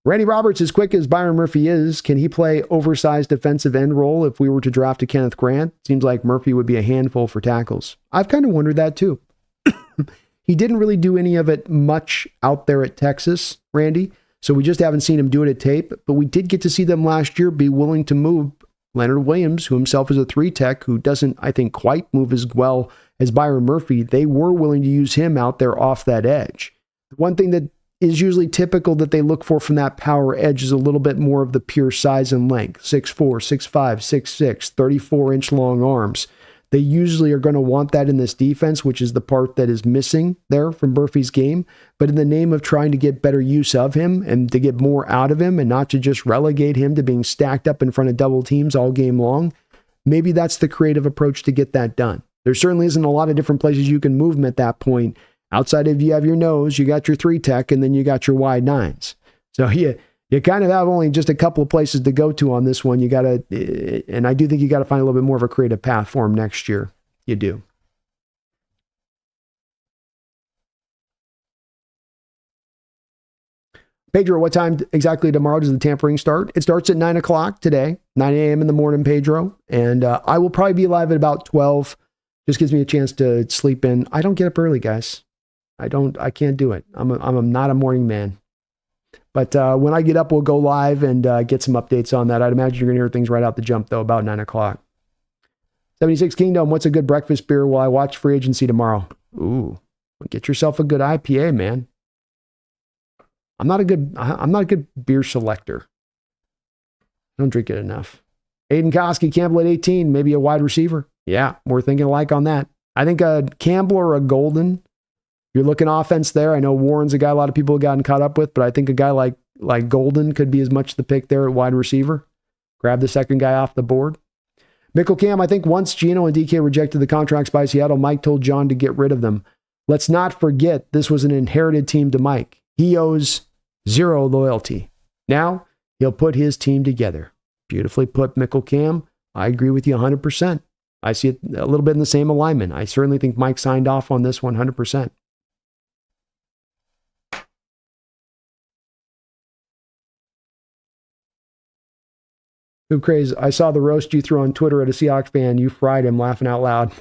Speaker 1: Randy Roberts, as quick as Byron Murphy is, can he play oversized defensive end role if we were to draft a Kenneth Grant? Seems like Murphy would be a handful for tackles. I've kind of wondered that too. He didn't really do any of it much out there at Texas, Randy. So we just haven't seen him do it at tape. But we did get to see them last year be willing to move Leonard Williams, who himself is a 3-tech, who doesn't, I think, quite move as well as Byron Murphy. They were willing to use him out there off that edge. One thing that is usually typical that they look for from that power edge is a little bit more of the pure size and length. 6'4", 6'5", 6'6", 34-inch long arms. They usually are going to want that in this defense, which is the part that is missing there from Murphy's game. But in the name of trying to get better use of him and to get more out of him and not to just relegate him to being stacked up in front of double teams all game long, maybe that's the creative approach to get that done. There certainly isn't a lot of different places you can move him at that point. Outside of you have your nose, you got your 3-tech, and then you got your wide 9s. So you kind of have only just a couple of places to go to on this one. You got to, and I do think you got to find a little bit more of a creative path for him next year. You do. Pedro, what time exactly tomorrow does the tampering start? It starts at 9 o'clock today, 9 a.m. in the morning, Pedro. And I will probably be live at about 12. Just gives me a chance to sleep in. I don't get up early, guys. I can't do it. I'm not a morning man. But when I get up, we'll go live and get some updates on that. I'd imagine you're going to hear things right out the jump, though, about 9 o'clock. 76 Kingdom, what's a good breakfast beer while I watch free agency tomorrow? Ooh, get yourself a good IPA, man. I'm not a good beer selector. I don't drink it enough. Aiden Koski, Campbell at 18, maybe a wide receiver. Yeah, we're thinking alike on that. I think a Campbell or a Golden. You're looking offense there. I know Warren's a guy a lot of people have gotten caught up with, but I think a guy like Golden could be as much the pick there at wide receiver. Grab the second guy off the board. Mickle Cam, I think once Geno and DK rejected the contracts by Seattle, Mike told John to get rid of them. Let's not forget this was an inherited team to Mike. He owes zero loyalty. Now he'll put his team together. Beautifully put, Mickle Cam. I agree with you 100%. I see it a little bit in the same alignment. I certainly think Mike signed off on this 100%. Who crazy? I saw the roast you threw on Twitter at a Seahawks fan. You fried him laughing out loud.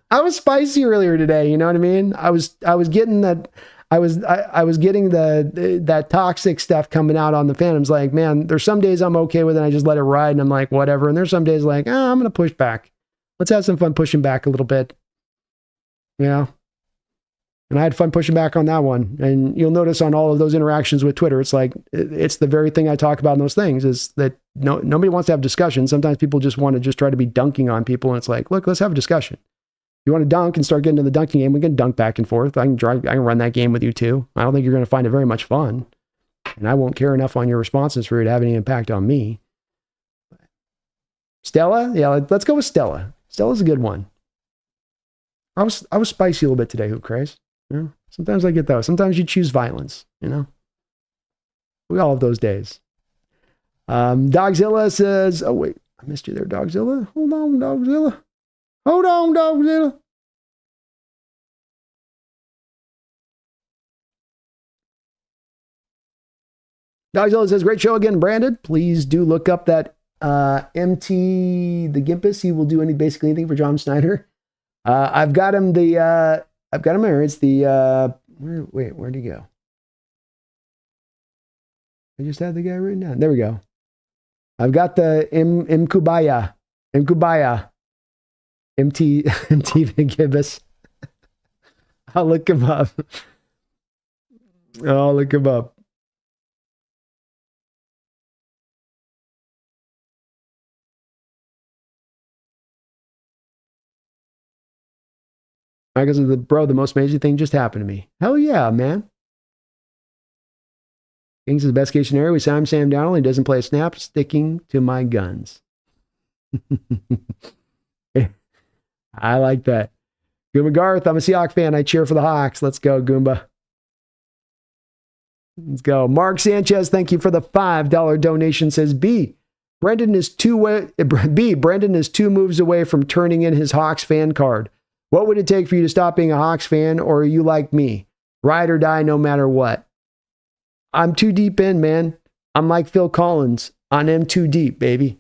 Speaker 1: I was spicy earlier today. You know what I mean? I was getting that. I was getting that toxic stuff coming out on the fandoms. Like, man, there's some days I'm okay with it. And I just let it ride, and I'm like, whatever. And there's some days like, I'm gonna push back. Let's have some fun pushing back a little bit. You know. And I had fun pushing back on that one. And you'll notice on all of those interactions with Twitter, it's like, it's the very thing I talk about in those things is that nobody wants to have discussion. Sometimes people just want to just try to be dunking on people. And it's like, look, let's have a discussion. You want to dunk and start getting to the dunking game, we can dunk back and forth. I can run that game with you too. I don't think you're going to find it very much fun. And I won't care enough on your responses for it to have any impact on me. Stella? Yeah, let's go with Stella. Stella's a good one. I was spicy a little bit today, Who Craze? You know, sometimes I get those. Sometimes you choose violence, you know. We all have those days. Dogzilla says, oh wait, I missed you there, Dogzilla. Hold on, Dogzilla. Hold on, Dogzilla. Dogzilla says, great show again, Brandon. Please do look up that MT the Gimpus. He will do basically anything for John Snyder. I've got him there. It's the, where'd he go? I just had the guy written down. There we go. I've got the Mkubaya, MT the Gibbous. I'll look him up. Because of the most amazing thing just happened to me. Hell yeah, man. Kings is the best case scenario. We sign Sam Darnold. He doesn't play a snap, sticking to my guns. I like that. Goomba Garth, I'm a Seahawks fan. I cheer for the Hawks. Let's go, Goomba. Let's go. Mark Sanchez, thank you for the $5 donation. Says Brendan is two moves away from turning in his Hawks fan card. What would it take for you to stop being a Hawks fan, or are you like me? Ride or die no matter what. I'm too deep in, man. I'm like Phil Collins. On M too deep, baby.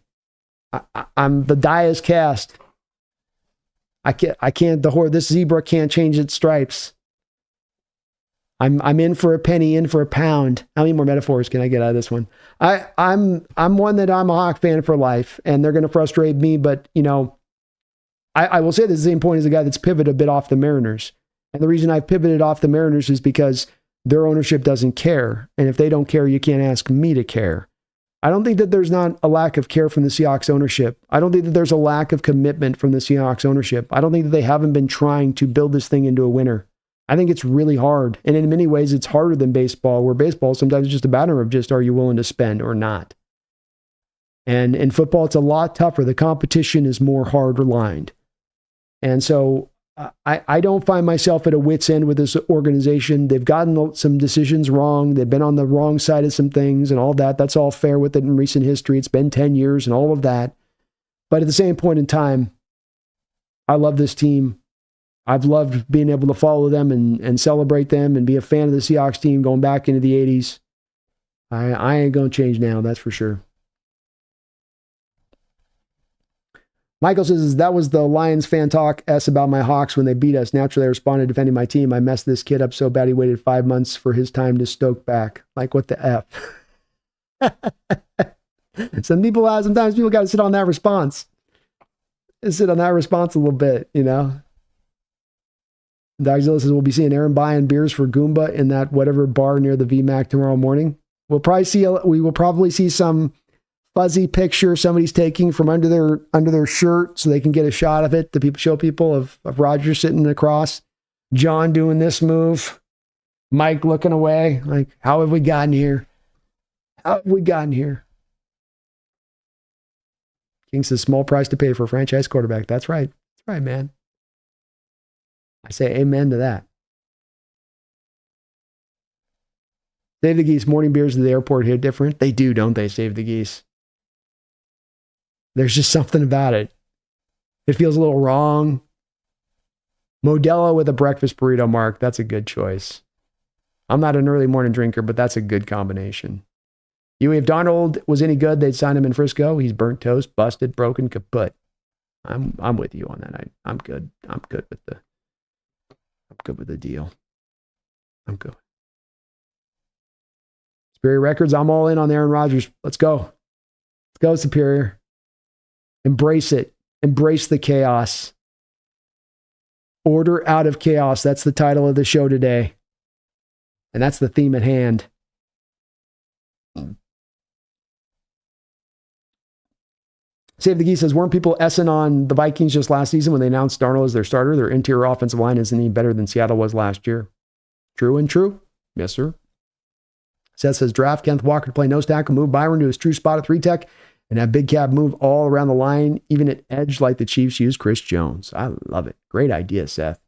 Speaker 1: I'm the die is cast. I can't, this zebra can't change its stripes. I'm in for a penny, in for a pound. How many more metaphors can I get out of this one? I'm one that I'm a Hawk fan for life, and they're going to frustrate me, but, you know, I will say this, the same point as a guy that's pivoted a bit off the Mariners. And the reason I've pivoted off the Mariners is because their ownership doesn't care. And if they don't care, you can't ask me to care. I don't think that there's not a lack of care from the Seahawks ownership. I don't think that there's a lack of commitment from the Seahawks ownership. I don't think that they haven't been trying to build this thing into a winner. I think it's really hard. And in many ways, it's harder than baseball, where baseball sometimes is just a matter of just, are you willing to spend or not? And in football, it's a lot tougher. The competition is more hard-lined. And so I don't find myself at a wit's end with this organization. They've gotten some decisions wrong. They've been on the wrong side of some things and all that. That's all fair with it in recent history. It's been 10 years and all of that. But at the same point in time, I love this team. I've loved being able to follow them and celebrate them and be a fan of the Seahawks team going back into the 80s. I ain't going to change now, that's for sure. Michael says, that was the Lions fan talk S about my Hawks when they beat us. Naturally, I responded defending my team. I messed this kid up so bad he waited 5 months for his time to stoke back. Like, what the F? Sometimes people got to sit on that response. Sit on that response a little bit, you know? Dogzilla says, we'll be seeing Aaron buying beers for Goomba in that whatever bar near the VMAC tomorrow morning. We will probably see some fuzzy picture somebody's taking from under their shirt so they can get a shot of it to show people of Roger sitting across, John doing this move, Mike looking away. Like, how have we gotten here? How have we gotten here? King says, small price to pay for a franchise quarterback. That's right. That's right, man. I say amen to that. Save the Geese. Morning beers at the airport hit different. They do, don't they? Save the Geese. There's just something about it. It feels a little wrong. Modelo with a breakfast burrito, Mark. That's a good choice. I'm not an early morning drinker, but that's a good combination. If Donald was any good, they'd sign him in Frisco. He's burnt toast, busted, broken, kaput. I'm with you on that. I'm good. I'm good with the deal. I'm good. Superior Records, I'm all in on Aaron Rodgers. Let's go. Let's go, Superior. Embrace it. Embrace the chaos. Order out of chaos. That's the title of the show today. And that's the theme at hand. Save the Geese says, weren't people essing on the Vikings just last season when they announced Darnold as their starter? Their interior offensive line isn't any better than Seattle was last year. True and true. Yes, sir. Seth says, draft Kenneth Walker to play nose tackle, move Byron to his true spot at 3-tech, and have Big Cab move all around the line, even at edge like the Chiefs use Chris Jones. I love it. Great idea, Seth.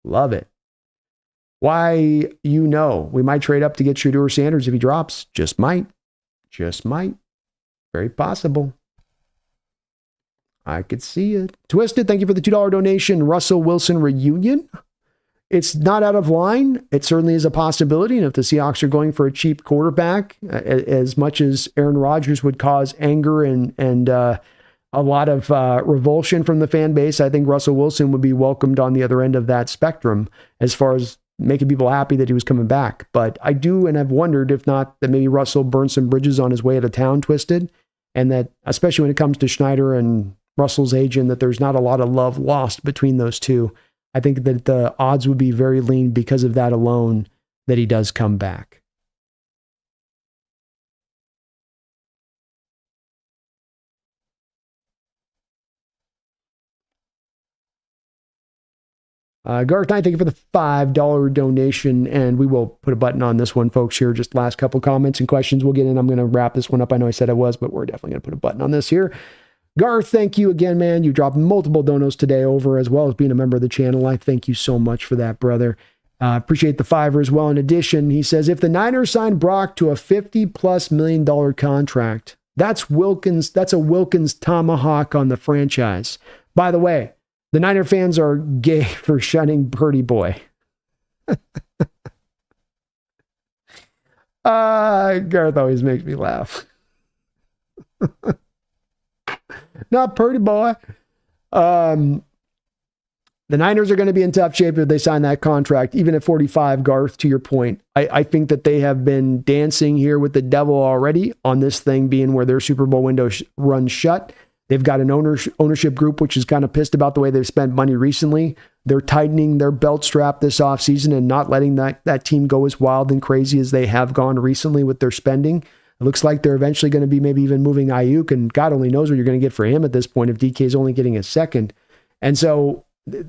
Speaker 1: Love it. Why, we might trade up to get Shedeur Sanders if he drops. Just might. Just might. Very possible. I could see it. Twisted, thank you for the $2 donation. Russell Wilson reunion. It's not out of line. It certainly is a possibility. And if the Seahawks are going for a cheap quarterback, as much as Aaron Rodgers would cause anger and a lot of revulsion from the fan base, I think Russell Wilson would be welcomed on the other end of that spectrum as far as making people happy that he was coming back. But I do, and I've wondered if not that maybe Russell burned some bridges on his way out of town, Twisted, and that especially when it comes to Schneider and Russell's agent, that there's not a lot of love lost between those two. I think that the odds would be very lean because of that alone that he does come back. Garth Knight, thank you for the $5 donation, and we will put a button on this one, folks, here. Just last couple comments and questions we'll get in. I'm going to wrap this one up. I know I said I was, but we're definitely going to put a button on this here. Garth, thank you again, man. You dropped multiple donos today over, as well as being a member of the channel. I thank you so much for that, brother. Appreciate the $5 as well. In addition, he says, if the Niners sign Brock to a $50+ million contract, that's a Wilkins tomahawk on the franchise. By the way, the Niner fans are gay for shunning Purdy Boy. Garth always makes me laugh. Not Purdy Boy. The Niners are going to be in tough shape if they sign that contract, even at 45, Garth, to your point. I think that they have been dancing here with the devil already on this thing being where their Super Bowl window runs shut. They've got an ownership group which is kind of pissed about the way they've spent money recently. They're tightening their belt strap this offseason and not letting that team go as wild and crazy as they have gone recently with their spending. It looks like they're eventually going to be maybe even moving Ayuk, and God only knows what you're going to get for him at this point if DK is only getting a second. And so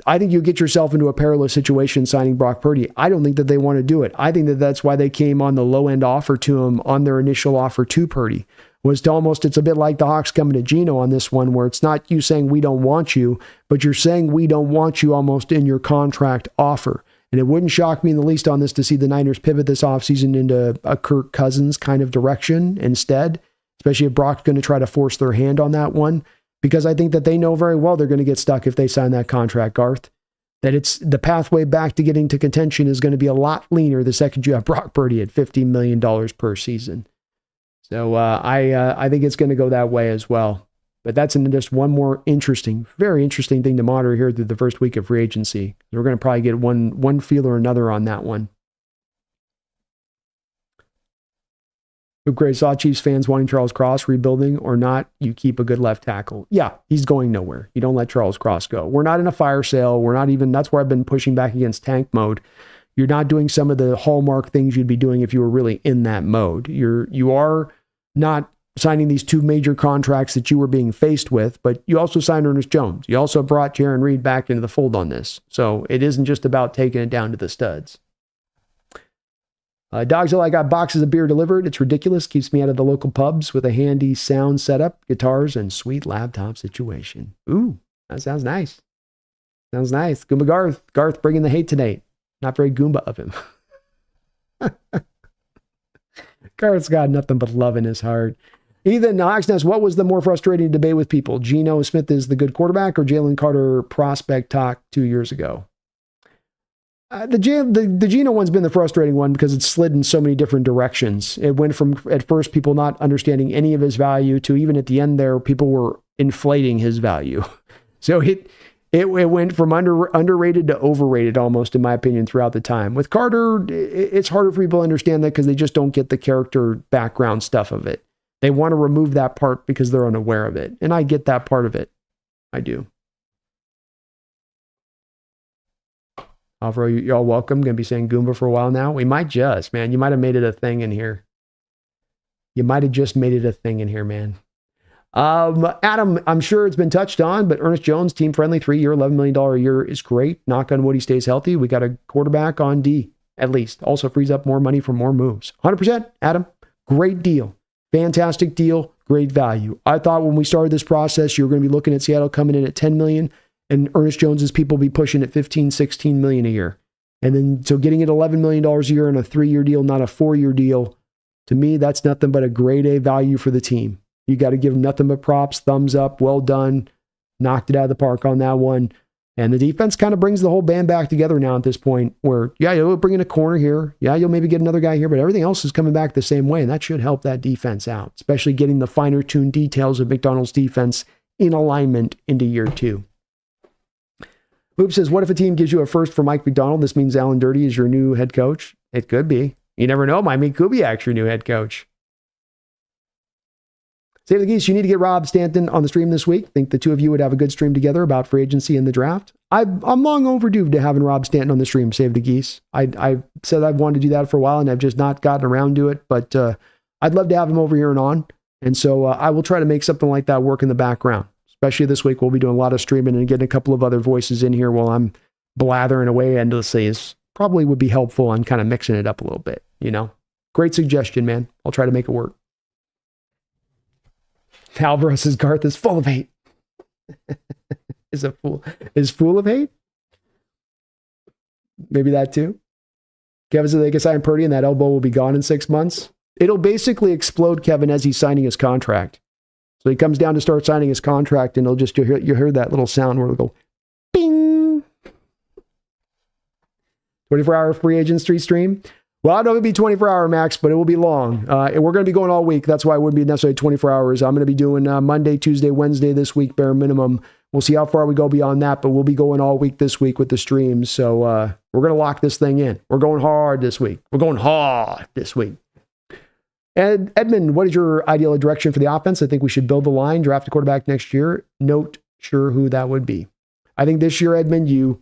Speaker 1: I think you get yourself into a perilous situation signing Brock Purdy. I don't think that they want to do it. I think that that's why they came on the low-end offer to him on their initial offer to Purdy. It's a bit like the Hawks coming to Geno on this one, where it's not you saying we don't want you, but you're saying we don't want you almost in your contract offer. And it wouldn't shock me in the least on this to see the Niners pivot this offseason into a Kirk Cousins kind of direction instead, especially if Brock's going to try to force their hand on that one, because I think that they know very well they're going to get stuck if they sign that contract, Garth. that it's the pathway back to getting to contention is going to be a lot leaner the second you have Brock Purdy at $15 million per season. So I think it's going to go that way as well. But that's just one more very interesting thing to monitor here through the first week of free agency. We're going to probably get one feel or another on that one. Hoop Gray saw Chiefs fans wanting Charles Cross rebuilding or not. You keep a good left tackle. Yeah, he's going nowhere. You don't let Charles Cross go. We're not in a fire sale. We're not even, that's where I've been pushing back against tank mode. You're not doing some of the hallmark things you'd be doing if you were really in that mode. You are not signing these two major contracts that you were being faced with, but you also signed Ernest Jones. You also brought Jaron Reed back into the fold on this. So it isn't just about taking it down to the studs. Dogzilla, I got boxes of beer delivered. It's ridiculous. Keeps me out of the local pubs with a handy sound setup, guitars, and sweet laptop situation. Ooh, that sounds nice. Sounds nice. Goomba Garth. Garth bringing the hate tonight. Not very Goomba of him. Garth's got nothing but love in his heart. Ethan, Hawksnest, what was the more frustrating debate with people? Geno Smith is the good quarterback or Jalen Carter prospect talk 2 years ago? The Geno one's been the frustrating one because it's slid in so many different directions. It went from, at first, people not understanding any of his value to even at the end there, people were inflating his value. So it went from underrated to overrated almost, in my opinion, throughout the time. With Carter, it's harder for people to understand that because they just don't get the character background stuff of it. They want to remove that part because they're unaware of it. And I get that part of it. I do. Alvaro, y'all welcome. Going to be saying Goomba for a while now. We might just, man. You might have made it a thing in here. You might have just made it a thing in here, man. Adam, I'm sure it's been touched on, but Ernest Jones, team-friendly, 3-year, $11 million a year is great. Knock on wood, he stays healthy. We got a quarterback on D, at least. Also frees up more money for more moves. 100%, Adam. Great deal. Fantastic deal. Great value. I thought when we started this process, you were going to be looking at Seattle coming in at $10 million and Ernest Jones's people be pushing at $15, $16 million a year. And then, so getting it $11 million a year on a 3-year deal, not a 4-year deal, to me, that's nothing but a grade A value for the team. You got to give them nothing but props, thumbs up, well done, knocked it out of the park on that one. And the defense kind of brings the whole band back together now at this point where, yeah, you'll bring in a corner here. Yeah, you'll maybe get another guy here, but everything else is coming back the same way. And that should help that defense out, especially getting the finer tuned details of McDonald's defense in alignment into year 2. Boop says, what if a team gives you a first for Mike McDonald? This means Alan Dirty is your new head coach. It could be. You never know. Mike could be actually your new head coach. Save the Geese, you need to get Rob Stanton on the stream this week. Think the two of you would have a good stream together about free agency and the draft. I'm long overdue to having Rob Stanton on the stream, Save the Geese. I said I've wanted to do that for a while, and I've just not gotten around to it, but I'd love to have him over here and on. And so I will try to make something like that work in the background. Especially this week, we'll be doing a lot of streaming and getting a couple of other voices in here while I'm blathering away endlessly. Is probably would be helpful on kind of mixing it up a little bit, you know? Great suggestion, man. I'll try to make it work. Alvaro says Garth is full of hate. Is full of hate? Maybe that too. Kevin says they can sign Purdy and that elbow will be gone in 6 months. It'll basically explode, Kevin, as he's signing his contract. So he comes down to start signing his contract and you hear that little sound where it'll go bing. 24-hour free agency stream. Well, I don't know if it'll be 24-hour max, but it will be long. And we're going to be going all week. That's why it wouldn't be necessarily 24 hours. I'm going to be doing Monday, Tuesday, Wednesday this week, bare minimum. We'll see how far we go beyond that, but we'll be going all week this week with the streams. So we're going to lock this thing in. We're going hard this week. And Edmund, what is your ideal direction for the offense? I think we should build the line, draft a quarterback next year. Not sure who that would be. I think this year, Edmund, you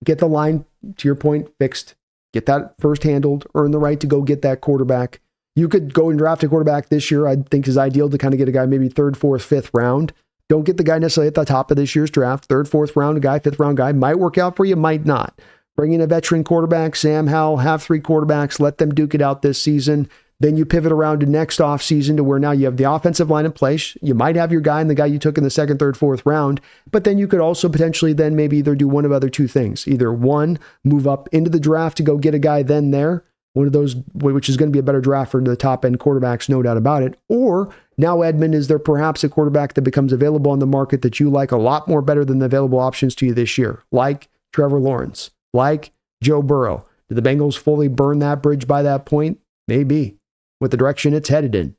Speaker 1: get the line, to your point, fixed. Get that first handled, earn the right to go get that quarterback. You could go and draft a quarterback this year. I think is ideal to kind of get a guy maybe 3rd, 4th, 5th round. Don't get the guy necessarily at the top of this year's draft. 3rd, 4th round guy, 5th round guy might work out for you, might not. Bring in a veteran quarterback, Sam Howell, have 3 quarterbacks, let them duke it out this season. Then you pivot around to next offseason to where now you have the offensive line in place. You might have your guy and the guy you took in the 2nd, 3rd, 4th round, but then you could also potentially then maybe either do one of other 2 things. Either one, move up into the draft to go get a guy then there, one of those, which is going to be a better draft for the top end quarterbacks, no doubt about it. Or now, Edmund, is there perhaps a quarterback that becomes available on the market that you like a lot more better than the available options to you this year? Like Trevor Lawrence, like Joe Burrow. Did the Bengals fully burn that bridge by that point? Maybe, with the direction it's headed in.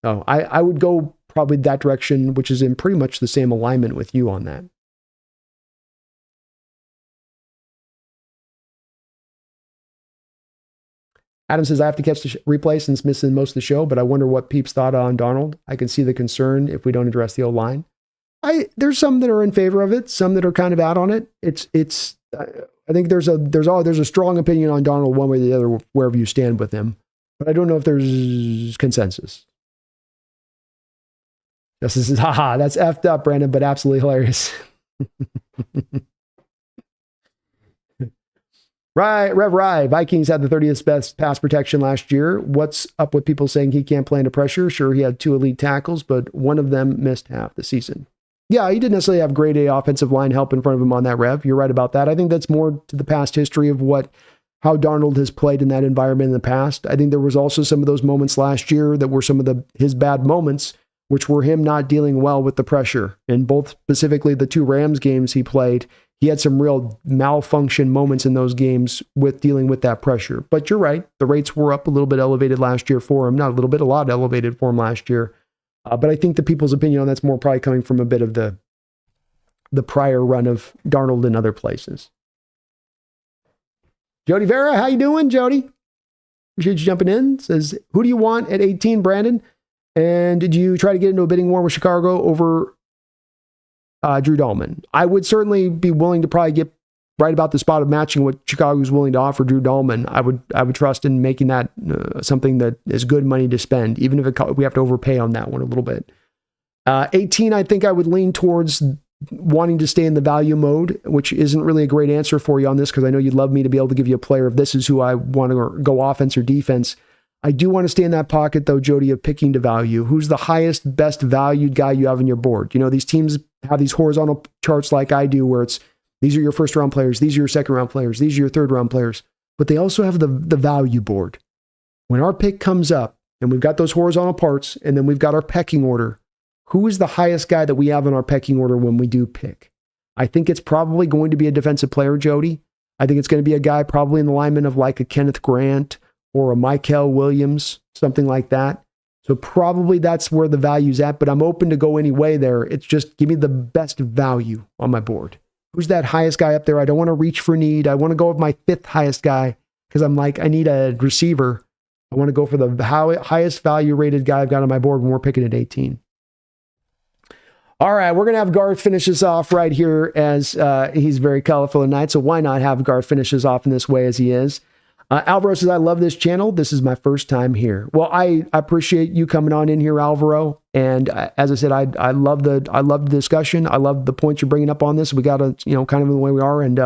Speaker 1: So I would go probably that direction, which is in pretty much the same alignment with you on that. Adam says, I have to catch the replay since missing most of the show, but I wonder what peeps thought on Darnold. I can see the concern if we don't address the O-line. There's some that are in favor of it, some that are kind of out on it. I think there's a strong opinion on Darnold one way or the other, wherever you stand with him. But I don't know if there's consensus. Justice says, haha, that's effed up, Brandon, but absolutely hilarious. Right. Vikings had the 30th best pass protection last year. What's up with people saying he can't play under pressure? Sure, he had 2 elite tackles, but one of them missed half the season. Yeah, he didn't necessarily have grade A offensive line help in front of him on that, Rev. You're right about that. I think that's more to the past history of how Darnold has played in that environment in the past. I think there was also some of those moments last year that were some of his bad moments, which were him not dealing well with the pressure. In both, specifically the 2 Rams games he played, he had some real malfunction moments in those games with dealing with that pressure. But you're right. The rates were up a little bit elevated last year for him. Not a little bit, a lot elevated for him last year. But I think the people's opinion on that's more probably coming from a bit of the prior run of Darnold in other places. Jody Vera, how you doing, Jody? Appreciate you jumping in. Says, who do you want at 18, Brandon? And did you try to get into a bidding war with Chicago over Drew Dahlman? I would certainly be willing to probably get right about the spot of matching what Chicago is willing to offer Drew Dahlman. I would trust in making that something that is good money to spend, even if we have to overpay on that one a little bit. 18, I think I would lean towards wanting to stay in the value mode, which isn't really a great answer for you on this because I know you'd love me to be able to give you a player if this is who I want to go offense or defense. I do want to stay in that pocket, though, Jody, of picking to value. Who's the highest, best valued guy you have on your board? You know, these teams have these horizontal charts like I do where it's these are your first round players, these are your second round players, these are your third round players. But they also have the value board. When our pick comes up and we've got those horizontal parts and then we've got our pecking order, who is the highest guy that we have in our pecking order when we do pick? I think it's probably going to be a defensive player, Jody. I think it's going to be a guy probably in the alignment of like a Kenneth Grant or a Michael Williams, something like that. So probably that's where the value's at, but I'm open to go any way there. It's just give me the best value on my board. Who's that highest guy up there? I don't want to reach for need. I want to go with my 5th highest guy because I'm like, I need a receiver. I want to go for the highest value rated guy I've got on my board when we're picking at 18. All right, we're going to have Garth finish this off right here as he's very colorful tonight. So why not have Garth finish this off in this way as he is? Alvaro says, I love this channel. This is my first time here. Well, I appreciate you coming on in here, Alvaro. And as I said, I love the discussion. I love the points you're bringing up on this. We got to, kind of the way we are. And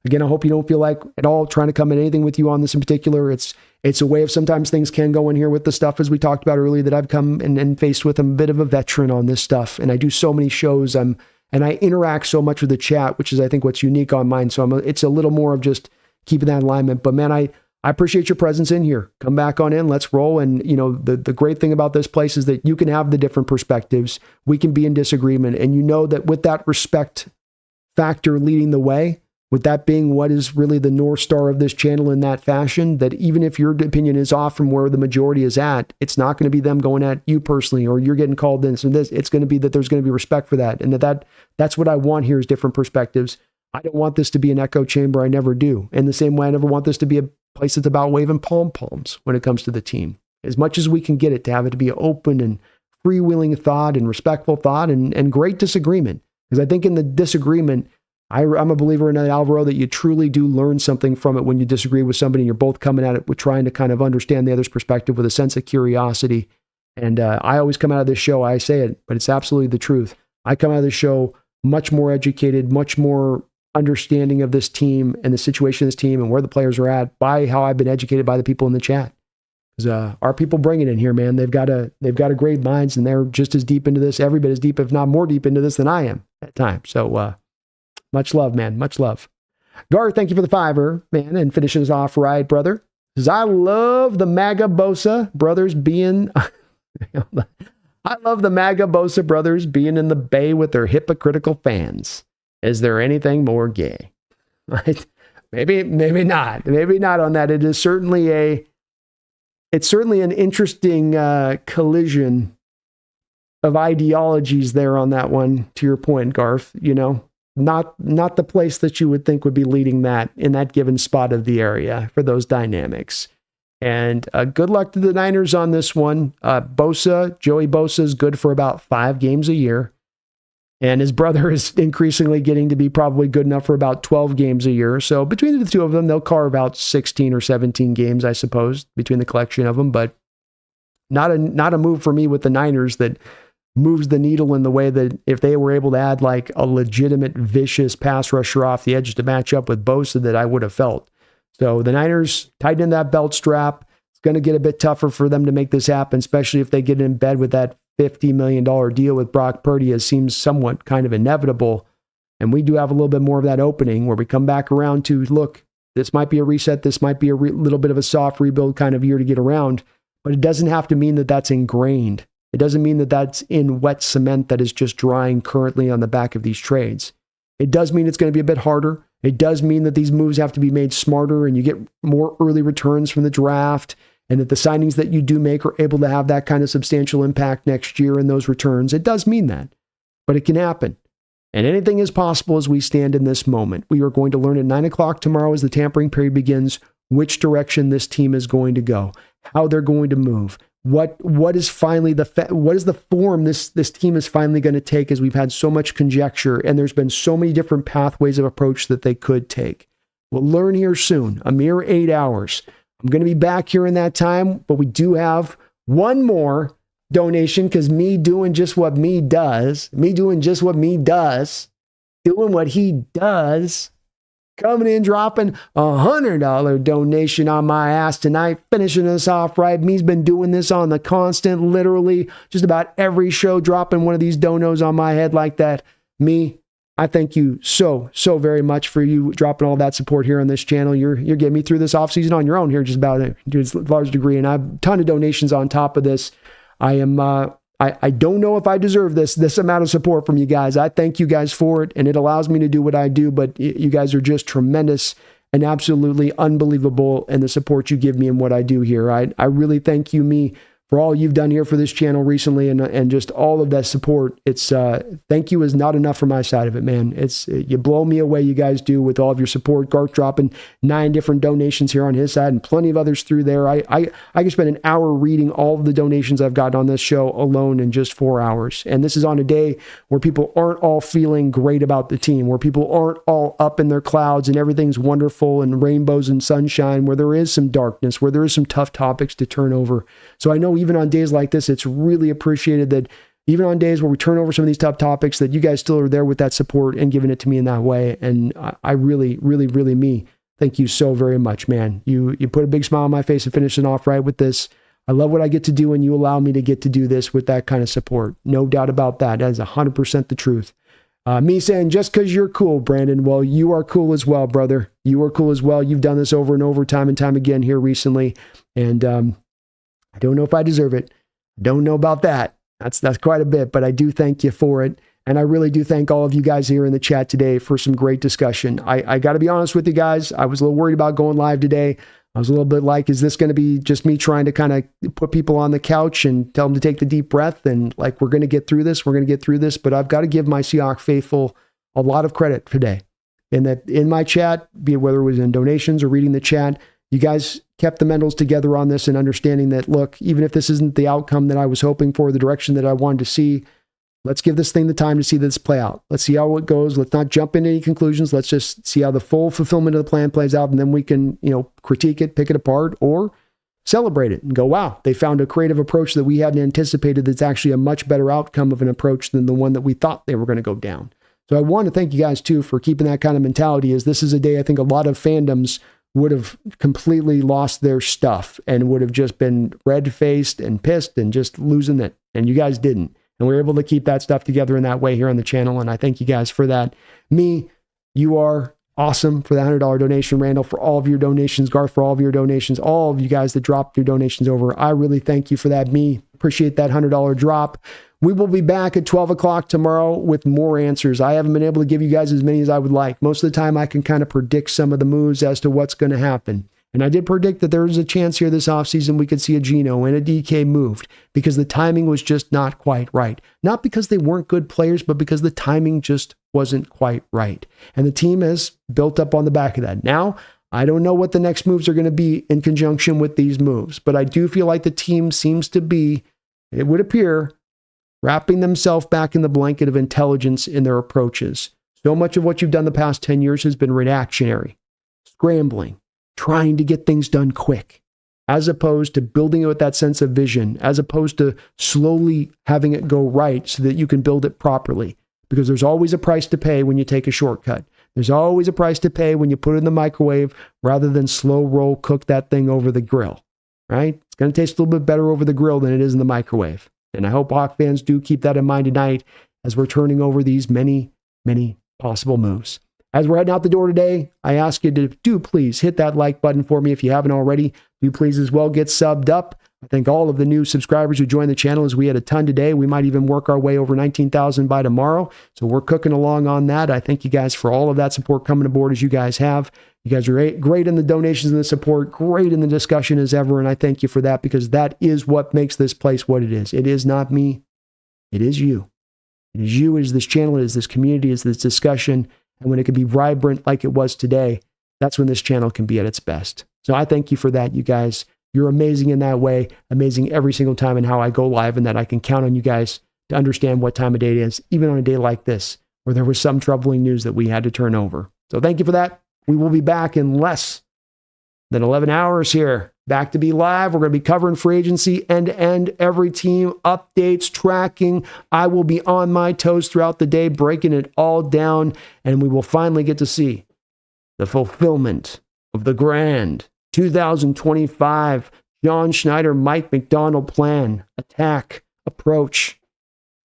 Speaker 1: again, I hope you don't feel like at all trying to come in anything with you on this in particular. It's a way of sometimes things can go in here with the stuff, as we talked about earlier, that I've come and faced with. I'm a bit of a veteran on this stuff. And I do so many shows. And I interact so much with the chat, which is, I think, what's unique on mine. So it's a little more of just keeping that alignment. But man, I appreciate your presence in here. Come back on in. Let's roll. And, the great thing about this place is that you can have the different perspectives. We can be in disagreement. And that with that respect factor leading the way, with that being what is really the North Star of this channel in that fashion, that even if your opinion is off from where the majority is at, it's not going to be them going at you personally, or you're getting called this and this. It's going to be that there's going to be respect for that. And that's what I want here is different perspectives. I don't want this to be an echo chamber. I never do. In the same way, I never want this to be a place that's about waving palms when it comes to the team. As much as we can get it, to have it to be open and freewheeling thought and respectful thought and great disagreement. Because I think in the disagreement, I'm a believer in that, Alvaro, that you truly do learn something from it when you disagree with somebody and you're both coming at it with trying to kind of understand the other's perspective with a sense of curiosity. And I always come out of this show, I say it, but it's absolutely the truth. I come out of this show much more educated, much more understanding of this team and the situation of this team and where the players are at by how I've been educated by the people in the chat. Because our people bring it in here, man. They've got a great minds, and they're just as deep into this, every bit as deep, if not more deep into this than I am at times. So much love, man. Much love. Gar, thank you for the $5, man, and finishing us off right, brother. Says, I love the MAGA Bosa brothers being I love the MAGA Bosa brothers being in the Bay with their hypocritical fans. Is there anything more gay? right? Maybe not on that. It's certainly an interesting collision of ideologies there on that one, to your point, Garth. Not the place that you would think would be leading that in that given spot of the area for those dynamics. And good luck to the Niners on this one. Joey Bosa is good for about 5 games a year. And his brother is increasingly getting to be probably good enough for about 12 games a year. So between the two of them, they'll carve out 16 or 17 games, I suppose, between the collection of them. But not a move for me with the Niners that moves the needle in the way that if they were able to add like a legitimate vicious pass rusher off the edge to match up with Bosa, that I would have felt. So the Niners tighten that belt strap. It's going to get a bit tougher for them to make this happen, especially if they get in bed with that $50 million deal with Brock Purdy, as seems somewhat kind of inevitable. And we do have a little bit more of that opening where we come back around to, look, this might be a reset. This might be a little bit of a soft rebuild kind of year to get around, but it doesn't have to mean that that's ingrained. It doesn't mean that that's in wet cement that is just drying currently on the back of these trades. It does mean it's going to be a bit harder. It does mean that these moves have to be made smarter and you get more early returns from the draft, and that the signings that you do make are able to have that kind of substantial impact next year in those returns. It does mean that, but it can happen. And anything is possible as we stand in this moment. We are going to learn at 9 o'clock tomorrow as the tampering period begins which direction this team is going to go, how they're going to move. What is finally what is the form this team is finally going to take, as we've had so much conjecture and there's been so many different pathways of approach that they could take. We'll learn here soon, a mere 8 hours. I'm going to be back here in that time, but we do have one more donation because me doing just what me does, doing what he does, coming in, dropping $100 donation on my ass tonight, finishing us off right. Me's been doing this on the constant, literally just about every show, dropping one of these donos on my head like that. Me, I thank you so very much for you dropping all that support here on this channel. You're getting me through this offseason on your own here, just about to a large degree, and I have a ton of donations on top of this. I am I don't know if I deserve this amount of support from you guys. I thank you guys for it, and it allows me to do what I do, but you guys are just tremendous and absolutely unbelievable in the support you give me and what I do here. I really thank you, me, for all you've done here for this channel recently, and just all of that support. It's thank you is not enough for my side of it, man. It's you blow me away, you guys do, with all of your support. Garth dropping 9 different donations here on his side and plenty of others through there. I can spend an hour reading all of the donations I've gotten on this show alone in just 4 hours. And this is on a day where people aren't all feeling great about the team, where people aren't all up in their clouds and everything's wonderful and rainbows and sunshine, where there is some darkness, where there is some tough topics to turn over. So I know even on days like this, it's really appreciated that even on days where we turn over some of these tough topics, that you guys still are there with that support and giving it to me in that way. And I really, me, thank you so very much, man. You put a big smile on my face and finishing off right with this. I love what I get to do, and you allow me to get to do this with that kind of support. No doubt about that. That is 100% the truth. Me saying, just because you're cool, Brandon, well, you are cool as well, brother. You are cool as well. You've done this over and over, time and time again here recently. And I don't know if I deserve it. Don't know about that. That's quite a bit, but I do thank you for it. And I really do thank all of you guys here in the chat today for some great discussion. I got to be honest with you guys. I was a little worried about going live today. I was a little bit like, is this going to be just me trying to kind of put people on the couch and tell them to take the deep breath and like, we're going to get through this. We're going to get through this. But I've got to give my Seahawks faithful a lot of credit today. And that in my chat, be it whether it was in donations or reading the chat, you guys kept the mentals together on this and understanding that, look, even if this isn't the outcome that I was hoping for, the direction that I wanted to see, let's give this thing the time to see this play out. Let's see how it goes. Let's not jump into any conclusions. Let's just see how the full fulfillment of the plan plays out, and then we can, critique it, pick it apart, or celebrate it and go, wow, they found a creative approach that we hadn't anticipated that's actually a much better outcome of an approach than the one that we thought they were going to go down. So I want to thank you guys, too, for keeping that kind of mentality, as this is a day I think a lot of fandoms would have completely lost their stuff and would have just been red-faced and pissed and just losing it. And you guys didn't. And we were able to keep that stuff together in that way here on the channel. And I thank you guys for that. Me, you are awesome for the $100 donation. Randall, for all of your donations. Garth, for all of your donations. All of you guys that dropped your donations over. I really thank you for that. Me, appreciate that $100 drop. We will be back at 12 o'clock tomorrow with more answers. I haven't been able to give you guys as many as I would like. Most of the time, I can kind of predict some of the moves as to what's going to happen. And I did predict that there was a chance here this offseason we could see a Geno and a DK moved because the timing was just not quite right. Not because they weren't good players, but because the timing just wasn't quite right. And the team has built up on the back of that. Now, I don't know what the next moves are going to be in conjunction with these moves, but I do feel like the team seems to be, it would appear, wrapping themselves back in the blanket of intelligence in their approaches. So much of what you've done the past 10 years has been reactionary, scrambling, trying to get things done quick, as opposed to building it with that sense of vision, as opposed to slowly having it go right so that you can build it properly. Because there's always a price to pay when you take a shortcut. There's always a price to pay when you put it in the microwave rather than slow roll cook that thing over the grill, right? It's going to taste a little bit better over the grill than it is in the microwave. And I hope Hawk fans do keep that in mind tonight as we're turning over these many, many possible moves. As we're heading out the door today, I ask you to do please hit that like button for me if you haven't already. Do please as well get subbed up. I thank all of the new subscribers who joined the channel as we had a ton today. We might even work our way over 19,000 by tomorrow. So we're cooking along on that. I thank you guys for all of that support coming aboard as you guys have. You guys are great in the donations and the support, great in the discussion as ever. And I thank you for that because that is what makes this place what it is. It is not me. It is you. It is you. It is this channel. It is this community. It is this discussion. And when it can be vibrant like it was today, that's when this channel can be at its best. So I thank you for that, you guys. You're amazing in that way, amazing every single time in how I go live, and that I can count on you guys to understand what time of day it is, even on a day like this, where there was some troubling news that we had to turn over. So thank you for that. We will be back in less than 11 hours here. Back to be live. We're going to be covering free agency end-to-end, every team, updates, tracking. I will be on my toes throughout the day, breaking it all down, and we will finally get to see the fulfillment of the grand 2025 John Schneider, Mike McDonald plan, attack, approach.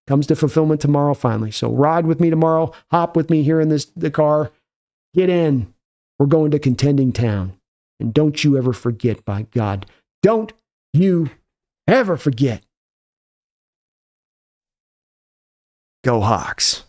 Speaker 1: Comes to fulfillment tomorrow finally. So ride with me tomorrow. Hop with me here in the car. Get in. We're going to contending town. And don't you ever forget, by God. Don't you ever forget. Go Hawks.